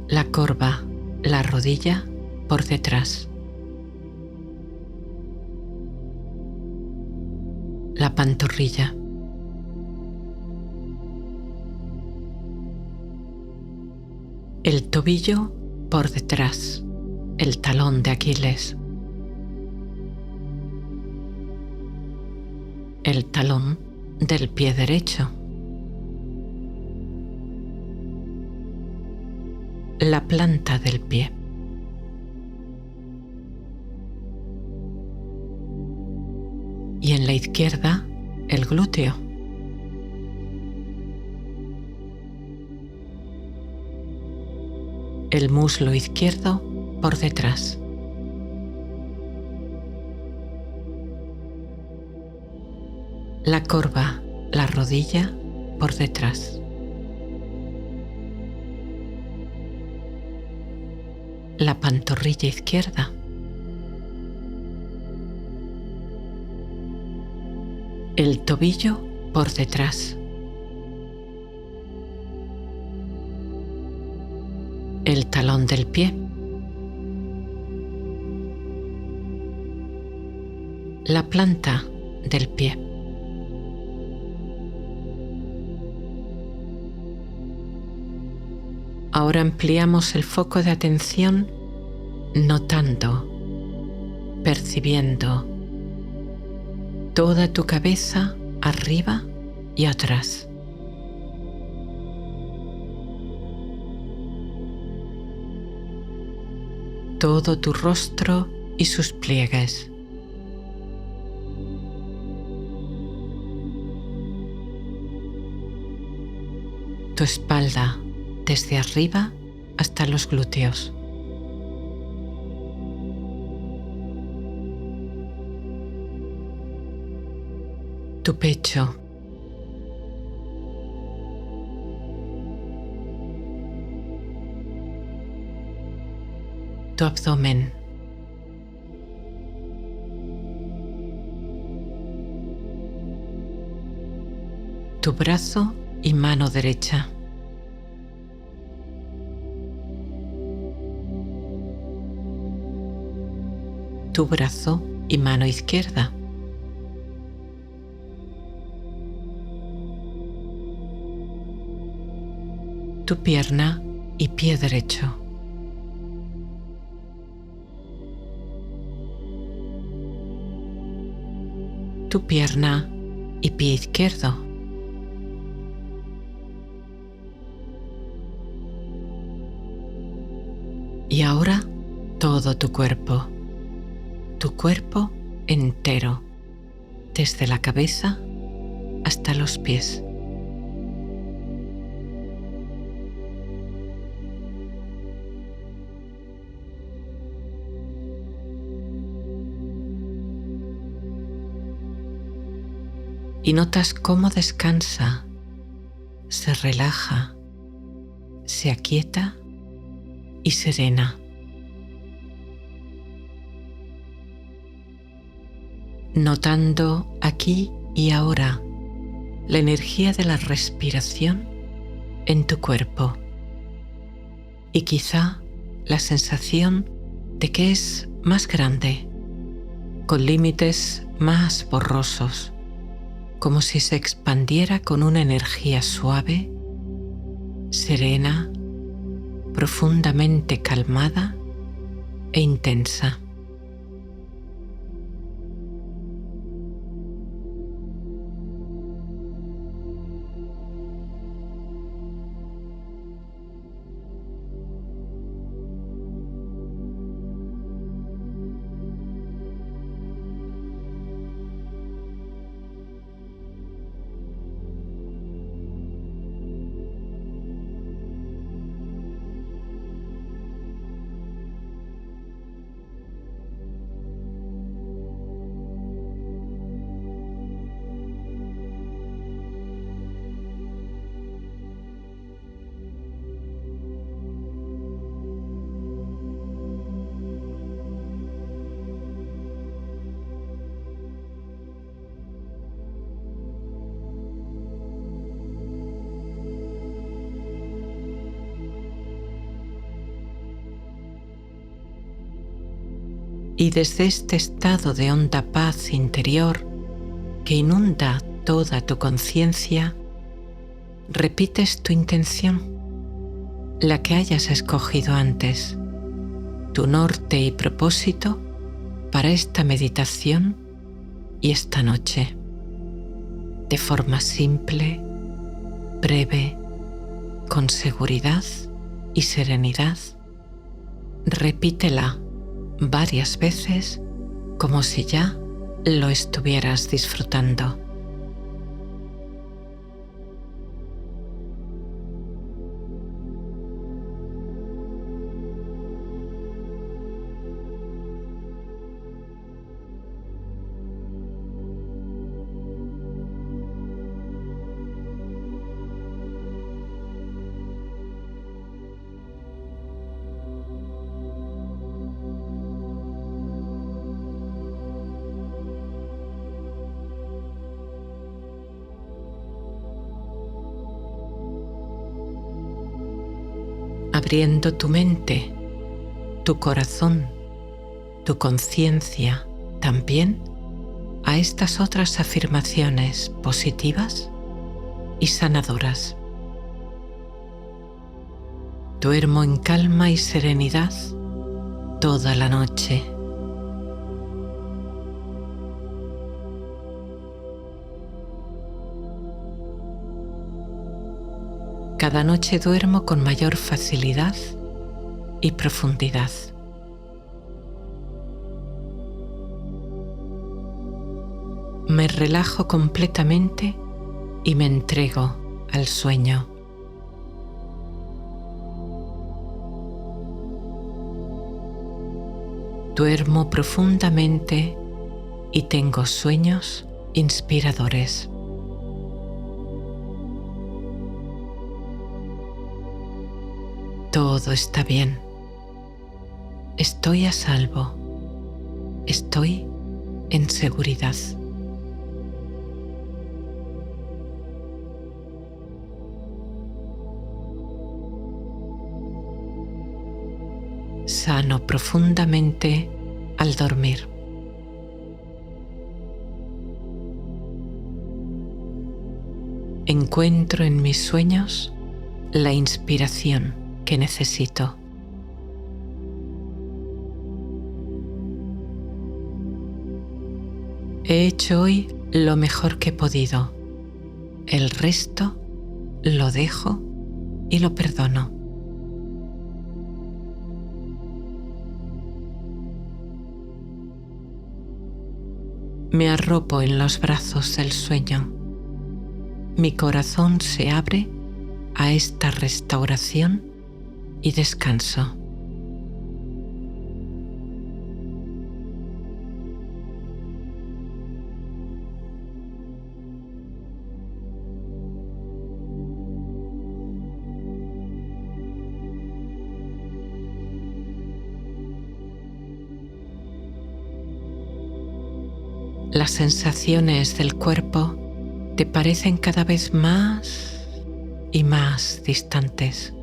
la corva, la rodilla por detrás, la pantorrilla, el tobillo por detrás, el talón de Aquiles, el talón del pie derecho, la planta del pie, y en la izquierda el glúteo, el muslo izquierdo por detrás, la corva, la rodilla por detrás, la pantorrilla izquierda, el tobillo por detrás, el talón del pie, la planta del pie, ahora ampliamos el foco de atención notando, percibiendo toda tu cabeza arriba y atrás. Todo tu rostro y sus pliegues. Tu espalda desde arriba hasta los glúteos. Tu pecho. Tu abdomen. Tu brazo y mano derecha. Tu brazo y mano izquierda. Tu pierna y pie derecho. Tu pierna y pie izquierdo. Y ahora todo tu cuerpo entero, desde la cabeza hasta los pies. Y notas cómo descansa, se relaja, se aquieta y serena. Notando aquí y ahora la energía de la respiración en tu cuerpo y quizá la sensación de que es más grande, con límites más borrosos, como si se expandiera con una energía suave, serena, profundamente calmada e intensa. Y desde este estado de honda paz interior que inunda toda tu conciencia, repites tu intención, la que hayas escogido antes, tu norte y propósito para esta meditación y esta noche, de forma simple, breve, con seguridad y serenidad. Repítela varias veces como si ya lo estuvieras disfrutando. Abriendo tu mente, tu corazón, tu conciencia también a estas otras afirmaciones positivas y sanadoras. Duermo en calma y serenidad toda la noche. Cada noche duermo con mayor facilidad y profundidad. Me relajo completamente y me entrego al sueño. Duermo profundamente y tengo sueños inspiradores. Todo está bien. Estoy a salvo. Estoy en seguridad. Sano profundamente al dormir. Encuentro en mis sueños la inspiración que necesito. He hecho hoy lo mejor que he podido. El resto lo dejo y lo perdono. Me arropo en los brazos del sueño. Mi corazón se abre a esta restauración y descanso. Las sensaciones del cuerpo te parecen cada vez más y más distantes.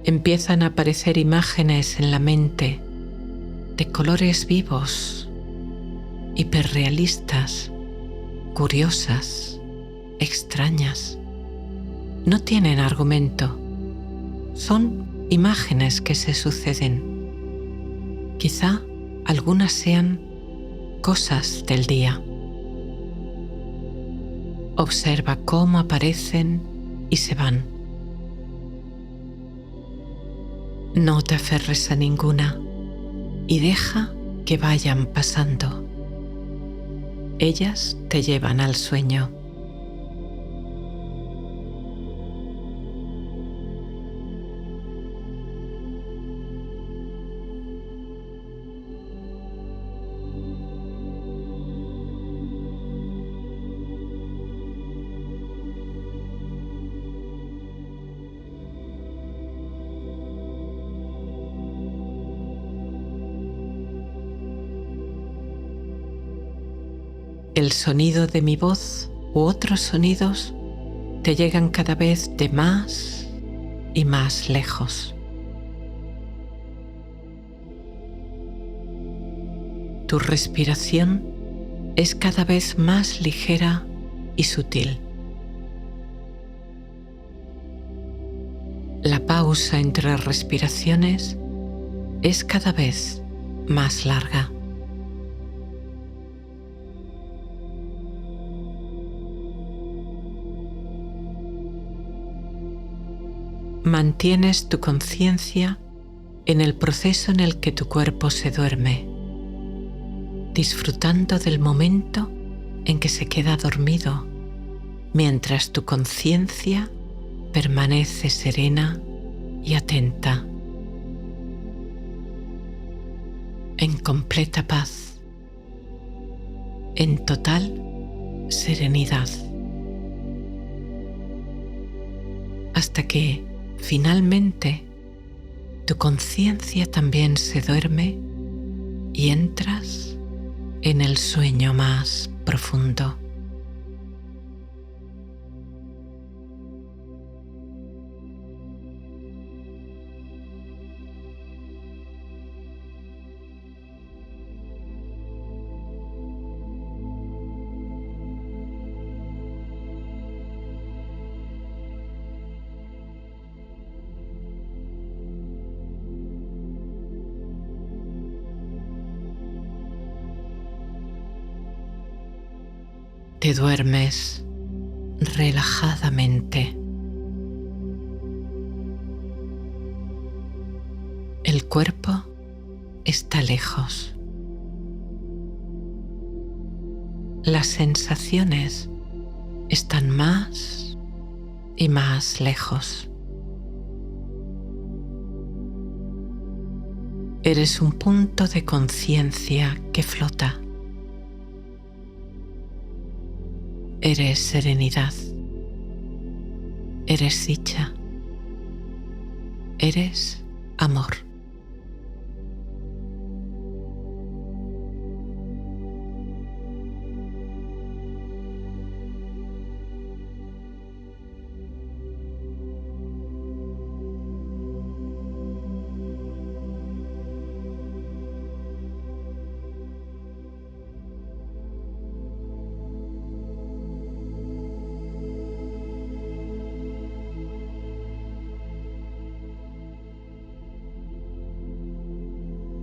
Empiezan a aparecer imágenes en la mente de colores vivos, hiperrealistas, curiosas, extrañas. No tienen argumento. Son imágenes que se suceden. Quizá algunas sean cosas del día. Observa cómo aparecen y se van. No te aferres a ninguna y deja que vayan pasando. Ellas te llevan al sueño. El sonido de mi voz u otros sonidos te llegan cada vez de más y más lejos. Tu respiración es cada vez más ligera y sutil. La pausa entre respiraciones es cada vez más larga. Mantienes tu conciencia en el proceso en el que tu cuerpo se duerme, disfrutando del momento en que se queda dormido, mientras tu conciencia permanece serena y atenta, en completa paz, en total serenidad, hasta que finalmente tu conciencia también se duerme y entras en el sueño más profundo. Te duermes relajadamente. El cuerpo está lejos. Las sensaciones están más y más lejos. Eres un punto de conciencia que flota. Eres serenidad. Eres dicha. Eres amor.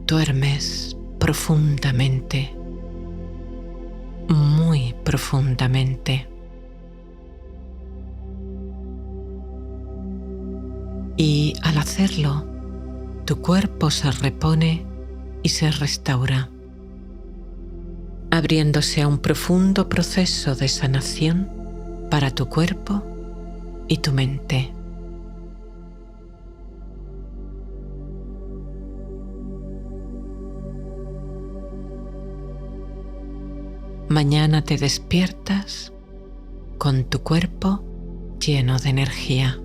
Duermes profundamente, muy profundamente. Y al hacerlo, tu cuerpo se repone y se restaura, abriéndose a un profundo proceso de sanación para tu cuerpo y tu mente. Mañana te despiertas con tu cuerpo lleno de energía.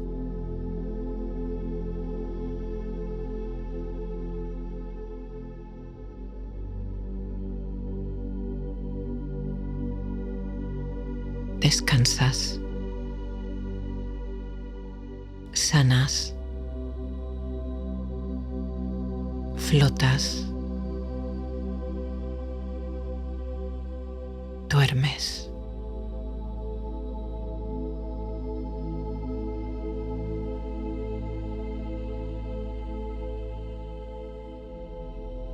Descansas, sanas, flotas, duermes.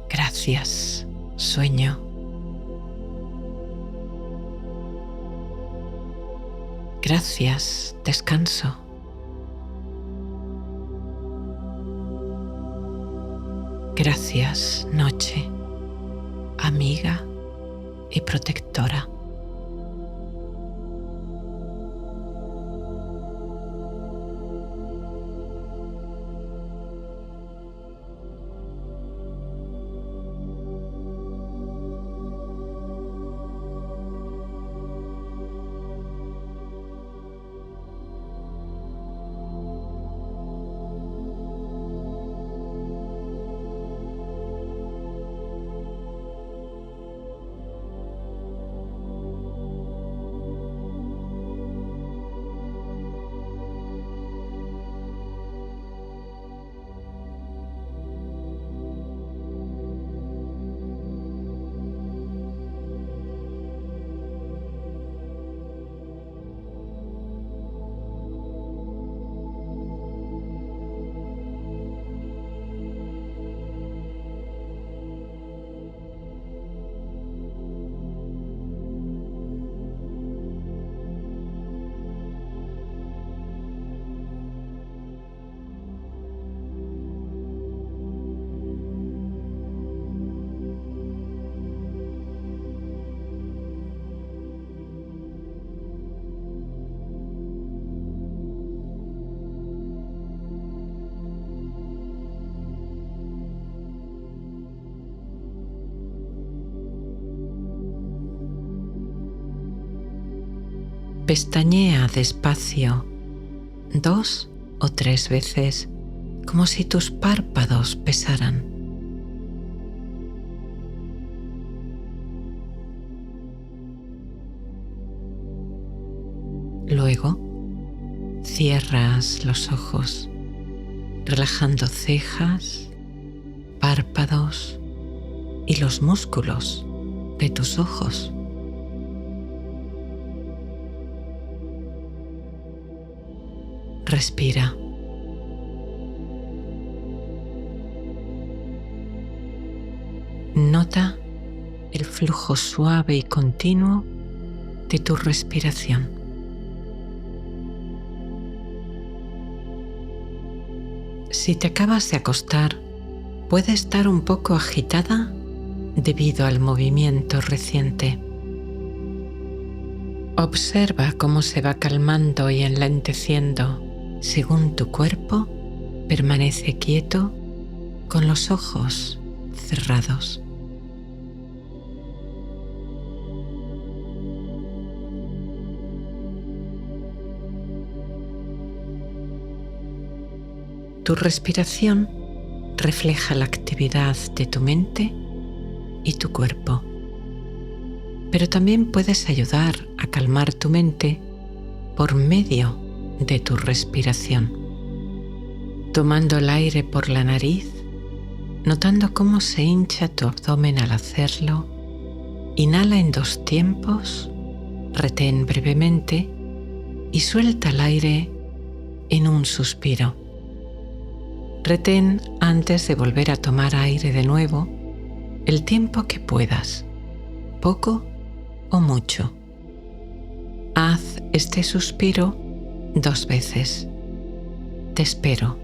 Gracias, sueño. Gracias, descanso. Gracias, noche, amiga y protectora. Pestañea despacio 2 o 3 veces, como si tus párpados pesaran. Luego, cierras los ojos, relajando cejas, párpados y los músculos de tus ojos. Respira. Nota el flujo suave y continuo de tu respiración. Si te acabas de acostar, puede estar un poco agitada debido al movimiento reciente. Observa cómo se va calmando y enlenteciendo según tu cuerpo permanece quieto con los ojos cerrados. Tu respiración refleja la actividad de tu mente y tu cuerpo, pero también puedes ayudar a calmar tu mente por medio de tu respiración, tomando el aire por la nariz, notando cómo se hincha tu abdomen al hacerlo. Inhala en 2 tiempos, retén brevemente y suelta el aire en un suspiro. Retén antes de volver a tomar aire de nuevo el tiempo que puedas, poco o mucho. Haz este suspiro 2 veces. Te espero.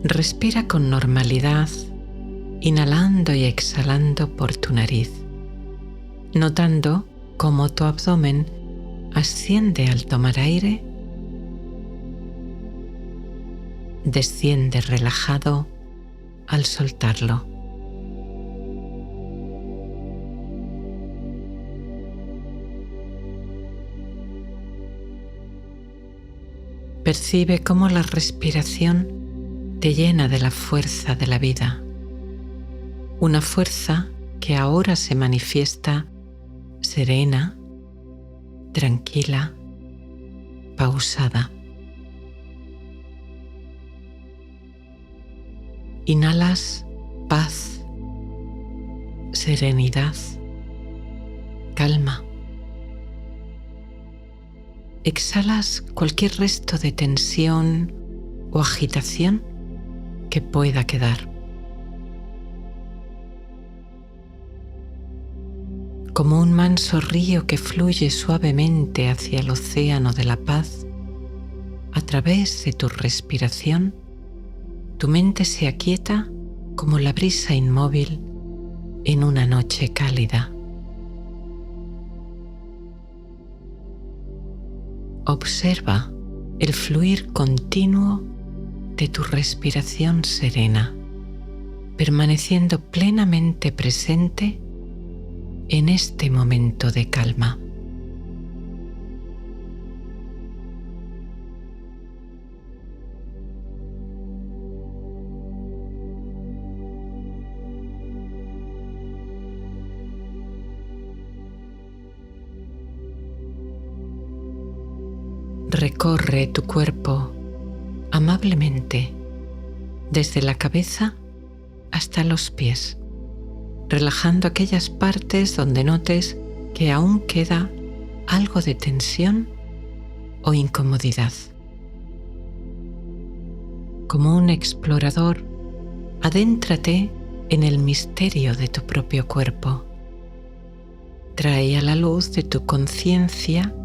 Respira con normalidad, inhalando y exhalando por tu nariz, notando cómo tu abdomen asciende al tomar aire, desciende relajado al soltarlo. Percibe cómo la respiración te llena de la fuerza de la vida, una fuerza que ahora se manifiesta serena, tranquila, pausada. Inhalas paz, serenidad, calma. Exhalas cualquier resto de tensión o agitación que pueda quedar. Como un manso río que fluye suavemente hacia el océano de la paz, a través de tu respiración, tu mente se aquieta como la brisa inmóvil en una noche cálida. Observa el fluir continuo de tu respiración serena, permaneciendo plenamente presente en este momento de calma. Recorre tu cuerpo amablemente desde la cabeza hasta los pies, relajando aquellas partes donde notes que aún queda algo de tensión o incomodidad. Como un explorador, adéntrate en el misterio de tu propio cuerpo. Trae a la luz de tu conciencia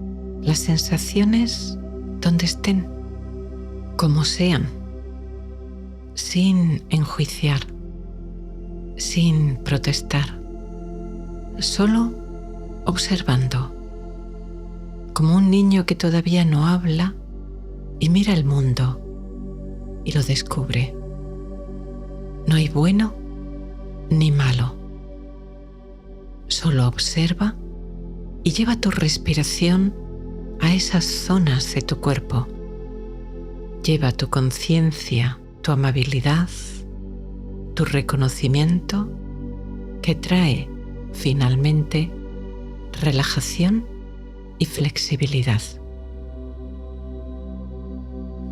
las sensaciones donde estén, como sean. sin enjuiciar, sin protestar, solo observando, como un niño que todavía no habla y mira el mundo y lo descubre. No hay bueno ni malo, solo observa y lleva tu respiración a esas zonas de tu cuerpo. Lleva tu conciencia, tu amabilidad, tu reconocimiento, que trae finalmente relajación y flexibilidad.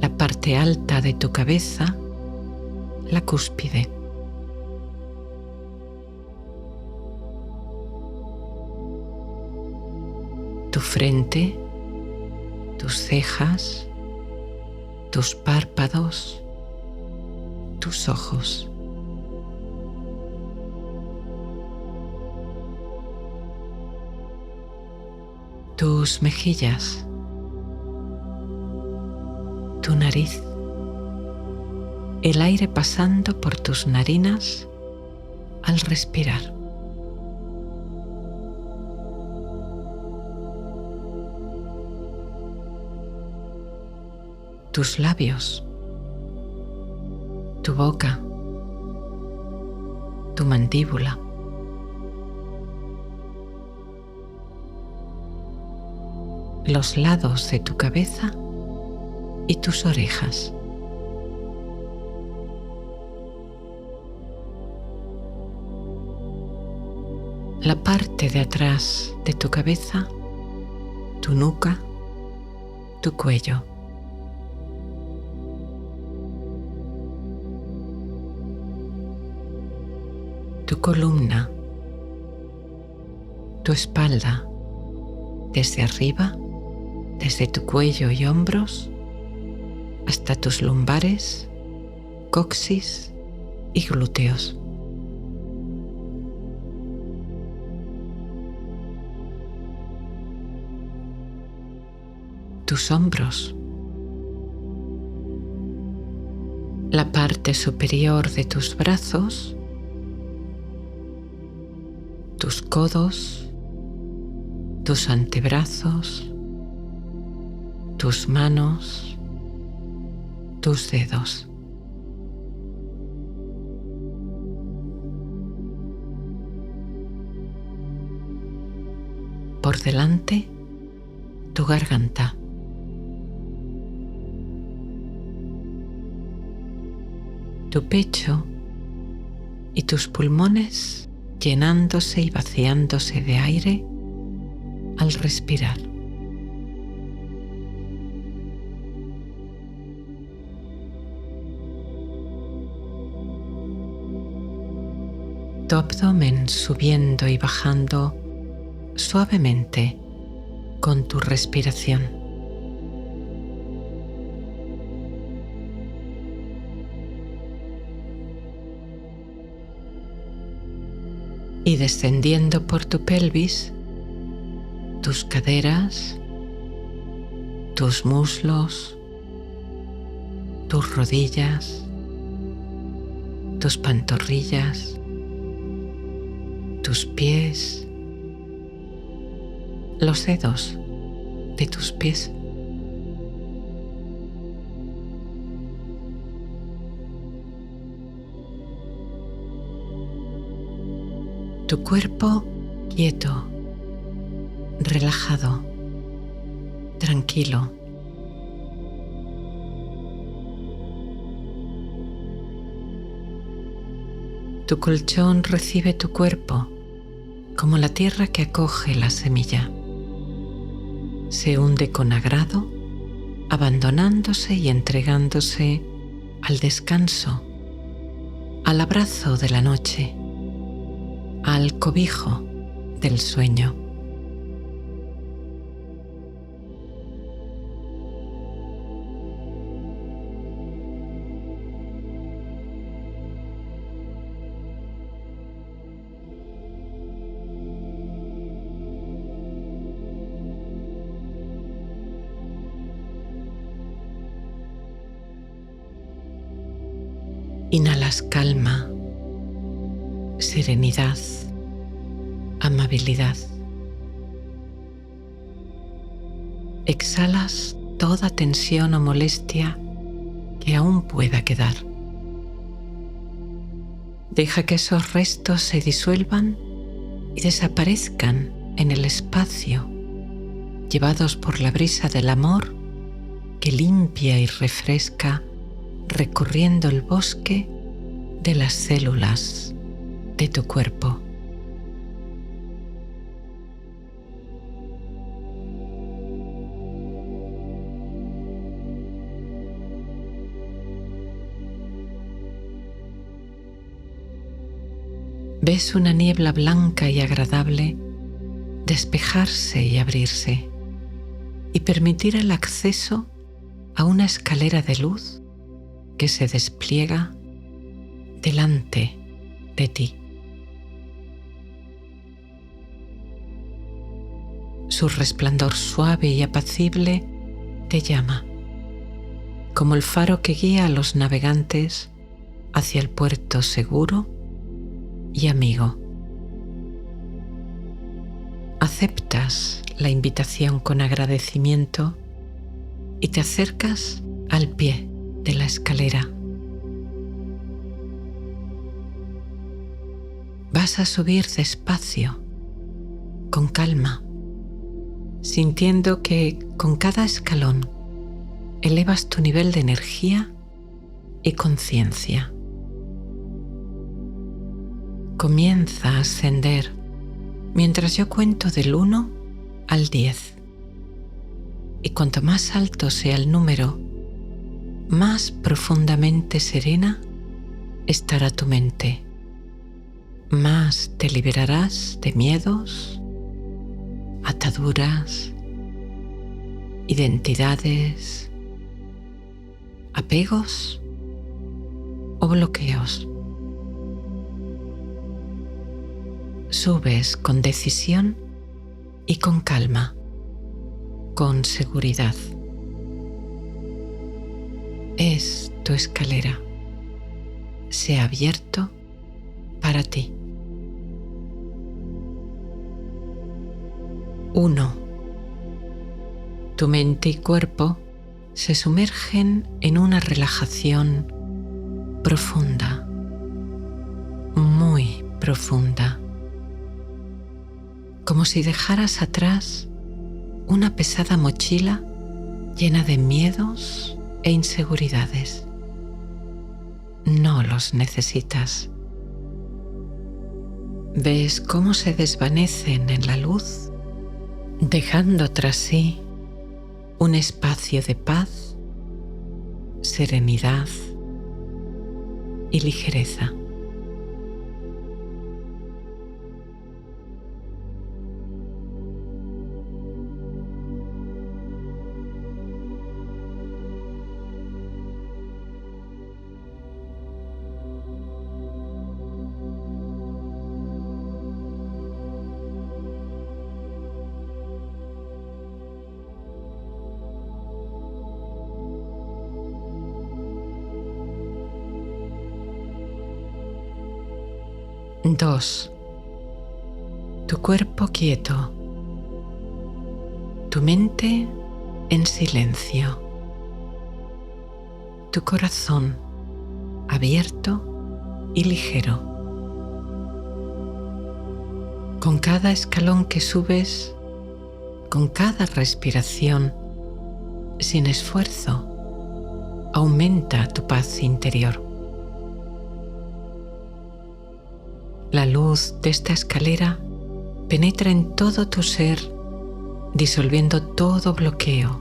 La parte alta de tu cabeza, la cúspide. Tu frente, tus cejas, tus párpados, tus ojos. Tus mejillas, tu nariz, el aire pasando por tus narinas al respirar. Tus labios, tu boca, tu mandíbula. Los lados de tu cabeza y tus orejas. La parte de atrás de tu cabeza, tu nuca, tu cuello. Tu columna, tu espalda, desde arriba, desde tu cuello y hombros, hasta tus lumbares, coxis y glúteos. Tus hombros, la parte superior de tus brazos, tus codos, tus antebrazos, tus manos, tus dedos. Por delante, tu garganta. Tu pecho y tus pulmones llenándose y vaciándose de aire al respirar. Tu abdomen subiendo y bajando suavemente con tu respiración. Y descendiendo por tu pelvis, tus caderas, tus muslos, tus rodillas, tus pantorrillas, tus pies, los dedos de tus pies. Tu cuerpo quieto, relajado, tranquilo. Tu colchón recibe tu cuerpo como la tierra que acoge la semilla. Se hunde con agrado, abandonándose y entregándose al descanso, al abrazo de la noche, al cobijo del sueño. Inhalas calma, serenidad, amabilidad. Exhalas toda tensión o molestia que aún pueda quedar. Deja que esos restos se disuelvan y desaparezcan en el espacio, llevados por la brisa del amor que limpia y refresca recorriendo el bosque de las células de tu cuerpo. Ves una niebla blanca y agradable despejarse y abrirse y permitir el acceso a una escalera de luz que se despliega delante de ti. Su resplandor suave y apacible te llama, como el faro que guía a los navegantes hacia el puerto seguro y amigo. Aceptas la invitación con agradecimiento y te acercas al pie de la escalera. Vas a subir despacio, con calma, sintiendo que con cada escalón elevas tu nivel de energía y conciencia. Comienza a ascender mientras yo cuento del 1 al 10. Y cuanto más alto sea el número, más profundamente serena estará tu mente. Más te liberarás de miedos, ataduras, identidades, apegos o bloqueos. Subes con decisión y con calma, con seguridad. Es tu escalera. Se ha abierto para ti. 1. Tu mente y cuerpo se sumergen en una relajación profunda, muy profunda, como si dejaras atrás una pesada mochila llena de miedos e inseguridades. No los necesitas. Ves cómo se desvanecen en la luz, dejando tras sí un espacio de paz, serenidad y ligereza. Dos. Tu cuerpo quieto, tu mente en silencio, tu corazón abierto y ligero. Con cada escalón que subes, con cada respiración, sin esfuerzo, aumenta tu paz interior. La luz de esta escalera penetra en todo tu ser, disolviendo todo bloqueo,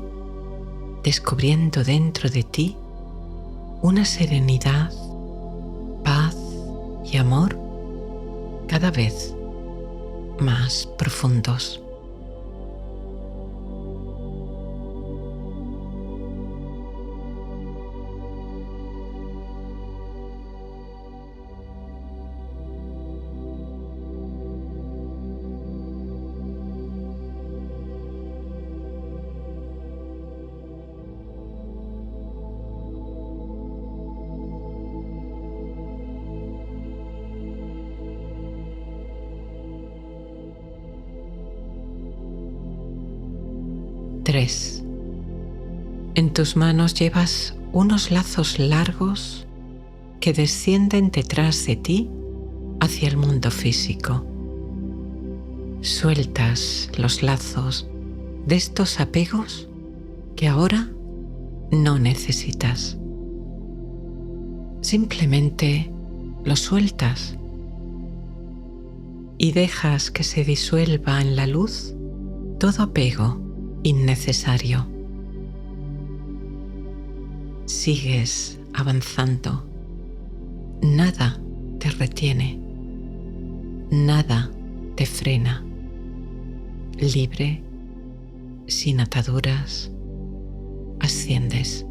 descubriendo dentro de ti una serenidad, paz y amor cada vez más profundos. 3. En tus manos llevas unos lazos largos que descienden detrás de ti hacia el mundo físico. Sueltas los lazos de estos apegos que ahora no necesitas. Simplemente los sueltas y dejas que se disuelva en la luz todo apego innecesario. Sigues avanzando. Nada te retiene. Nada te frena. Libre, sin ataduras, asciendes.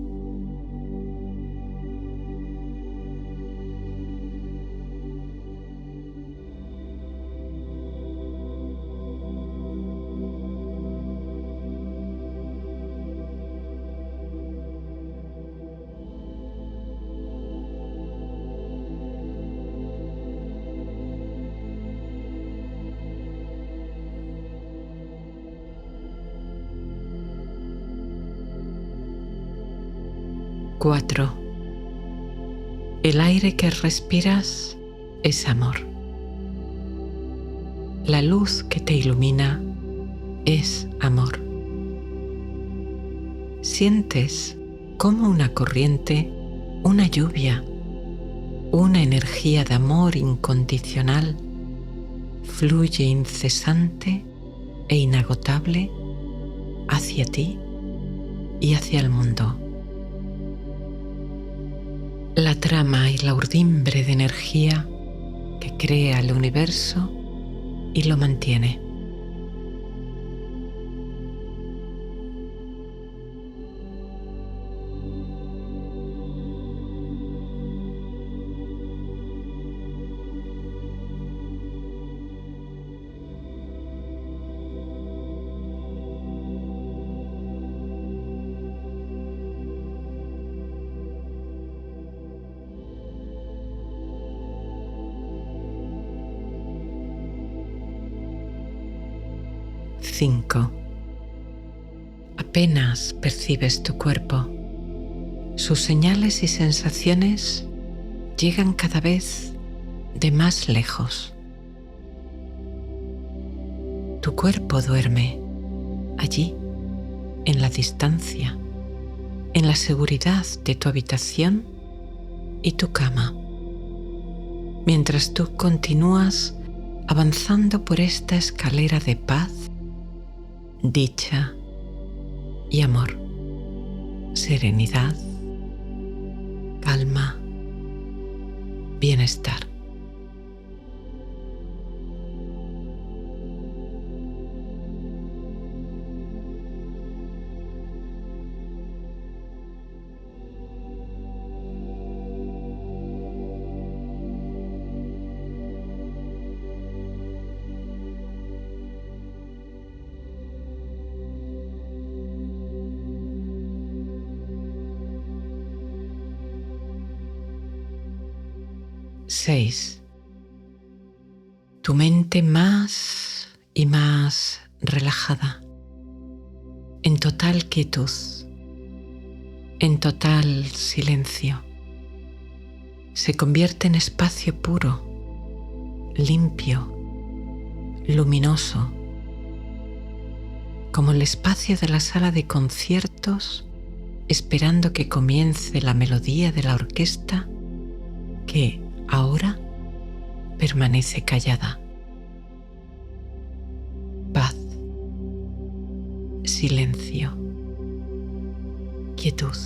Cuatro. El aire que respiras es amor. La luz que te ilumina es amor. Sientes como una corriente, una lluvia, una energía de amor incondicional fluye incesante e inagotable hacia ti y hacia el mundo. La trama y la urdimbre de energía que crea el universo y lo mantiene. Cinco. Apenas percibes tu cuerpo. Sus señales y sensaciones llegan cada vez de más lejos. Tu cuerpo duerme allí, en la distancia, en la seguridad de tu habitación y tu cama, mientras tú continúas avanzando por esta escalera de paz, dicha y amor, serenidad, calma, bienestar. Seis. Tu mente más y más relajada, en total quietud, en total silencio, se convierte en espacio puro, limpio, luminoso, como el espacio de la sala de conciertos, esperando que comience la melodía de la orquesta que ahora permanece callada. Paz, silencio, quietud.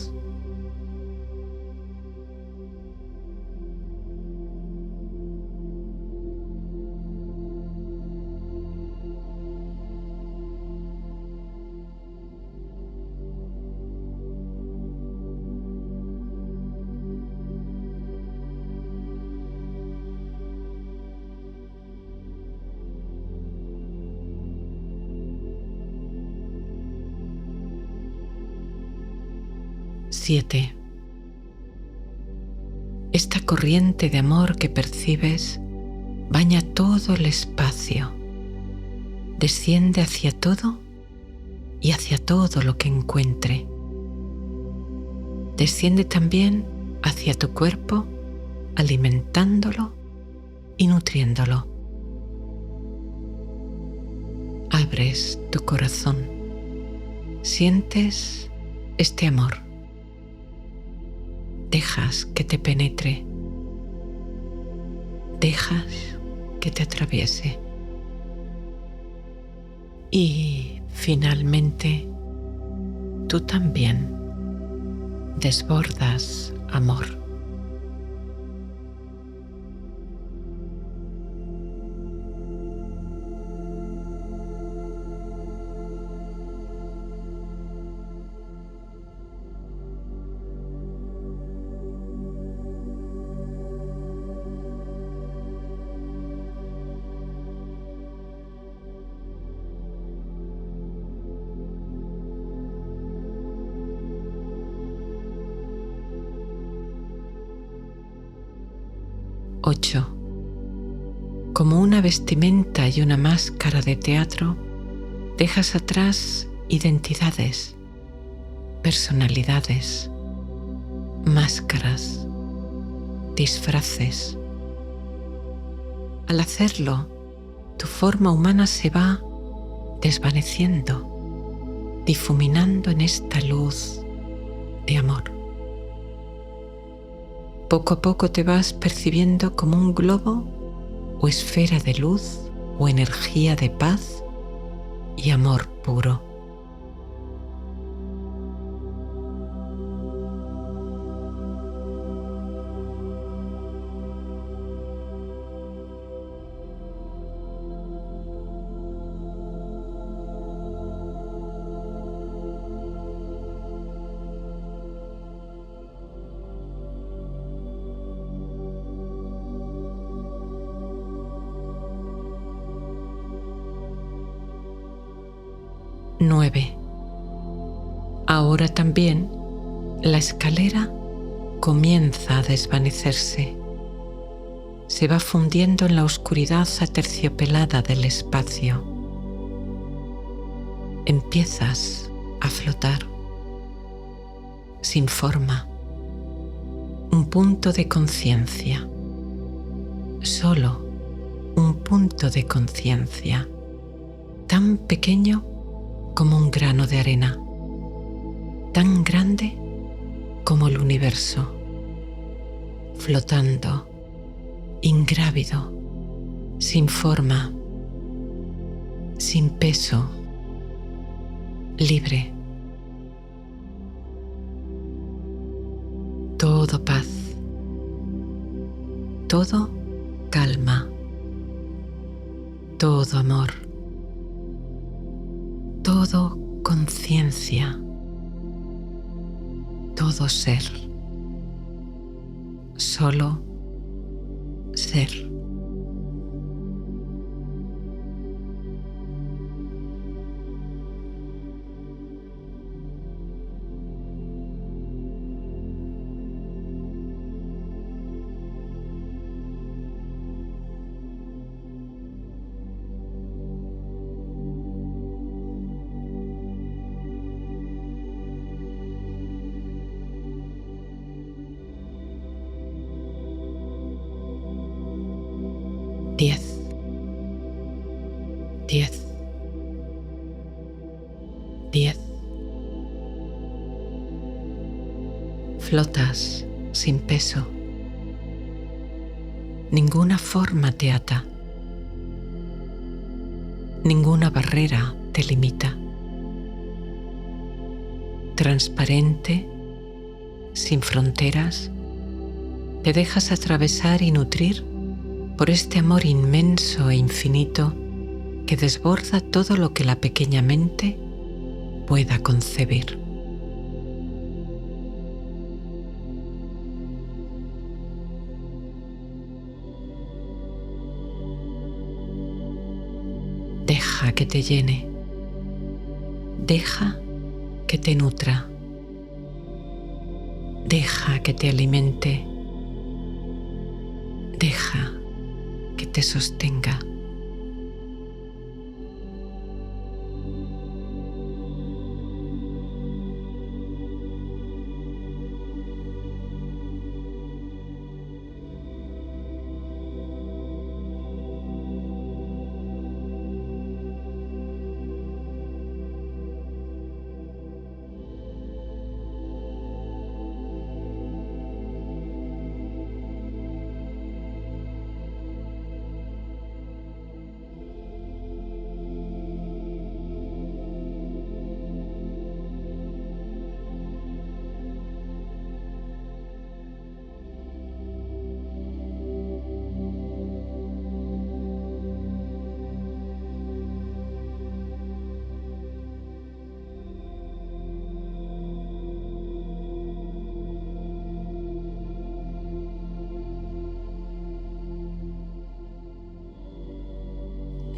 Siete. Esta corriente de amor que percibes baña todo el espacio, desciende hacia todo y hacia todo lo que encuentre. Desciende también hacia tu cuerpo, alimentándolo y nutriéndolo. Abres tu corazón, sientes este amor, dejas que te penetre, dejas que te atraviese y finalmente tú también desbordas amor. Ocho. Como una vestimenta y una máscara de teatro, dejas atrás identidades, personalidades, máscaras, disfraces. Al hacerlo, tu forma humana se va desvaneciendo, difuminando en esta luz de amor. Poco a poco te vas percibiendo como un globo o esfera de luz o energía de paz y amor puro. Nueve. Ahora también la escalera comienza a desvanecerse. Se va fundiendo en la oscuridad aterciopelada del espacio. Empiezas a flotar, sin forma, un punto de conciencia, solo un punto de conciencia, tan pequeño como un grano de arena, tan grande como el universo, flotando, ingrávido, sin forma, sin peso, libre. Todo paz, todo calma, todo amor, todo conciencia, todo ser, solo ser. Diez. 10. Flotas sin peso. Ninguna forma te ata. Ninguna barrera te limita. Transparente, sin fronteras, te dejas atravesar y nutrir por este amor inmenso e infinito que desborda todo lo que la pequeña mente pueda concebir. Deja que te llene, deja que te nutra, deja que te alimente, deja que te sostenga.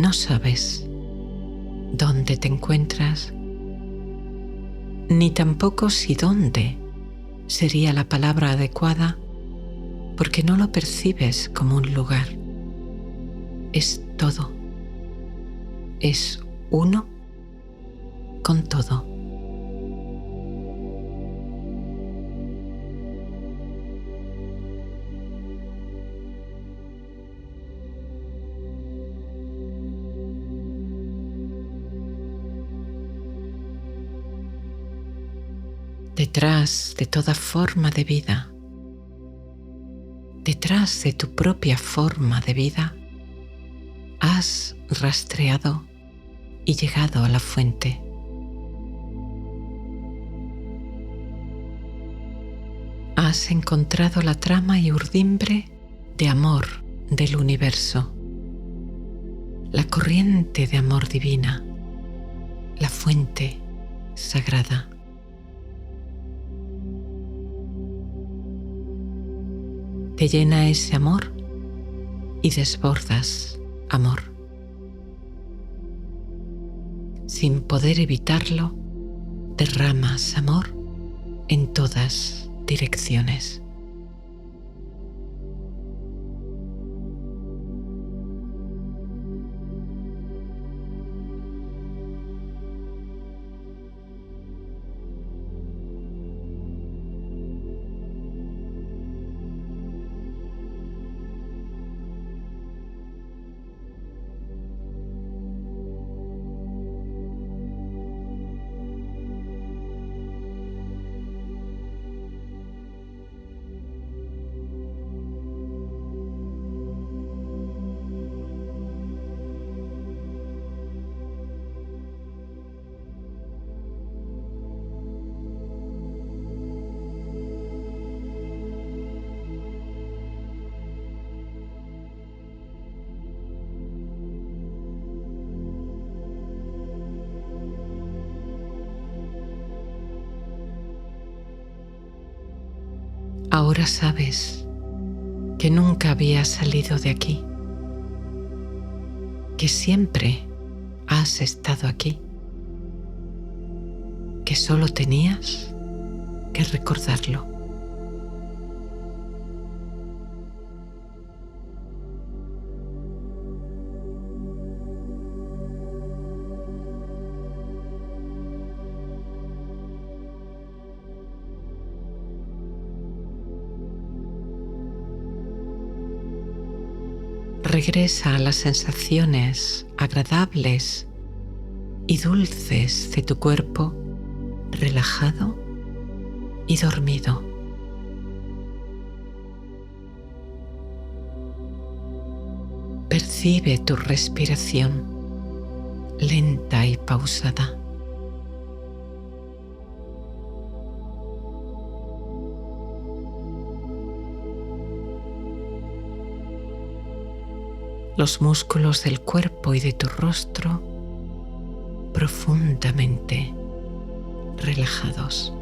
No sabes dónde te encuentras, ni tampoco si dónde sería la palabra adecuada, porque no lo percibes como un lugar. Es todo. Es uno con todo. Detrás de toda forma de vida, detrás de tu propia forma de vida, has rastreado y llegado a la fuente. Has encontrado la trama y urdimbre de amor del universo, la corriente de amor divina, la fuente sagrada. Te llena ese amor y desbordas amor. Sin poder evitarlo, derramas amor en todas direcciones. Ahora sabes que nunca habías salido de aquí, que siempre has estado aquí, que solo tenías que recordarlo. Regresa a las sensaciones agradables y dulces de tu cuerpo relajado y dormido. Percibe tu respiración lenta y pausada. Los músculos del cuerpo y de tu rostro profundamente relajados.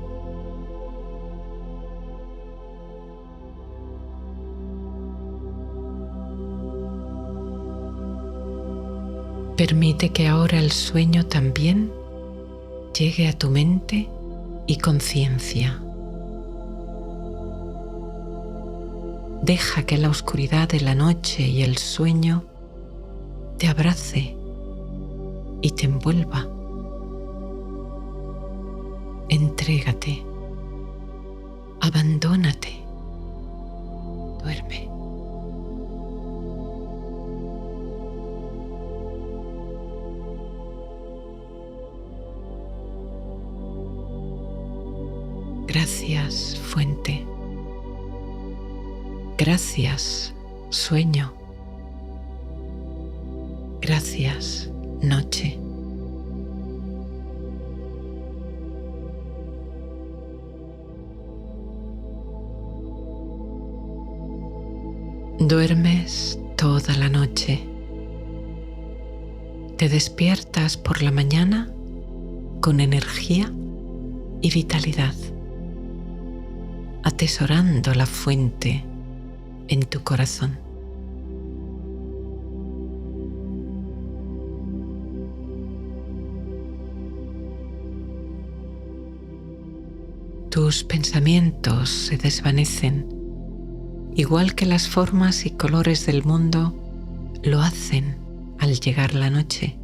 Permite que ahora el sueño también llegue a tu mente y conciencia. Deja que la oscuridad de la noche y el sueño te abrace y te envuelva. Entrégate, abandónate, duerme. Gracias, fuente. Gracias, sueño. Gracias, noche. Duermes toda la noche. Te despiertas por la mañana con energía y vitalidad, atesorando la fuente en tu corazón. Tus pensamientos se desvanecen, igual que las formas y colores del mundo lo hacen al llegar la noche.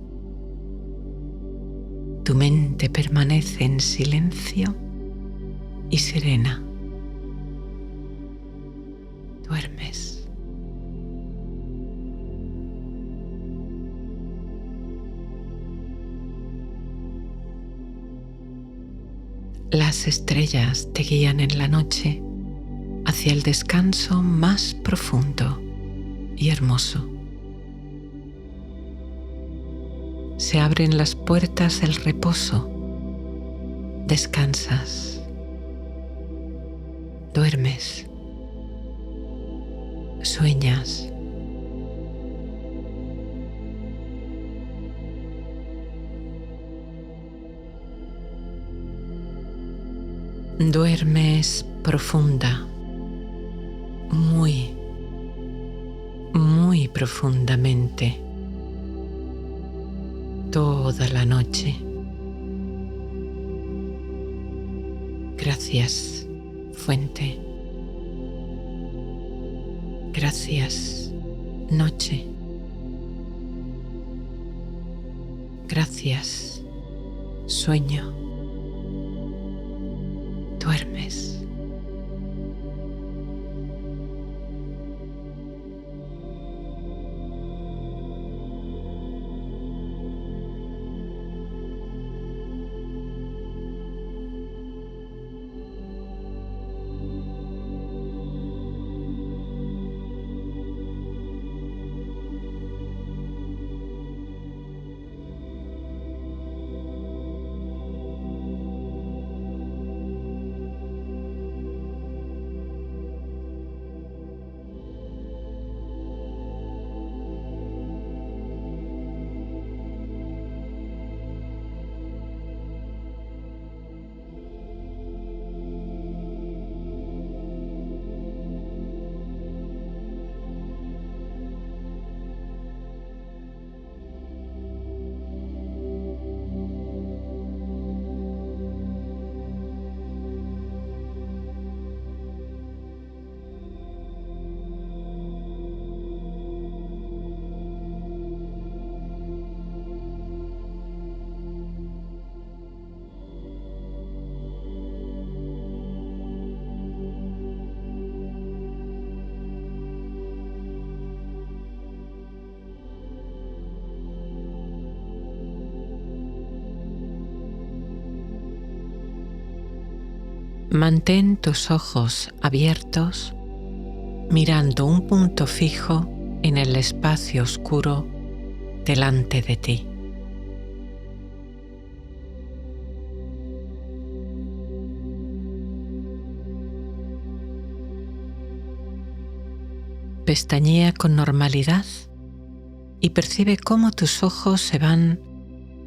Tu mente permanece en silencio y serena. Duermes. Las estrellas te guían en la noche hacia el descanso más profundo y hermoso. Se abren las puertas del reposo. Descansas. Duermes. Sueñas. Duermes profunda, muy, muy profundamente, toda la noche. Gracias, fuente. Gracias, noche. Gracias, sueño. Duermes. Mantén tus ojos abiertos, mirando un punto fijo en el espacio oscuro delante de ti. Pestañea con normalidad y percibe cómo tus ojos se van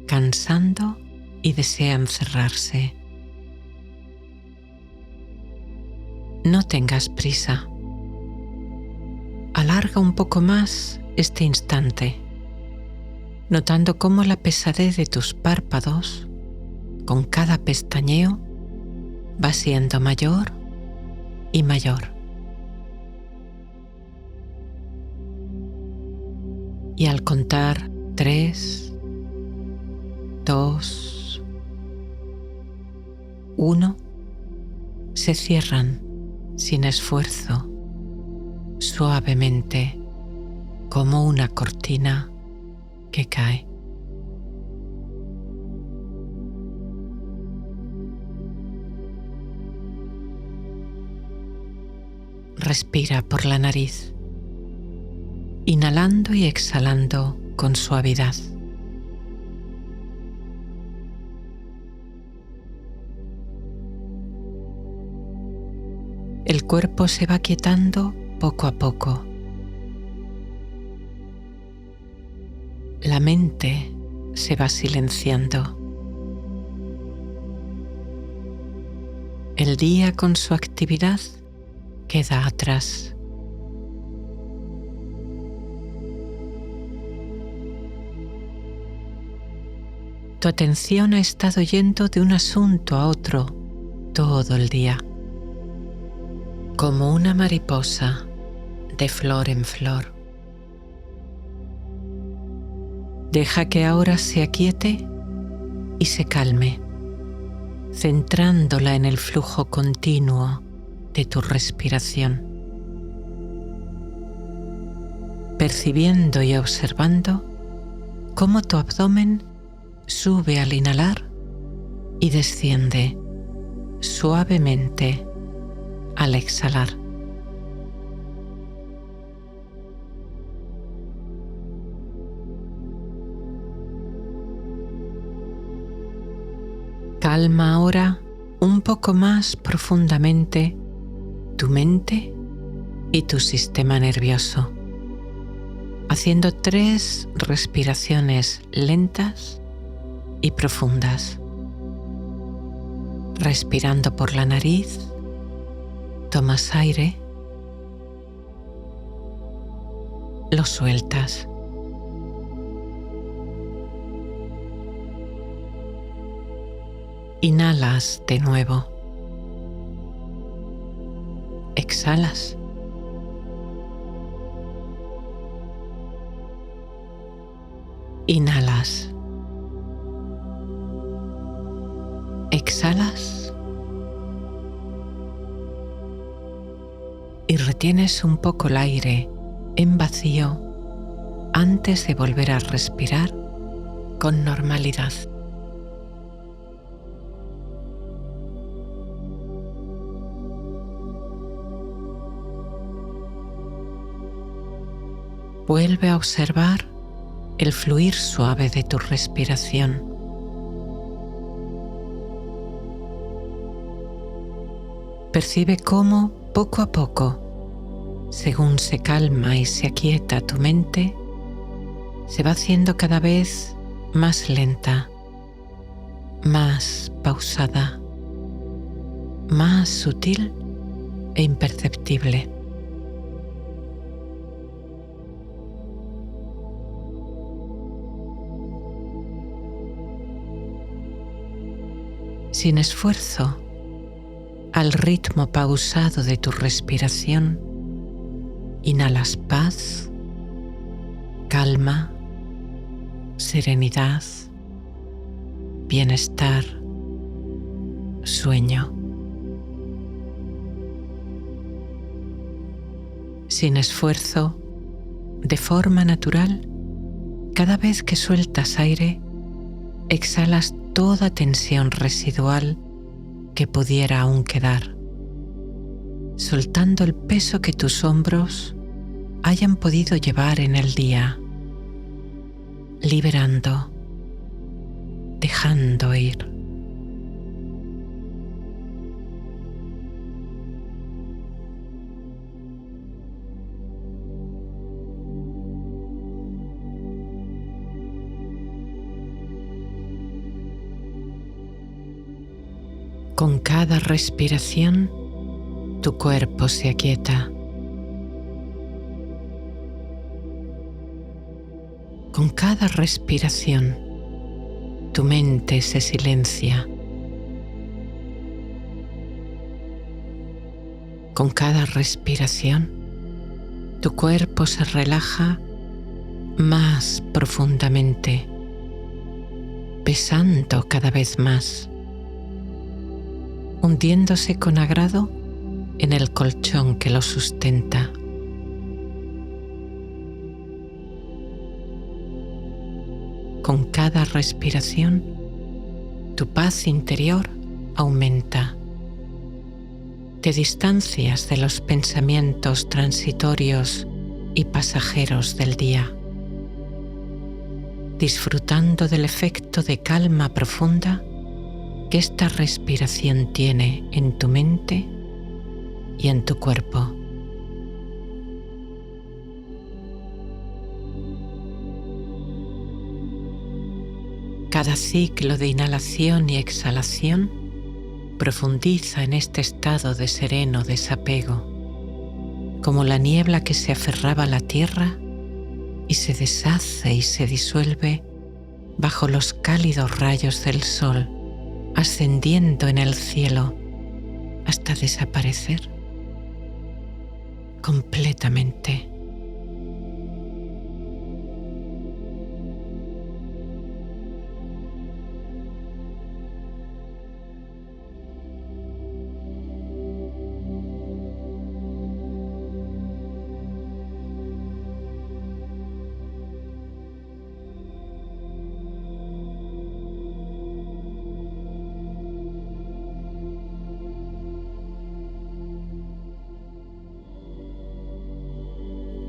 cansando y desean cerrarse. No tengas prisa. Alarga un poco más este instante, notando cómo la pesadez de tus párpados, con cada pestañeo, va siendo mayor y mayor. Y al contar 3, 2, 1, se cierran sin esfuerzo, suavemente, como una cortina que cae. Respira por la nariz, inhalando y exhalando con suavidad. El cuerpo se va quietando poco a poco. La mente se va silenciando. El día con su actividad queda atrás. Tu atención ha estado yendo de un asunto a otro todo el día, como una mariposa de flor en flor. Deja que ahora se aquiete y se calme, centrándola en el flujo continuo de tu respiración, percibiendo y observando cómo tu abdomen sube al inhalar y desciende suavemente al exhalar. Calma ahora un poco más profundamente tu mente y tu sistema nervioso, haciendo 3 respiraciones lentas y profundas. Respirando por la nariz, tomas aire, lo sueltas. Inhalas de nuevo. Exhalas. Inhalas. Exhalas. Y retienes un poco el aire en vacío antes de volver a respirar con normalidad. Vuelve a observar el fluir suave de tu respiración. Percibe cómo, poco a poco, según se calma y se aquieta tu mente, se va haciendo cada vez más lenta, más pausada, más sutil e imperceptible. Sin esfuerzo, al ritmo pausado de tu respiración, inhalas paz, calma, serenidad, bienestar, sueño. Sin esfuerzo, de forma natural, cada vez que sueltas aire, exhalas toda tensión residual que pudiera aún quedar, soltando el peso que tus hombros hayan podido llevar en el día, liberando, dejando ir. Con cada respiración, tu cuerpo se aquieta. Con cada respiración, tu mente se silencia. Con cada respiración, tu cuerpo se relaja más profundamente, pesando cada vez más, hundiéndose con agrado en el colchón que lo sustenta. Con cada respiración, tu paz interior aumenta. Te distancias de los pensamientos transitorios y pasajeros del día, disfrutando del efecto de calma profunda que esta respiración tiene en tu mente y en tu cuerpo. Cada ciclo de inhalación y exhalación profundiza en este estado de sereno desapego, como la niebla que se aferraba a la tierra y se deshace y se disuelve bajo los cálidos rayos del sol, ascendiendo en el cielo hasta desaparecer completamente.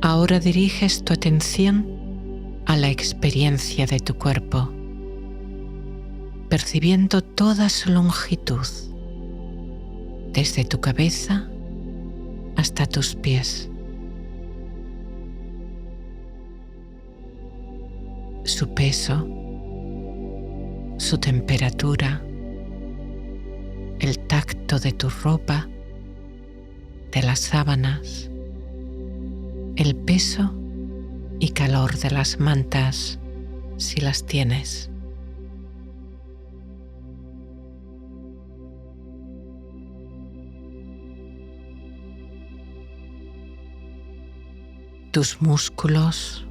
Ahora diriges tu atención a la experiencia de tu cuerpo, percibiendo toda su longitud, desde tu cabeza hasta tus pies. Su peso, su temperatura, el tacto de tu ropa, de las sábanas, el peso y calor de las mantas, si las tienes. Tus músculos,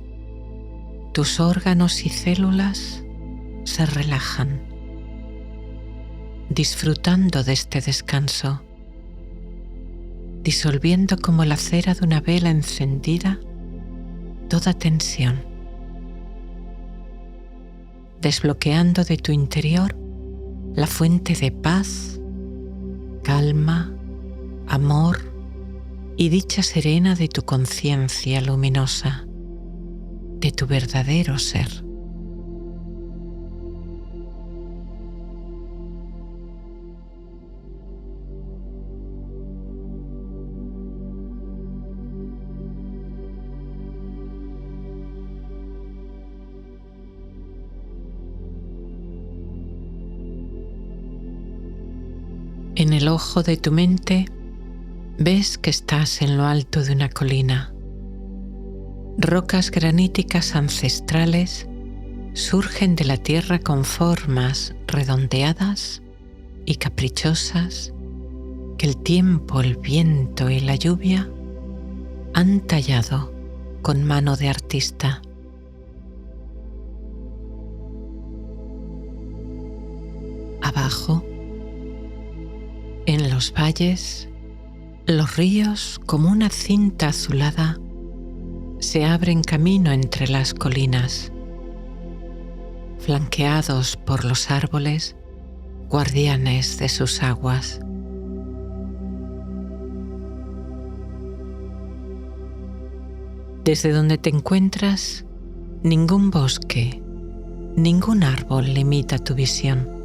tus órganos y células se relajan, disfrutando de este descanso, disolviendo como la cera de una vela encendida toda tensión, desbloqueando de tu interior la fuente de paz, calma, amor y dicha serena de tu conciencia luminosa, de tu verdadero ser. En el ojo de tu mente ves que estás en lo alto de una colina. Rocas graníticas ancestrales surgen de la tierra con formas redondeadas y caprichosas que el tiempo, el viento y la lluvia han tallado con mano de artista. Abajo, en los valles, los ríos, como una cinta azulada, se abren camino entre las colinas, flanqueados por los árboles, guardianes de sus aguas. Desde donde te encuentras, ningún bosque, ningún árbol limita tu visión.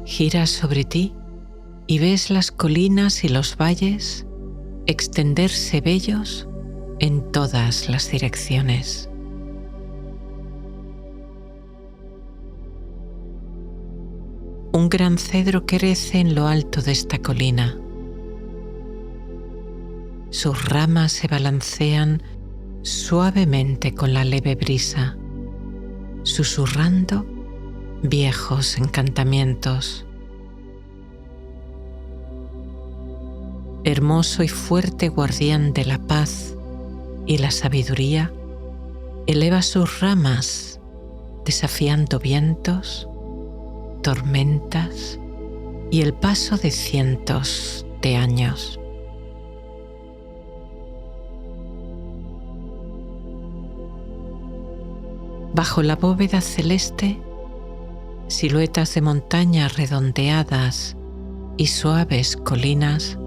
Giras sobre ti y ves las colinas y los valles extenderse bellos en todas las direcciones. Un gran cedro crece en lo alto de esta colina. Sus ramas se balancean suavemente con la leve brisa, susurrando viejos encantamientos. Hermoso y fuerte guardián de la paz y la sabiduría, eleva sus ramas desafiando vientos, tormentas y el paso de cientos de años. Bajo la bóveda celeste, siluetas de montañas redondeadas y suaves colinas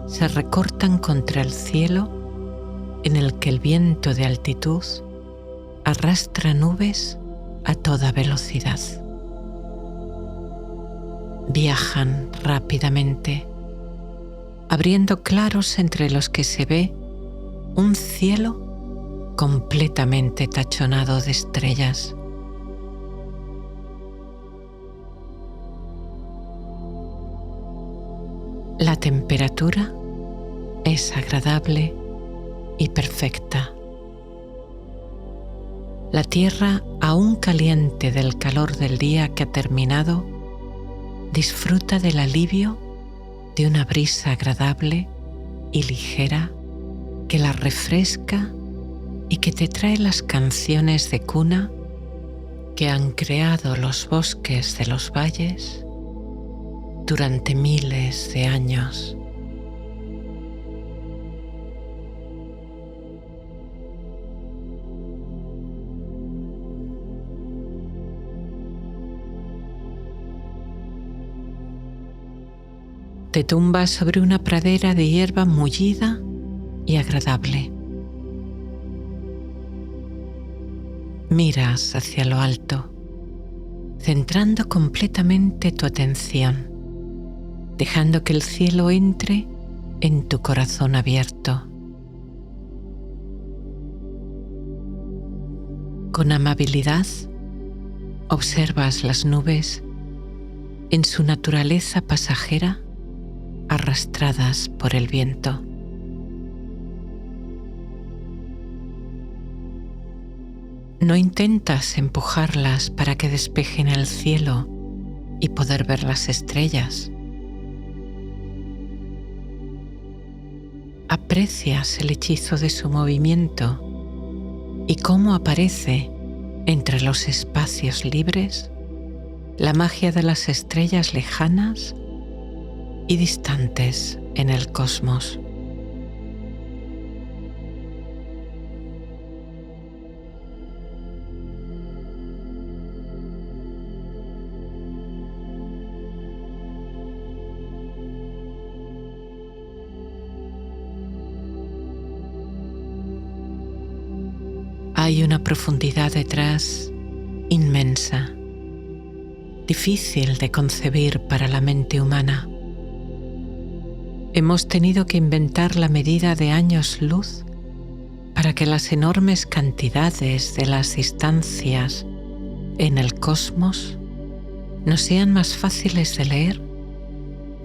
se recortan contra el cielo en el que el viento de altitud arrastra nubes a toda velocidad. Viajan rápidamente, abriendo claros entre los que se ve un cielo completamente tachonado de estrellas. La temperatura es agradable y perfecta. La tierra, aún caliente del calor del día que ha terminado, disfruta del alivio de una brisa agradable y ligera que la refresca y que te trae las canciones de cuna que han creado los bosques de los valles durante miles de años. Te tumbas sobre una pradera de hierba mullida y agradable. Miras hacia lo alto, centrando completamente tu atención, dejando que el cielo entre en tu corazón abierto. Con amabilidad, observas las nubes en su naturaleza pasajera, arrastradas por el viento. No intentas empujarlas para que despejen el cielo y poder ver las estrellas. Aprecias el hechizo de su movimiento y cómo aparece entre los espacios libres la magia de las estrellas lejanas y distantes en el cosmos. Hay una profundidad detrás inmensa, difícil de concebir para la mente humana. Hemos tenido que inventar la medida de años luz para que las enormes cantidades de las distancias en el cosmos nos sean más fáciles de leer,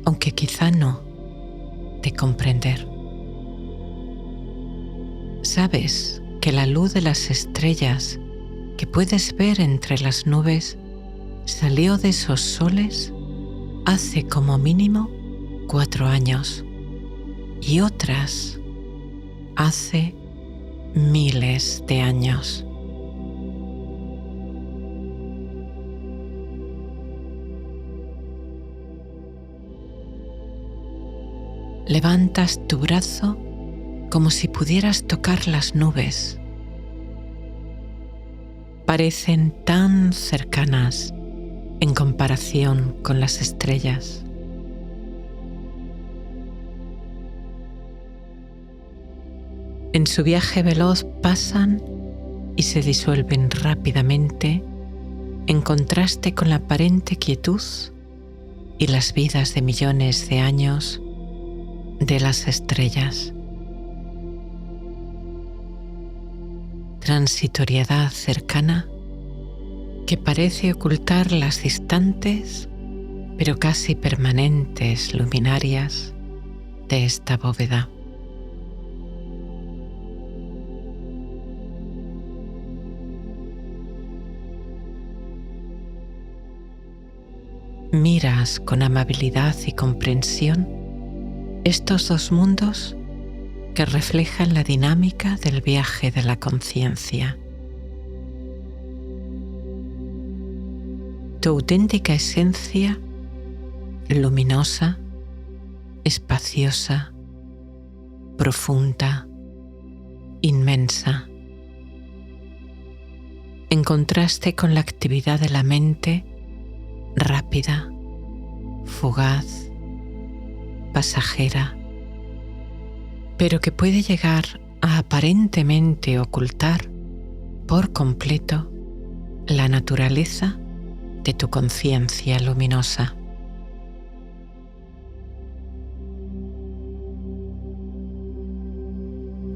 aunque quizá no de comprender. Sabes que la luz de las estrellas que puedes ver entre las nubes salió de esos soles hace como mínimo 4 años y otras hace miles de años. Levantas tu brazo como si pudieras tocar las nubes. Parecen tan cercanas en comparación con las estrellas. En su viaje veloz pasan y se disuelven rápidamente en contraste con la aparente quietud y las vidas de millones de años de las estrellas. Transitoriedad cercana que parece ocultar las distantes pero casi permanentes luminarias de esta bóveda. Miras con amabilidad y comprensión estos dos mundos que reflejan la dinámica del viaje de la conciencia. Tu auténtica esencia, luminosa, espaciosa, profunda, inmensa, en contraste con la actividad de la mente rápida, fugaz, pasajera, pero que puede llegar a aparentemente ocultar por completo la naturaleza de tu conciencia luminosa.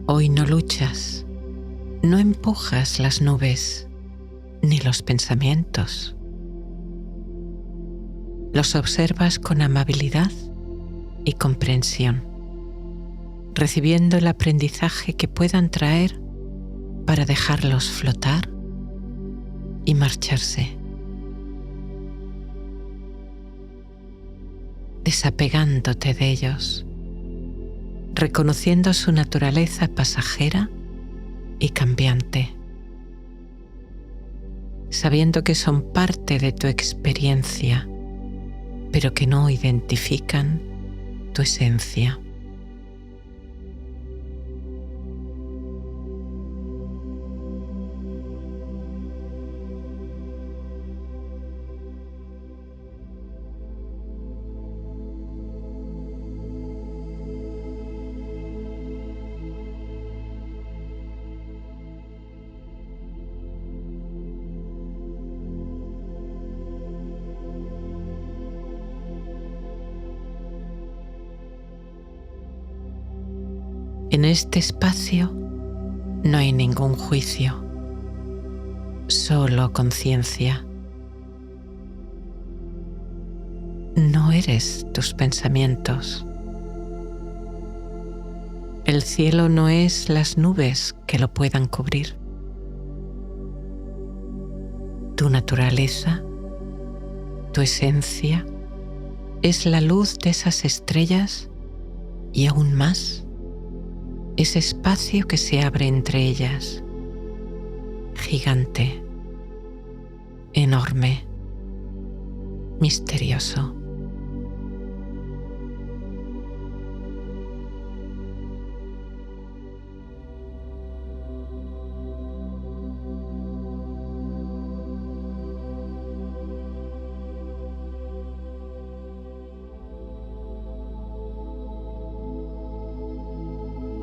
Hoy no luchas, no empujas las nubes ni los pensamientos. Los observas con amabilidad y comprensión, recibiendo el aprendizaje que puedan traer para dejarlos flotar y marcharse. desapegándote de ellos, reconociendo su naturaleza pasajera y cambiante, sabiendo que son parte de tu experiencia, pero que no identifican tu esencia. En este espacio no hay ningún juicio, solo conciencia. No eres tus pensamientos. El cielo no es las nubes que lo puedan cubrir. Tu naturaleza, tu esencia, es la luz de esas estrellas y aún más, ese espacio que se abre entre ellas, gigante, enorme, misterioso.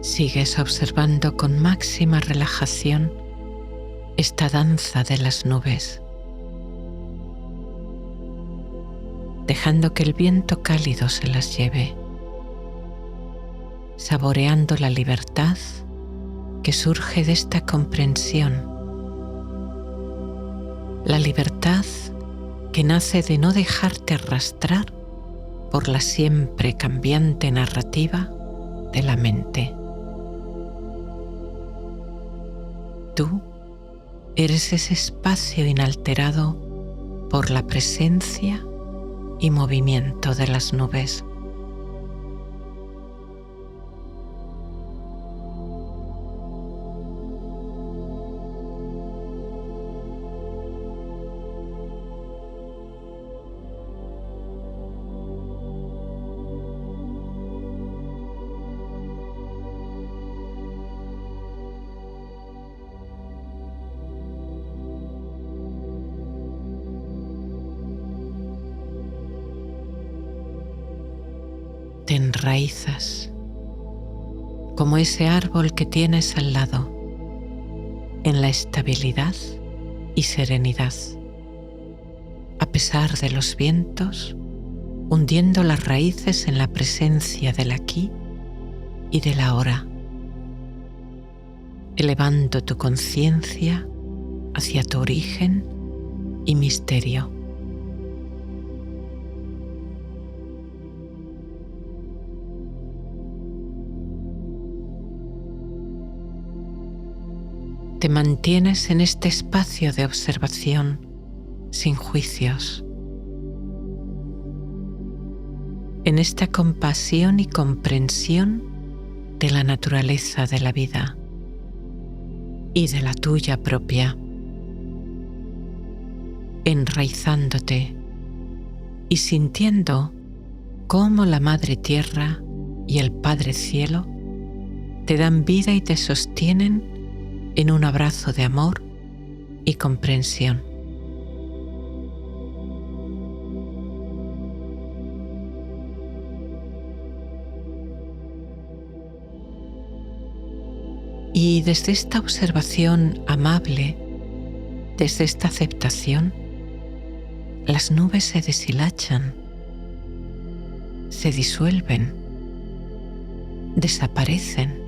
Sigues observando con máxima relajación esta danza de las nubes, dejando que el viento cálido se las lleve, saboreando la libertad que surge de esta comprensión, la libertad que nace de no dejarte arrastrar por la siempre cambiante narrativa de la mente. Tú eres ese espacio inalterado por la presencia y movimiento de las nubes. Te enraizas como ese árbol que tienes al lado, en la estabilidad y serenidad, a pesar de los vientos, hundiendo las raíces en la presencia del aquí y del ahora, elevando tu conciencia hacia tu origen y misterio. Te mantienes en este espacio de observación sin juicios, en esta compasión y comprensión de la naturaleza de la vida y de la tuya propia, enraizándote y sintiendo cómo la Madre Tierra y el Padre Cielo te dan vida y te sostienen en un abrazo de amor y comprensión. Y desde esta observación amable, desde esta aceptación, las nubes se deshilachan, se disuelven, desaparecen,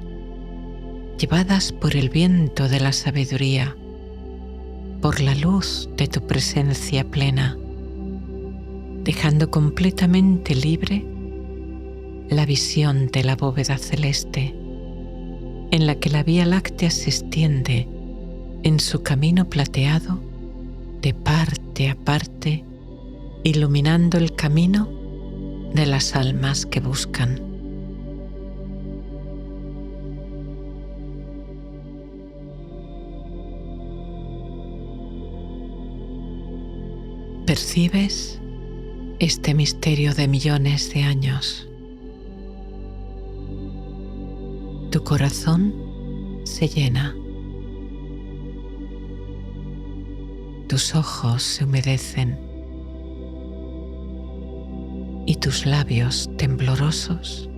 llevadas por el viento de la sabiduría, por la luz de tu presencia plena, dejando completamente libre la visión de la bóveda celeste, en la que la Vía Láctea se extiende en su camino plateado de parte a parte, iluminando el camino de las almas que buscan. ¿Percibes este misterio de millones de años? Tu corazón se llena. Tus ojos se humedecen y tus labios temblorosos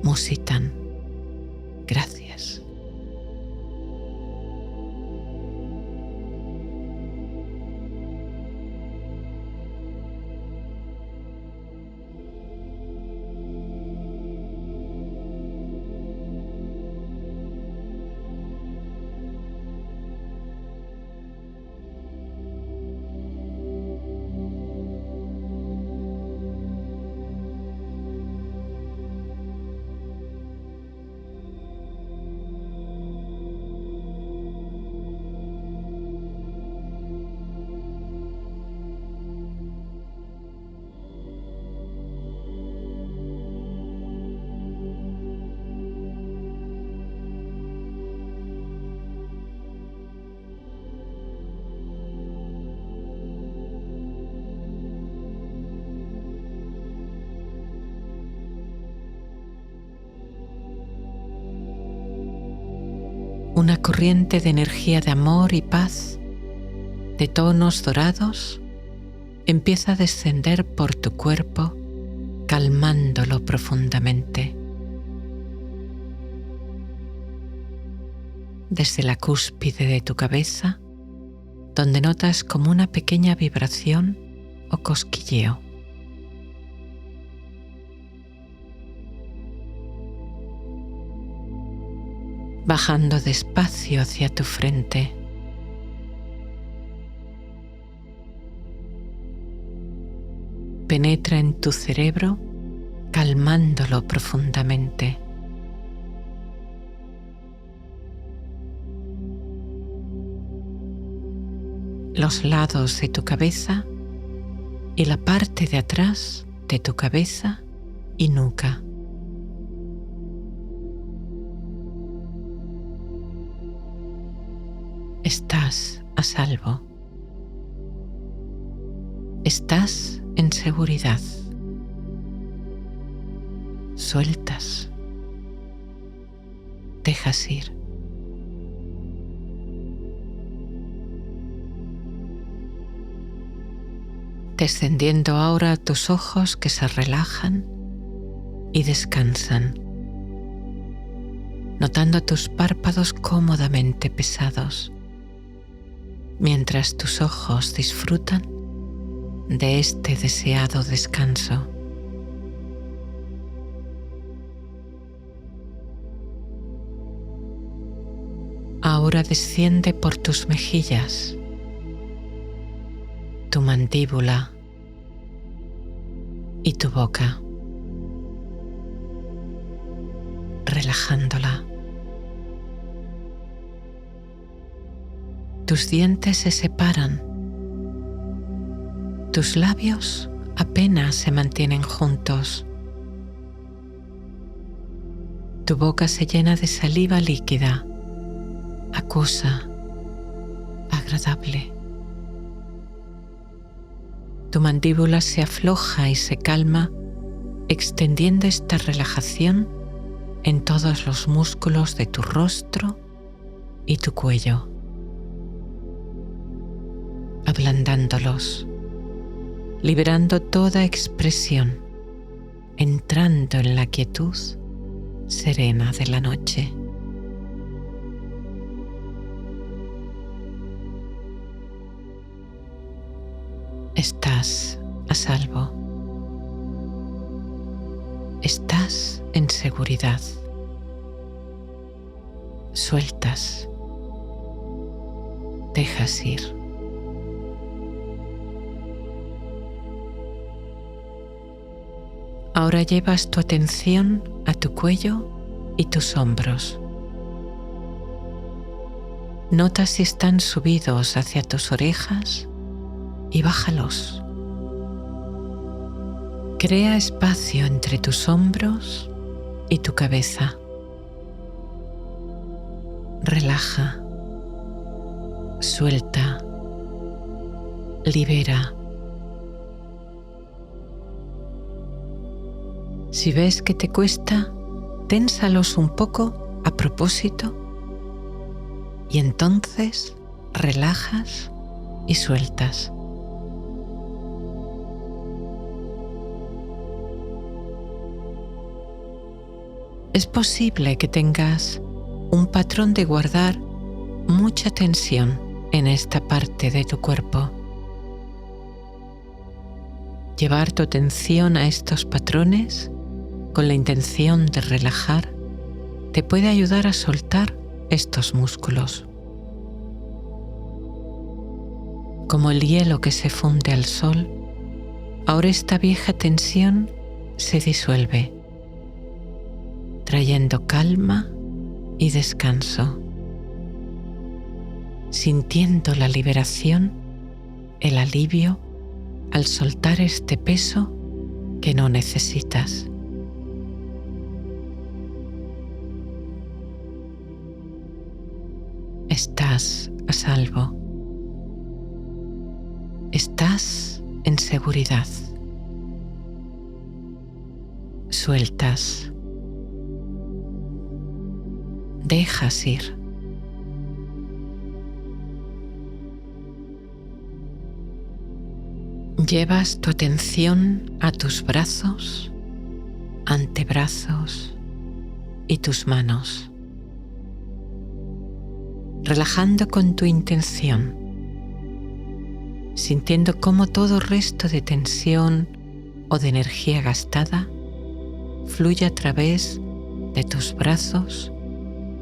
musitan. Gracias. Una corriente de energía de amor y paz, de tonos dorados, empieza a descender por tu cuerpo, calmándolo profundamente. Desde la cúspide de tu cabeza, donde notas como una pequeña vibración o cosquilleo. Bajando despacio hacia tu frente. Penetra en tu cerebro, calmándolo profundamente. Los lados de tu cabeza y la parte de atrás de tu cabeza y nuca. Estás a salvo. Estás en seguridad. Sueltas. Dejas ir. Descendiendo ahora a tus ojos que se relajan y descansan, notando tus párpados cómodamente pesados, mientras tus ojos disfrutan de este deseado descanso. Ahora desciende por tus mejillas, tu mandíbula y tu boca, relajándola. Tus dientes se separan. Tus labios apenas se mantienen juntos. Tu boca se llena de saliva líquida, acuosa, agradable. Tu mandíbula se afloja y se calma, extendiendo esta relajación en todos los músculos de tu rostro y tu cuello, ablandándolos, liberando toda expresión, entrando en la quietud serena de la noche. Estás a salvo. Estás en seguridad. Sueltas. Dejas ir. Ahora llevas tu atención a tu cuello y tus hombros. Nota si están subidos hacia tus orejas y bájalos. Crea espacio entre tus hombros y tu cabeza. Relaja, suelta, libera. Si ves que te cuesta, ténsalos un poco a propósito y entonces relajas y sueltas. Es posible que tengas un patrón de guardar mucha tensión en esta parte de tu cuerpo. Llevar tu atención a estos patrones con la intención de relajar te puede ayudar a soltar estos músculos. Como el hielo que se funde al sol, ahora esta vieja tensión se disuelve, trayendo calma y descanso, sintiendo la liberación, el alivio al soltar este peso que no necesitas. Estás a salvo. Estás en seguridad. Sueltas. Dejas ir. Llevas tu atención a tus brazos, antebrazos y tus manos, relajando con tu intención, sintiendo cómo todo resto de tensión o de energía gastada fluye a través de tus brazos,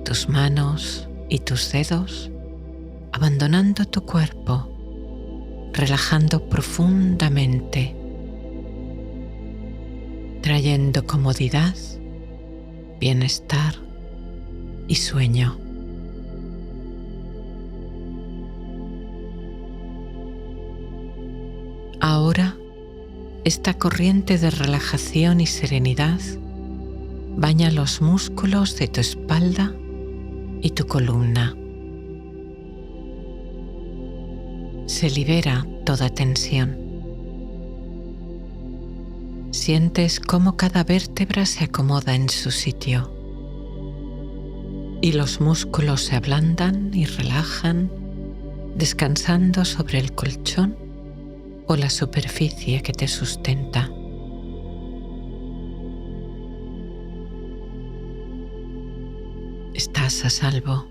tus manos y tus dedos, abandonando tu cuerpo, relajando profundamente, trayendo comodidad, bienestar y sueño. Ahora, esta corriente de relajación y serenidad baña los músculos de tu espalda y tu columna. Se libera toda tensión. Sientes cómo cada vértebra se acomoda en su sitio y los músculos se ablandan y relajan, descansando sobre el colchón o la superficie que te sustenta. Estás a salvo.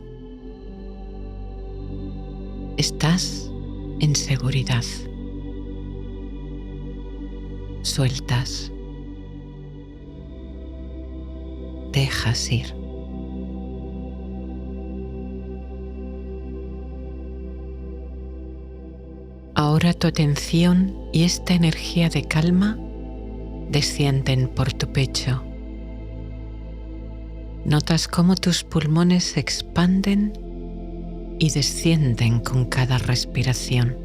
Estás en seguridad. Sueltas. Dejas ir. Ahora tu atención y esta energía de calma descienden por tu pecho. Notas cómo tus pulmones se expanden y descienden con cada respiración,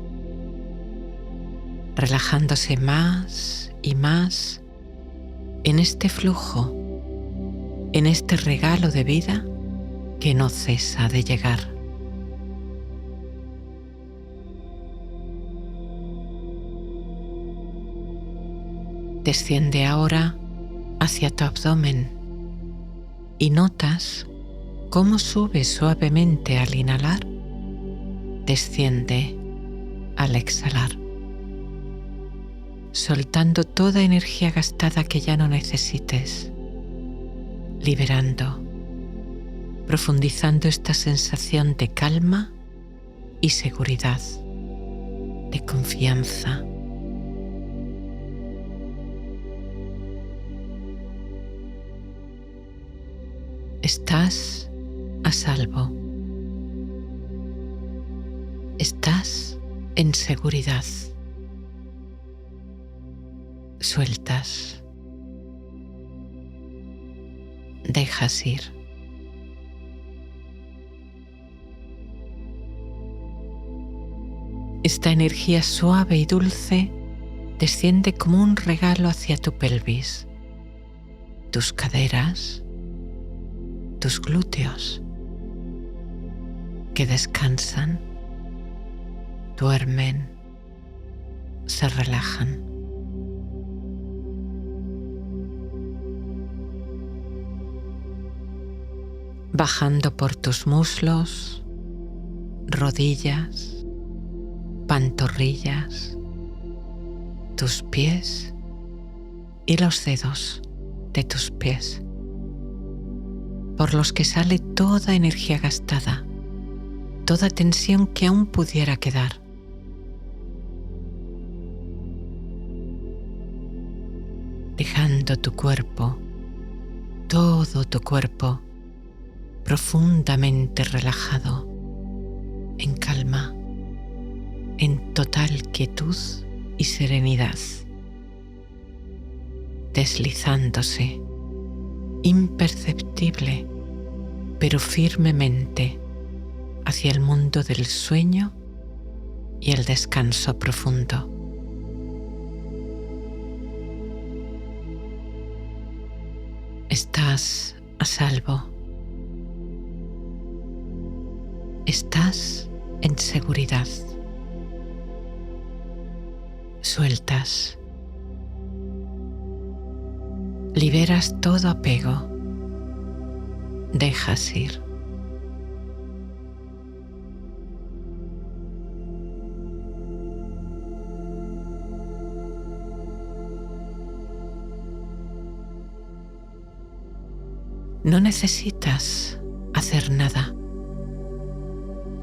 relajándose más y más en este flujo, en este regalo de vida que no cesa de llegar. Desciende ahora hacia tu abdomen y notas cómo sube suavemente al inhalar, desciende al exhalar, soltando toda energía gastada que ya no necesites, liberando, profundizando esta sensación de calma y seguridad, de confianza. Estás a salvo. Estás en seguridad. Sueltas. Dejas ir. Esta energía suave y dulce desciende como un regalo hacia tu pelvis, tus caderas, tus glúteos, que descansan, duermen, se relajan. Bajando por tus muslos, rodillas, pantorrillas, tus pies y los dedos de tus pies, por los que sale toda energía gastada, toda tensión que aún pudiera quedar. Dejando tu cuerpo, todo tu cuerpo, profundamente relajado, en calma, en total quietud y serenidad, deslizándose, imperceptible, pero firmemente, hacia el mundo del sueño y el descanso profundo. Estás a salvo. Estás en seguridad. Sueltas. Liberas todo apego. Dejas ir. No necesitas hacer nada.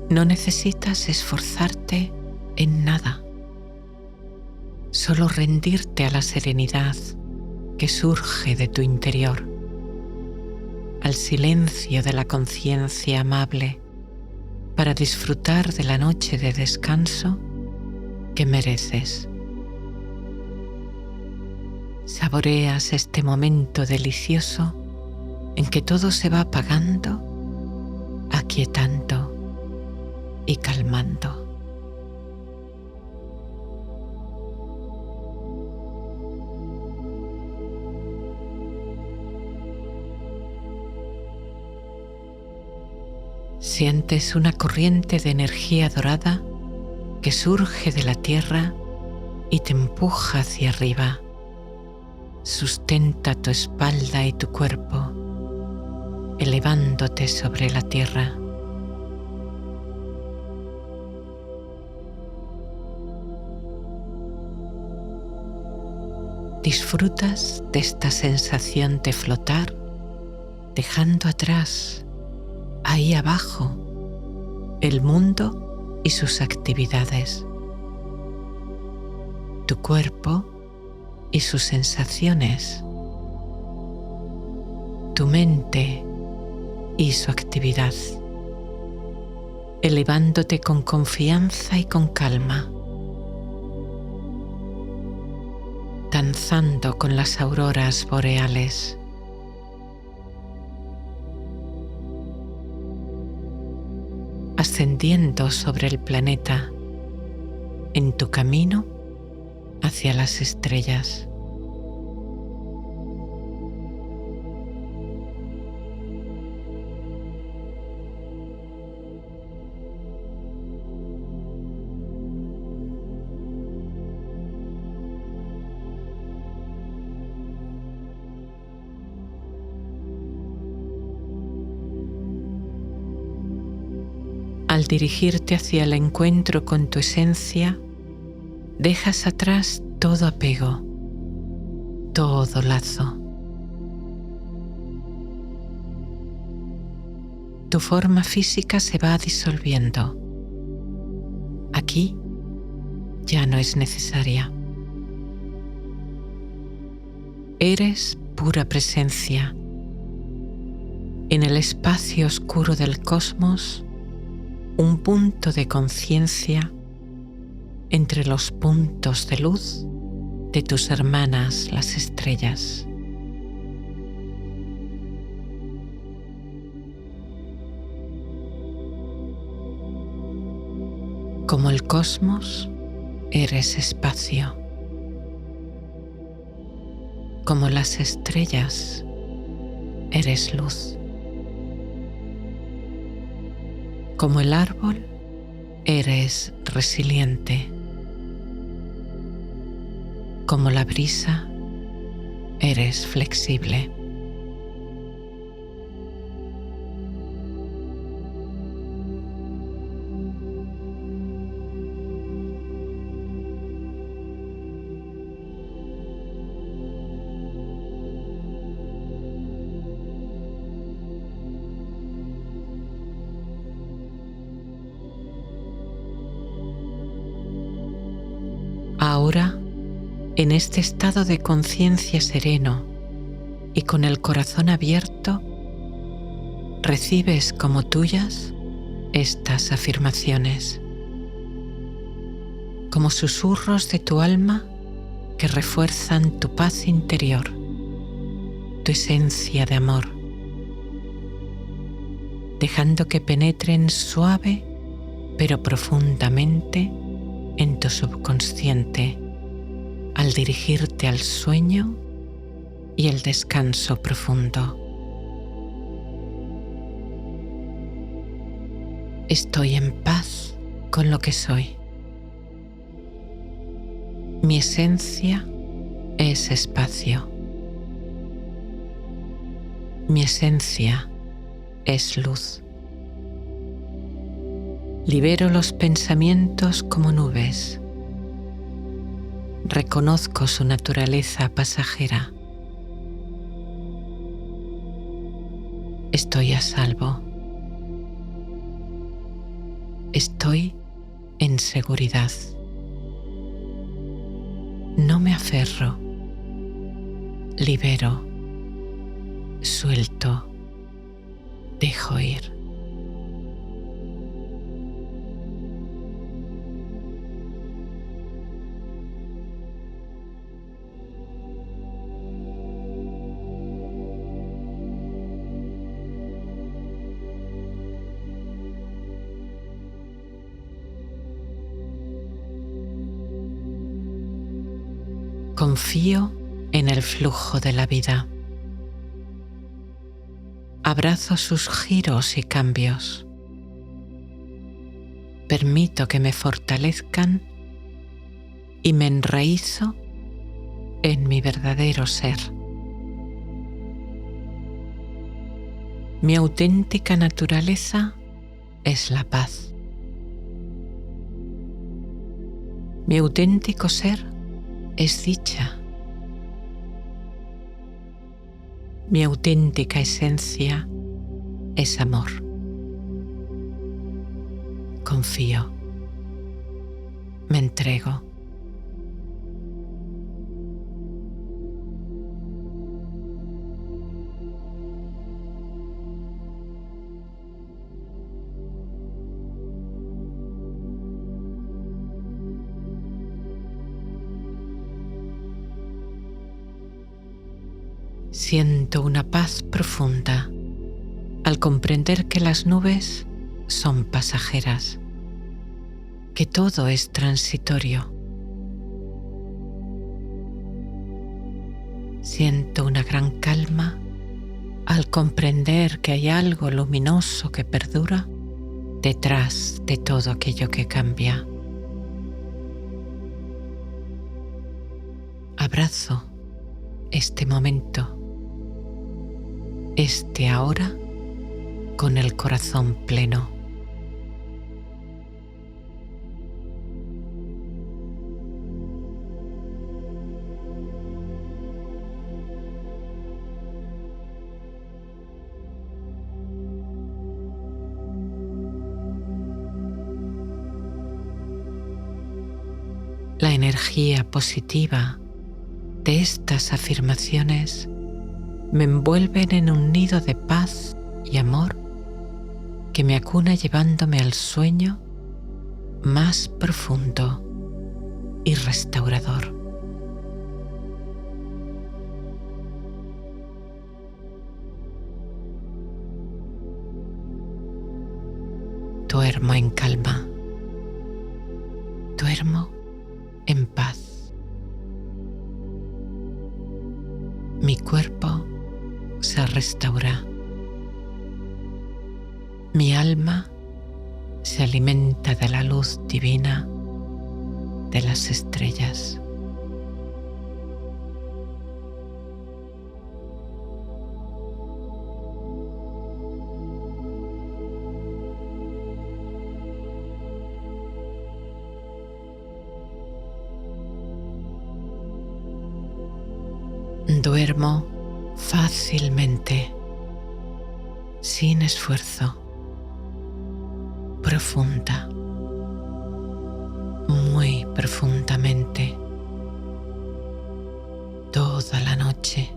No necesitas esforzarte en nada. Solo rendirte a la serenidad que surge de tu interior, al silencio de la conciencia amable, para disfrutar de la noche de descanso que mereces. Saboreas este momento delicioso en que todo se va apagando, aquietando y calmando. Sientes una corriente de energía dorada que surge de la tierra y te empuja hacia arriba. Sustenta tu espalda y tu cuerpo, elevándote sobre la tierra. Disfrutas de esta sensación de flotar, dejando atrás, ahí abajo, el mundo y sus actividades, tu cuerpo y sus sensaciones, tu mente y su actividad, elevándote con confianza y con calma, danzando con las auroras boreales. Ascendiendo sobre el planeta en tu camino hacia las estrellas. Al dirigirte hacia el encuentro con tu esencia, dejas atrás todo apego, todo lazo. Tu forma física se va disolviendo. Aquí ya no es necesaria. Eres pura presencia. En el espacio oscuro del cosmos, un punto de conciencia entre los puntos de luz de tus hermanas las estrellas. Como el cosmos, eres espacio, Como las estrellas, eres luz. Como el árbol, eres resiliente. Como la brisa, eres flexible. Ahora, en este estado de conciencia sereno y con el corazón abierto, recibes como tuyas estas afirmaciones, como susurros de tu alma que refuerzan tu paz interior, tu esencia de amor, dejando que penetren suave pero profundamente en tu subconsciente al dirigirte al sueño y el descanso profundo. Estoy en paz con lo que soy. Mi esencia es espacio. Mi esencia es luz. Libero los pensamientos como nubes. Reconozco su naturaleza pasajera. Estoy a salvo. Estoy en seguridad. No me aferro. Libero. Suelto. Dejo ir. Confío en el flujo de la vida. Abrazo sus giros y cambios. Permito que me fortalezcan y me enraizo en mi verdadero ser. Mi auténtica naturaleza es la paz. Mi auténtico ser es dicha. Mi auténtica esencia es amor. Confío. Me entrego. Siento una paz profunda al comprender que las nubes son pasajeras, que todo es transitorio. Siento una gran calma al comprender que hay algo luminoso que perdura detrás de todo aquello que cambia. Abrazo este momento, este ahora, con el corazón pleno. La energía positiva de estas afirmaciones me envuelven en un nido de paz y amor que me acuna llevándome al sueño más profundo y restaurador. Duermo en calma. Duermo en paz. cuerpo se restaura. Mi alma se alimenta de la luz divina de las estrellas. Duermo fácilmente, sin esfuerzo, profunda, muy profundamente, toda la noche.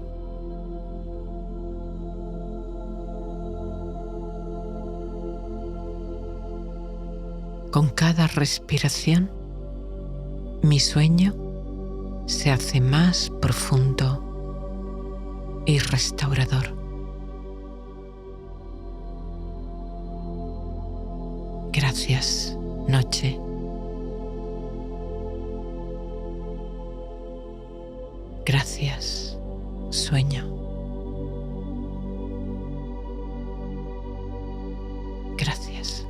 Con cada respiración, mi sueño se hace más profundo y restaurador. Gracias, noche. Gracias, sueño. Gracias.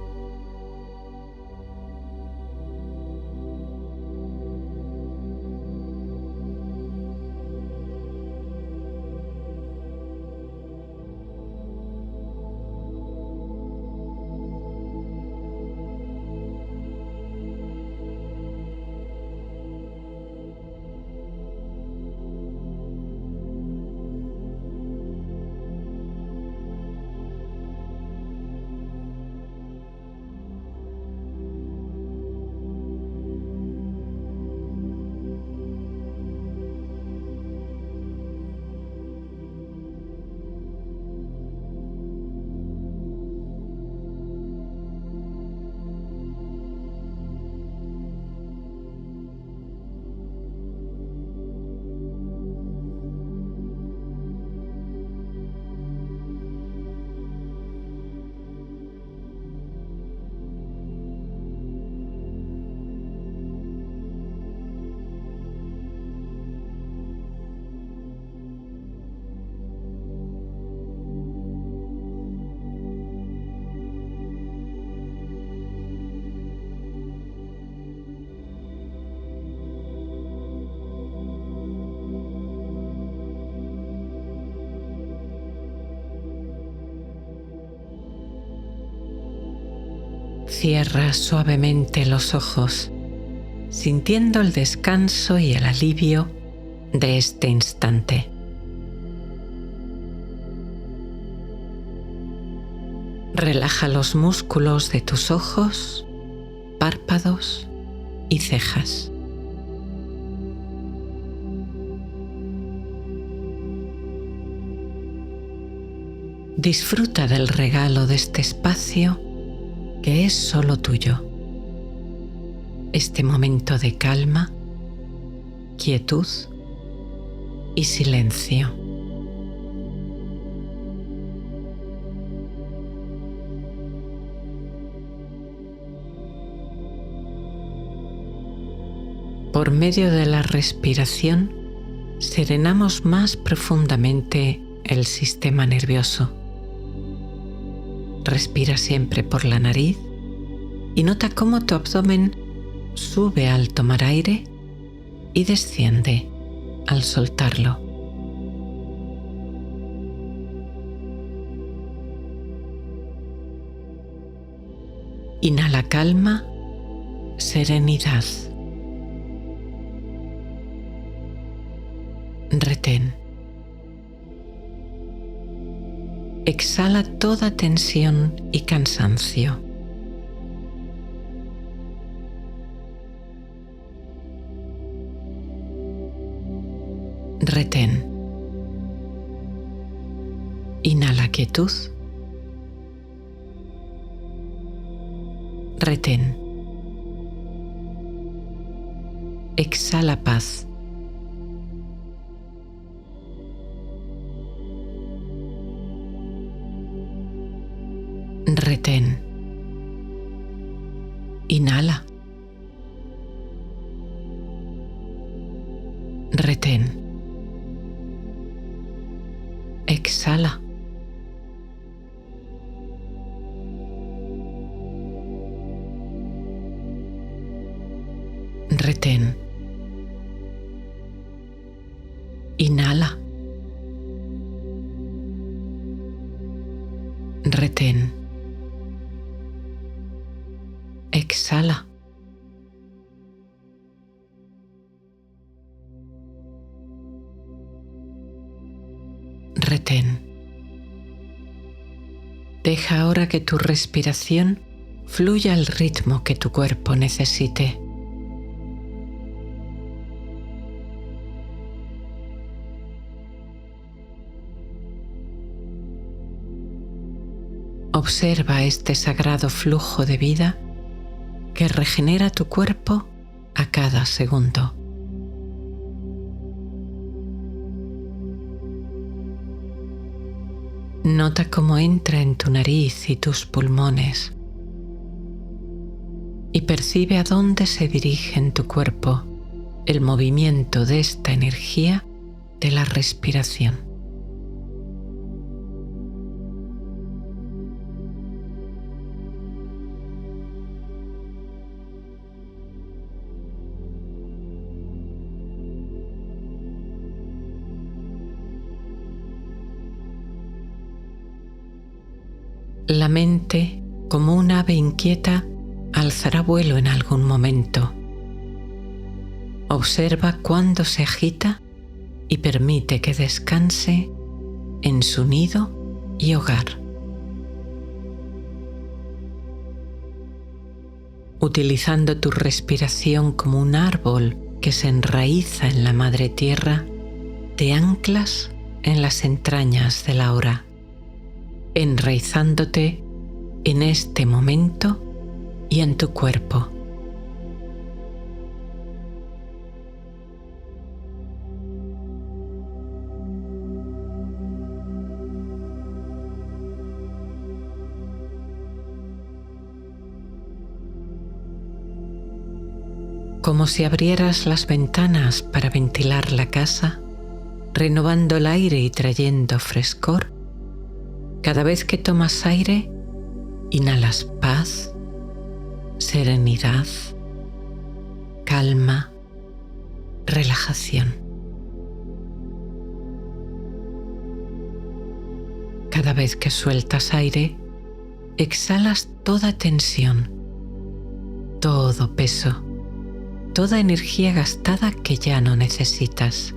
Cierra suavemente los ojos, sintiendo el descanso y el alivio de este instante. Relaja los músculos de tus ojos, párpados y cejas. Disfruta del regalo de este espacio que es solo tuyo. Este momento de calma, quietud y silencio. Por medio de la respiración, serenamos más profundamente el sistema nervioso. Respira siempre por la nariz y nota cómo tu abdomen sube al tomar aire y desciende al soltarlo. Inhala calma, serenidad. Retén. Exhala toda tensión y cansancio. Retén. Inhala quietud. Retén. Exhala paz. Retén. Inhala. Retén. exhala. Retén. Inhala. Retén. Exhala. Retén. Deja ahora que tu respiración fluya al ritmo que tu cuerpo necesite. Observa este sagrado flujo de vida que regenera tu cuerpo a cada segundo. Nota cómo entra en tu nariz y tus pulmones y percibe a dónde se dirige en tu cuerpo el movimiento de esta energía de la respiración. La mente, como un ave inquieta, alzará vuelo en algún momento. Observa cuándo se agita y permite que descanse en su nido y hogar. Utilizando tu respiración como un árbol que se enraiza en la madre tierra, te anclas en las entrañas de la hora, enraizándote en este momento y en tu cuerpo. Como si abrieras las ventanas para ventilar la casa, renovando el aire y trayendo frescor. Cada vez que tomas aire, inhalas paz, serenidad, calma, relajación. Cada vez que sueltas aire, exhalas toda tensión, todo peso, toda energía gastada que ya no necesitas.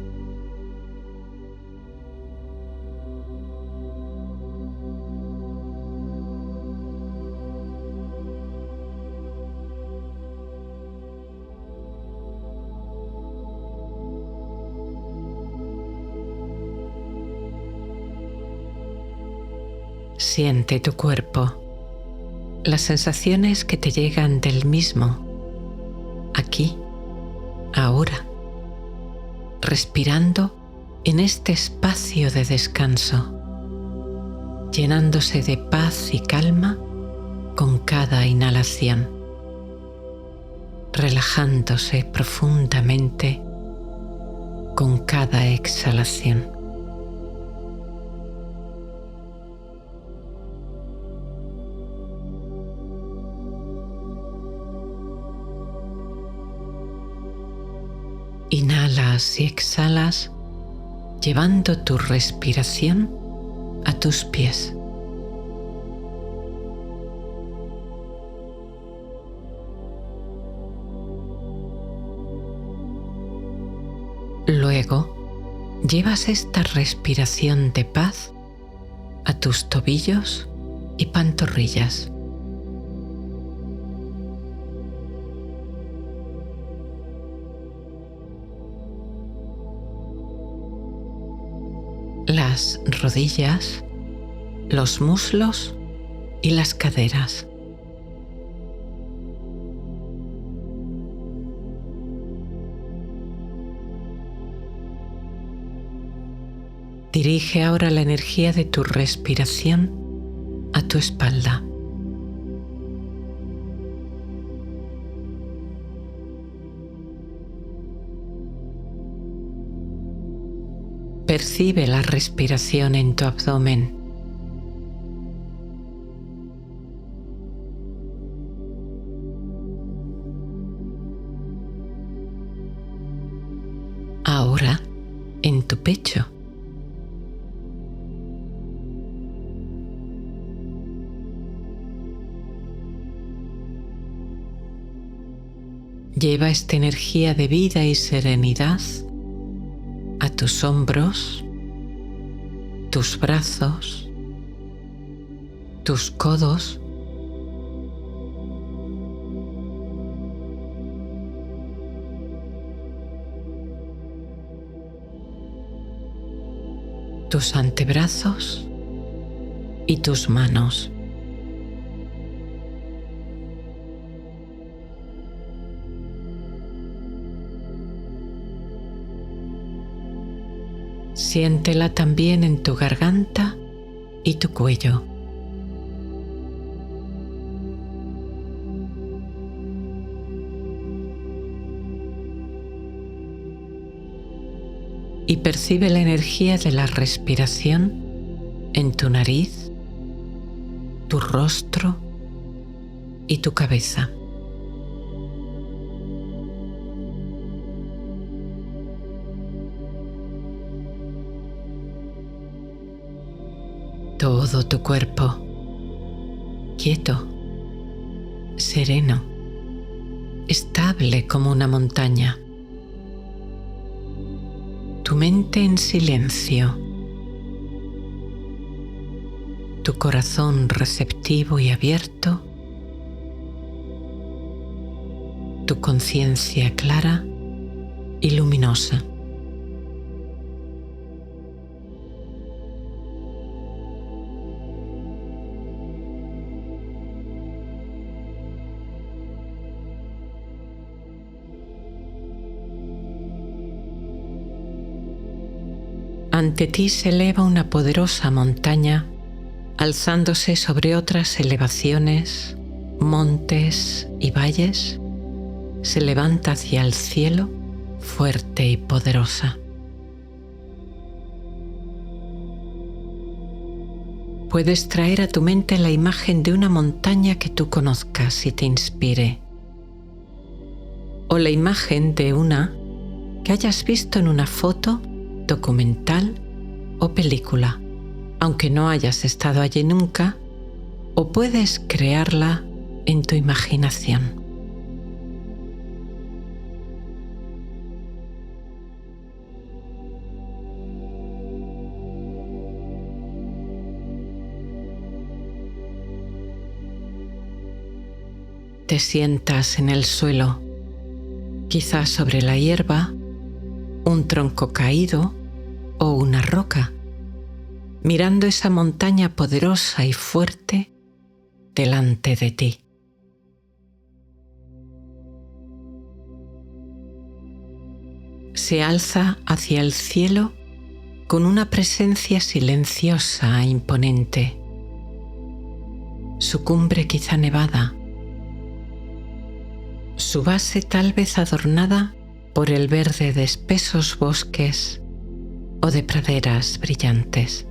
Siente tu cuerpo, las sensaciones que te llegan del mismo, aquí, ahora, respirando en este espacio de descanso, llenándose de paz y calma con cada inhalación, relajándose profundamente con cada exhalación. Inhalas y exhalas, llevando tu respiración a tus pies. Luego, llevas esta respiración de paz a tus tobillos y pantorrillas. Las rodillas, los muslos y las caderas. Dirige ahora la energía de tu respiración a tu espalda. Percibe la respiración en tu abdomen. Ahora en tu pecho. Lleva esta energía de vida y serenidad a tus hombros, tus brazos, tus codos, tus antebrazos y tus manos. Siéntela también en tu garganta y tu cuello. Y percibe la energía de la respiración en tu nariz, tu rostro y tu cabeza. Todo tu cuerpo quieto, sereno, estable como una montaña. Tu mente en silencio, tu corazón receptivo y abierto, tu conciencia clara y luminosa. Ante ti se eleva una poderosa montaña, alzándose sobre otras elevaciones, montes y valles, se levanta hacia el cielo, fuerte y poderosa. Puedes traer a tu mente la imagen de una montaña que tú conozcas y te inspire, o la imagen de una que hayas visto en una foto, documental o película, aunque no hayas estado allí nunca, o puedes crearla en tu imaginación. Te sientas en el suelo, quizás sobre la hierba, un tronco caído o una roca, mirando esa montaña poderosa y fuerte delante de ti. Se alza hacia el cielo con una presencia silenciosa e imponente. Su cumbre quizá nevada, su base tal vez adornada por el verde de espesos bosques o de praderas brillantes.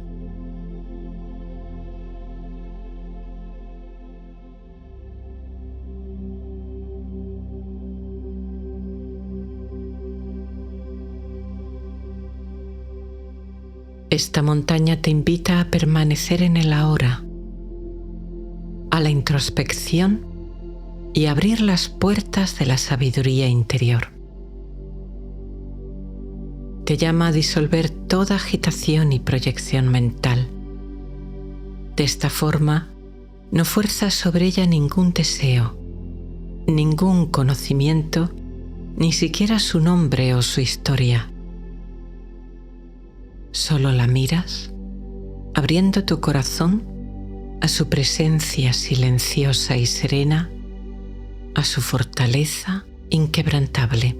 Esta montaña te invita a permanecer en el ahora, a la introspección y abrir las puertas de la sabiduría interior. Te llama a disolver toda agitación y proyección mental. De esta forma, no fuerzas sobre ella ningún deseo, ningún conocimiento, ni siquiera su nombre o su historia. Solo la miras, abriendo tu corazón a su presencia silenciosa y serena, a su fortaleza inquebrantable.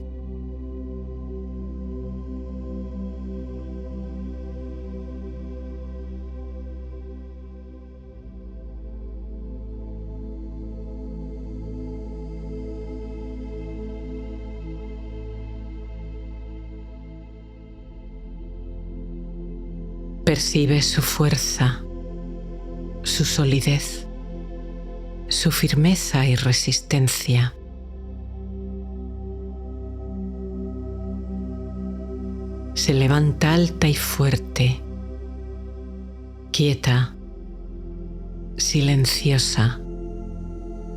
Percibe su fuerza, su solidez, su firmeza y resistencia. Se levanta alta y fuerte, quieta, silenciosa,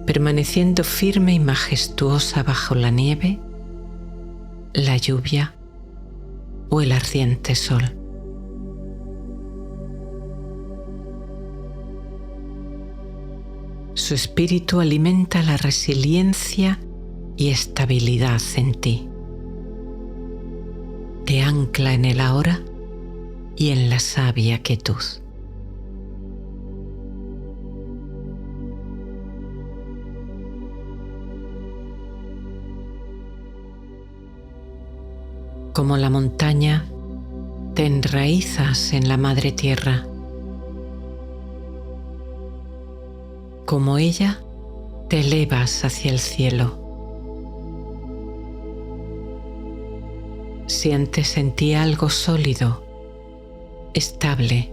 permaneciendo firme y majestuosa bajo la nieve, la lluvia o el ardiente sol. Su espíritu alimenta la resiliencia y estabilidad en ti. Te ancla en el ahora y en la sabia quietud. Como la montaña, te enraizas en la madre tierra. Como ella, te elevas hacia el cielo. Sientes en ti algo sólido, estable,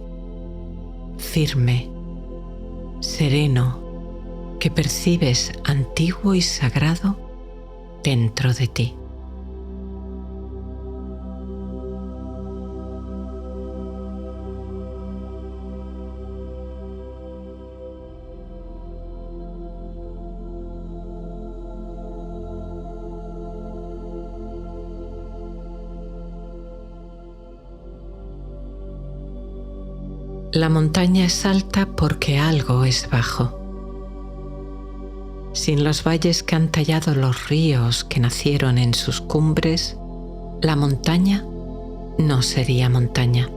firme, sereno, que percibes antiguo y sagrado dentro de ti. La montaña es alta porque algo es bajo. Sin los valles que han tallado los ríos que nacieron en sus cumbres, la montaña no sería montaña.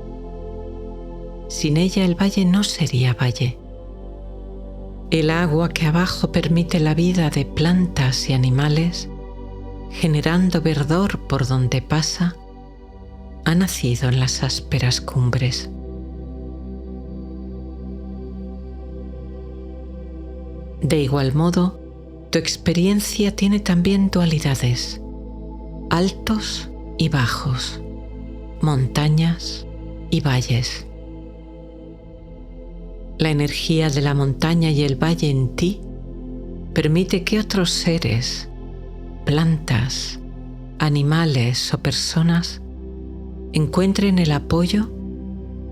Sin ella el valle no sería valle. El agua que abajo permite la vida de plantas y animales, generando verdor por donde pasa, ha nacido en las ásperas cumbres. De igual modo, tu experiencia tiene también dualidades, altos y bajos, montañas y valles. La energía de la montaña y el valle en ti permite que otros seres, plantas, animales o personas encuentren el apoyo,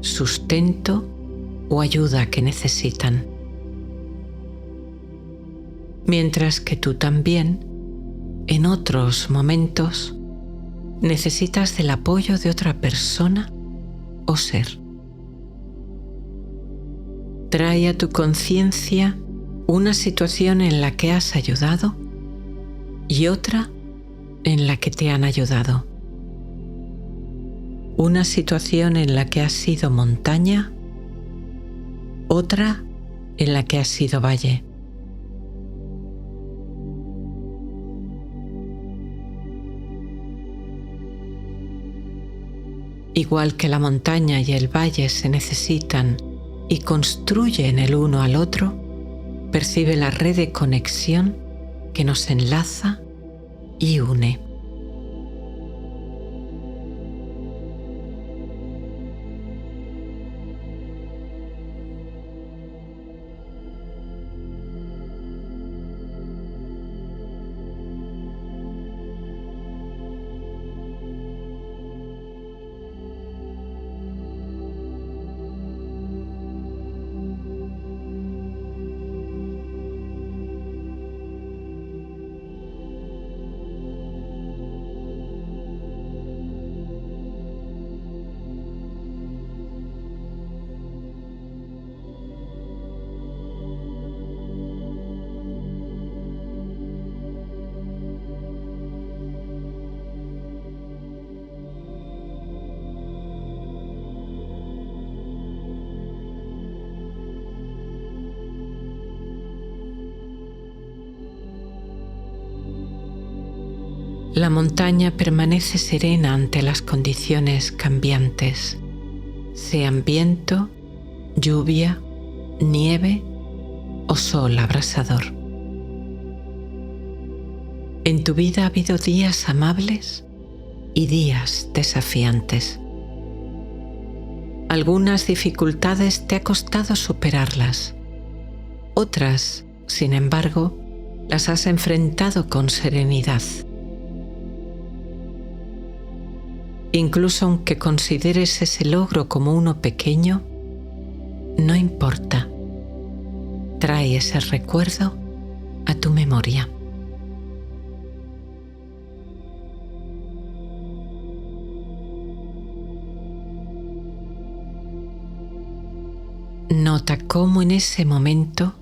sustento o ayuda que necesitan. Mientras que tú también, en otros momentos, necesitas del apoyo de otra persona o ser. Trae a tu conciencia una situación en la que has ayudado y otra en la que te han ayudado. Una situación en la que has sido montaña, otra en la que has sido valle. Igual que la montaña y el valle se necesitan y construyen el uno al otro, percibe la red de conexión que nos enlaza y une. La montaña permanece serena ante las condiciones cambiantes, sean viento, lluvia, nieve o sol abrasador. En tu vida ha habido días amables y días desafiantes. Algunas dificultades te ha costado superarlas. Otras, sin embargo, las has enfrentado con serenidad. Incluso aunque consideres ese logro como uno pequeño, no importa. Trae ese recuerdo a tu memoria. Nota cómo en ese momento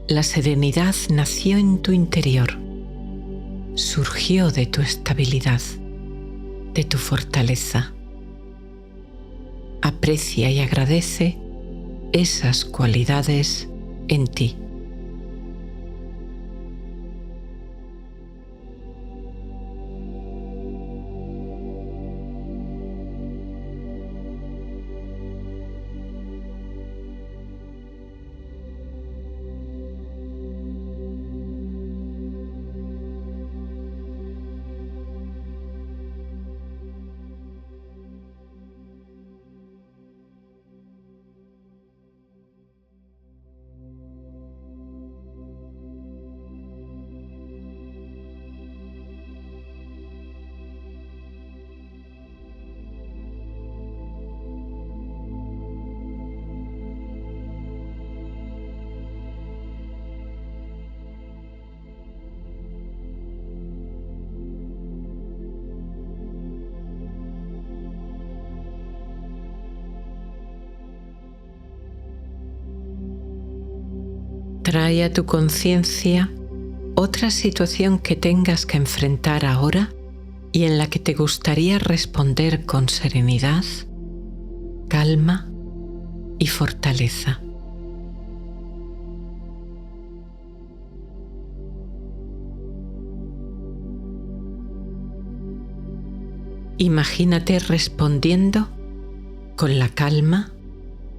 la serenidad nació en tu interior, surgió de tu estabilidad, de tu fortaleza. Aprecia y agradece esas cualidades en ti. Trae a tu conciencia otra situación que tengas que enfrentar ahora y en la que te gustaría responder con serenidad, calma y fortaleza. Imagínate respondiendo con la calma,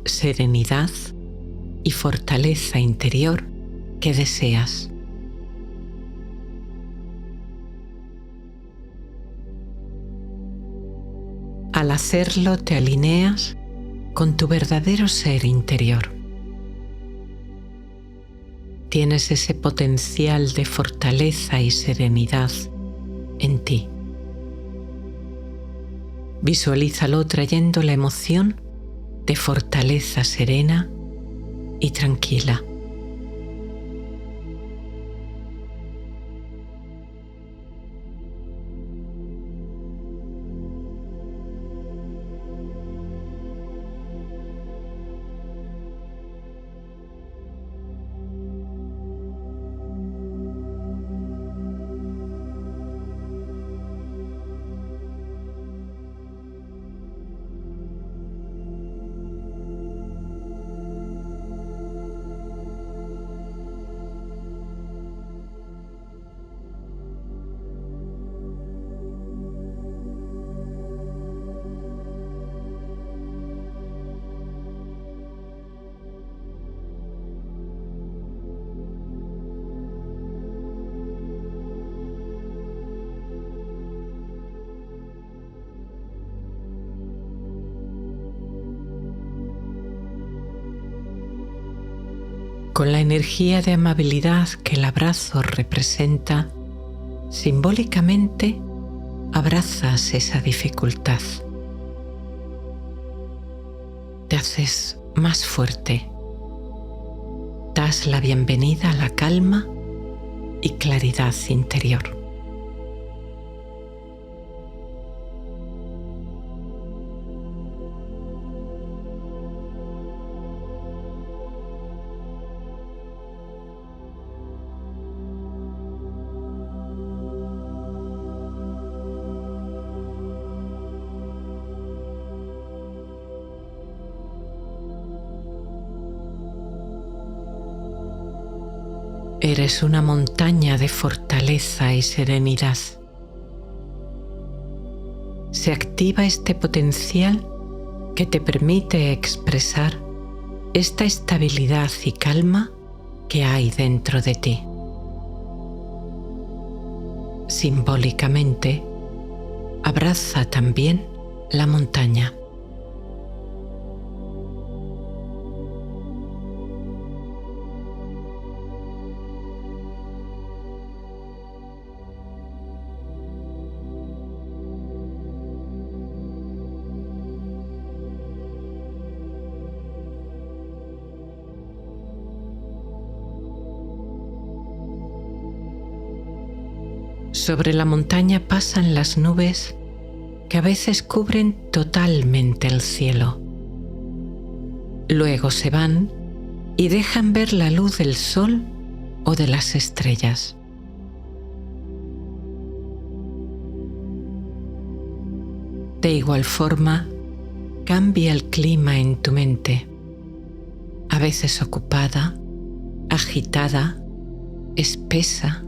serenidad y fortaleza interior que deseas. Al hacerlo te alineas con tu verdadero ser interior. Tienes ese potencial de fortaleza y serenidad en ti. Visualízalo trayendo la emoción de fortaleza serena y tranquila. Con la energía de amabilidad que el abrazo representa, simbólicamente abrazas esa dificultad. Te haces más fuerte. Das la bienvenida a la calma y claridad interior. Eres una montaña de fortaleza y serenidad. Se activa este potencial que te permite expresar esta estabilidad y calma que hay dentro de ti. Simbólicamente, abraza también la montaña. Sobre la montaña pasan las nubes que a veces cubren totalmente el cielo. Luego se van y dejan ver la luz del sol o de las estrellas. De igual forma, cambia el clima en tu mente, a veces ocupada, agitada, espesa,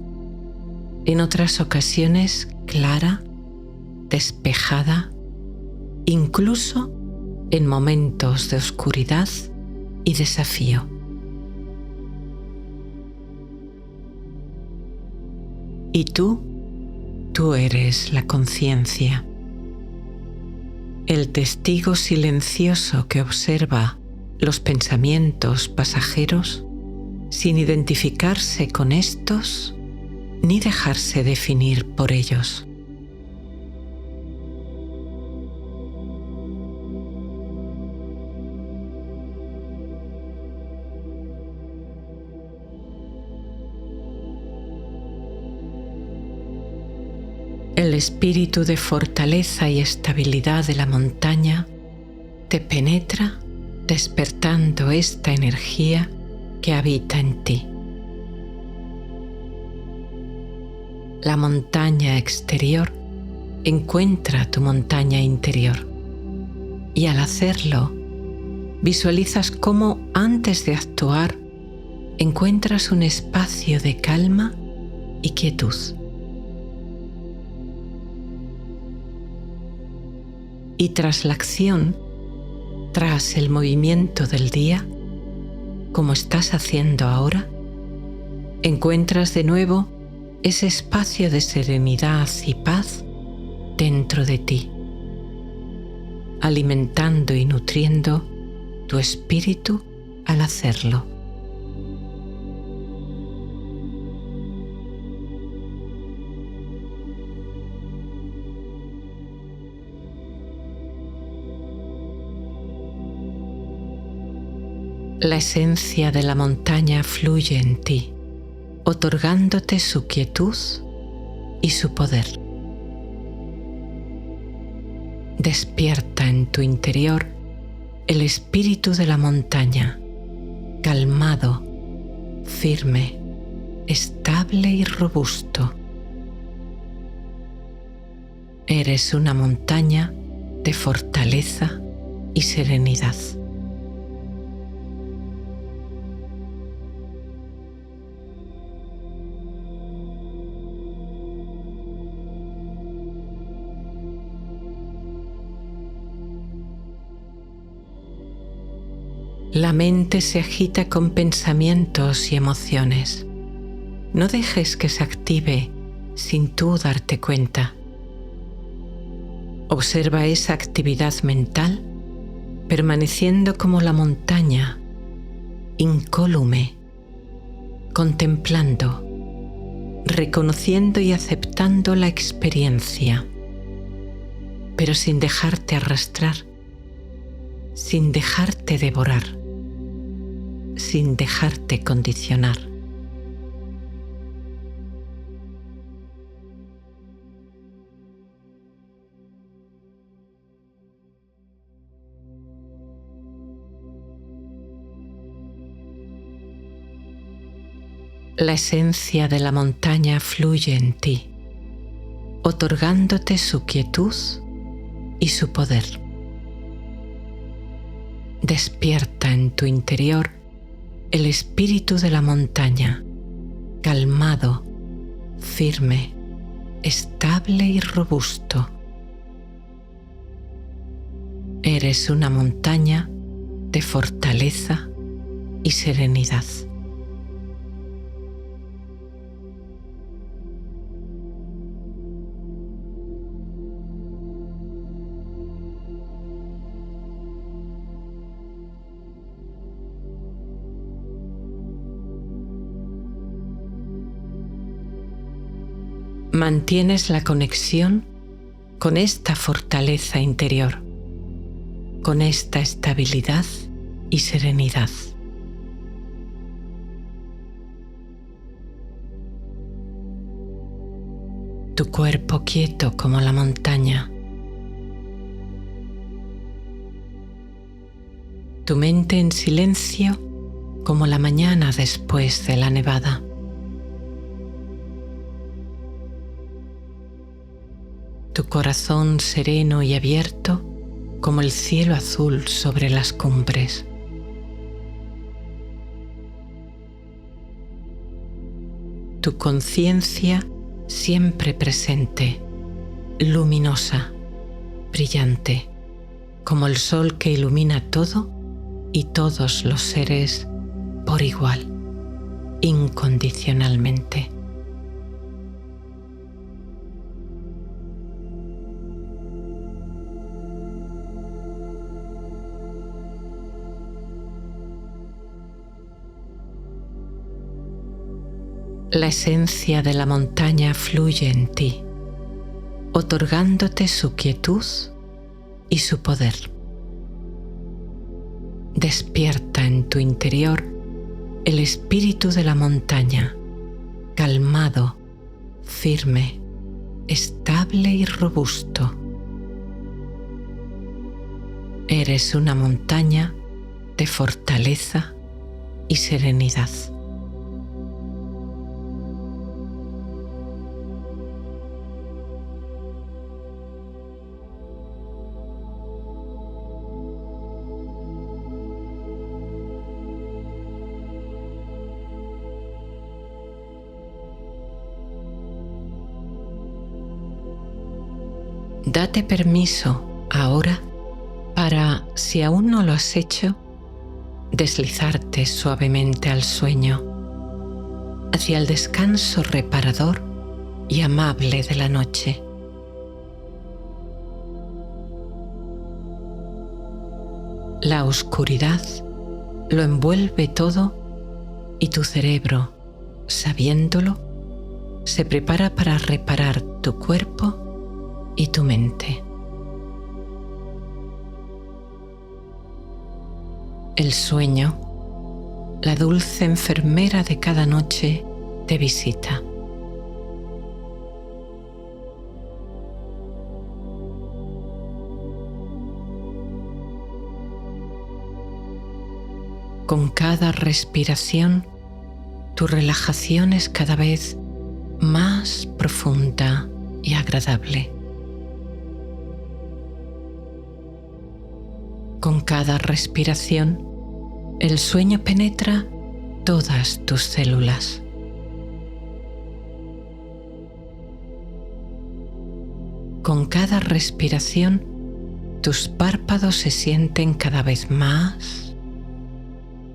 en otras ocasiones clara, despejada, incluso en momentos de oscuridad y desafío. Y tú eres la conciencia, el testigo silencioso que observa los pensamientos pasajeros sin identificarse con estos ni dejarse definir por ellos. El espíritu de fortaleza y estabilidad de la montaña te penetra despertando esta energía que habita en ti. La montaña exterior encuentra tu montaña interior y al hacerlo visualizas cómo antes de actuar encuentras un espacio de calma y quietud. Y tras la acción, tras el movimiento del día, como estás haciendo ahora, encuentras de nuevo ese espacio de serenidad y paz dentro de ti, alimentando y nutriendo tu espíritu al hacerlo. La esencia de la montaña fluye en ti, otorgándote su quietud y su poder. Despierta en tu interior el espíritu de la montaña, calmado, firme, estable y robusto. Eres una montaña de fortaleza y serenidad. La mente se agita con pensamientos y emociones. No dejes que se active sin tú darte cuenta. Observa esa actividad mental permaneciendo como la montaña, incólume, contemplando, reconociendo y aceptando la experiencia, pero sin dejarte arrastrar, sin dejarte devorar, sin dejarte condicionar. La esencia de la montaña fluye en ti, otorgándote su quietud y su poder. Despierta en tu interior el espíritu de la montaña, calmado, firme, estable y robusto. Eres una montaña de fortaleza y serenidad. Mantienes la conexión con esta fortaleza interior, con esta estabilidad y serenidad. Tu cuerpo quieto como la montaña. Tu mente en silencio como la mañana después de la nevada. Tu corazón sereno y abierto como el cielo azul sobre las cumbres. Tu conciencia siempre presente, luminosa, brillante, como el sol que ilumina todo y todos los seres por igual, incondicionalmente. La esencia de la montaña fluye en ti, otorgándote su quietud y su poder. Despierta en tu interior el espíritu de la montaña, calmado, firme, estable y robusto. Eres una montaña de fortaleza y serenidad. Date permiso ahora para, si aún no lo has hecho, deslizarte suavemente al sueño, hacia el descanso reparador y amable de la noche. La oscuridad lo envuelve todo y tu cerebro, sabiéndolo, se prepara para reparar tu cuerpo y tu mente. El sueño, la dulce enfermera de cada noche, te visita. Con cada respiración, tu relajación es cada vez más profunda y agradable. Con cada respiración, el sueño penetra todas tus células. Con cada respiración, tus párpados se sienten cada vez más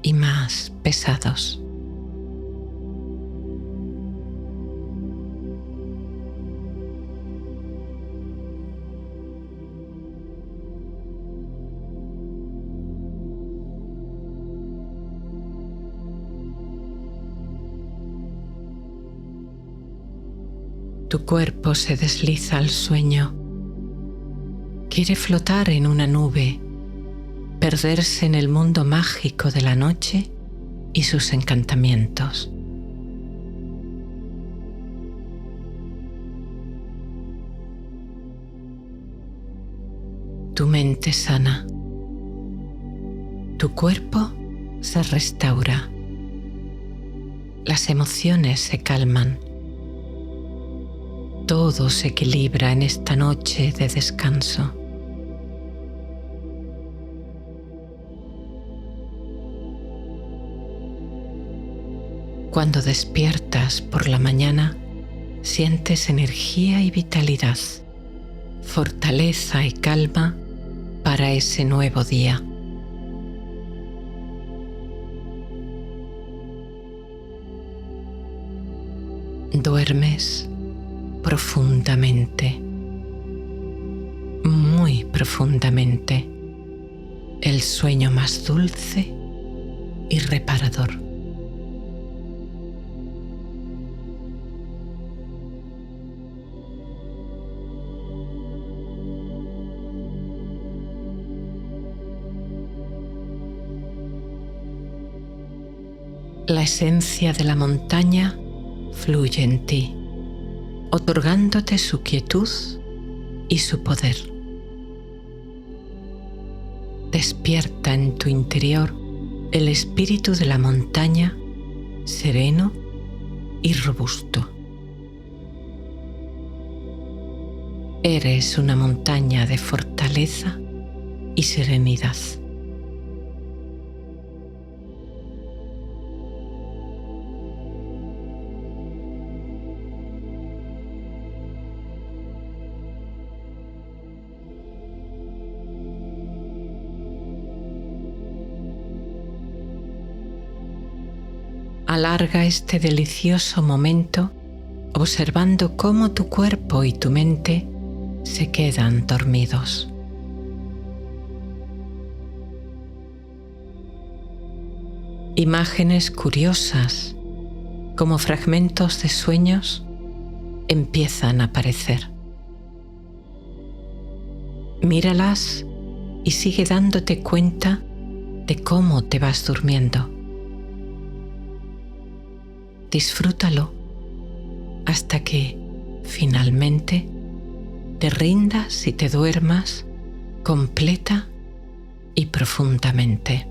y más pesados. Tu cuerpo se desliza al sueño. Quiere flotar en una nube, perderse en el mundo mágico de la noche y sus encantamientos. Tu mente sana. Tu cuerpo se restaura. Las emociones se calman. Todo se equilibra en esta noche de descanso. Cuando despiertas por la mañana, sientes energía y vitalidad, fortaleza y calma para ese nuevo día. Duermes profundamente, muy profundamente, el sueño más dulce y reparador. La esencia de la montaña fluye en ti, otorgándote su quietud y su poder. Despierta en tu interior el espíritu de la montaña, sereno y robusto. Eres una montaña de fortaleza y serenidad. Alarga este delicioso momento observando cómo tu cuerpo y tu mente se quedan dormidos. Imágenes curiosas, como fragmentos de sueños, empiezan a aparecer. Míralas y sigue dándote cuenta de cómo te vas durmiendo. Disfrútalo hasta que, finalmente, te rindas y te duermas completa y profundamente.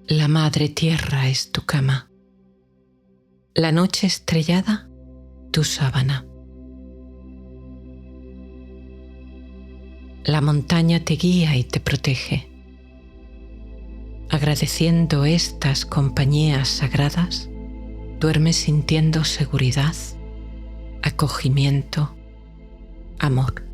La Madre Tierra es tu cama, la noche estrellada tu sábana. La montaña te guía y te protege. Agradeciendo estas compañías sagradas, duermes sintiendo seguridad, acogimiento, amor.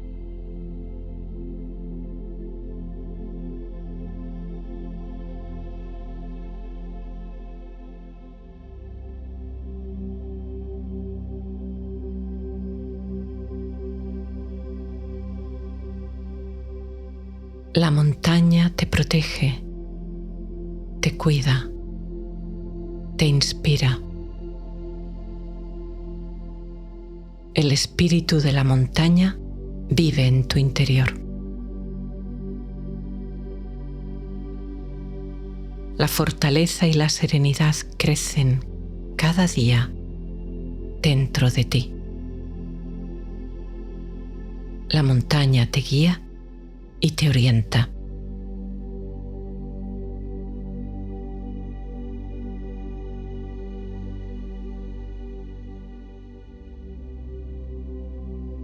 La montaña te protege, te cuida, te inspira. El espíritu de la montaña vive en tu interior. La fortaleza y la serenidad crecen cada día dentro de ti. La montaña te guía y te orienta.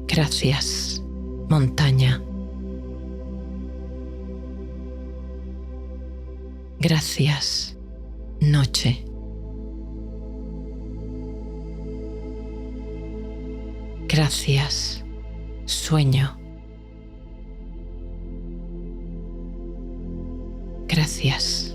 Gracias, montaña. Gracias, noche. Gracias, sueño. Gracias.